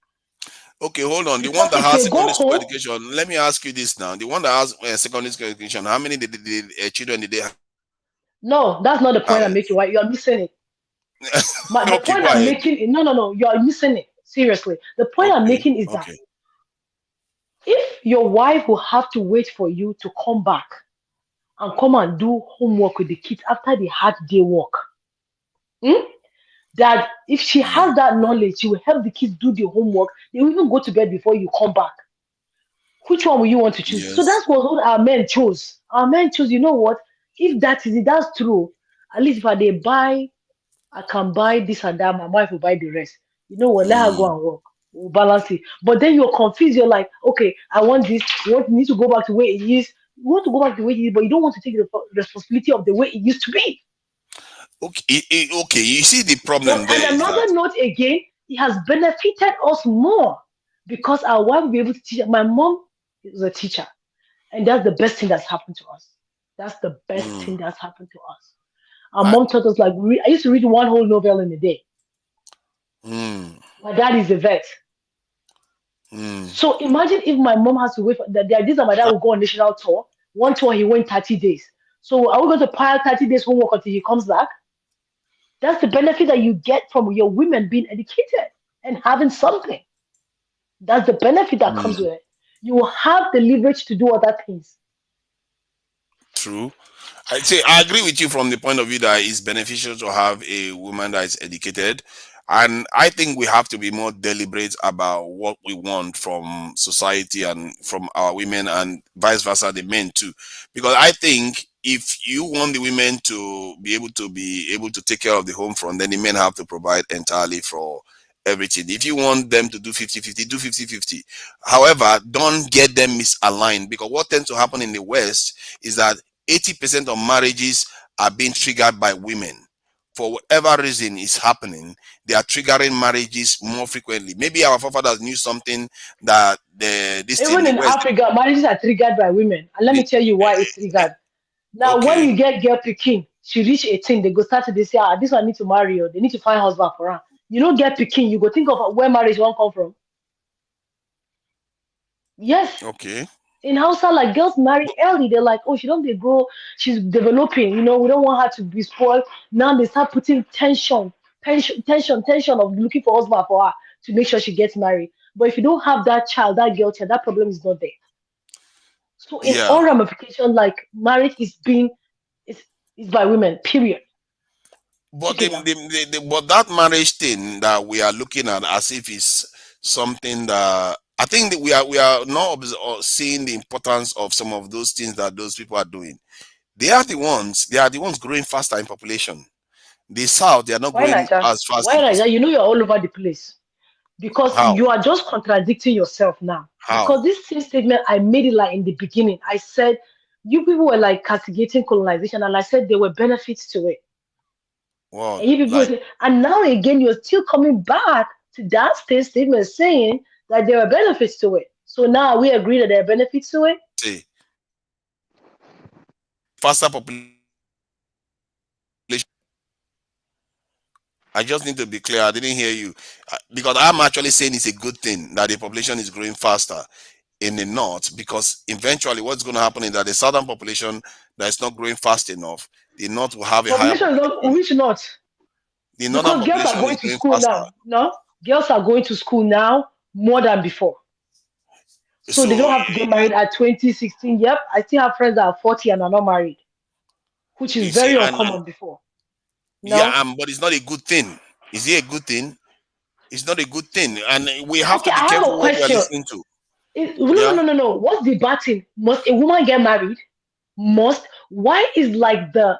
okay, hold on. The one Because that if has they go secondary school home, education, let me ask you this now. The one that has secondary school education, how many children did they have? no, that's not the point I'm making. Right? You are missing it. The Okay, point go I'm ahead. making is no, you are missing it. Seriously. The point I'm Okay, making is that okay. if your wife will have to wait for you to come back and come and do homework with the kids after the hard day work, hmm, that if she Mm, has that knowledge, she will help the kids do the homework. They will even go to bed before you come back. Which one will you want to choose? So yes. that's what our men chose. Our men chose, you know what? If that is it, that's true. At least if I they buy, I can buy this and that, my wife will buy the rest. You know what? Let her go Mm, and work. We'll balance it. But then you're confused. You're like, okay, I want this. You need to go back to where it is. You want to go back to where it is, but you don't want to take the responsibility of the way it used to be. okay, okay. You see the But problem on there is that another note, again, it has benefited us more because our wife will be able to teach. My mom is a teacher, and that's the best thing that's happened to us. That's the best mm, thing that's happened to us. Our I, mom taught us like I used to read one whole novel in a day. mm, My dad is a vet. mm, So imagine if my mom has to wait for the ideas that my dad I- will go on national tour. One tour he went 30 days. So are we going to pile 30 days homework until he comes back? That's the benefit that you get from your women being educated and having something. That's the benefit that mm, comes with it. You will have the leverage to do other things. true. I say I agree with you from the point of view that it's beneficial to have a woman that is educated, and I think we have to be more deliberate about what we want from society and from our women, and vice versa, the men too. Because I think if you want the women to be able to take care of the home front, then the men have to provide entirely for everything. If you want them to do 50-50, do 50-50. However, don't get them misaligned, because what tends to happen in the West is that 80% of marriages are being triggered by women. For whatever reason is happening, they are triggering marriages more frequently. Maybe our forefathers knew something that this thing Even the in West. Africa, marriages are triggered by women. And let me The, tell you why it's triggered. Now, when okay, you get girl picking, she reach 18, they go start to they say, this one need to marry her. They need to find husband for her. You don't get picking, you go think of where marriage won't come from. Yes. okay, In Hausa, like girls marry but early. They're like, oh, she don't they grow, she's developing, we don't want her to be spoiled. Now they start putting tension of looking for husband for her to make sure she gets married. But if you don't have that child, that girl child, that problem is not there. So in yeah. all ramifications, like marriage is by women, period. But Check it out. but that marriage thing that we are looking at as if it's something that I think that we are not seeing the importance of some of those things that those people are doing. They are the ones growing faster in population. The South, they are not Why growing Naija? as fast Why in Naija? You know you're all over the place. Because how you are just contradicting yourself now. how Because this same statement, I made it like in the beginning. I said you people were like castigating colonization, and I said there were benefits to it. well And you people, like say, and now again, you're still coming back to that same statement saying that there are benefits to it. So now we agree that there are benefits to it. say faster population. I just need to be clear. I didn't hear you. Because I'm actually saying it's a good thing that the population is growing faster in the north, because eventually what's going to happen is that the southern population that is not growing fast enough, the north will have a higher Population is not population. which not The northern because girls are population going is to growing school faster. now. No, girls are going to school now more than before. So they So don't have to get married at 2016. Yep, I still have friends that are 40 and are not married, which is you see, very and uncommon before. yeah, No? but it's not a good thing. Is it a good thing? It's not a good thing, and we have Okay, to be I have a careful what we are question. listening to. No, no, Yeah. no, no, no. What's the bad thing? Must a woman get married? Must. Why is like the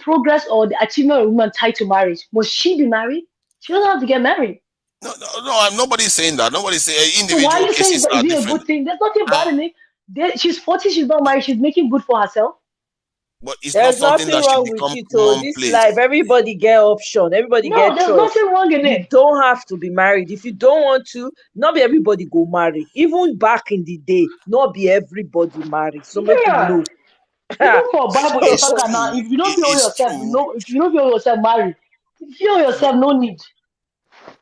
progress or the achievement of a woman tied to marriage? Must she be married? She doesn't have to get married. No, no, no. Nobody's saying that. Nobody's saying So why are individual you saying cases that? are Is it a different. good thing? There's nothing bad Uh, in it. She's 40, she's not married, she's making good for herself. but it's not There's something nothing that should wrong with become it. So this commonplace. life, everybody get option, everybody No, get there's choice. nothing wrong in You it. don't have to be married. If you don't want to, not be everybody go marry. Even back in the day, not be everybody marry. So make we Yeah. know. Even for Bible It's instructor So now, true. if you don't feel It's yourself, true. if you don't feel yourself married, feel But yourself, no need.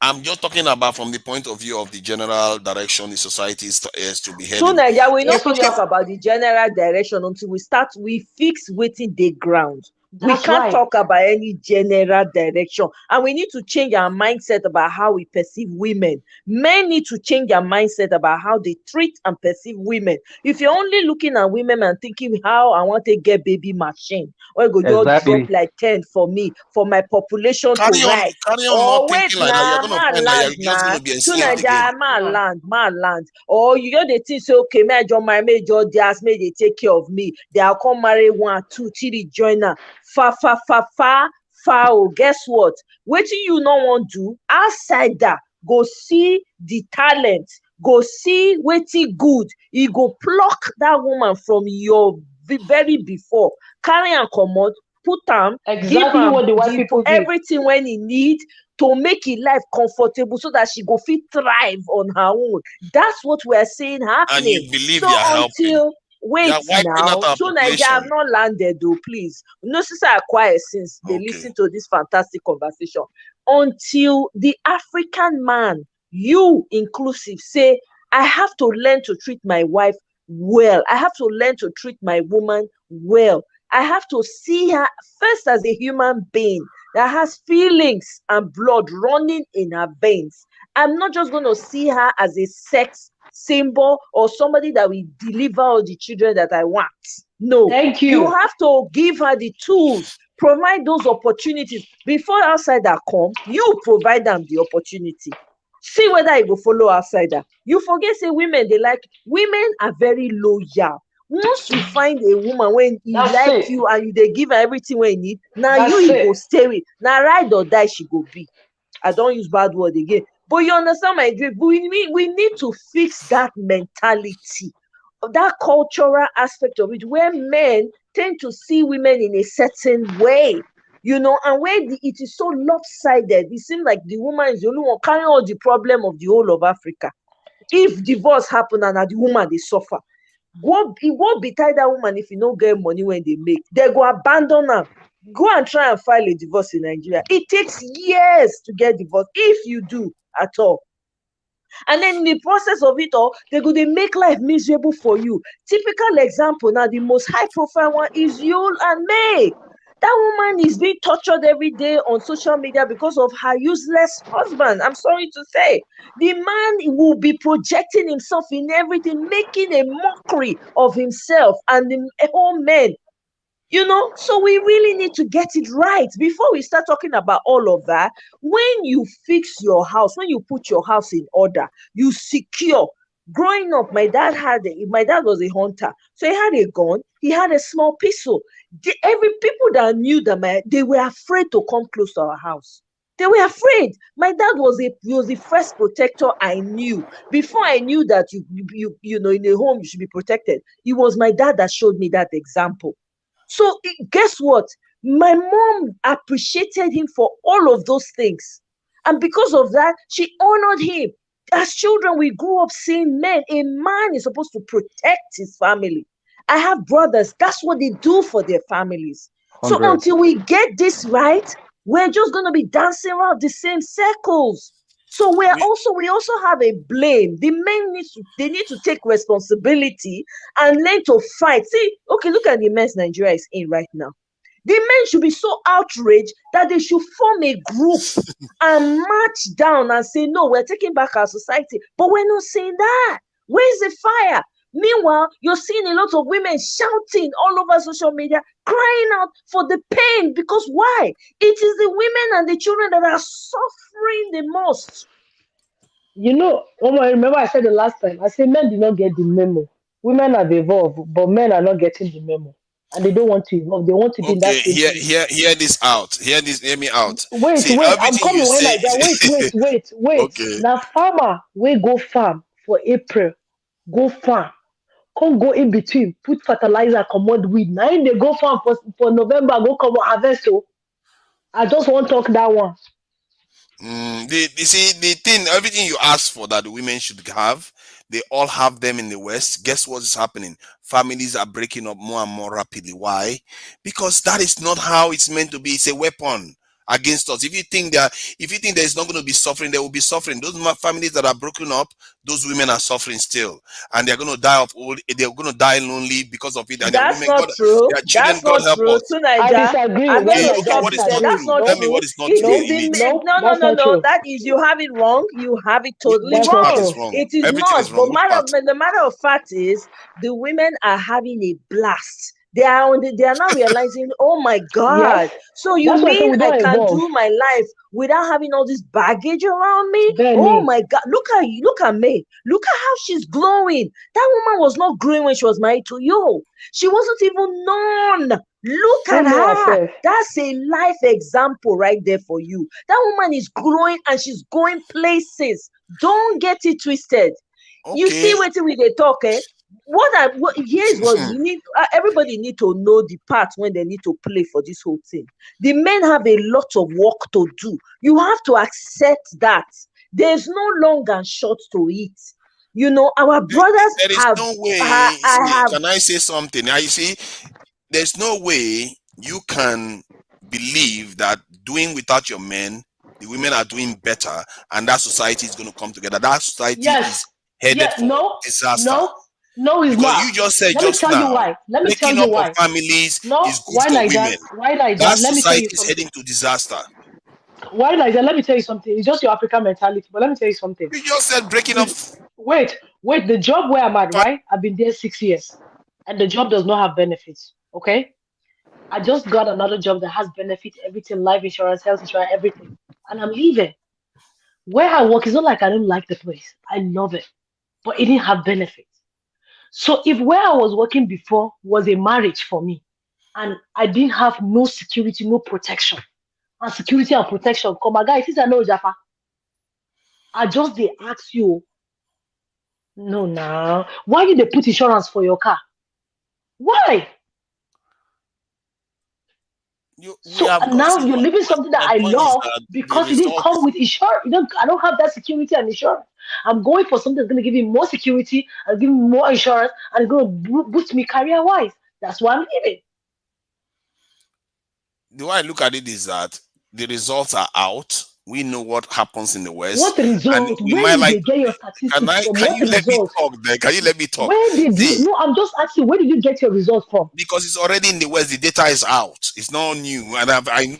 I'm just talking about from the point of view of the general direction the society is to be so heading. Naija, we Yeah, no so fit you're talk about the general direction until we fix wetin dey ground. We that's can't right. talk about any general direction, and we need to change our mindset about how we perceive women. Men need to change their mindset about how they treat and perceive women. If you're only looking at women and thinking how I want to get baby machine, or go just drop Exactly. like 10 for me for my population to rise. Carry on not Or wait thinking like that. You're na gonna man find that land you're just na gonna be so enslaved again. Naija Yeah. man land. Or you just dey think say okay make I just marry, make just dey house, make dey take care of me, then I come marry one two three join am. Far oh, guess what, wetin you no wan do, outsider go see the talent, go see wetin good, e go pluck that woman from your very before, carry am comot, put am, give Exactly am what the white the people did. everything wey e need to make e life comfortable so that she go fit thrive on her own. That's what we are seeing And happening. you believe So you're helping. until wait You're wiping out now, our so Naija have population. not landed though, please. No, since I quiet since they Okay. listen to this fantastic conversation. Until the African man, you inclusive, say, I have to learn to treat my wife well. I have to learn to treat my woman well. I have to see her first as a human being that has feelings and blood running in her veins. I'm not just going to see her as a sex symbol or somebody that will deliver all the children that I want. No, Thank you you. have to give her the tools, provide those opportunities. Before outsider come, you provide them the opportunity. See whether you go follow outsider. You forget say women are very loyal. Once you find a woman when e That's like it. you and you dey give her everything wey e need, na you That's e it. go stay with. Na ride or die she go be. I don't use bad word again. But you understand my drift. We need to fix that mentality, that cultural aspect of it, where men tend to see women in a certain way, and where it is so lopsided. It seems like the woman is the only one carrying all the problem of the whole of Africa. If divorce happen and na the woman dey suffer, e won't be tie that woman if you no get money when they make. They go abandon am. Go and try and file a divorce in Nigeria. It takes years to get divorce if you do at all. And then in the process of it all, they go dey make life miserable for you. Typical example now, the most high profile one is Yul and May. That woman is being tortured every day on social media because of her useless husband. I'm sorry to say. The man will be projecting himself in everything, making a mockery of himself and the whole men. So we really need to get it right before we start talking about all of that. When you fix your house, when you put your house in order, you secure. Growing up, my dad was a hunter, so he had a gun, he had a small pistol. Every people that knew that they were afraid to come close to our house. They were afraid. My dad was the first protector I knew. Before I knew that in a home you should be protected, it was my dad that showed me that example. So guess what? My mom appreciated him for all of those things. And because of that, she honored him. As children, we grew up seeing men. A man is supposed to protect his family. I have brothers. That's what they do for their families. So 100. until we get this right, we're just going to be dancing around the same circles. So we We also have a blame. The men need to take responsibility and learn to fight. See, okay, look at the mess Nigeria is in right now. The men should be so outraged that they should form a group and march down and say, no, we're taking back our society. But we're not saying that. Where's the fire? Meanwhile, you're seeing a lot of women shouting all over social media, crying out for the pain. Because why? It is the women and the children that are suffering the most. You know, Omar, remember I said the last time, I said men did not get the memo. Women have evolved, but men are not getting the memo. And they don't want to evolve. They want to be in that Okay, same place. hear this out. Hear me out. Wait, See, wait, I'm everything you coming when say. I wait. Okay. Now farmer we go farm for April. Go farm. Can't go in between, put fertilizer, commode weed. Now they go farm for November, go come harvest. So I just want to talk that one. You see, the thing, everything you ask for that the women should have, they all have them in the West. Guess what is happening? Families are breaking up more and more rapidly. Why? Because that is not how it's meant to be. It's a weapon against us. If you think there is not going to be suffering, there will be suffering. Those families that are broken up, those women are suffering still, and they're going to die of old. They're going to die lonely because of it. And their That's women, not God, true. their children, That's God not help true. us. To I Niger, disagree. I'm going When to Okay, like okay, that stop what you is there. not disagree. That's true? not Tell No, me true. what is not It true is no, in the it. no, no, that's no, no, not no. true. That is, you have it wrong. You have it totally Which That's part wrong. true. is wrong? It is Everything not. is wrong. But Which part? the matter of fact is, the women are having a blast. They are now realizing, oh my Yes. God. So you That's why I said mean we I don't can evolve. do my life without having all this baggage around me? Oh Benny. my God. Look at me. Look at how she's glowing. That woman was not glowing when she was married to you. She wasn't even known. Look at Same here, her. self. That's a life example right there for you. That woman is growing and she's going places. Don't get it twisted. You see Okay. what they talk, eh? Here's what we need. Everybody need to know the part when they need to play for this whole thing. The men have a lot of work to do. You have to accept that there's no long and short to it. You know, our brothers There is have. no I way. See, have. can I say something? I see. There's no way you can believe that doing without your men, the women are doing better, and that society is going to come together. That society is Yes. headed Yeah. for No. disaster. No. No, it's Because not. you just said Let me just tell you now, why. Let me tell breaking you up of why. families No. is good for women. Why Niger? That Let me tell society you is something. heading to disaster. Why Niger? Let me tell you something. It's just your African mentality. But let me tell you something. You just said breaking up. The, wait. The job where I'm at, right? I've been there 6 years, and the job does not have benefits. Okay. I just got another job that has benefits, everything, life insurance, health insurance, everything, and I'm leaving. Where I work, it's not like I don't like the place. I love it, but it didn't have benefits. So if where I was working before was a marriage for me, and I didn't have no security, no protection, and security and protection, come my guy, since I know Jaffa, I just they ask you, no, now, why you they put insurance for your car? Why? We So have got, now see, you're living something that my I point is love that the because it didn't result come is with insurance. I don't have that security and insurance. I'm going for something that's going to give me more security and give me more insurance and it's going to boost me career wise. That's why I'm leaving. the way I look at it is that the results are out. We know what happens in the What West, and result? we Where might did like. they get your statistics from? Can What you let me result? talk there? Can you let me talk? Where did you? See, No, I'm just asking. Where did you get your results from? because it's already in the West, the data is out. It's not new, and I know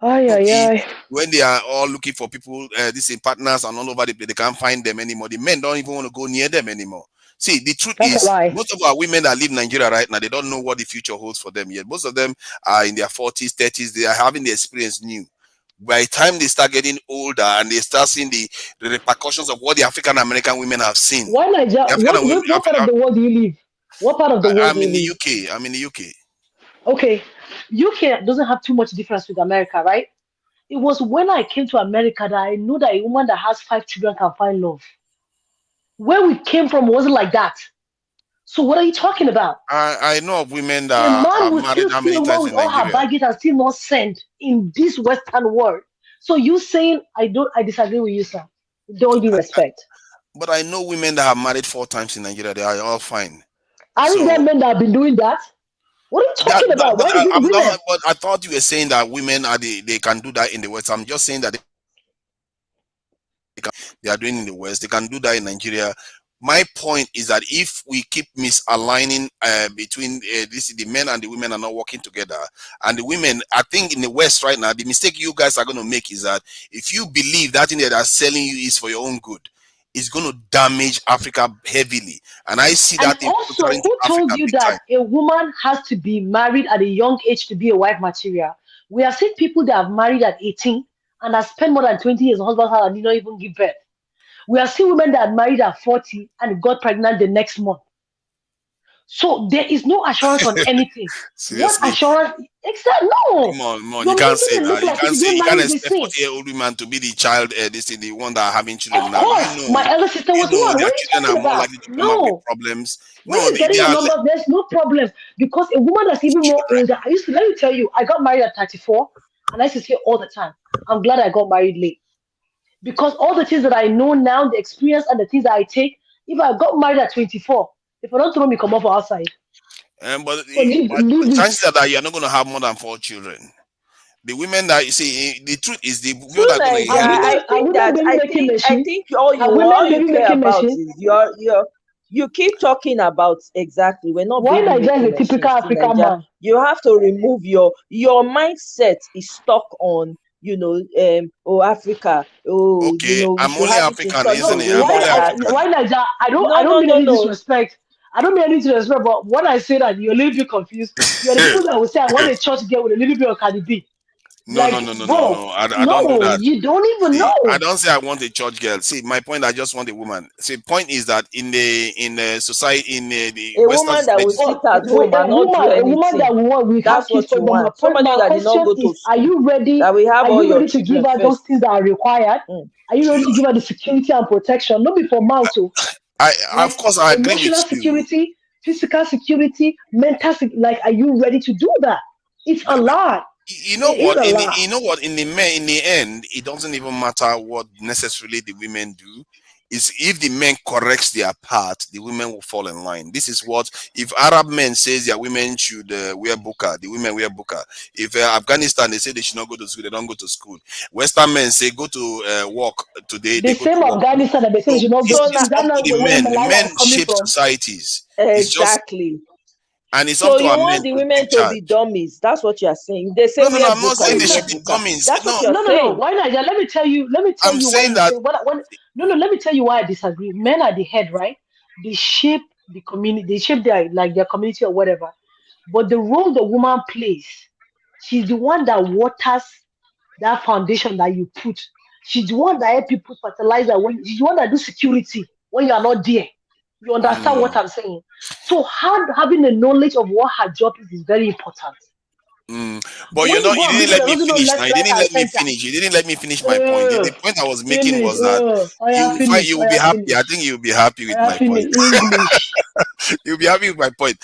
Ay, ay, it ay. when they are all looking for people, these partners, and all over the place, they can't find them anymore. The men don't even want to go near them anymore. See, the truth That's a is, lie. most of our women that live in Nigeria right now, they don't know what the future holds for them yet. Most of them are in their 40s, 30s. They are having the experience new. By the time they start getting older and they start seeing the repercussions of what the African American women have seen, Why Niger? the African women, What part of the world do you live? What part of the world I'm do you in the live? UK. I'm in the UK. Okay, UK doesn't have too much difference with America, right? It was when I came to America that I knew that a woman that has 5 children can find love. Where we came from wasn't like that. So what are you talking about? I know of women A that man have will married still how see many a woman times with in all her Nigeria. baggage and still not send in this Western world. So you saying I disagree with you, sir. With all due respect. But I know women that have married 4 times in Nigeria. They are all fine. Aren't there So men that have been doing that? What are you that, talking but, about? but Why is it the I'm women? not. But I thought you were saying that women are they can do that in the West. I'm just saying that they are doing in the West. They can do that in Nigeria. My point is that if we keep misaligning between the men and the women are not working together, and the women, I think in the West right now, the mistake you guys are going to make is that if you believe that thing that are selling you is for your own good, it's going to damage Africa heavily, and I see And that thing also, filtering to who told Africa you big time. that a woman has to be married at a young age to be a wife material? We have seen people that have married at 18 and have spent more than 20 years in husband's house and did not even give birth. We have seen women that are married at 40 and got pregnant the next month. So there is no assurance on anything. What Seriously, assurance? Exactly. No. come on, you You're can't making say it look that. You like if can't you say, get you can't married, the expect same. 40-year-old woman to be the child, this thing, the one that are having Of children now. course, my elder sister was one. Their What are you children are talking more about? likely to come out with No. problems. When No, you're getting they your are numbers, there's no problems because a woman that's even more children. older. I used to let me tell you, I got married at 34, and I used to say all the time, I'm glad I got married late because all the things that I know now, the experience and the things that I take, if I got married at 24, if I don't throw me, come off outside. But So leave it. chances are that you're not going to have more than 4 children. The women that you see, the truth is, the women True, that are going to Niger. Are inherit. women I are think women that baby making I machine? think Are all women you baby care making about machine? is your you keep talking about exactly. We're not Why baby Nigeria is making a typical machines to African Niger. man? You have to remove your mindset is stuck on oh Africa, oh Okay, we I'm should only have it in African, such a isn't No, it? way I'm why only that African. why Nigeria? I no don't no mean no any no disrespect. I don't mean any disrespect, but when I say that you're a little bit confused, you're the people that will say I want a church girl with a little bit of Cardi B. No, no, Like, no, no, no, bro, no. I don't do no, that. you don't even See, I know. don't say I want a church girl. See, my point, I just want a woman. See, point is that in the society, in the a Western woman that will society, sit But at home and not do a woman anything. that we want, we have That's kids what for. you But want. Somebody my that did not question go to is, are school, you ready? that will have Are all you your ready to give children her those things first. that are required? Mm. Are you ready to give her the security and protection? Not before mouth, oh. I of Like course I agree with emotional you. security, physical security, like, are you ready to do that? It's a lot. You know It is what? a lot. In the end, it doesn't even matter what necessarily the women do. Is if the men corrects their part, the women will fall in line. This is what, if Arab men says their women should wear burqa, the women wear burqa. If Afghanistan, they say they should not go to school, they don't go to school. Western men say go to work today, The they go same to work. Afghanistan that they say they So should not go So to now school. it's Is that up to not the where men. The Malala men is coming shape from? societies. It's just, exactly. and it's up So to you our men want the to women take to be charge. dummies. That's what you are saying. They say No, no, no. wear I'm not buka, saying you they wear should be buka. dummies. That's what No, you're No. saying. Why Nigeria? Let me tell I'm you why saying you that. say what no, let me tell you why I disagree. Men are the head, right? They shape the community, they shape their community or whatever. But the role the woman plays, she's the one that waters that foundation that you put. She's the one that help you put fertilizer she's the one that do security when you are not there. You understand what Mm, I'm saying? So having a knowledge of what her job is very important. mm. But When you go you and bring didn't her let that me doesn't know finish. Now left, you right, didn't and let me center. finish. You didn't let me finish my point. The point I was making Finish. was that I you finish. will be happy. I Finish. think you'll be happy with I my finish. point. English. You'll be happy with my point.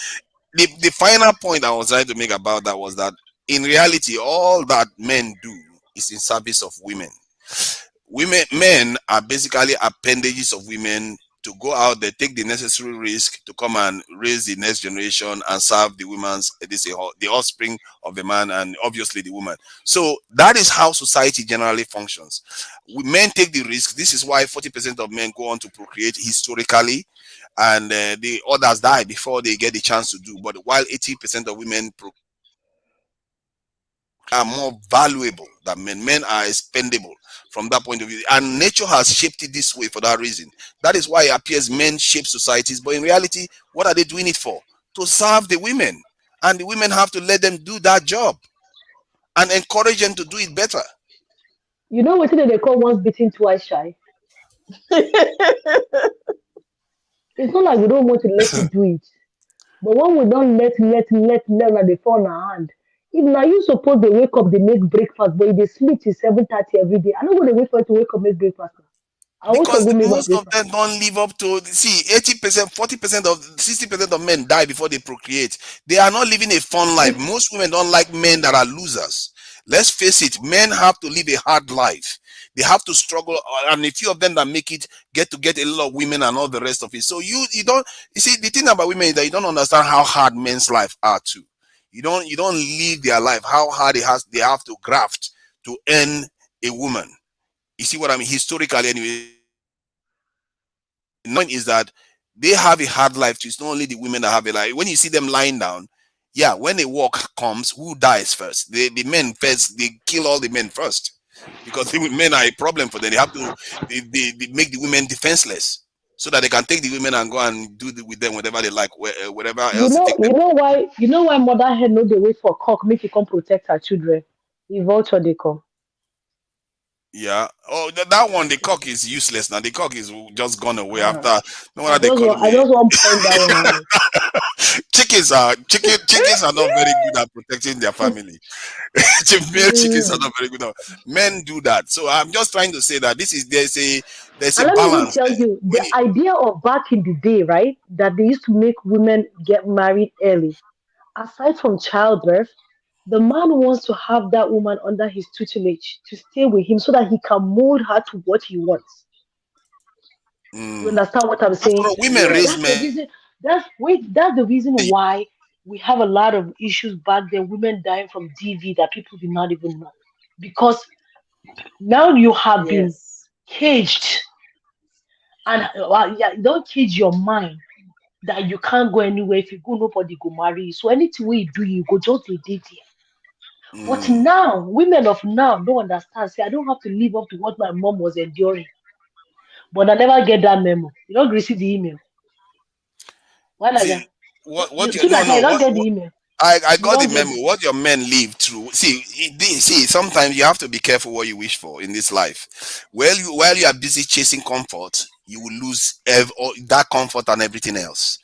The final point I was trying to make about that was that in reality, all that men do is in service of women. Men are basically appendages of women to go out there, take the necessary risk to come and raise the next generation and serve the women's the offspring of the man and obviously the woman. So that is how society generally functions. Men take the risk. This is why 40% of men go on to procreate historically, and the others die before they get the chance to do. But while 80% of women are more valuable than men. Men are expendable from that point of view. And nature has shaped it this way for that reason. That is why it appears men shape societies. But in reality, what are they doing it for? To serve the women. And the women have to let them do that job and encourage them to do it better. You know what they call once bitten, twice shy? It's not like we don't want to let you do it. But when we don't let like they fall in our hand. If now you suppose they wake up, they make breakfast, but if they sleep till 7:30 every day, I don't want to wait for you to wake up make breakfast now. I wake up Because go make my most of breakfast. them don't live up to, see, 80%, 40% of 60% of men die before they procreate. They are not living a fun life. Most women don't like men that are losers. Let's face it, men have to live a hard life. They have to struggle, and a few of them that make it get a lot of women and all the rest of it. So you don't, you see, the thing about women is that you don't understand how hard men's life are too. You don't live their life, how hard they have to graft to earn a woman. You see what I mean? Historically, anyway, point is that they have a hard life too. It's not only the women that have a life. When you see them lying down, yeah, when a war comes, who dies first? The men first. They kill all the men first because the men are a problem for them. They have to they make the women defenseless so that they can take the women and go and do with them whatever they like, whatever else they take them. You know why mother hen no dey wait for cock make e come protect her children. If vulture dey come. Yeah. Oh, that one, the cock is useless now. The cock is just gone away Uh, after. No wonder they call him I just want point that one out. chickens are not very good at protecting their family. Male chickens are Mm. not very good at. Men do that. So I'm just trying to say that there's And a let me even balance tell there. you, the When you, idea of back in the day, right, that they used to make women get married early, aside from childbirth, the man wants to have that woman under his tutelage to stay with him so that he can mold her to what he wants. You mm, understand what I'm after saying? all, women So raise that's the men. reason. That's the reason why we have a lot of issues back then. Women dying from DV that people did not even know, because now you have been Yes. caged, and yeah, don't cage your mind that you can't go anywhere. If you go, nobody go marry you. So anything we do, you go just dey dey there. But Mm, now, women of now don't understand. Say, I don't have to live up to what my mom was enduring. But I never get that memo. You don't receive the email. Why like see that? what you Two no like that, you no don't what get the email. I You got the don't get memo. the What your men live through. See, sometimes you have to be careful what you wish for in this life. While you are busy chasing comfort, you will lose all that comfort and everything else.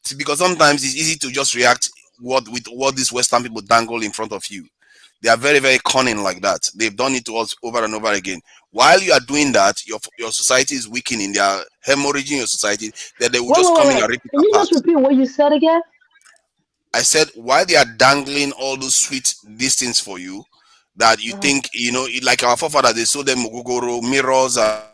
See, because sometimes it's easy to just react with what these Western people dangle in front of you. They are very, very cunning like that. They've done it to us over and over again. While you are doing that, your society is weakening. They are hemorrhaging your society. Then they will wait, just wait, wait, come in wait. and rip it Can you apart. just repeat what you said again? I said, while they are dangling all those sweet distance for you, that you Uh-huh. think, like our forefathers, they sold them gogoro, mirrors, and all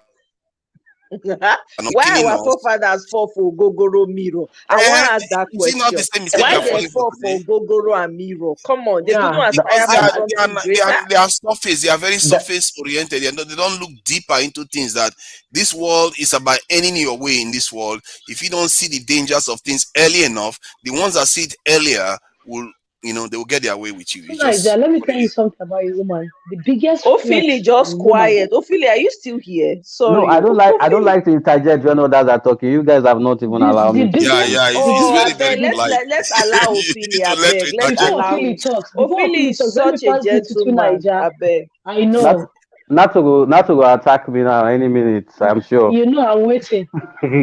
Why weakening our us. forefathers fall for Gogoro Miro? I want Eh, to ask that is it not the question. same mistake we Why are Uh, they falling for fall for today? Gogoro and Miro? Come on, they couldn't yeah, Because aspire they for are I, they are something not- they are greater? they are surface. They are very that, surface oriented. They don't look deeper into things. That this world is about earning your way in this world. If you don't see the dangers of things early enough, the ones that see it earlier will, they will get their way with you. so It's Niger, just let me what it tell you is. something about a woman. The biggest Ophelia flex for a just woman. quiet. Ophelia, are you still here? No, Sorry. I don't Ophelia. like to interject when others are talking. You guys have not even allowed The me to Yeah, speak. biggest yeah. It's Oh, very, I very beg. the, polite. Let's allow You need Ophelia. to I let to beg. Let's before interject. allow Ophelia him. talks, Ophelia is let me such a pass this to gentleman. Niger. I beg. I Not know, not to go attack me now any minute, I'm sure. you know, I'm waiting.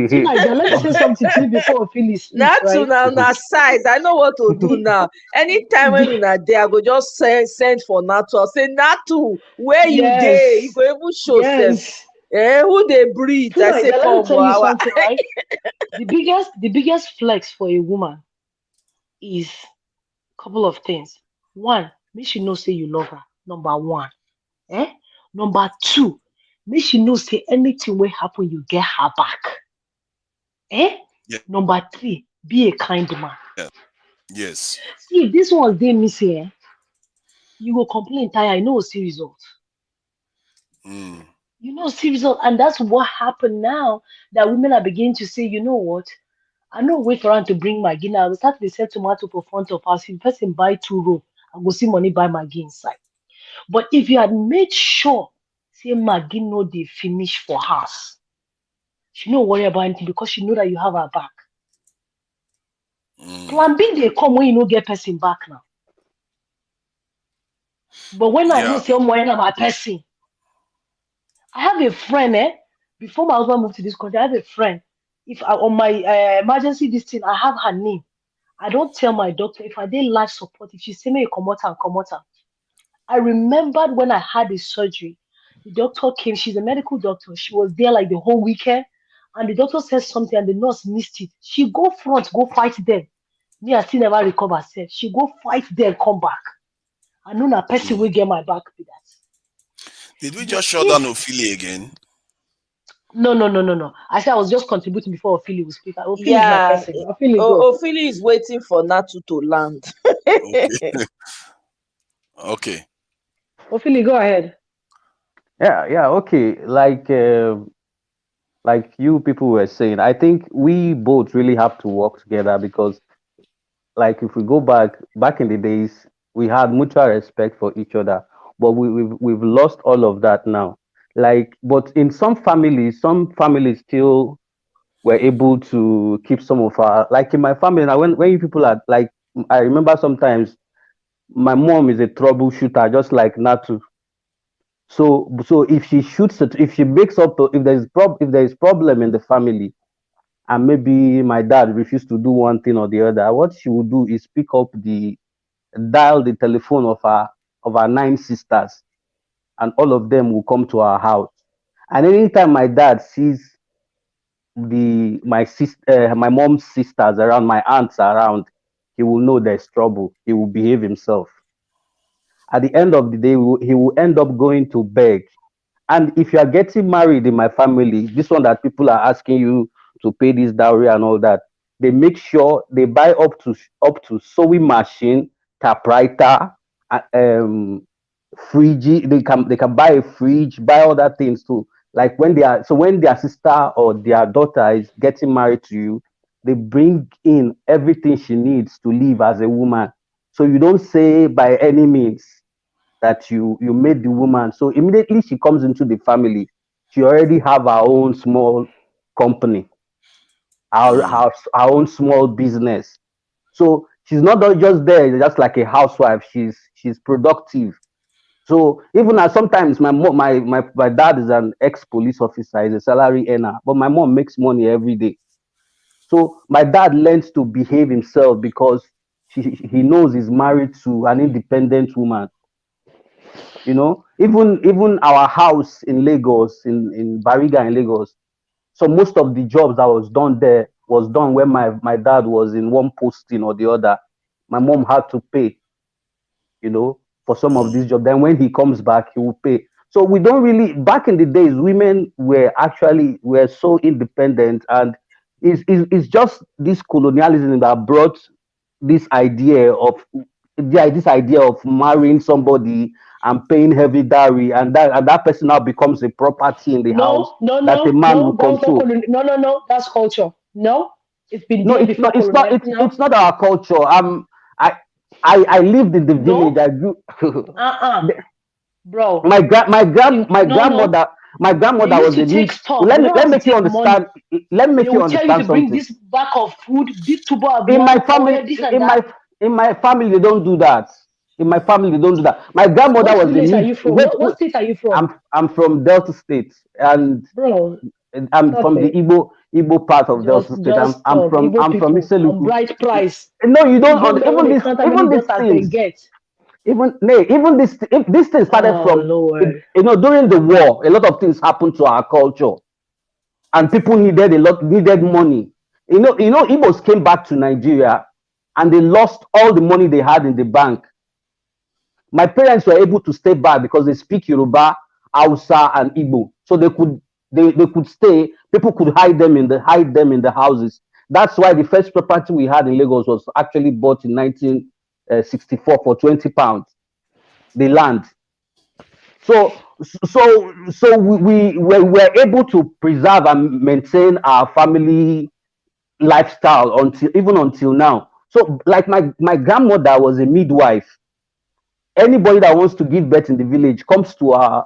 So Niger, let me say something to you before Ophelia speaks, Not to right? now size. I know what to do The, now. Anytime when the, you are there, I go just send for Natu. I'll say Natu, where you there? You yes, go even show self. yes. Who they breathe? So I say Niger, let me come tell you our something, right? The biggest flex for a woman is a couple of things. One, make she know say you love her. Number one. Eh? Number two, make she know say anything will happen, you get her back. Eh? Yeah, Number three, be a kind man. yes. See, if this one's they missing, you go complain tire, I know see result. Mm, You know see result. And that's what happened now that women are beginning to say, you know what? I no wait for her to bring my guinea. I will start to sell tomato for front of house. If person buy 2 row, I go see money buy my inside. But if you had made sure, say Maggie no dey finish for house, she no worry about anything because she know that you have her back. mm, Plan B dey come when you no get person back now. But when I know yeah. say oh my na my person, I have a friend before my husband moved to this country, I have a friend. If I, on my emergency this thing, I have her name. I don't tell my doctor if I did life support. If she say me come out. I remembered when I had the surgery. The doctor came. She's a medical doctor. She was there like the whole weekend, and the doctor said something, and the nurse missed it. She go front, go fight them. Me, I still never recover. Self. She go fight them, come back. I know that person Mm. will get my back with that. Did we But just shut down if Ophelia again? no. I said I was just contributing before Ophelia will speak. Ophelia is my Yeah. person. Ophelia go. Ophelia is waiting for Natu to land. Okay. Okay. Ophelia, go ahead. Yeah, okay. like you people were saying, I think we both really have to work together because, like, if we go back in the days, we had mutual respect for each other, but we've lost all of that now. Like, but in some families still were able to keep some of our, like in my family now, when you people are like, I remember sometimes my mom is a troubleshooter, just like Natu. So if she shoots it, if she makes up, if there is problem in the family, and maybe my dad refused to do one thing or the other, what she will do is pick up the dial the telephone of our nine sisters, and all of them will come to our house. And anytime my dad sees my mom's sisters around, my aunts around, he will know there's trouble. He will behave himself. At the end of the day, he will end up going to beg. And if you are getting married in my family, this one that people are asking you to pay this dowry and all that, they make sure they buy up to sewing machine, typewriter, fridge. They can buy a fridge, buy other things too. Like when their sister or their daughter is getting married to you, they bring in everything she needs to live as a woman. So you don't say by any means that you made the woman. So immediately she comes into the family, she already have her own small company, Mm. her own small business. So she's not just there just like a housewife. She's productive. So even as sometimes my dad is an ex-police officer, he's a salary earner, but my mom makes money every day. So my dad learns to behave himself because he knows he's married to an independent woman. Even our house in Lagos, in Bariga in Lagos. So most of the jobs that was done there was done when my dad was in one posting or the other. My mom had to pay, for some of these jobs. Then when he comes back, he will pay. So we don't really, back in the days, women were so independent, and it's just this colonialism that brought this idea of this idea of marrying somebody and paying heavy dowry, and that person now becomes a property in the house No, no, that a no, man no. will That was not control. no, no, no. That's culture. No, it's been No, there it's before not. It's not. colonial. It's No, not our culture. I I lived in the village. no. I grew. Bro. My No, no. grandmother They my grandmother used was to a take need. stuff. They Let me don't let have me to make you take money. understand. Let me They make you will tell you to understand bring something. this bag of food, this tuber of In my yam, family, oil, this and in that. my family, they don't do that. In my family, they don't do that. My grandmother What was a village are need. you from? Wait, What wait. state are you from? I'm from Delta State, and Bro, I'm stop from the it. Igbo part of Just Delta State. just stop. Igbo I'm from people and Iseluku. bright price. No, you don't. Igbo men when Even they this, count how many even these daughters they things. get. Even this, if this thing started Oh from, Lord. during the war, a lot of things happened to our culture, and people needed money. Igbos came back to Nigeria, and they lost all the money they had in the bank. My parents were able to stay back because they speak Yoruba, Hausa, and Igbo, so they could stay. People could hide them in the houses. That's why the first property we had in Lagos was actually bought in 1964 for £20, the land. So we were able to preserve and maintain our family lifestyle until now. So like my grandmother was a midwife. Anybody that wants to give birth in the village comes to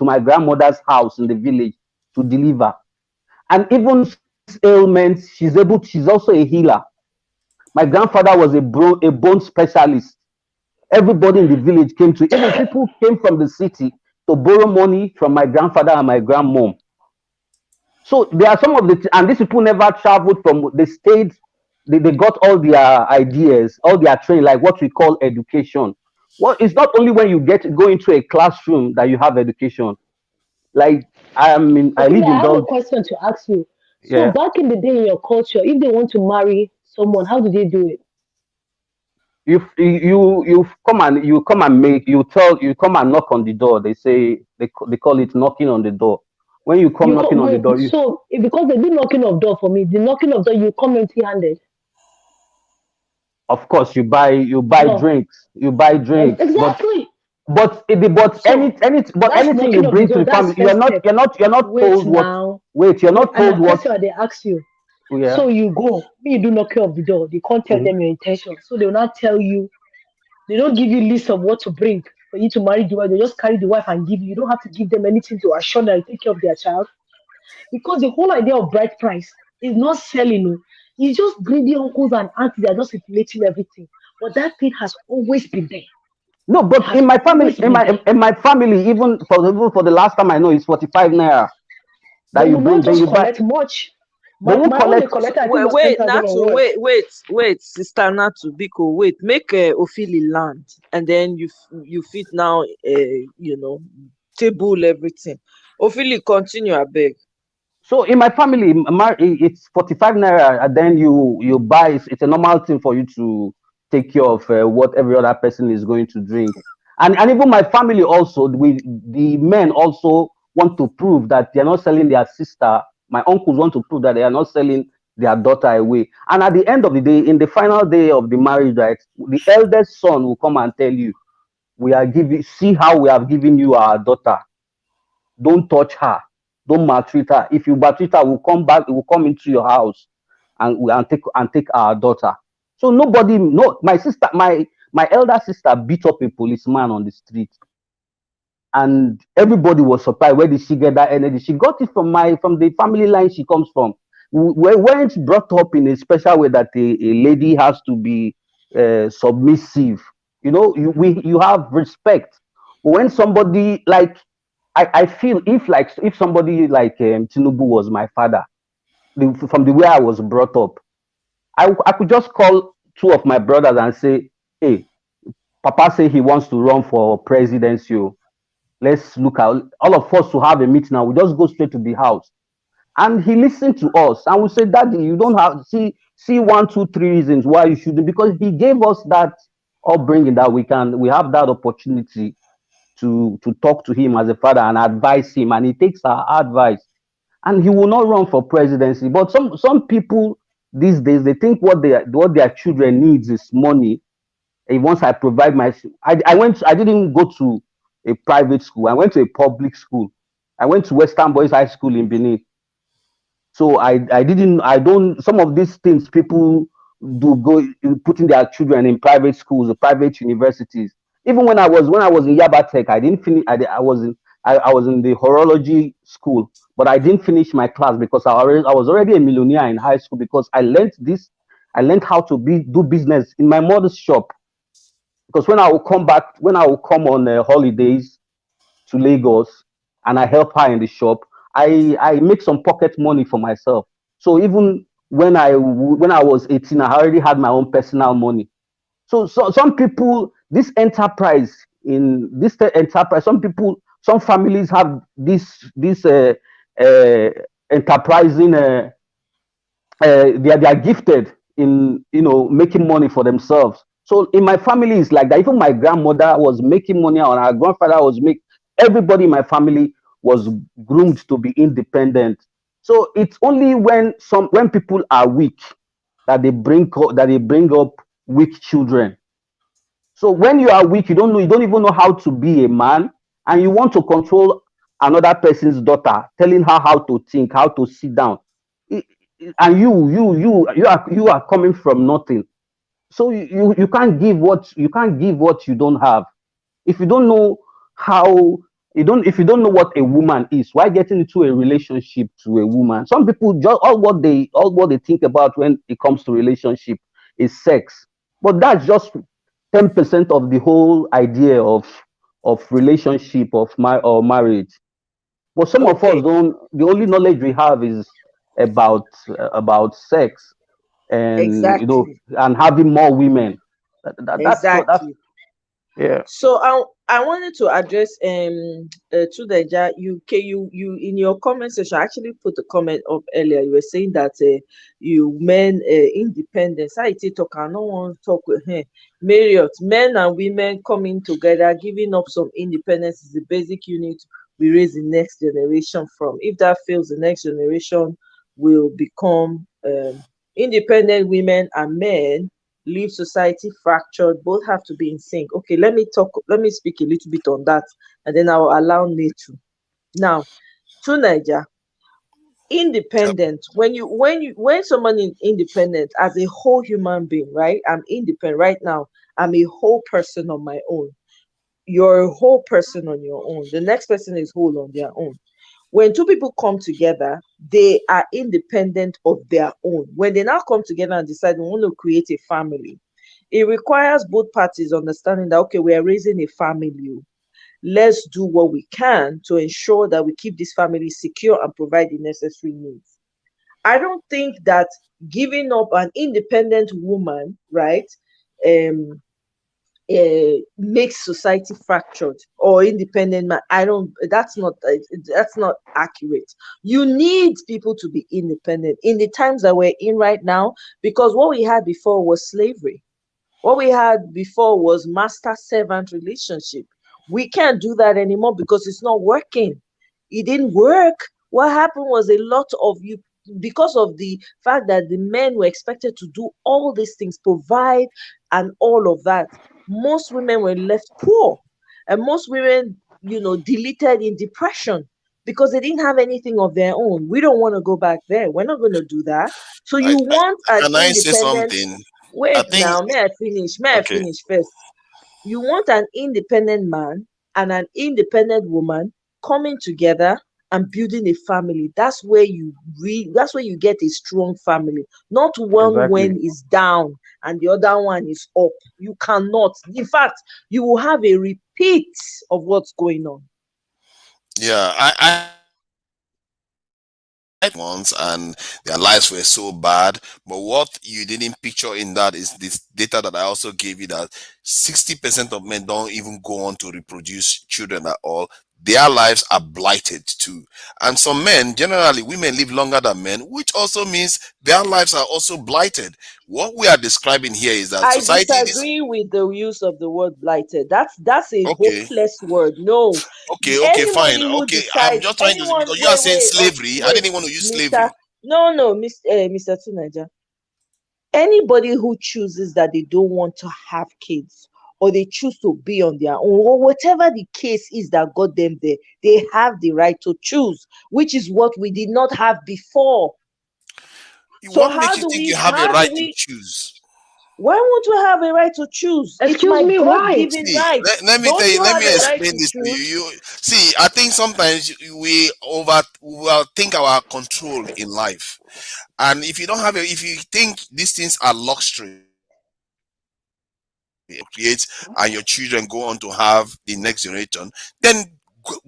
my grandmother's house in the village to deliver. And even some of these ailments, she's also a healer. My grandfather was a bone specialist. Everybody in the village came to, even people came from the city to borrow money from my grandfather and my grandmom. So there are some of and these people never traveled from, they stayed, they got all their ideas, all their training, like what we call education. Well, it's not only when you go into a classroom that you have education. Like, I Okay, live in I have a Belgium. question to ask you. So Yeah. back in the day in your culture, if they want to marry someone, how do they do it? You come and knock on the door. They say they call it knocking on the door. When you come You knocking come on the wait, door, so because they do knocking of door for me, the knocking of door you come empty handed. of course you buy No. drinks, but Exactly. but So that's anything you knocking up the bring to door. the That's family, you're first not step. Wait told what. now. Wait, you're Wait, not and a told what. question they ask you. Yeah. So you go, you do knocking up the door. They can't tell Mhm. them your intention. So they will not tell you. They don't give you list of what to bring for you to marry the wife. They just carry the wife and give you. You don't have to give them anything to assure that you take care of their child. Because the whole idea of bride price is not selling. Oh. It's just greedy uncles and aunts. They are just inflating everything. But that thing has always been there. No, It but has in my family, always been there. in my family, even for the last time I know, it's 45 naira They that you will bring. not Then just you buy. collect much. They won't My own they collect. So, collected, I think, wait, was wait, 10,000 on Natu, word. wait, Sister Natu, Biko, wait, make Ophili land, and then you fit now, table everything. Ophili, continue, I beg. So in my family, it's 45 naira, and then you buy. It's a normal thing for you to take care of what every other person is going to drink, and even my family also. The men also want to prove that they are not selling their sister. My uncles want to prove that they are not selling their daughter away. And at the end of the day, in the final day of the marriage, right, the eldest son will come and tell you, "We are giving. See how we have given you our daughter. Don't touch her. Don't maltreat her. If you maltreat her, we'll come back, we'll come into your house and take our daughter." So nobody, no, my sister, my elder sister beat up a policeman on the street, and everybody was surprised. Where did she get that energy? She got it from the family line she comes from. We weren't brought up in a special way that a lady has to be submissive. You have respect. When somebody like I feel if somebody like Tinubu was my father, from the way I was brought up, I could just call two of my brothers and say, "Hey, Papa say he wants to run for presidency. Oh. Let's look at all of us to have a meeting now. We just go straight to the house." And he listened to us and we said, "Daddy, you don't have see one, two, three reasons why you shouldn't," because he gave us that upbringing that we have that opportunity to talk to him as a father and advise him, and he takes our advice, and he will not run for presidency. But some people these days, they think what their children needs is money. Once I provide I didn't go to a private school. I went to a public school. I went to Western Boys High School in Benin. So I don't, some of these things people do go putting their children in private schools or private universities. Even when I was in Yaba Tech, I didn't finish. I was in the horology school, but I didn't finish my class because I was already a millionaire in high school because I learned this. I learned how to do business in my mother's shop. Because when I will come on holidays to Lagos and I help her in the shop, I make some pocket money for myself. So even when I was 18, I already had my own personal money. So some people, this enterprise, some families have this uh, enterprising. They are gifted in making money for themselves. So in my family, it's like that. Even my grandmother was making money, and our grandfather was make. Everybody in my family was groomed to be independent. So it's only when people are weak that they bring up weak children. So when you are weak, you don't even know how to be a man, and you want to control another person's daughter, telling her how to think, how to sit down. And you are coming from nothing. So you can't give what you don't have. If you don't know how if you don't know what a woman is, why getting into a relationship to a woman? Some people just all what they think about when it comes to relationship is sex. But that's just 10% of the whole idea of relationship or marriage. But some of us Okay, don't. The only knowledge we have is about sex, and exactly, and having more women. That's exactly. yeah. So I wanted to address to the you in your comment section. I actually put a comment up earlier. You were saying that you men independence. I talk. I don't want to talk with him. Marriott, men and women coming together, giving up some independence is the basic unit we raise the next generation from. If that fails, the next generation will become independent women and men leave society fractured. Both have to be in sync. Okay, let me speak a little bit on that, and then I'll allow Nate to. Now, to Niger, Yep. independent, when someone is independent as a whole human being, right? I'm independent right now. I'm a whole person on my own. You're a whole person on your own. The next person is whole on their own. When two people come together, they are independent of their own. When they now come together and decide we want to create a family, it requires both parties understanding that, okay, we are raising a family. Let's do what we can to ensure that we keep this family secure and provide the necessary needs. I don't think that giving up an independent woman, right, um, makes society fractured, or independent man. I don't. That's not accurate. You need people to be independent in the times that we're in right now, because what we had before was slavery. What we had before was master servant relationship. We can't do that anymore because it's not working. It didn't work. What happened was a lot of you, because of the fact that the men were expected to do all these things, provide and all of that. Most women were left poor, and most women, deleted in depression because they didn't have anything of their own. We don't want to go back there. We're not going to do that. So I, you I want an can I say independent. something? I Wait think now, may I finish? May I okay. finish first? You want an independent man and an independent woman coming together and building a family. That's where you get a strong family. Not one Exactly. when is down and the other one is up. You cannot. In fact, you will have a repeat of what's going on. Yeah, ones and their lives were so bad. But what you didn't picture in that is this data that I also gave you, that 60% of men don't even go on to reproduce children at all. Their lives are blighted too. And some men, generally women live longer than men, which also means their lives are also blighted. What we are describing here is that I society is disagree with the use of the word blighted. That's a okay. hopeless word. No, Okay, fine. anybody who Okay, I'm decides, just trying to, anyone, because you are wait, saying wait, slavery. I wait, didn't want to use Mister. slavery. No, Mr. Tunaja. Anybody who chooses that they don't want to have kids, or they choose to be on their own, or whatever the case is that got them there, they have the right to choose, which is what we did not have before. So What makes you think you have a how do right to we choose? why won't we have a right to choose? It's Excuse my me, why? God-given See, right. let me tell Don't you, you let have me a right explain to this to you. choose? You see, I think sometimes we think our control in life. And if you don't have if you think these things are luxury, create and your children go on to have the next generation, then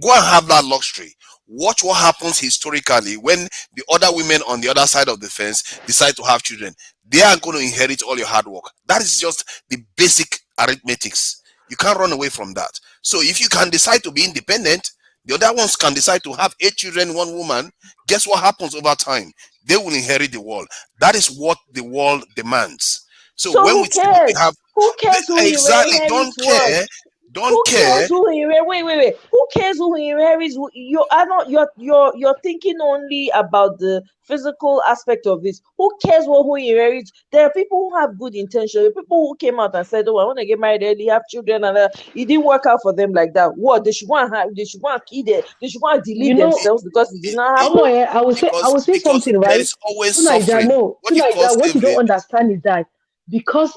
go and have that luxury. Watch what happens historically when the other women on the other side of the fence decide to have children. They are going to inherit all your hard work. That is just the basic arithmetics. You can't run away from that. So if you can decide to be independent, the other ones can decide to have 8 children, one woman. Guess what happens over time? They will inherit the world. That is what the world demands. So So when who we say we cares? have Who cares who exactly, don't inherits what? care, don't Who cares care. who inherits? Wait. Who cares who inherits? You are not. You're thinking only about the physical aspect of this. Who cares what who inherits? There are people who have good intentions. There are people who came out and said, "Oh, I want to get married early, have children," and it didn't work out for them like that. What they should want to have? They should want to kill them. They should want to You delete know, themselves because it did It, not it, happen. Omoye, I because will say because something, there right? is always Tunaija, suffering. no, What you call Tunaija, what you don't slavery. understand is that because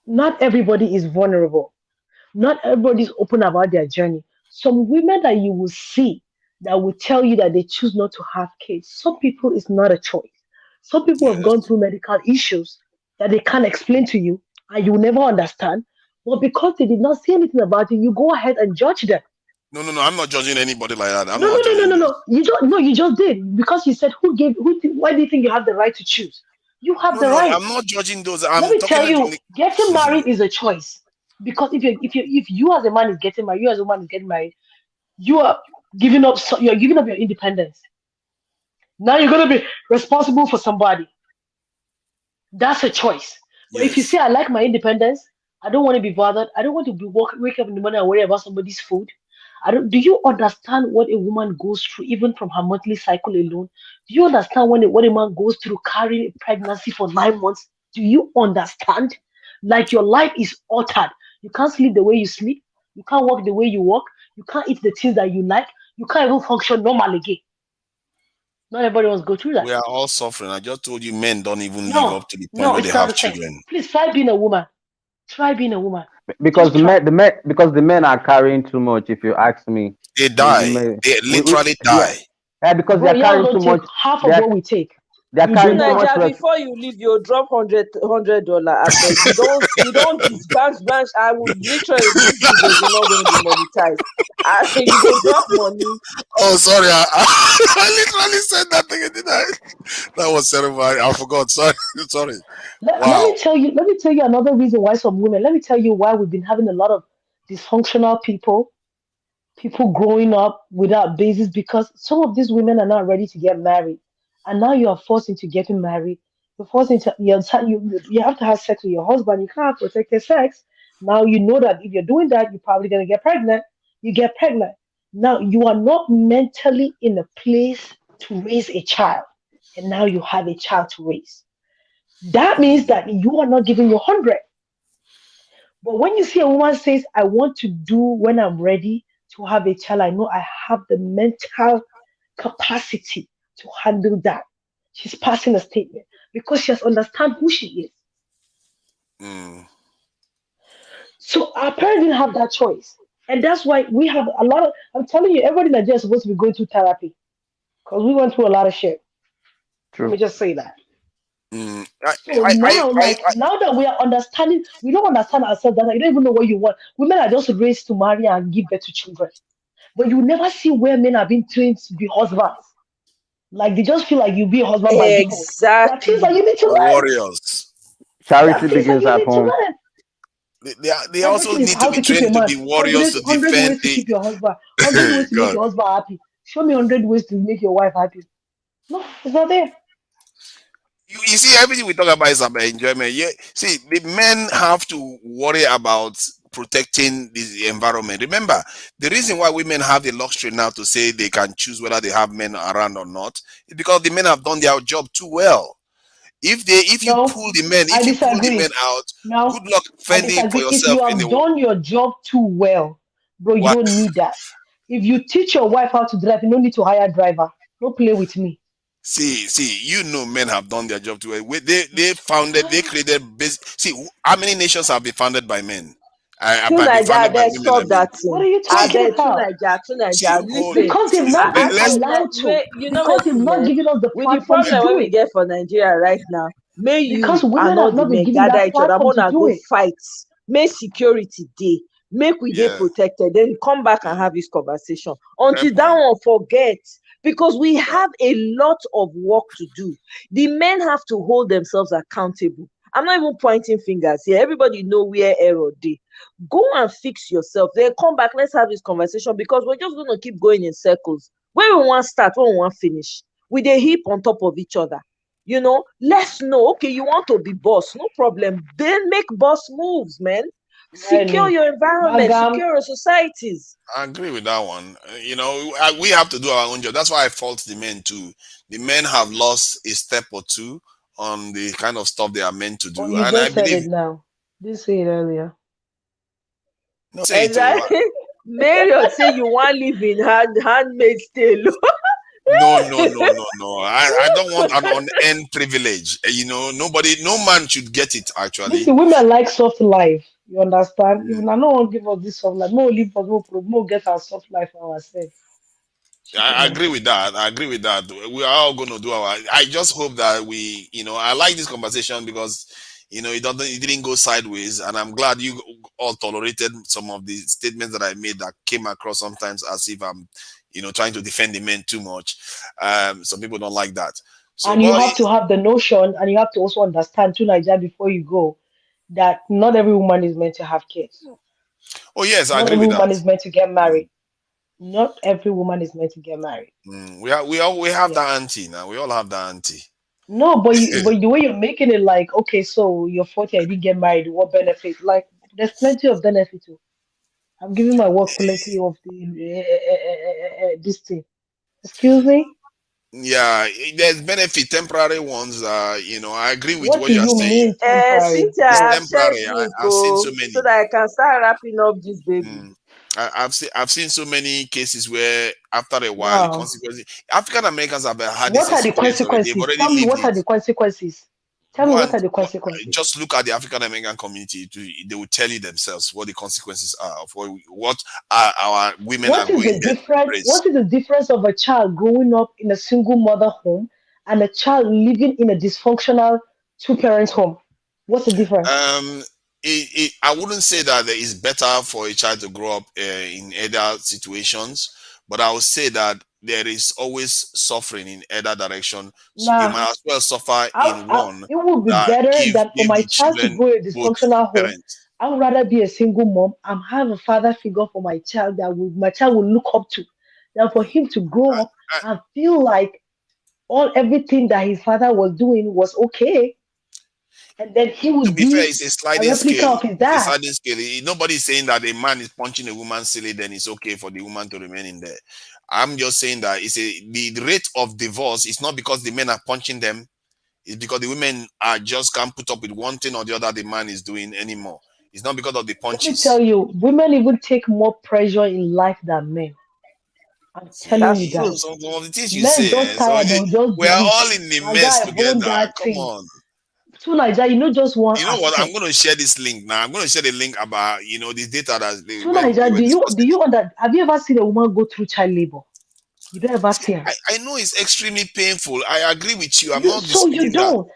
not everybody is vulnerable, not everybody is open about their journey. Some women that you will see that will tell you that they choose not to have kids. Some people it's not a choice. Some people have gone Yes. through medical issues that they can't explain to you and you will never understand. But because they did not say anything about it, you go ahead and judge them. No. I'm not judging anybody like that. I'm No, no, not no, no, judging no, them. no. You don't. No, you just did because you said why do you think you have the right to choose? You have the No. right. I'm not judging those. Let I'm me talking tell from you, the. getting Mhm. married is a choice. Because if you as a man is getting married, you as a woman is getting married, you are giving up. You're giving up your independence. Now you're gonna be responsible for somebody. That's a choice. But if you say Yes. I like my independence, I don't want to be bothered. I don't want to wake up in the morning and worry about somebody's food. I don't. Do you understand what a woman goes through, even from her monthly cycle alone? Do you understand what a man goes through carrying a pregnancy for 9 months? Do you understand? Like your life is altered. You can't sleep the way you sleep. You can't walk the way you walk. You can't eat the things that you like. You can't even function normal again. Not everybody wants to go through that. We are all suffering. I just told you men don't even live No, up to the point no, where they it's not have the same. children. Please try being a woman. Try being a woman. Because Just try. the men are carrying too much. If you ask me, They the die. men, They literally yeah, die. because they Bro, are y'all carrying too don't take much. half They of are what we take. they are You To do carrying too not. much. Naija, before you leave, you drop $100. I beg you don't disbank branch. I would literally, these videos are not going to be monetized. You go drop money. Oh, sorry. I literally said that thing, didn't I? That was terrible. I forgot. Sorry. Sorry. Let Wow. me tell you. Let me tell you another reason why some women. Let me tell you why we've been having a lot of dysfunctional people growing up without basis because some of these women are not ready to get married, and now you are forced into getting married. You're forced into you have to have sex with your husband. You can't have protected sex. Now you know that if you're doing that, you're probably gonna get pregnant. You get pregnant. Now you are not mentally in a place to raise a child, and now you have a child to raise. That means Mm, that you are not giving your 100. But when you see a woman says, I want to do when I'm ready to have a child, I know I have the mental capacity to handle that. She's passing a statement because she has understand who she is. mm. So our parents didn't have that choice. And that's why we have a lot of, I'm telling you, everybody in Nigeria is supposed to be going through therapy because we went through a lot of shit. Let True. me just say that. Mm. So now, like now that we are understanding, we don't understand ourselves. That you don't even know what you want. Women are just raised to marry and give birth to children. But you never see where men are being trained to be husbands. Like they just feel like you be a husband by default. There are things that Exactly. you need to learn. Warriors. There are Charity things that begins you at need to home. learn. They also Everything is need to how be to keep a trained to man. be warriors to 100 defend ways to the. keep your husband. 100 ways to make God. your husband happy. Show me 100 ways to make your wife happy. No, it's not there. You see, everything we talk about is about enjoyment. Yeah. See, the men have to worry about protecting the environment. Remember, the reason why women have the luxury now to say they can choose whether they have men around or not is because the men have done their job too well. If you No, pull the men, I if you pull the men disagree. out, good No, luck I fending for disagree. If yourself you in have the done your job too well, bro, you what. don't need that. If you teach your wife how to drive, you don't need to hire a driver. Don't play with me. See, men have done their job too well. They founded, they created See, how many nations have been founded by men? To By be Naija, founded by abeg women, I stop mean. that What thing. are you See, talking Abeg, about? To Naija, see, hold. listen. Because they've not been Let's allowed to. You know Because they've wetin, not given us the with the platform to problem do wey we it. get for Nigeria right now, may Because you and women all have the not been men given gather that each other, platform make to una do go it. fight, make security dey, make we dey yeah, protected, then come back and mm, have this conversation. fair Until that point. one forget, because we Yeah. have a lot of work to do. The men have to hold themselves accountable. I'm not even pointing fingers here. Everybody know where error dey. Go and fix yourself. Then come back. Let's have this conversation because we're just gonna keep going in circles. When we want start, when we want finish, we dey heap on top of each other. Let's know. Okay, you want to be boss, no problem. Then make boss moves, man. Secure Really. your environment, Magam, secure your societies. I agree with that one. We have to do our own job. That's why I fault the men too. The men have lost a step or two on the kind of stuff they are meant to oh, do, you and I just said believe it now. Didn't say it earlier. no say it too. Exactly. Marriott say you want live in handmaid's tale. No. I don't want an unend privilege. Nobody, no man should get it actually. Listen, women like soft life. You understand? Mm. Even I don't want to give us this soft life. More live for more get our soft life for ourselves. I Chicken. agree with that. I agree with that. We are all going to do our. I just hope that I like this conversation because, it didn't go sideways, and I'm glad you all tolerated some of the statements that I made that came across sometimes as if I'm, trying to defend the men too much. Some people don't like that. So, And you but have to have the notion, and you have to also understand too, Nigeria, before you go, that not every woman is meant to have kids. oh yes, I Not agree every with that. woman is meant to get Mm, married. Not every woman is meant to get married. we have Yeah. that auntie now. We all have that auntie. No, but the way you're making it like, okay, so you're 40, I didn't get married. What benefit? Like, there's plenty of benefit too. I'm giving my work plenty of the this thing. Excuse me? Yeah, there's benefit, temporary ones. I agree with What what do you are you saying. mean temporary? Cynthia, It's I Bro? have shared temporary. link, I've seen so so many. that I can start wrapping up this baby. Mm. I've seen so many cases where after a while the Now, consequences. African Americans have had this what are the experience already. They've consequences? already Tell me lived what are it. the consequences? Tell me Go what and are the consequences? just look at the African American community. They will tell you themselves what the consequences are of what our women are What is going the there to difference? embrace. What is the difference of a child growing up in a single mother home and a child living in a dysfunctional two parents home? What's the difference? Um, I wouldn't say that it is better for a child to grow up in either situations, but I would say that there is always suffering in either direction. So you Nah, might as well suffer in one it would be that better give than for give my the child to children grow in a both dysfunctional home. parents. I would rather be a single mom and have a father figure for my child that my child will look up to than for him to grow I, up I, and feel like everything that his father was doing was okay, and then he to would be fair, be it's a a sliding replica scale. of his It's a dad. sliding scale. Nobody's saying that a man is punching a woman silly, then it's okay for the woman to remain in there. I'm just saying that the rate of divorce is not because the men are punching them. It's because the women are just can't put up with one thing or the other the man is doing anymore. It's not because of the Let me tell punches. you, women even take more pressure in life than men. I'm telling That's you See, true. that. some of the things you Men say, just so tired, they'll just we be are weak. all in the My mess guy, bone together. that Come thing. on. To Nigeria, just one You know what? I'm accept. going to share this link now. I'm going to share the link about this data that To when we Nigeria, were do discussing you it. have you ever seen a woman go through child labor? You don't ever See, see her. I know it's extremely painful. I agree with you. I'm You not so you disputing that. don't.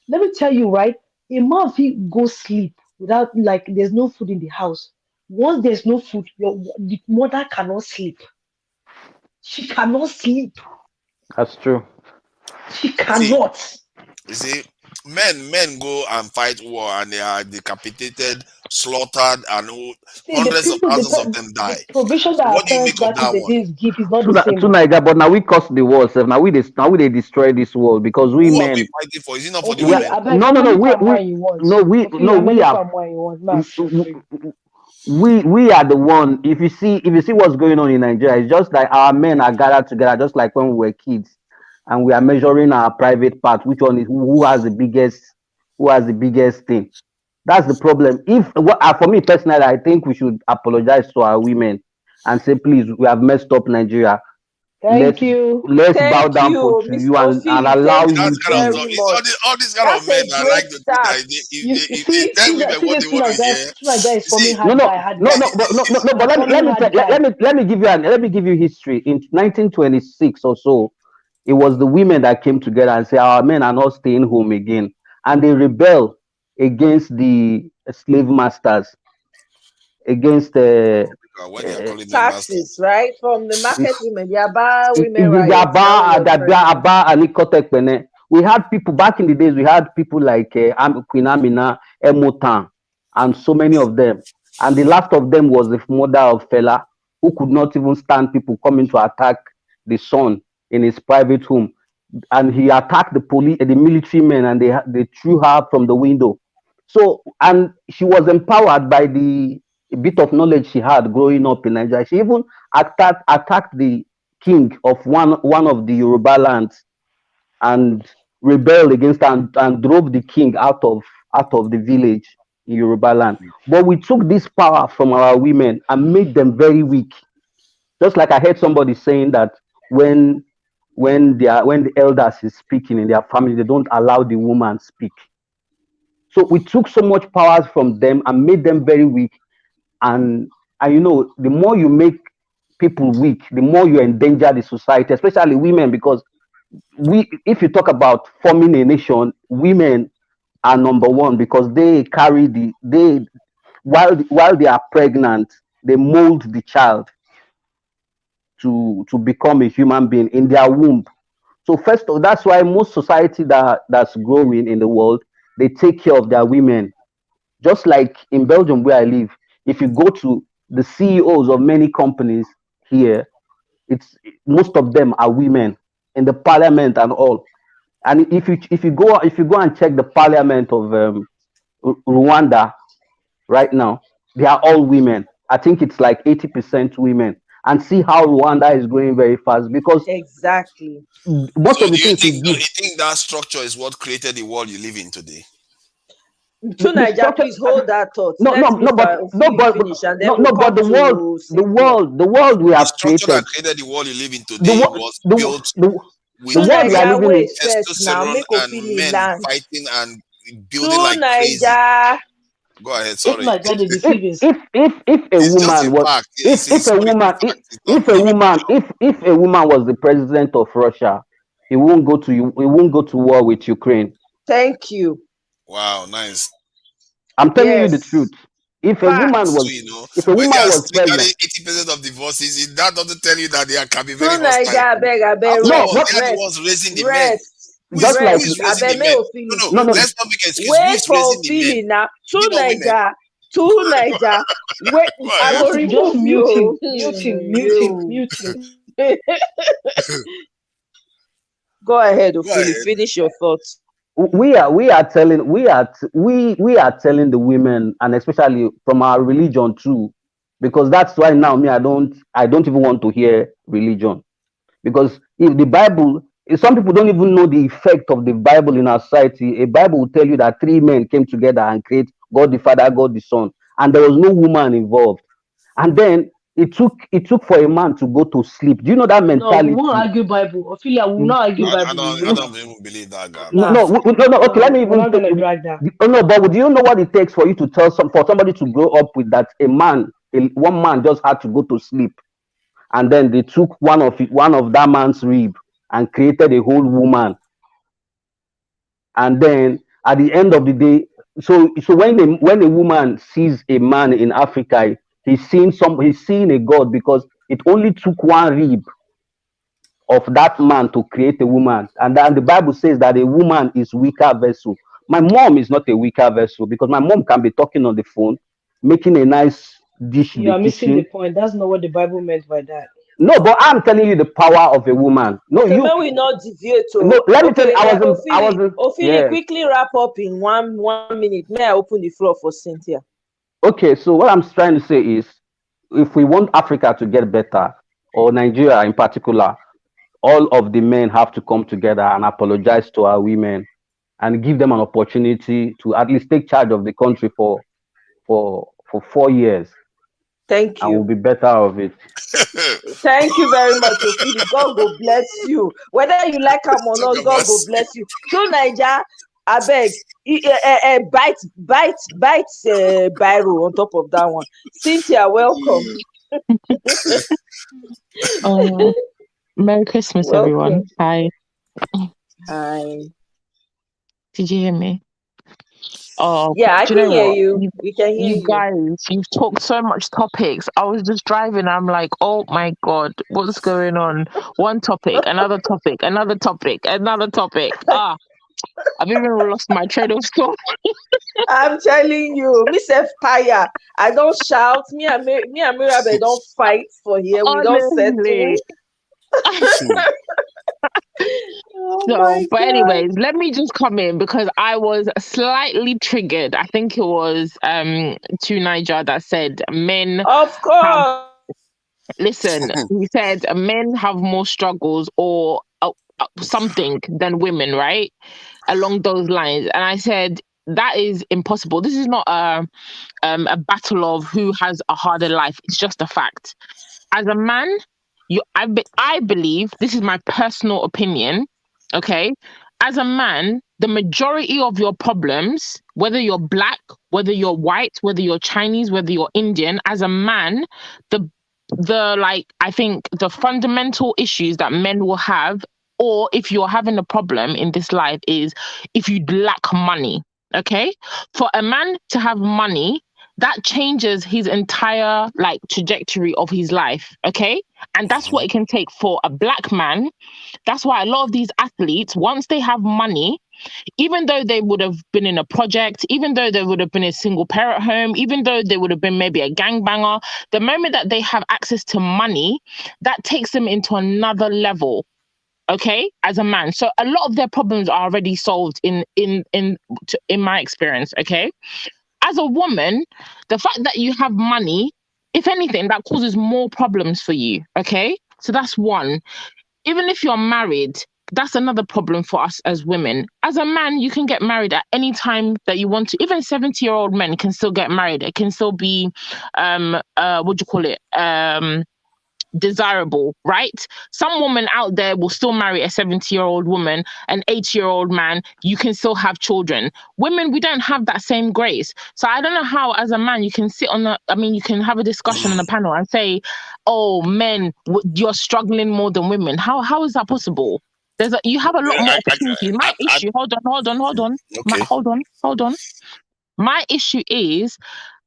Let me tell you, right? A man if he go sleep without like there's no food in the house. Once there's no food, the mother cannot sleep. She cannot sleep. That's true. She See, cannot. you see, men go and fight war and they are decapitated, slaughtered, and See, hundreds of thousands of them the die. provision that So our what do you parents make of back in that the one? days give is not the To same. Oh. Niger, but now we cause the war, sef. Now we they destroy this world because we Who are we men. fighting for? Is it not for the We Okay, women? are, I beg no how no no many we palm we wine you want? no we Okay, no how we many are palm wine you want? Mass for you. we are the one. If you see what's going on in Nigeria, it's just like our men are gathered together, just like when we were kids, and we are measuring our private part. Which one is who has the biggest thing? That's the problem. For me personally, I think we should apologize to our women and say, please, we have messed up Nigeria. Thank Let's you. let's bow Thank down you, to Miss you and Kofi. allow Thank That's you you the kind of to. stuff. very It's much. all these kind of That's men a that like great to think that start. if they tell women what they See want to Nigeria, hear, Is you forming see, No, hard no, guy, hard no, guy. no, no. Now But forming hard guy. let me give you history. In 1926 or so, it was the women that came together and say our men are not staying home again, and they rebel against the slave masters, against when you are calling them Taxes, masters. right? From the market women, the Aba women the riots that we Aba, were referring to. and Ikotekpene. We had people back in the days. We had people like Queen Amina, Emotan, and so many of them. And the last of them was the mother of Fela, who could not even stand people coming to attack the son in his private home. And he attacked the police, the military men, and they threw her from the window. So, and she was empowered by the bit of knowledge she had growing up in Nigeria. She even attacked the king of one of the Yoruba lands and rebelled against and drove the king out of the village in Yoruba land. But we took this power from our women and made them very weak. Just like I heard somebody saying that when when the elders is speaking in their family, they don't allow the woman speak. So we took so much powers from them and made them very weak. And the more you make people weak, the more you endanger the society, especially women, because if you talk about forming a nation, women are number one because they carry while they are pregnant, they mold the child to become a human being in their womb. So first of all, that's why most society that's growing in the world, they take care of their women. Just like in Belgium where I live, if you go to the CEOs of many companies here, it's most of them are women in the parliament and all. And if you go and check the parliament of Rwanda right now, they are all women. I think it's like 80% women. and see how Rwanda is growing very fast, because Exactly. most So of the things we do give, you think that structure is what created the world you live in today? To the Niger, structure. please hold that thought. No, Let no, no, Mr. but no, Ofili but finish and no, then no, we'll but come the world, to the Cynthia. world, the world we The have structure that created, created the world you live in the today wo- was the built the To with world we are Niger, living in. wait first now. testosterone Make and Ofili men land. fighting and building To like crazy. Niger. Go ahead, If sorry. Nigeria dey if feelings, if a It's just a woman was, fact. It's a if a historical woman, fact. It's not if a believable. woman, if a woman was the president of Russia, he won't go to war with Ukraine. Thank you. Wow, nice. I'm telling you the truth. Yes. If a woman Facts. So was, you know, if a when they woman are was typically president, 80% of divorces, that doesn't tell you that they can be very To hostile. Niger, I beg, After no, all, but they are the rest, ones raising the men. rest, just Who like, is rest. I raising the beg, make men? Ofili No, no, no, no, finish. let's not make excuse. Who Wait is for raising the men? Ofili now. Is it To not women? Niger, to Niger. Wait, Go I ahead. go just remove mute him, you. mute him, mute him, You. mute him. Go ahead, Go Ofili. ahead. Finish your thoughts. we are telling the women, and especially from our religion too, because that's why now me, I don't even want to hear religion, because if the Bible, if some people don't even know the effect of the Bible in our society. A Bible will tell you that three men came together and create God the Father, God the Son, and there was no woman involved. And then it took for a man to go to sleep. Do you know that No, we won't mentality? argue Bible. Ophelia, we will not argue Bible with you I now. don't even believe that No, Nah, garbage. no, no. Okay, let no, me we're even not say. gonna drag that. Oh, no, but do you know what it takes for you to tell for somebody to grow up with that? One man just had to go to sleep, and then they took one of that man's rib and created a whole woman. And then at the end of the day, so when a woman sees a man in Africa, he's seeing a god, because it only took one rib of that man to create a woman. And then the Bible says that a woman is weaker vessel. My mom is not a weaker vessel, because my mom can be talking on the phone, making a nice dish in You the are missing the kitchen. point. That's not what the Bible meant by that. No, but I'm telling you the power of a woman. No, Okay, may we not deviate. no. Oh, Let me tell you, okay, I Ofili, wasn't. Ofili, Yeah. quickly wrap up in one minute. May I open the floor for Cynthia? Okay. So what I'm trying to say is, if we want Africa to get better, or Nigeria in particular, all of the men have to come together and apologize to our women, and give them an opportunity to at least take charge of the country for 4 years, Thank and we'll you. be better of it. Thank you very much, Ofili. God go bless you. Whether you like him or Talk not, about God go bless you. To Niger, I beg, bite, biro on top of that one. Cynthia, welcome. Oh, Merry Christmas, everyone. Welcome. Hi. Hi. Did you hear me? Oh, Yeah, I do you can know hear what? you. We can hear You you. guys, you've talked so much topics. I was just driving. I'm like, oh my God, what's going on? One topic, another topic, another topic, another topic. I've even lost my train of thought. I'm telling you, me self tire. I don't shout. Me and Mirabe don't fight for here. We don't settle. Honestly. Oh So, my but god. anyways, let me just come in because I was slightly triggered. I think it was to Niger that said men Of have, course. listen, he said men have more struggles or something than women, right? Along those lines. And I said that is impossible. This is not a battle of who has a harder life. It's just a fact. As a man, I believe, this is my personal opinion, okay? As a man, the majority of your problems, whether you're black, whether you're white, whether you're Chinese, whether you're Indian, as a man, the like I think the fundamental issues that men will have, or if you're having a problem in this life, is if you lack money. Okay? For a man to have money, that changes his entire like trajectory of his life. Okay? And that's what it can take for a black man. That's why a lot of these athletes, once they have money, even though they would have been in a project, even though they would have been a single parent home, even though they would have been maybe a gangbanger, the moment that they have access to money, that takes them into another level. Okay, as a man, so a lot of their problems are already solved in my experience. Okay, as a woman, the fact that you have money if anything, that causes more problems for you. Okay, so that's one. Even if you're married, that's another problem for us as women. As a man, you can get married at any time that you want to. Even 70-year-old men can still get married. It can still be what do you call it? Desirable, right? Some woman out there will still marry a 70-year-old woman, an 80-year-old man. You can still have children. Women, we don't have that same grace. So I don't know how, as a man, you can sit on you can have a discussion on a panel and say, "Oh, men, you're struggling more than women." How is that possible? You have a lot more opportunities. My issue, hold on. Okay. Hold on. My issue is,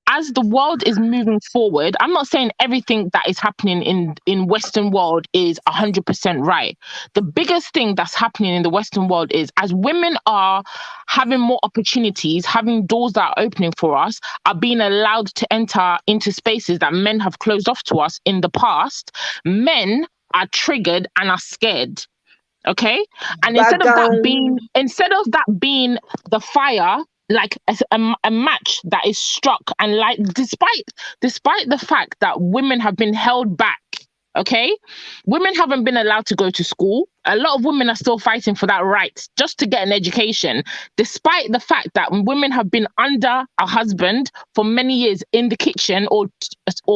as the world is moving forward, I'm not saying everything that is happening in Western world is 100% right. The biggest thing that's happening in the Western world is, as women are having more opportunities, having doors that are opening for us, are being allowed to enter into spaces that men have closed off to us in the past, men are triggered and are scared. Okay, and instead of that being the fire, like a match that is struck, and like despite the fact that women have been held back, okay, women haven't been allowed to go to school. A lot of women are still fighting for that right just to get an education, despite the fact that women have been under a husband for many years in the kitchen, or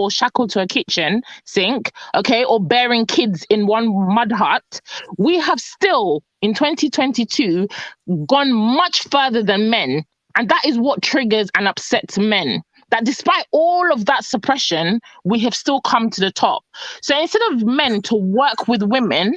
shackled to a kitchen sink, okay, or bearing kids in one mud hut. We have still, in 2022, gone much further than men. And that is what triggers and upsets men. That despite all of that suppression, we have still come to the top. So instead of men to work with women,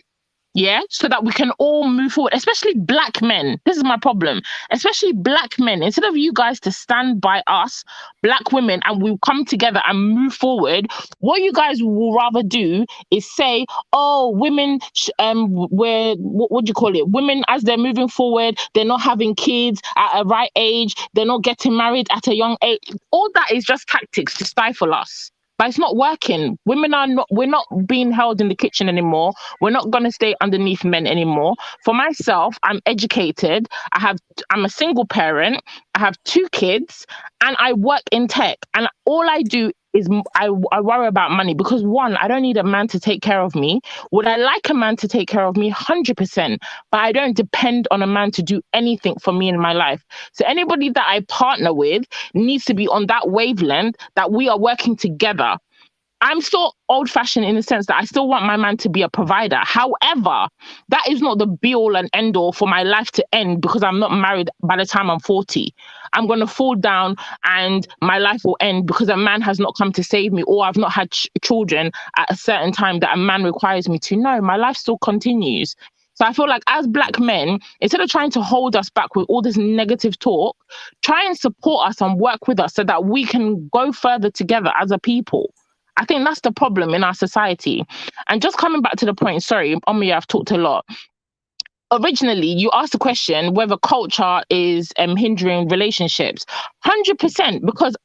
yeah, so that we can all move forward, especially black men. This is my problem. Especially black men. Instead of you guys to stand by us, black women, and we'll come together and move forward, what you guys will rather do is say, "Oh, women, what do you call it? Women, as they're moving forward, they're not having kids at a right age. They're not getting married at a young age." All that is just tactics to stifle us. But it's not working. We're not being held in the kitchen anymore. We're not going to stay underneath men anymore. For myself, I'm educated. I'm a single parent. I have 2 kids, and I work in tech. And all I do is I worry about money, because one, I don't need a man to take care of me. Would I like a man to take care of me? 100%. But I don't depend on a man to do anything for me in my life. So anybody that I partner with needs to be on that wavelength, that we are working together. I'm still old-fashioned in the sense that I still want my man to be a provider. However, that is not the be-all and end-all for my life to end because I'm not married by the time I'm 40. I'm going to fall down and my life will end because a man has not come to save me, or I've not had children at a certain time that a man requires me to. No, my life still continues. So I feel like, as black men, instead of trying to hold us back with all this negative talk, try and support us and work with us so that we can go further together as a people. I think that's the problem in our society. And just coming back to the point, sorry, Omi, I've talked a lot. Originally, you asked the question whether culture is hindering relationships. 100%, because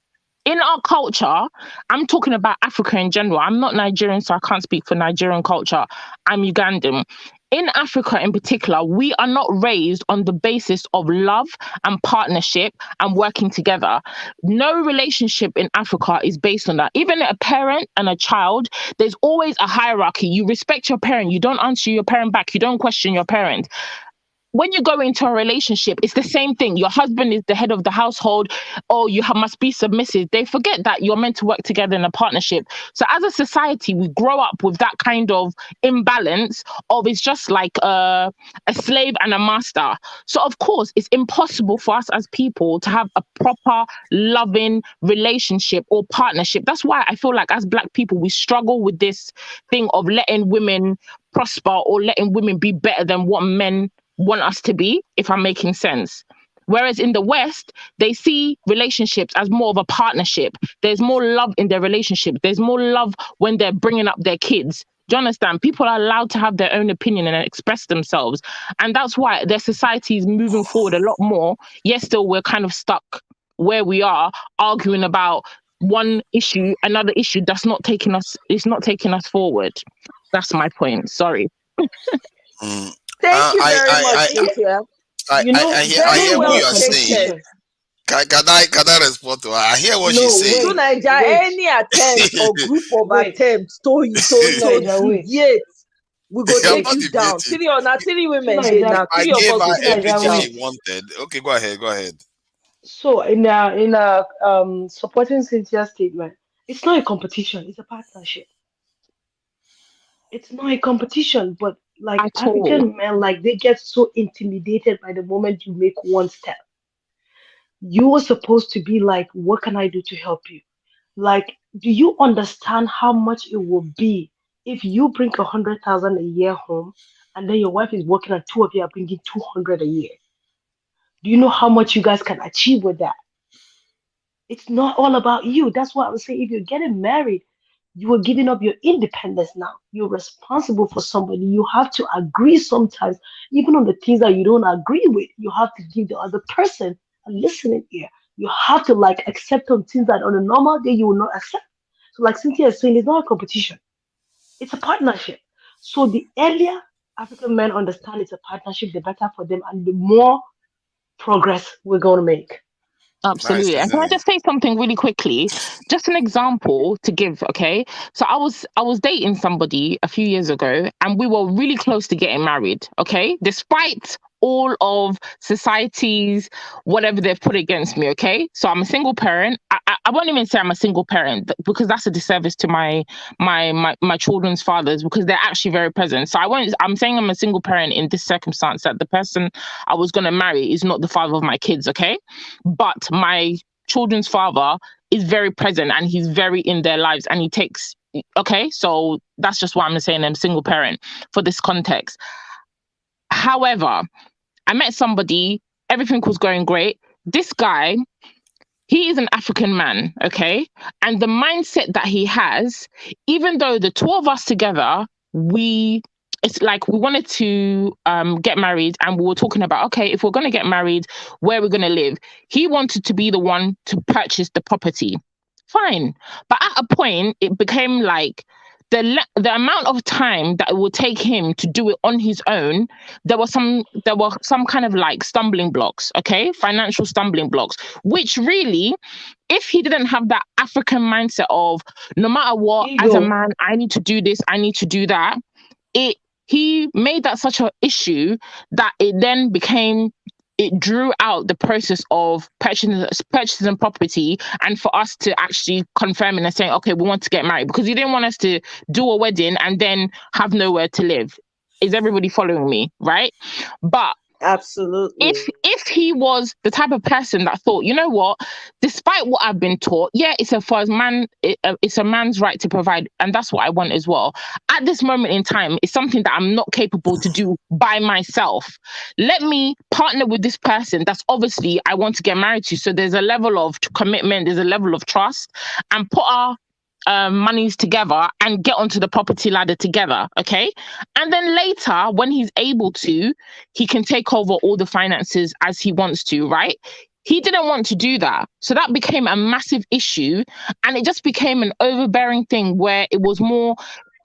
in our culture, I'm talking about Africa in general. I'm not Nigerian, so I can't speak for Nigerian culture. I'm Ugandan. In Africa in particular, we are not raised on the basis of love and partnership and working together. No relationship in Africa is based on that. Even a parent and a child, there's always a hierarchy. You respect your parent. You don't answer your parent back. You don't question your parent. When you go into a relationship, it's the same thing. Your husband is the head of the household, or you must be submissive. They forget that you're meant to work together in a partnership. So as a society, we grow up with that kind of imbalance of, it's just like a slave and a master. So of course, it's impossible for us as people to have a proper, loving relationship or partnership. That's why I feel like, as black people, we struggle with this thing of letting women prosper or letting women be better than what men want us to be, if I'm making sense. Whereas in the West, they see relationships as more of a partnership. There's more love in their relationship. There's more love when they're bringing up their kids. Do you understand? People are allowed to have their own opinion and express themselves. And that's why their society is moving forward a lot more. Yes, still we're kind of stuck where we are, arguing about one issue, another issue it's not taking us forward. That's my point. Sorry. Thank you very much, Cynthia. You know, I very hear what well you are saying. stated. Can I respond to her? I hear what she's No, saying. To wait, Naija, wait, any attempt or group of wait. attempts To Naija, wait, deviate, we go I'm wait. take not you down. debating. Three or not three To women there Naija, now. I Three of gave us her go to take you Naija, everything down. wait. she wanted. Okay, go ahead. Go ahead. So in a supporting Cynthia's statement, it's not a competition, it's a partnership. It's not a competition, but like At all. African men, like they get so intimidated by the moment you make one step. You were supposed to be like, what can I do to help you? Like, do you understand how much it will be if you bring 100,000 a year home and then your wife is working and two of you are bringing 200 a year? Do you know how much you guys can achieve with that? It's not all about you. That's why I would say if you're getting married, you are giving up your independence now. You're responsible for somebody. You have to agree sometimes, even on the things that you don't agree with. You have to give the other person a listening ear. You have to like accept on things that on a normal day you will not accept. So, like Cynthia is saying, it's not a competition, it's a partnership. So, the earlier African men understand it's a partnership, the better for them and the more progress we're going to make. Nice, Absolutely. And can isn't I it? just say something really quickly? Just an example to give, okay? So I was dating somebody a few years ago and we were really close to getting married, okay? Despite all of society's whatever they've put against me, okay? So I'm a single parent. I won't even say I'm a single parent because that's a disservice to my children's fathers because they're actually very present. So I'm saying I'm a single parent in this circumstance that the person I was gonna marry is not the father of my kids, okay? But my children's father is very present and he's very in their lives and he takes okay, so that's just why I'm saying I'm single parent for this context. However, I met somebody, everything was going great. This guy, he is an African man, okay? And the mindset that he has, even though the two of us together, it's like we wanted to get married and we were talking about, okay, if we're going to get married, where we're going to live. He wanted to be the one to purchase the property. Fine. But at a point, it became like the amount of time that it would take him to do it on his own, there were some kind of like stumbling blocks, okay? Financial stumbling blocks, which really, if he didn't have that African mindset of no matter what, as a Ego. man, I need to do this, I need to do that, it he made that such an issue that it drew out the process of purchasing property and for us to actually confirm and saying, okay, we want to get married because he didn't want us to do a wedding and then have nowhere to live. Is everybody following me? Right? But Absolutely. if he was the type of person that thought, you know what, despite what I've been taught, yeah, it's a man's right to provide, and that's what I want as well. At this moment in time, it's something that I'm not capable to do by myself. Let me partner with this person that's obviously I want to get married to. So there's a level of commitment, there's a level of trust, and put our monies together and get onto the property ladder together, okay? And then later, when he's able to, he can take over all the finances as he wants to, right? He didn't want to do that. So that became a massive issue. And it just became an overbearing thing where it was more,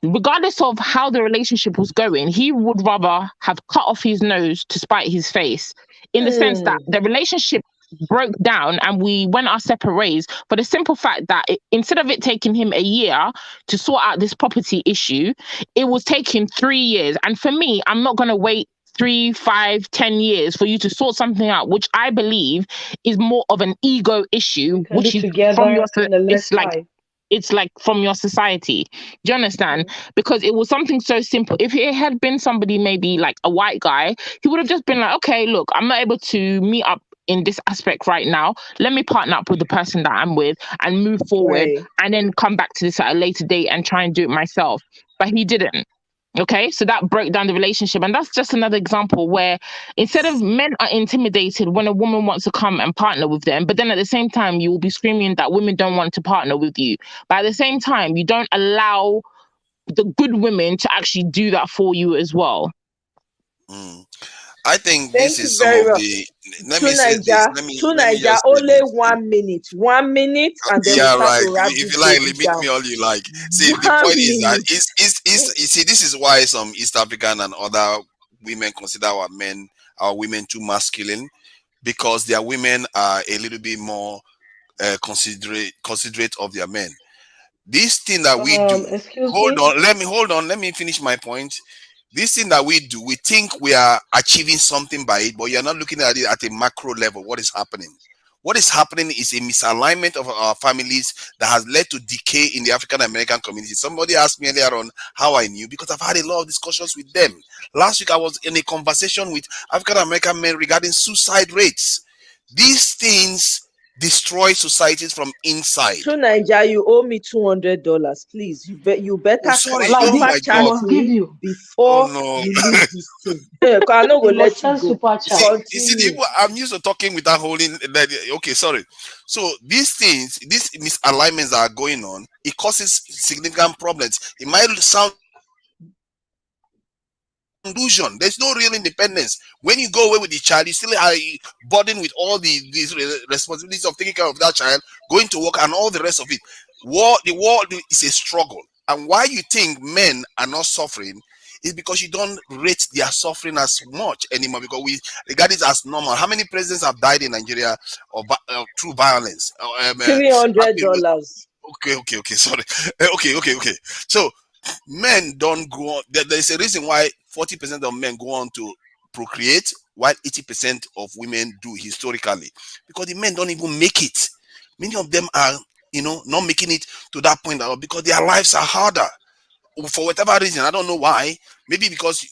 regardless of how the relationship was going, he would rather have cut off his nose to spite his face, in the sense that Hmm. the relationship broke down and we went our separate ways for the simple fact that instead of it taking him a year to sort out this property issue, it was taking 3 years. And for me, I'm not going to wait 3, 5, 10 years for you to sort something out, which I believe is more of an ego We issue, can do which is from together in a less time. it's like from your society. Do you understand? Mhm. Because it was something so simple. If it had been somebody, maybe like a white guy, he would have just been like, okay, look, I'm not able to meet up in this aspect right now. Let me partner up with the person that I'm with and move forward Right. and then come back to this at a later date and try and do it myself. But he didn't. Okay, so that broke down the relationship. And that's just another example where instead of men are intimidated when a woman wants to come and partner with them, but then at the same time, you will be screaming that women don't want to partner with you. But at the same time, you don't allow the good women to actually do that for you as well. Mm. I think this Thank you is some very of much. the. Let To me say this. Naija, Let me just say only this. 1 minute. 1 minute, and then we Yeah, start right. to wrap If this you like, baby limit down. me all you like. See, the point One is that minute. you see, this is why some East African and other women consider our women too masculine, because their women are a little bit more considerate of their men. This thing that we do, Excuse me. hold on, let me finish my point. This thing that we do, we think we are achieving something by it, but you're not looking at it at a macro level. What is happening? What is happening is a misalignment of our families that has led to decay in the African American community. Somebody asked me earlier on how I knew, because I've had a lot of discussions with them. Last week I was in a conversation with African American men regarding suicide rates. These things destroy societies from inside. Through Nigeria, you owe me $200. Please, you better Oh, sorry. Like Oh super my he chat God. must give me you. before Oh no. you leave this thing. I'm not He gonna must let you send go. super chat. You see, Continue. I'm used to talking without holding. Okay, sorry. So these things, these misalignments that are going on, it causes significant problems. It might sound illusion. There's no real independence. When you go away with the child, you still are burdened with all these responsibilities of taking care of that child, going to work, and all the rest of it. The war is a struggle. And why you think men are not suffering is because you don't rate their suffering as much anymore, because we regard it as normal. How many presidents have died in Nigeria through violence? $300. Okay. Sorry. Okay. So men don't go on. There's a reason why 40% of men go on to procreate, while 80% of women do historically, because the men don't even make it. Many of them are, not making it to that point at all, because their lives are harder for whatever reason. I don't know why. Maybe because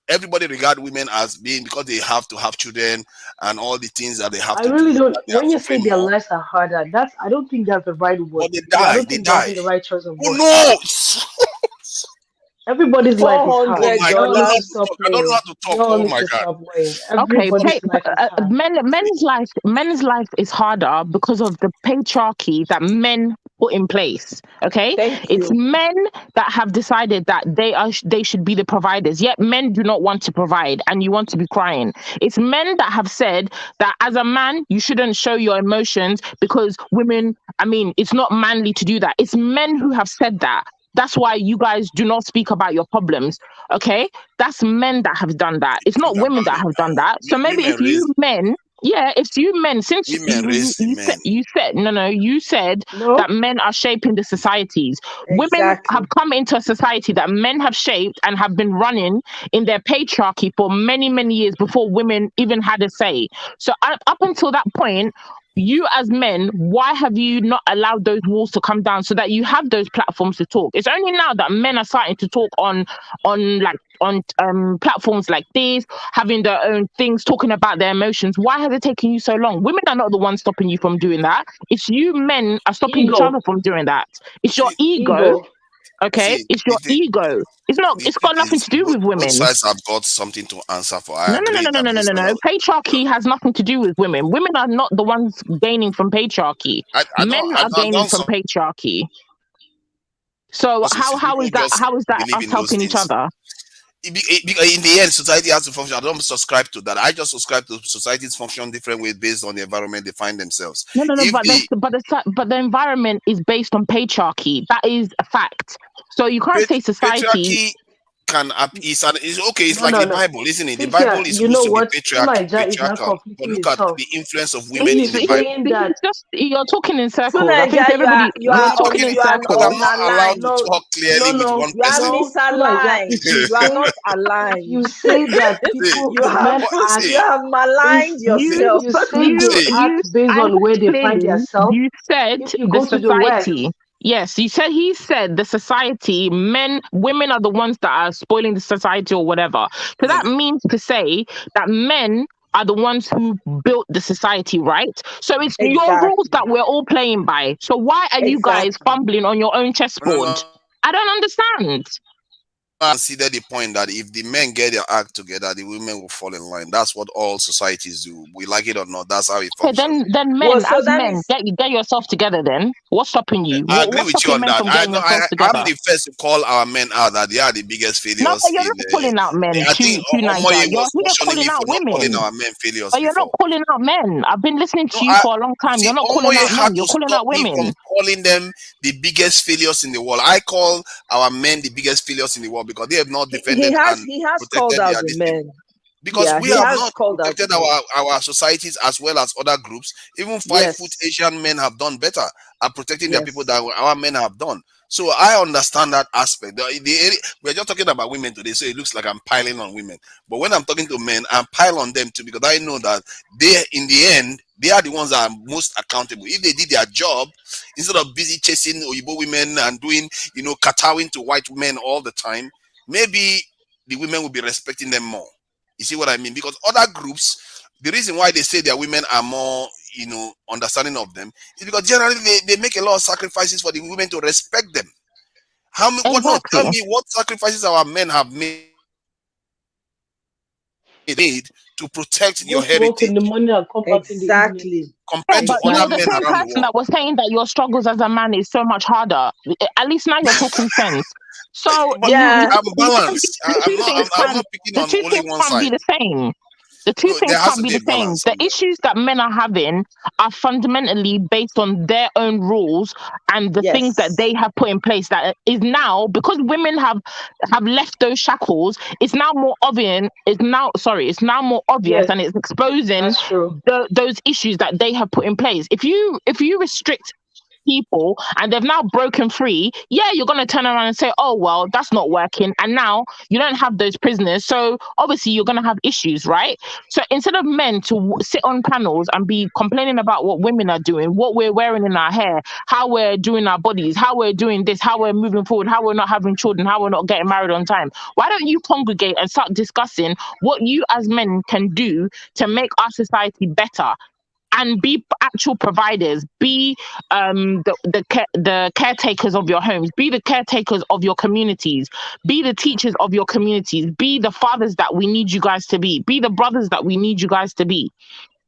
everybody regard women as being, because they have to have children and all the things that they have I to do, really don't. that they are When you say suffering their more. lives are harder, I don't think that's the right But word. they Yeah, I die. don't They think that's die. the right choice of Oh word. no! Everybody's life is Oh hard. my! Y'all I don't need know how to to $400. stop talk. I don't know playing. how to talk. Y'all Oh need my to God! stop playing. Okay, Everybody's life is hard. men's life is harder because of the patriarchy that men put in place. Okay, Thank it's you. men that have decided that they should be the providers. Yet men do not want to provide, and you want to be crying. It's men that have said that as a man you shouldn't show your emotions because women. I mean, it's not manly to do that. It's men who have said that. That's why you guys do not speak about your problems. Okay, that's men that have done that. It's Think not women about that it, have done man. that. So maybe if Women you raise men, yeah, if you men, since women raise the men. you said no, you said that No, men are shaping the societies. Women have Exactly. come into a society that men have shaped and have been running in their patriarchy for many years before women even had a say. So up until that point, you as men, why have you not allowed those walls to come down so that you have those platforms to talk? It's only now that men are starting to talk on platforms like this, having their own things, talking about their emotions. Why has it taken you so long? Women are not the ones stopping you from doing that. It's you men are stopping each ego, other from doing that. It's your See, ego, ego. okay? see, It's your ego. It's not. the It's thing got nothing is, to do with both women. sides have got something to answer for. I No, no, no, agree no, no, that no, no, both no, sides no. have. Patriarchy has nothing to do with women. Women are not the ones gaining from patriarchy. Men are I gaining don't from patriarchy. So suppose it's how is people that? just How is that believe us in those helping each things. other? In the end, society has to function. I don't subscribe to that. I just subscribe to societies function different ways based on the environment they find themselves. No, no, no. If But the the environment is based on patriarchy. That is a fact. So you can't say society. patriarchy is okay. It's No, like no, the no. Bible, isn't it? The Bible Cynthia, is you know supposed to be what? Niger is now patriarchal, but completing look at himself. the influence of If women you in the He's Bible. saying that, just you're talking in Through circles. I think Nigeria, everybody I'm you're not talking talking in you are because I'm circles. not allowed unaligned. to no, talk no, clearly with no, one You are person. no, Niger, misaligned. You are not if aligned. you say that See, people, You the have men what act you see, have maligned if yourself. you say they act based I on heard where they find clearly themselves, you said if you the go to the West, society. Yes, he said the society, women are the ones that are spoiling the society or whatever. So no, that means to say that men are the ones who built the society, right? So it's your rules Exactly. that we're all playing by. So why are you guys Exactly. fumbling on your own no, chessboard? no. I don't understand. I consider the point that if the men get their act together, the women will fall in line. That's what all societies do. We like it or not. That's how it Okay, functions. then Well, men, so as that men, means get yourself together. Then what's stopping you? I agree What's with you stopping on men that. from I getting know. themselves I'm together? the first to call our men out that they are the biggest No, but failures you're in. not calling out men I think to Niger. Omoye You're was here cautioning calling me out for not calling women. our men failures But you're not before. calling out men. I've been listening No, to you for a long time. see, You're not calling Omoye out had men. You're to calling stop out me from women. calling them the biggest failures in the world. I call our men the biggest failures in the world because they have not he defended has and he has called protected out their the this thing. men. because Yeah, we he have has not called out protected men. our societies as well as other groups. Even 5 foot Yes, Asian men have done better at protecting their people yes. than our men have done. So I understand that aspect. We're just talking about women today, so it looks like I'm piling on women. But when I'm talking to men, I'm pile on them too, because I know that they, in the end, they are the ones that are most accountable. If they did their job instead of busy chasing Oyibo women and doing, kowtowing to white men all the time, maybe the women will be respecting them more. You see what I mean? Because other groups, the reason why they say their women are more, understanding of them is because generally they make a lot of sacrifices for the women to respect them. How many? What? No, tell Exactly. me what sacrifices our men have made to protect Go your to work in the heritage morning and come back in the evening. Exactly. Yeah, compared to but you're other the men Exactly. same around the person world. that was saying that your struggles as a man is so much harder. At least now you're talking sense. So But you, Yeah. I'm you can't balanced. the two things I'm can't not picking the on two only things one can't be side. the same. The two No, things there has can't to be be a the same. balance The somewhere. issues that men are having are fundamentally based on their own rules and the things that Yes. they have put in place. That is now because women have left those shackles. It's now more obvious. It's now more obvious, Yes, and it's exposing that's true. those issues that they have put in place. If you restrict people and they've now broken free, yeah, you're going to turn around and say, oh, well, that's not working. And now you don't have those prisoners. So obviously you're going to have issues, right? So instead of men to sit on panels and be complaining about what women are doing, what we're wearing in our hair, how we're doing our bodies, how we're doing this, how we're moving forward, how we're not having children, how we're not getting married on time, why don't you congregate and start discussing what you as men can do to make our society better? And be actual providers, be the caretakers of your homes, be the caretakers of your communities, be the teachers of your communities, be the fathers that we need you guys to be the brothers that we need you guys to be.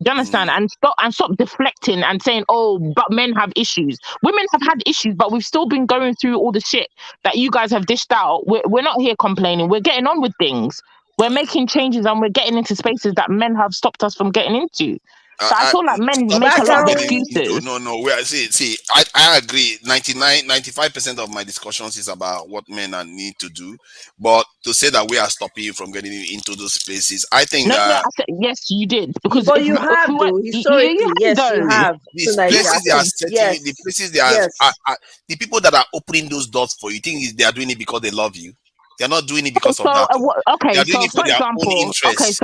Do you understand? Mm. And stop deflecting and saying, oh, but men have issues. Women have had issues, but we've still been going through all the shit that you guys have dished out. We're not here complaining. We're getting on with things. We're making changes and we're getting into spaces that men have stopped us from getting into. So I feel like men Stop make a But lot of getting into, excuses. no. Where see, I agree. 95% of my discussions is about what men are need to do. But to say that we are stopping you from getting into those spaces, I think No, that I said yes, you did because but you if we have went, though, you historically, had yes, you though, have these to you places they are had. setting, the Yes. places they Yes. are the people that are opening those doors for you. Think they are doing it because they love you? They are not doing it because of So that. Oh. They okay, are doing so it for for their own example, interests.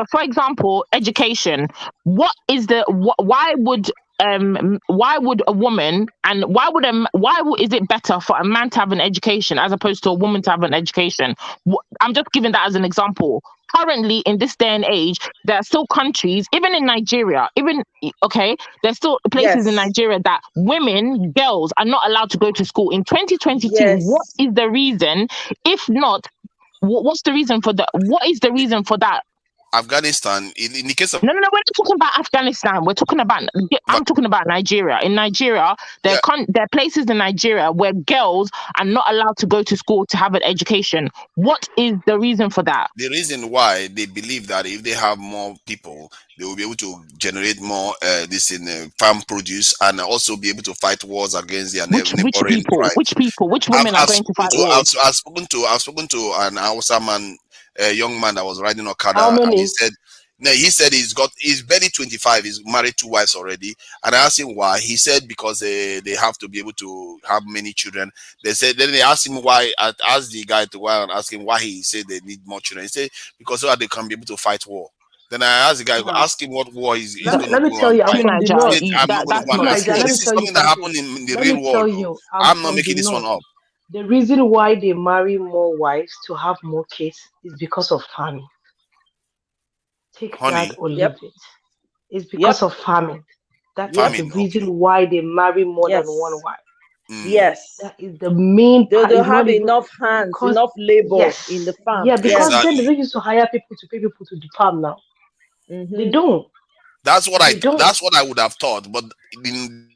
education. What is the why would a woman and is it better for a man to have an education as opposed to a woman to have an education? I'm just giving that as an example. Currently, in this day and age, there are still countries, even in Nigeria, okay, there's still places in Yes. Nigeria that girls are not allowed to go to school. In 2022, what Yes. is the reason? If not, what's the reason for that? What is the reason for that? Afghanistan, in the case of No, we're not talking about Afghanistan. I'm talking about Nigeria. In Nigeria, yeah, there are places in Nigeria where girls are not allowed to go to school to have an education. What is the reason for that? the reason why they believe that if they have more people, they will be able to generate more this in farm produce and also be able to fight wars against their Which neighboring people? Which tribes. people? Which women are I've going to spoken fight to wars? I've spoken to an Hausa man, a young man that was riding How Okada, and he many? said, no, he said he's barely 25, he's married 2 wives already. And I asked him why. He said because they have to be able to have many children. They said then they asked him why. I asked the guy to why and ask him why he said they need more children. He said because so that they can be able to fight war. Then I asked the guy, Now, ask him what war let he's me going to let me go tell and you, I'm fight. True from the Niger, He said, north. I'm not going to that's go and True not this Niger, is let true. me this is tell you something that something. happened in the Let me real tell world. Oh. you, I'm I'm not from the making this one north. up. The reason why they marry more wives to have more kids is because of farming. Take that Honey, or Yep. leave it. It's because Yep. of farming. That is Yep. the famine, okay. reason why they marry more than one Yes. wife. Mm, Yes. That is the main They part. don't It's have not even enough hands, because, enough labor in the yes, farm. yeah, because Yes. then they exactly. don't used to hire people to pay people to the farm now. They Mm-hmm. don't. They don't. That's what I would have thought. But in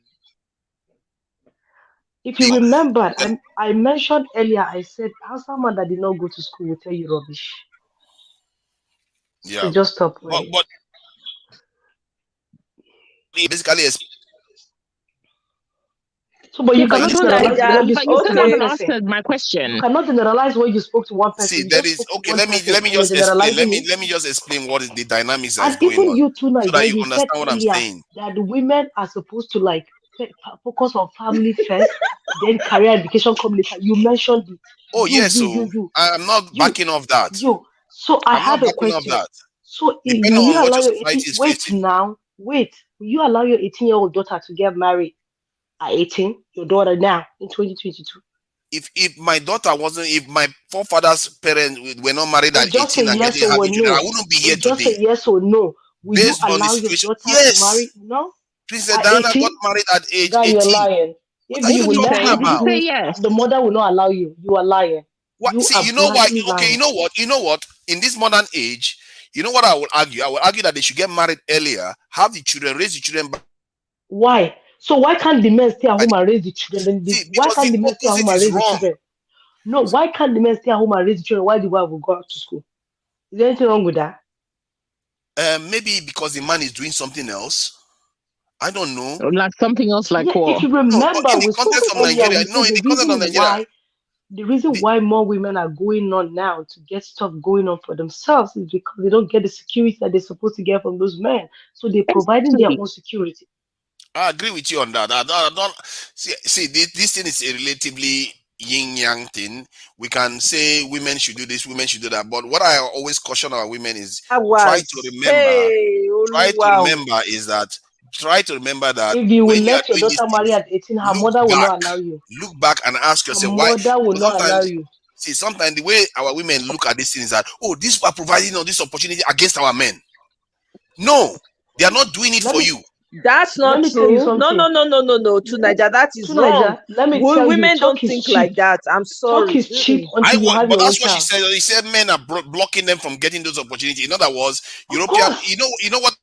If you the remember, then, I mentioned earlier, I said, how someone that did not go to school will tell you rubbish. So yeah. just stop But worrying. basically So, but you Yeah, but cannot you To still generalize haven't, Niger. when you but you spoke still to one haven't Okay. person. answered my You question. cannot generalize when you spoke to one person. See, You there just is spoke to okay. one person Let me and you're just explain. generalizing it. Let me just explain what is the dynamics that is And going even on, you too, so that Niger, you you said understand what I'm earlier saying. that the women are supposed to like focus on family first, then career education come later. You mentioned it. Oh yes, so You, I'm not you, backing off that. you. So I I'm not have a backing off question. that. So Depending will you on what allow your your society is wait facing. now, wait, will you allow your 18-year-old daughter to get married at 18? Your daughter now in 2022. If my daughter wasn't, if my forefathers' parents were not married It's at just a 18 and yes getting or a having children, I no. wouldn't be here It's just a today. yes or no. Will you Based on the allow your situation, daughter to marry? yes. No? Princess At Diana got 18? married at age Guy, you're 18. lying. What If are What you you did will you let talking say? her Did you about? say do, yes? the mother will not allow you. You are lying. What? You See, are you know why? blatantly Okay, you lying. know what? You know what? In this modern age, you know what I will argue? I will argue that they should get married earlier, have the children, raise the children by Why? So why can't the men stay at home the, and raise the children? see, Why because can't the the men stay at home opposite and is raise the wrong. children? No, why can't the men stay at home and raise the children while the wife will go out to school? Is there anything wrong with that? Maybe because the man is doing something else. I don't know. Like something else, like Yeah, if what? you No, but remember, in the we spoke context of earlier, Nigeria, we no, said in the context of Nigeria, the reason the, why more women are going on now to get stuff going on for themselves is because they don't get the security that they're supposed to get from those men. So they're providing their Exactly. own security. I agree with you on that. I don't see this thing is a relatively yin yang thing. We can say women should do this, women should do that. But what I always caution our women is try to Hours. remember, Hey, try to Oluwa. remember is that try to remember that If you will when you are let your doing these daughter marry things, at 18, her look mother will back, not allow you. and ask Her yourself why. mother will Because not allow sometimes, you. see, sometimes the way our women look at this thing is that, oh, these are providing all this opportunity against our men. No, they are not doing it Let for me you. That's let not me tell you true. No, no, something. no, no, no, no. To Niger, that To is wrong. Niger, let me tell you, Women don't talk is think cheap. like that. I'm Talk sorry. is cheap until you have But your own that's what she child. said. He said men are blocking them from getting those opportunities. In other words, Of European, course, you know what?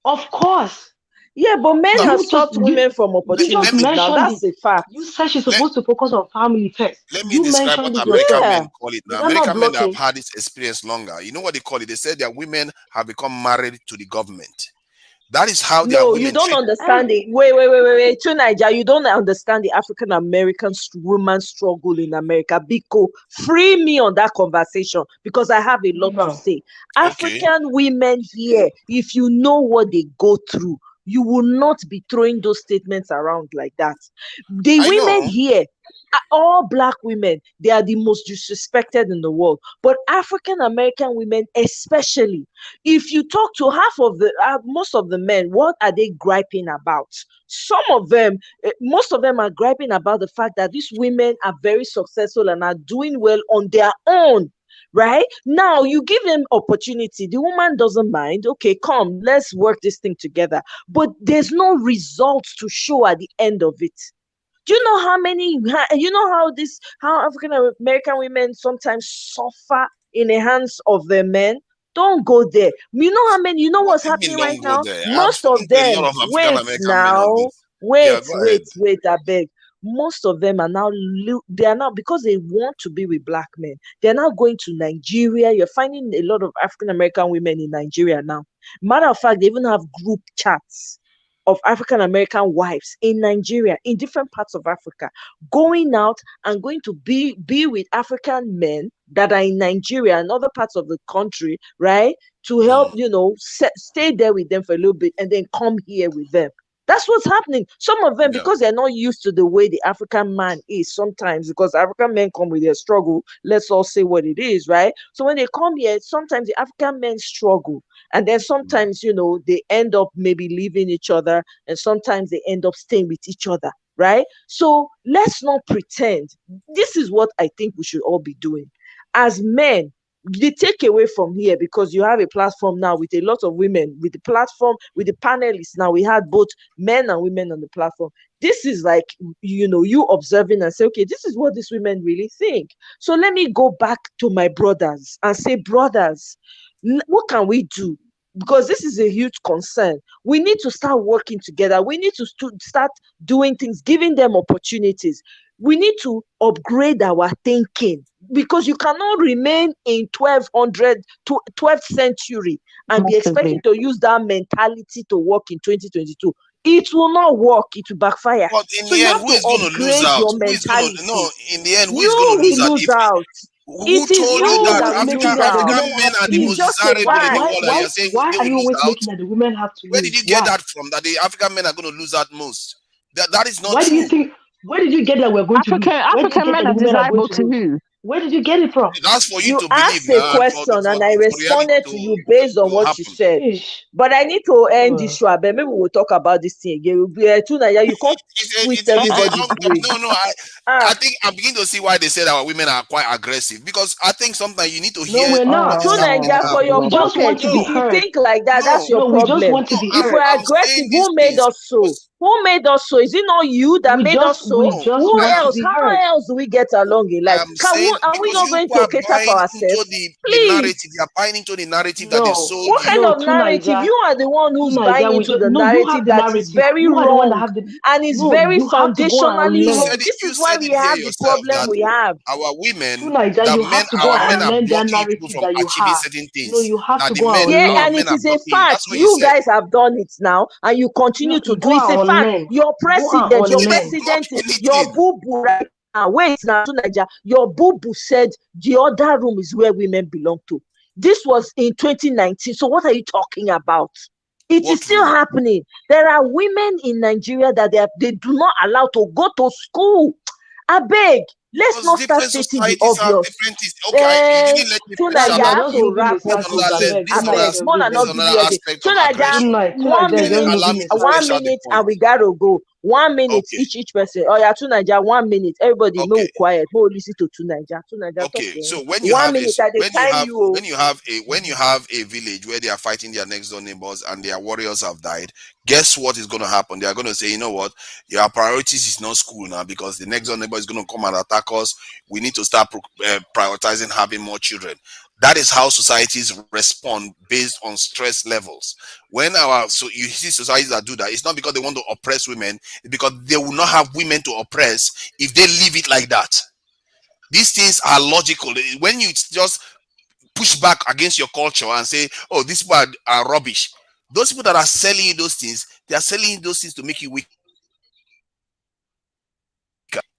of course. Yeah, but men have stopped women from You just Let me opportunities now. mentioned That's it. a fact. You said she's let, supposed to focus on family first. let me You describe what mentioned it American yourself. Yeah. men call it Is now. that not American men have blocking? had this experience longer. You know what they call it? They said their women have become married to the government. That is how their No, you women don't treat. understand it. Wait. To Niger, you don't understand the African American woman struggle in America. Biko, free me on that conversation because I have a lot Give to her. say. Okay, African women here, if you know what they go through, you will not be throwing those statements around like that. The I women know. here, all black women, they are the most disrespected in the world. But African American women, especially, if you talk to half of the most of the men, what are they griping about? Some of them, most of them are griping about the fact that these women are very successful and are doing well on their own. Right now, you give them opportunity, the woman doesn't mind. Okay, come, let's work this thing together. But there's no results to show at the end of it. Do you know you know how African American women sometimes suffer in the hands of their men? Don't go there. You know you know What what's do you mean? happening right Don't go now? there. I've Most spoken of to a lot them, of African wait American men on now, this. Yeah, go ahead. I beg. Most of them are now, they are now, because they want to be with black men, they're now going to Nigeria. You're finding a lot of African American women in Nigeria now. Matter of fact, they even have group chats of African American wives in Nigeria, in different parts of Africa, going out and going to be with African men that are in Nigeria and other parts of the country, right? To help, Mm, stay there with them for a little bit and then come here with them. That's what's happening. Some of them, yeah. because they're not used to the way the African man is, sometimes because African men come with their struggle, let's all say what it is, right? So when they come here, sometimes the African men struggle. And then Mm, sometimes, they end up maybe leaving each other, and sometimes they end up staying with each other, right? So let's not pretend. This is what I think we should all be doing. As men, the takeaway from here, because you have a platform now with a lot of women, with the platform, with the panelists now, we had both men and women on the platform. This is like, you observing and say, okay, this is what these women really think. So let me go back to my brothers and say, brothers, what can we do? Because this is a huge concern. We need to start working together. We need to start doing things, giving them opportunities. We need to upgrade our thinking, because you cannot remain in 12th century and be Massively. expecting to use that mentality to work in 2022. it will not work. It will backfire. But in So the you end, have who to is going to lose upgrade out? your Who is going to no? mentality. In the end, who is going You to lose will out? lose If out. who It is told Why you are you you that that always will making lose that the out. African women men have are to the It's most lose? just a desirable in the fact. world, and you're saying Why they are will you lose always out? making that the women have to Where did lose? you get Why? that from? That the African men are going to lose out most? That is not Why do you true. think? Where did you get that we're going to lose? Where did you African get men that the are women are going desirable to to lose? who? Where did you get it from? That's for you You to believe asked a now, and question and I for reality responded to you based on to what you happen. said. Ish. But I need to end this Ugh. show. But maybe we'll talk about this thing again. Tunaya, you can't twist It's a everybody's long brain. no. I Ah, think I'm beginning to see why they say that our women are quite aggressive, because I think sometimes you need to No, hear we're what not. is happening Tunaya, Oh, for your We just pocket. want to be If no you heard. think like that, that's no your No, we just problem. want to no be If heard. we're I'm aggressive, saying these who made things us so? because Who made us so? Is it not you that made us We so? just Who I want to else? be heard. How else do we get along in life? am saying Are we because not you going people to are cater for buying into ourselves? the Please. narrative. You are buying into the narrative that they No, sold What kind you. no, of narrative? You are the one to who's buying Niger, we into just the no. You have narrative the that is narrative. very You are the one that wrong have the. and is No, very you have to go and foundationally wrong. learn. This You is why said we it here have the yourself problem that we have. our To women Niger, that you men have to go our men and are learn that blocking you people narrative from that you achieving have. certain No, things. you have Now to the go men and Yeah, our learn. and men it are is a blocking you. fact. That's what you You said. guys have done it now, and you continue to do. Go It's a and fact. unlearn. Your Go and president, They your didn't unlearn. block president, your anything. boo boo right now. Wait now, to Niger. Your boo boo said the other room is where women belong to. This was in 2019. So what are you talking about? It is What still room? happening. There are women in Nigeria that they do not allow to go to school. I beg, let's Because not start different stating the societies have obvious. different things. Okay, you didn't let me finish Tunaja, Guys, out you I are that have just point. to moving wrap in up This is this circles. I another thing. beg. I Good this is night, beg, another more than this is not everybody. give another you a day. aspect of Tunaja, aggression. Good night, guys. Let's just Allow move me in to flesh out the one minute, circles. point. and we gotta go. 1 minute, Okay, each person. Oh yeah, Tunaja, 1 minute. Everybody, okay. no quiet. No listen to Tunaja. Tunaja, talk Okay, to him. so when you 1 minute at the time, you. Oh. when you have a village where they are fighting their next door neighbors and their warriors have died, guess what is going to happen? They are going to say, you know what, your priorities is not school now because the next door neighbor is going to come and attack us. We need to start prioritizing having more children. That is how societies respond based on stress levels. When so you see societies that do that, it's not because they want to oppress women, it's because they will not have women to oppress if they leave it like that. These things are logical. When you just push back against your culture and say, "Oh, these people are rubbish," those people that are selling you those things, they are selling you those things to make you weaker.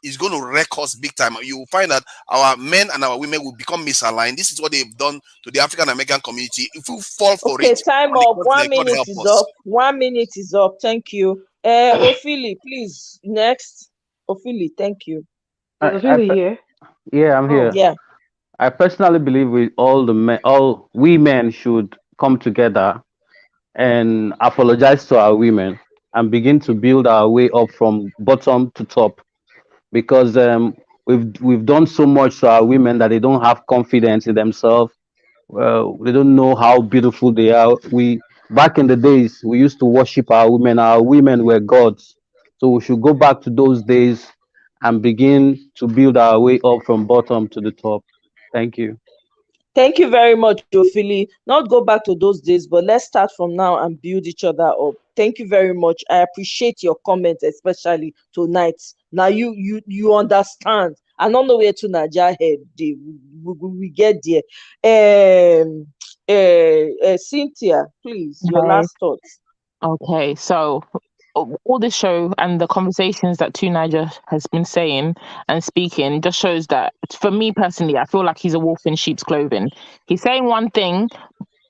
It's going to wreck us big time. You will find that our men and our women will become misaligned. This is what they've done to the African American community. If we fall for Okay, it time on the up. One continent, God minute help is us. up. 1 minute is up. Thank you. Ophelia, please. Next. Ophelia, thank you. I, Is I, really pe- here? yeah, I'm Oh, here. Yeah. I personally believe all we men should come together and apologize to our women and begin to build our way up from bottom to top because we've done so much to our women that they don't have confidence in themselves. Well, they don't know how beautiful they are. We back in the days we used to worship our women. Our women were gods, so we should go back to those days and begin to build our way up from bottom to the top. Thank you. Thank you very much, Ophelia. Not go back to those days, but let's start from now and build each other up. Thank you very much. I appreciate your comments, especially tonight. Now you understand. I don't know where to Naja head. We get there. Cynthia, please, your Okay. last thoughts. Okay. So all this show and the conversations that Niger has been saying and speaking just shows that for me personally, I feel like he's a wolf in sheep's clothing. He's saying one thing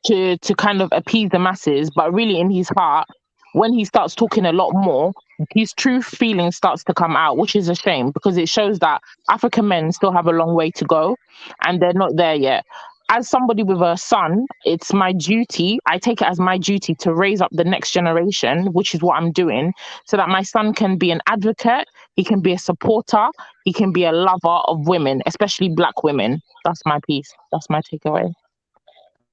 to kind of appease the masses, but really in his heart, when he starts talking a lot more, his true feeling starts to come out, which is a shame because it shows that African men still have a long way to go and they're not there yet. As somebody with a son, it's my duty, I take it as my duty to raise up the next generation, which is what I'm doing, so that my son can be an advocate, he can be a supporter, he can be a lover of women, especially black women. That's my piece. That's my takeaway.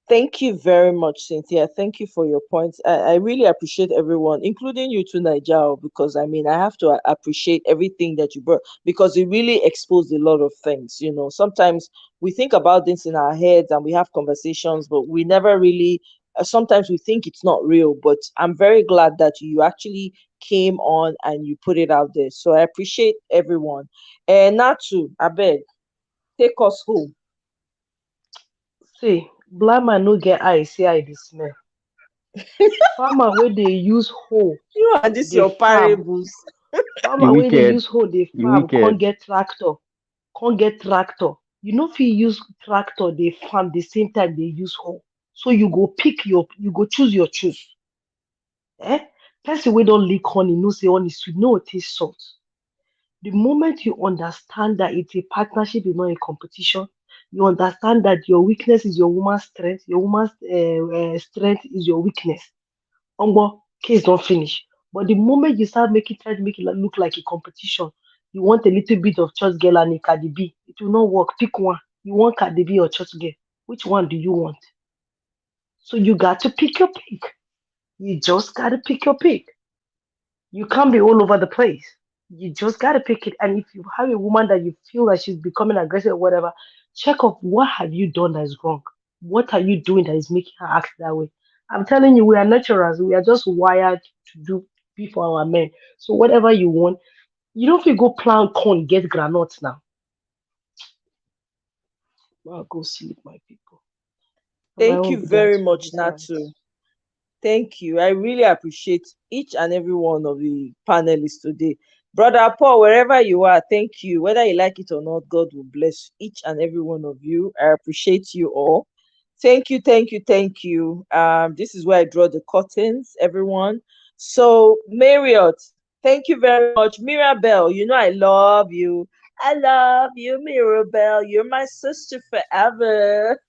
Thank you very much, Cynthia. Thank you for your points. I really appreciate everyone, including you too, Nigel, because I mean, I have to appreciate everything that you brought because it really exposed a lot of things. You know, sometimes we think about this in our heads and we have conversations, but we never really, sometimes we think it's not real. But I'm very glad that you actually came on and you put it out there. So I appreciate everyone. And Natu, I beg, take us home. see, blind man no get eye, see eye the smell. Farmer where they use hoe, You and this they your farm. parables. You Farmer where they wicked. use hoe, they You farm. wicked. Can't get tractor. You know if you use tractor, they farm the same time they use hoe. So you go choose. Eh? Person we don't lick honey, no say honey sweet, no it taste salt. The moment you understand that it's a partnership, it's not a competition, you understand that your weakness is your woman's strength, your woman's strength is your weakness. Case don't finish. But the moment you start try to make it look like a competition, you want a little bit of church girl and a Cardi B. It will not work. Pick one. You want Cardi B or church girl? Which one do you want? So you got to pick your pick. You just got to pick your pick. You can't be all over the place. You just got to pick it. And if you have a woman that you feel like she's becoming aggressive or whatever, check off what have you done that is wrong? What are you doing that is making her act that way? I'm telling you, we are naturals. We are just wired to do be for our men. So whatever you want, you don't feel go plant corn, get granuts now. Well, go sleep, my people. And my Thank own you be that very for much, this night. Natu. Thank you. I really appreciate each and every one of the panelists today. Brother Paul, wherever you are, thank you. Whether you like it or not, God will bless each and every one of you. I appreciate you all. Thank you, thank you, thank you. This is where I draw the curtains, everyone. So, Marriott, thank you very much. Mirabelle, you know I love you. I love you, Mirabelle. You're my sister forever.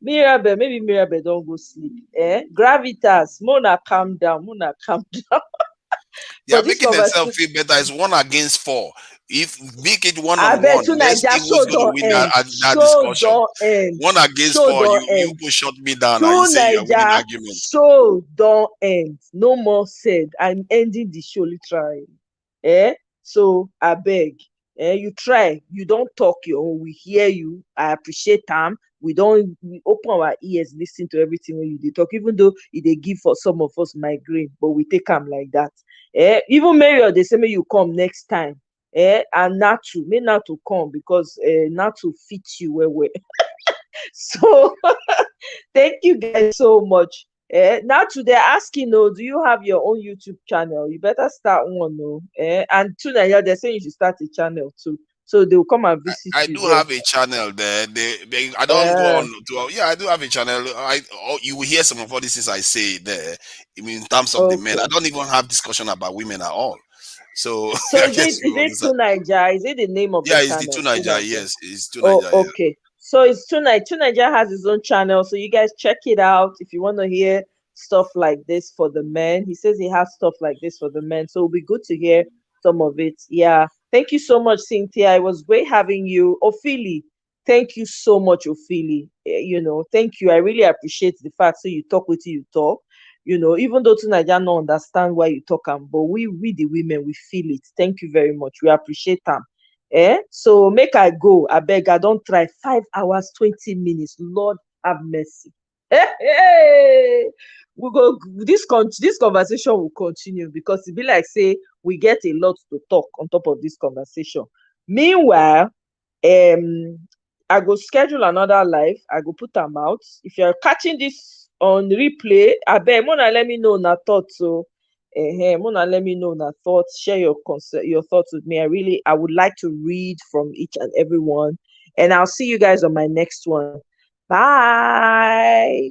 Mirabel, maybe Mirabel don't go sleep. Gravitas, Mona, calm down. Mona, calm down. They For are this making themselves conversation, feel better. It's 1 against 4. If make it one I on bet one, to let's Naija see who's show going to don't win end. that Show discussion. don't end. 1 against 4. Show don't You end. could shut me down and you To say you win Naija argument. show don't end. No more said. I'm ending the show literally. Eh? So I beg. You try. You don't talk your own. We hear you. I appreciate them. We open our ears, listen to everything when you dey talk, even though they give for some of us migraine, but we take them like that. Even Mario, they say may you come next time. And Natu, may Natu come because Natu fits you well. So thank you guys so much. Now today asking, oh, do you have your own YouTube channel? You better start one, oh. And tonight they're saying you should start a channel too, so they will come and visit I you do there. have a channel there. I don't go on to. Yeah, I do have a channel. You will hear some of all these things I say there. I mean, in terms of the men, I Okay. don't even have discussion about women at all. So So I is it guess is you it understand. Toniger? Is it the name of the Yeah, it's the two channel? Niger. Toniger. Yes, it's two Oh, Niger. Yeah. okay. So it's tonight. Toniger has his own channel, so you guys check it out if you want to hear stuff like this for the men. He says he has stuff like this for the men, so it'll be good to hear some of it. Yeah. Thank you so much, Cynthia. It was great having you. Ophelia, thank you so much, Ophelia. Thank you. I really appreciate the fact so you talk with you talk. Even though tonight I don't understand why you talk but we the women we feel it. Thank you very much. We appreciate them. So make I go. I beg I don't try 5 hours, 20 minutes. Lord have mercy. Hey, we go this conversation will continue because it be like say we get a lot to talk on top of this conversation. Meanwhile, I go schedule another live. I go put them out. If you're catching this on replay, I beg Mona let me know na thoughts. So Mona let me know na thoughts. Share your thoughts with me. I would like to read from each and every one. And I'll see you guys on my next one. Bye.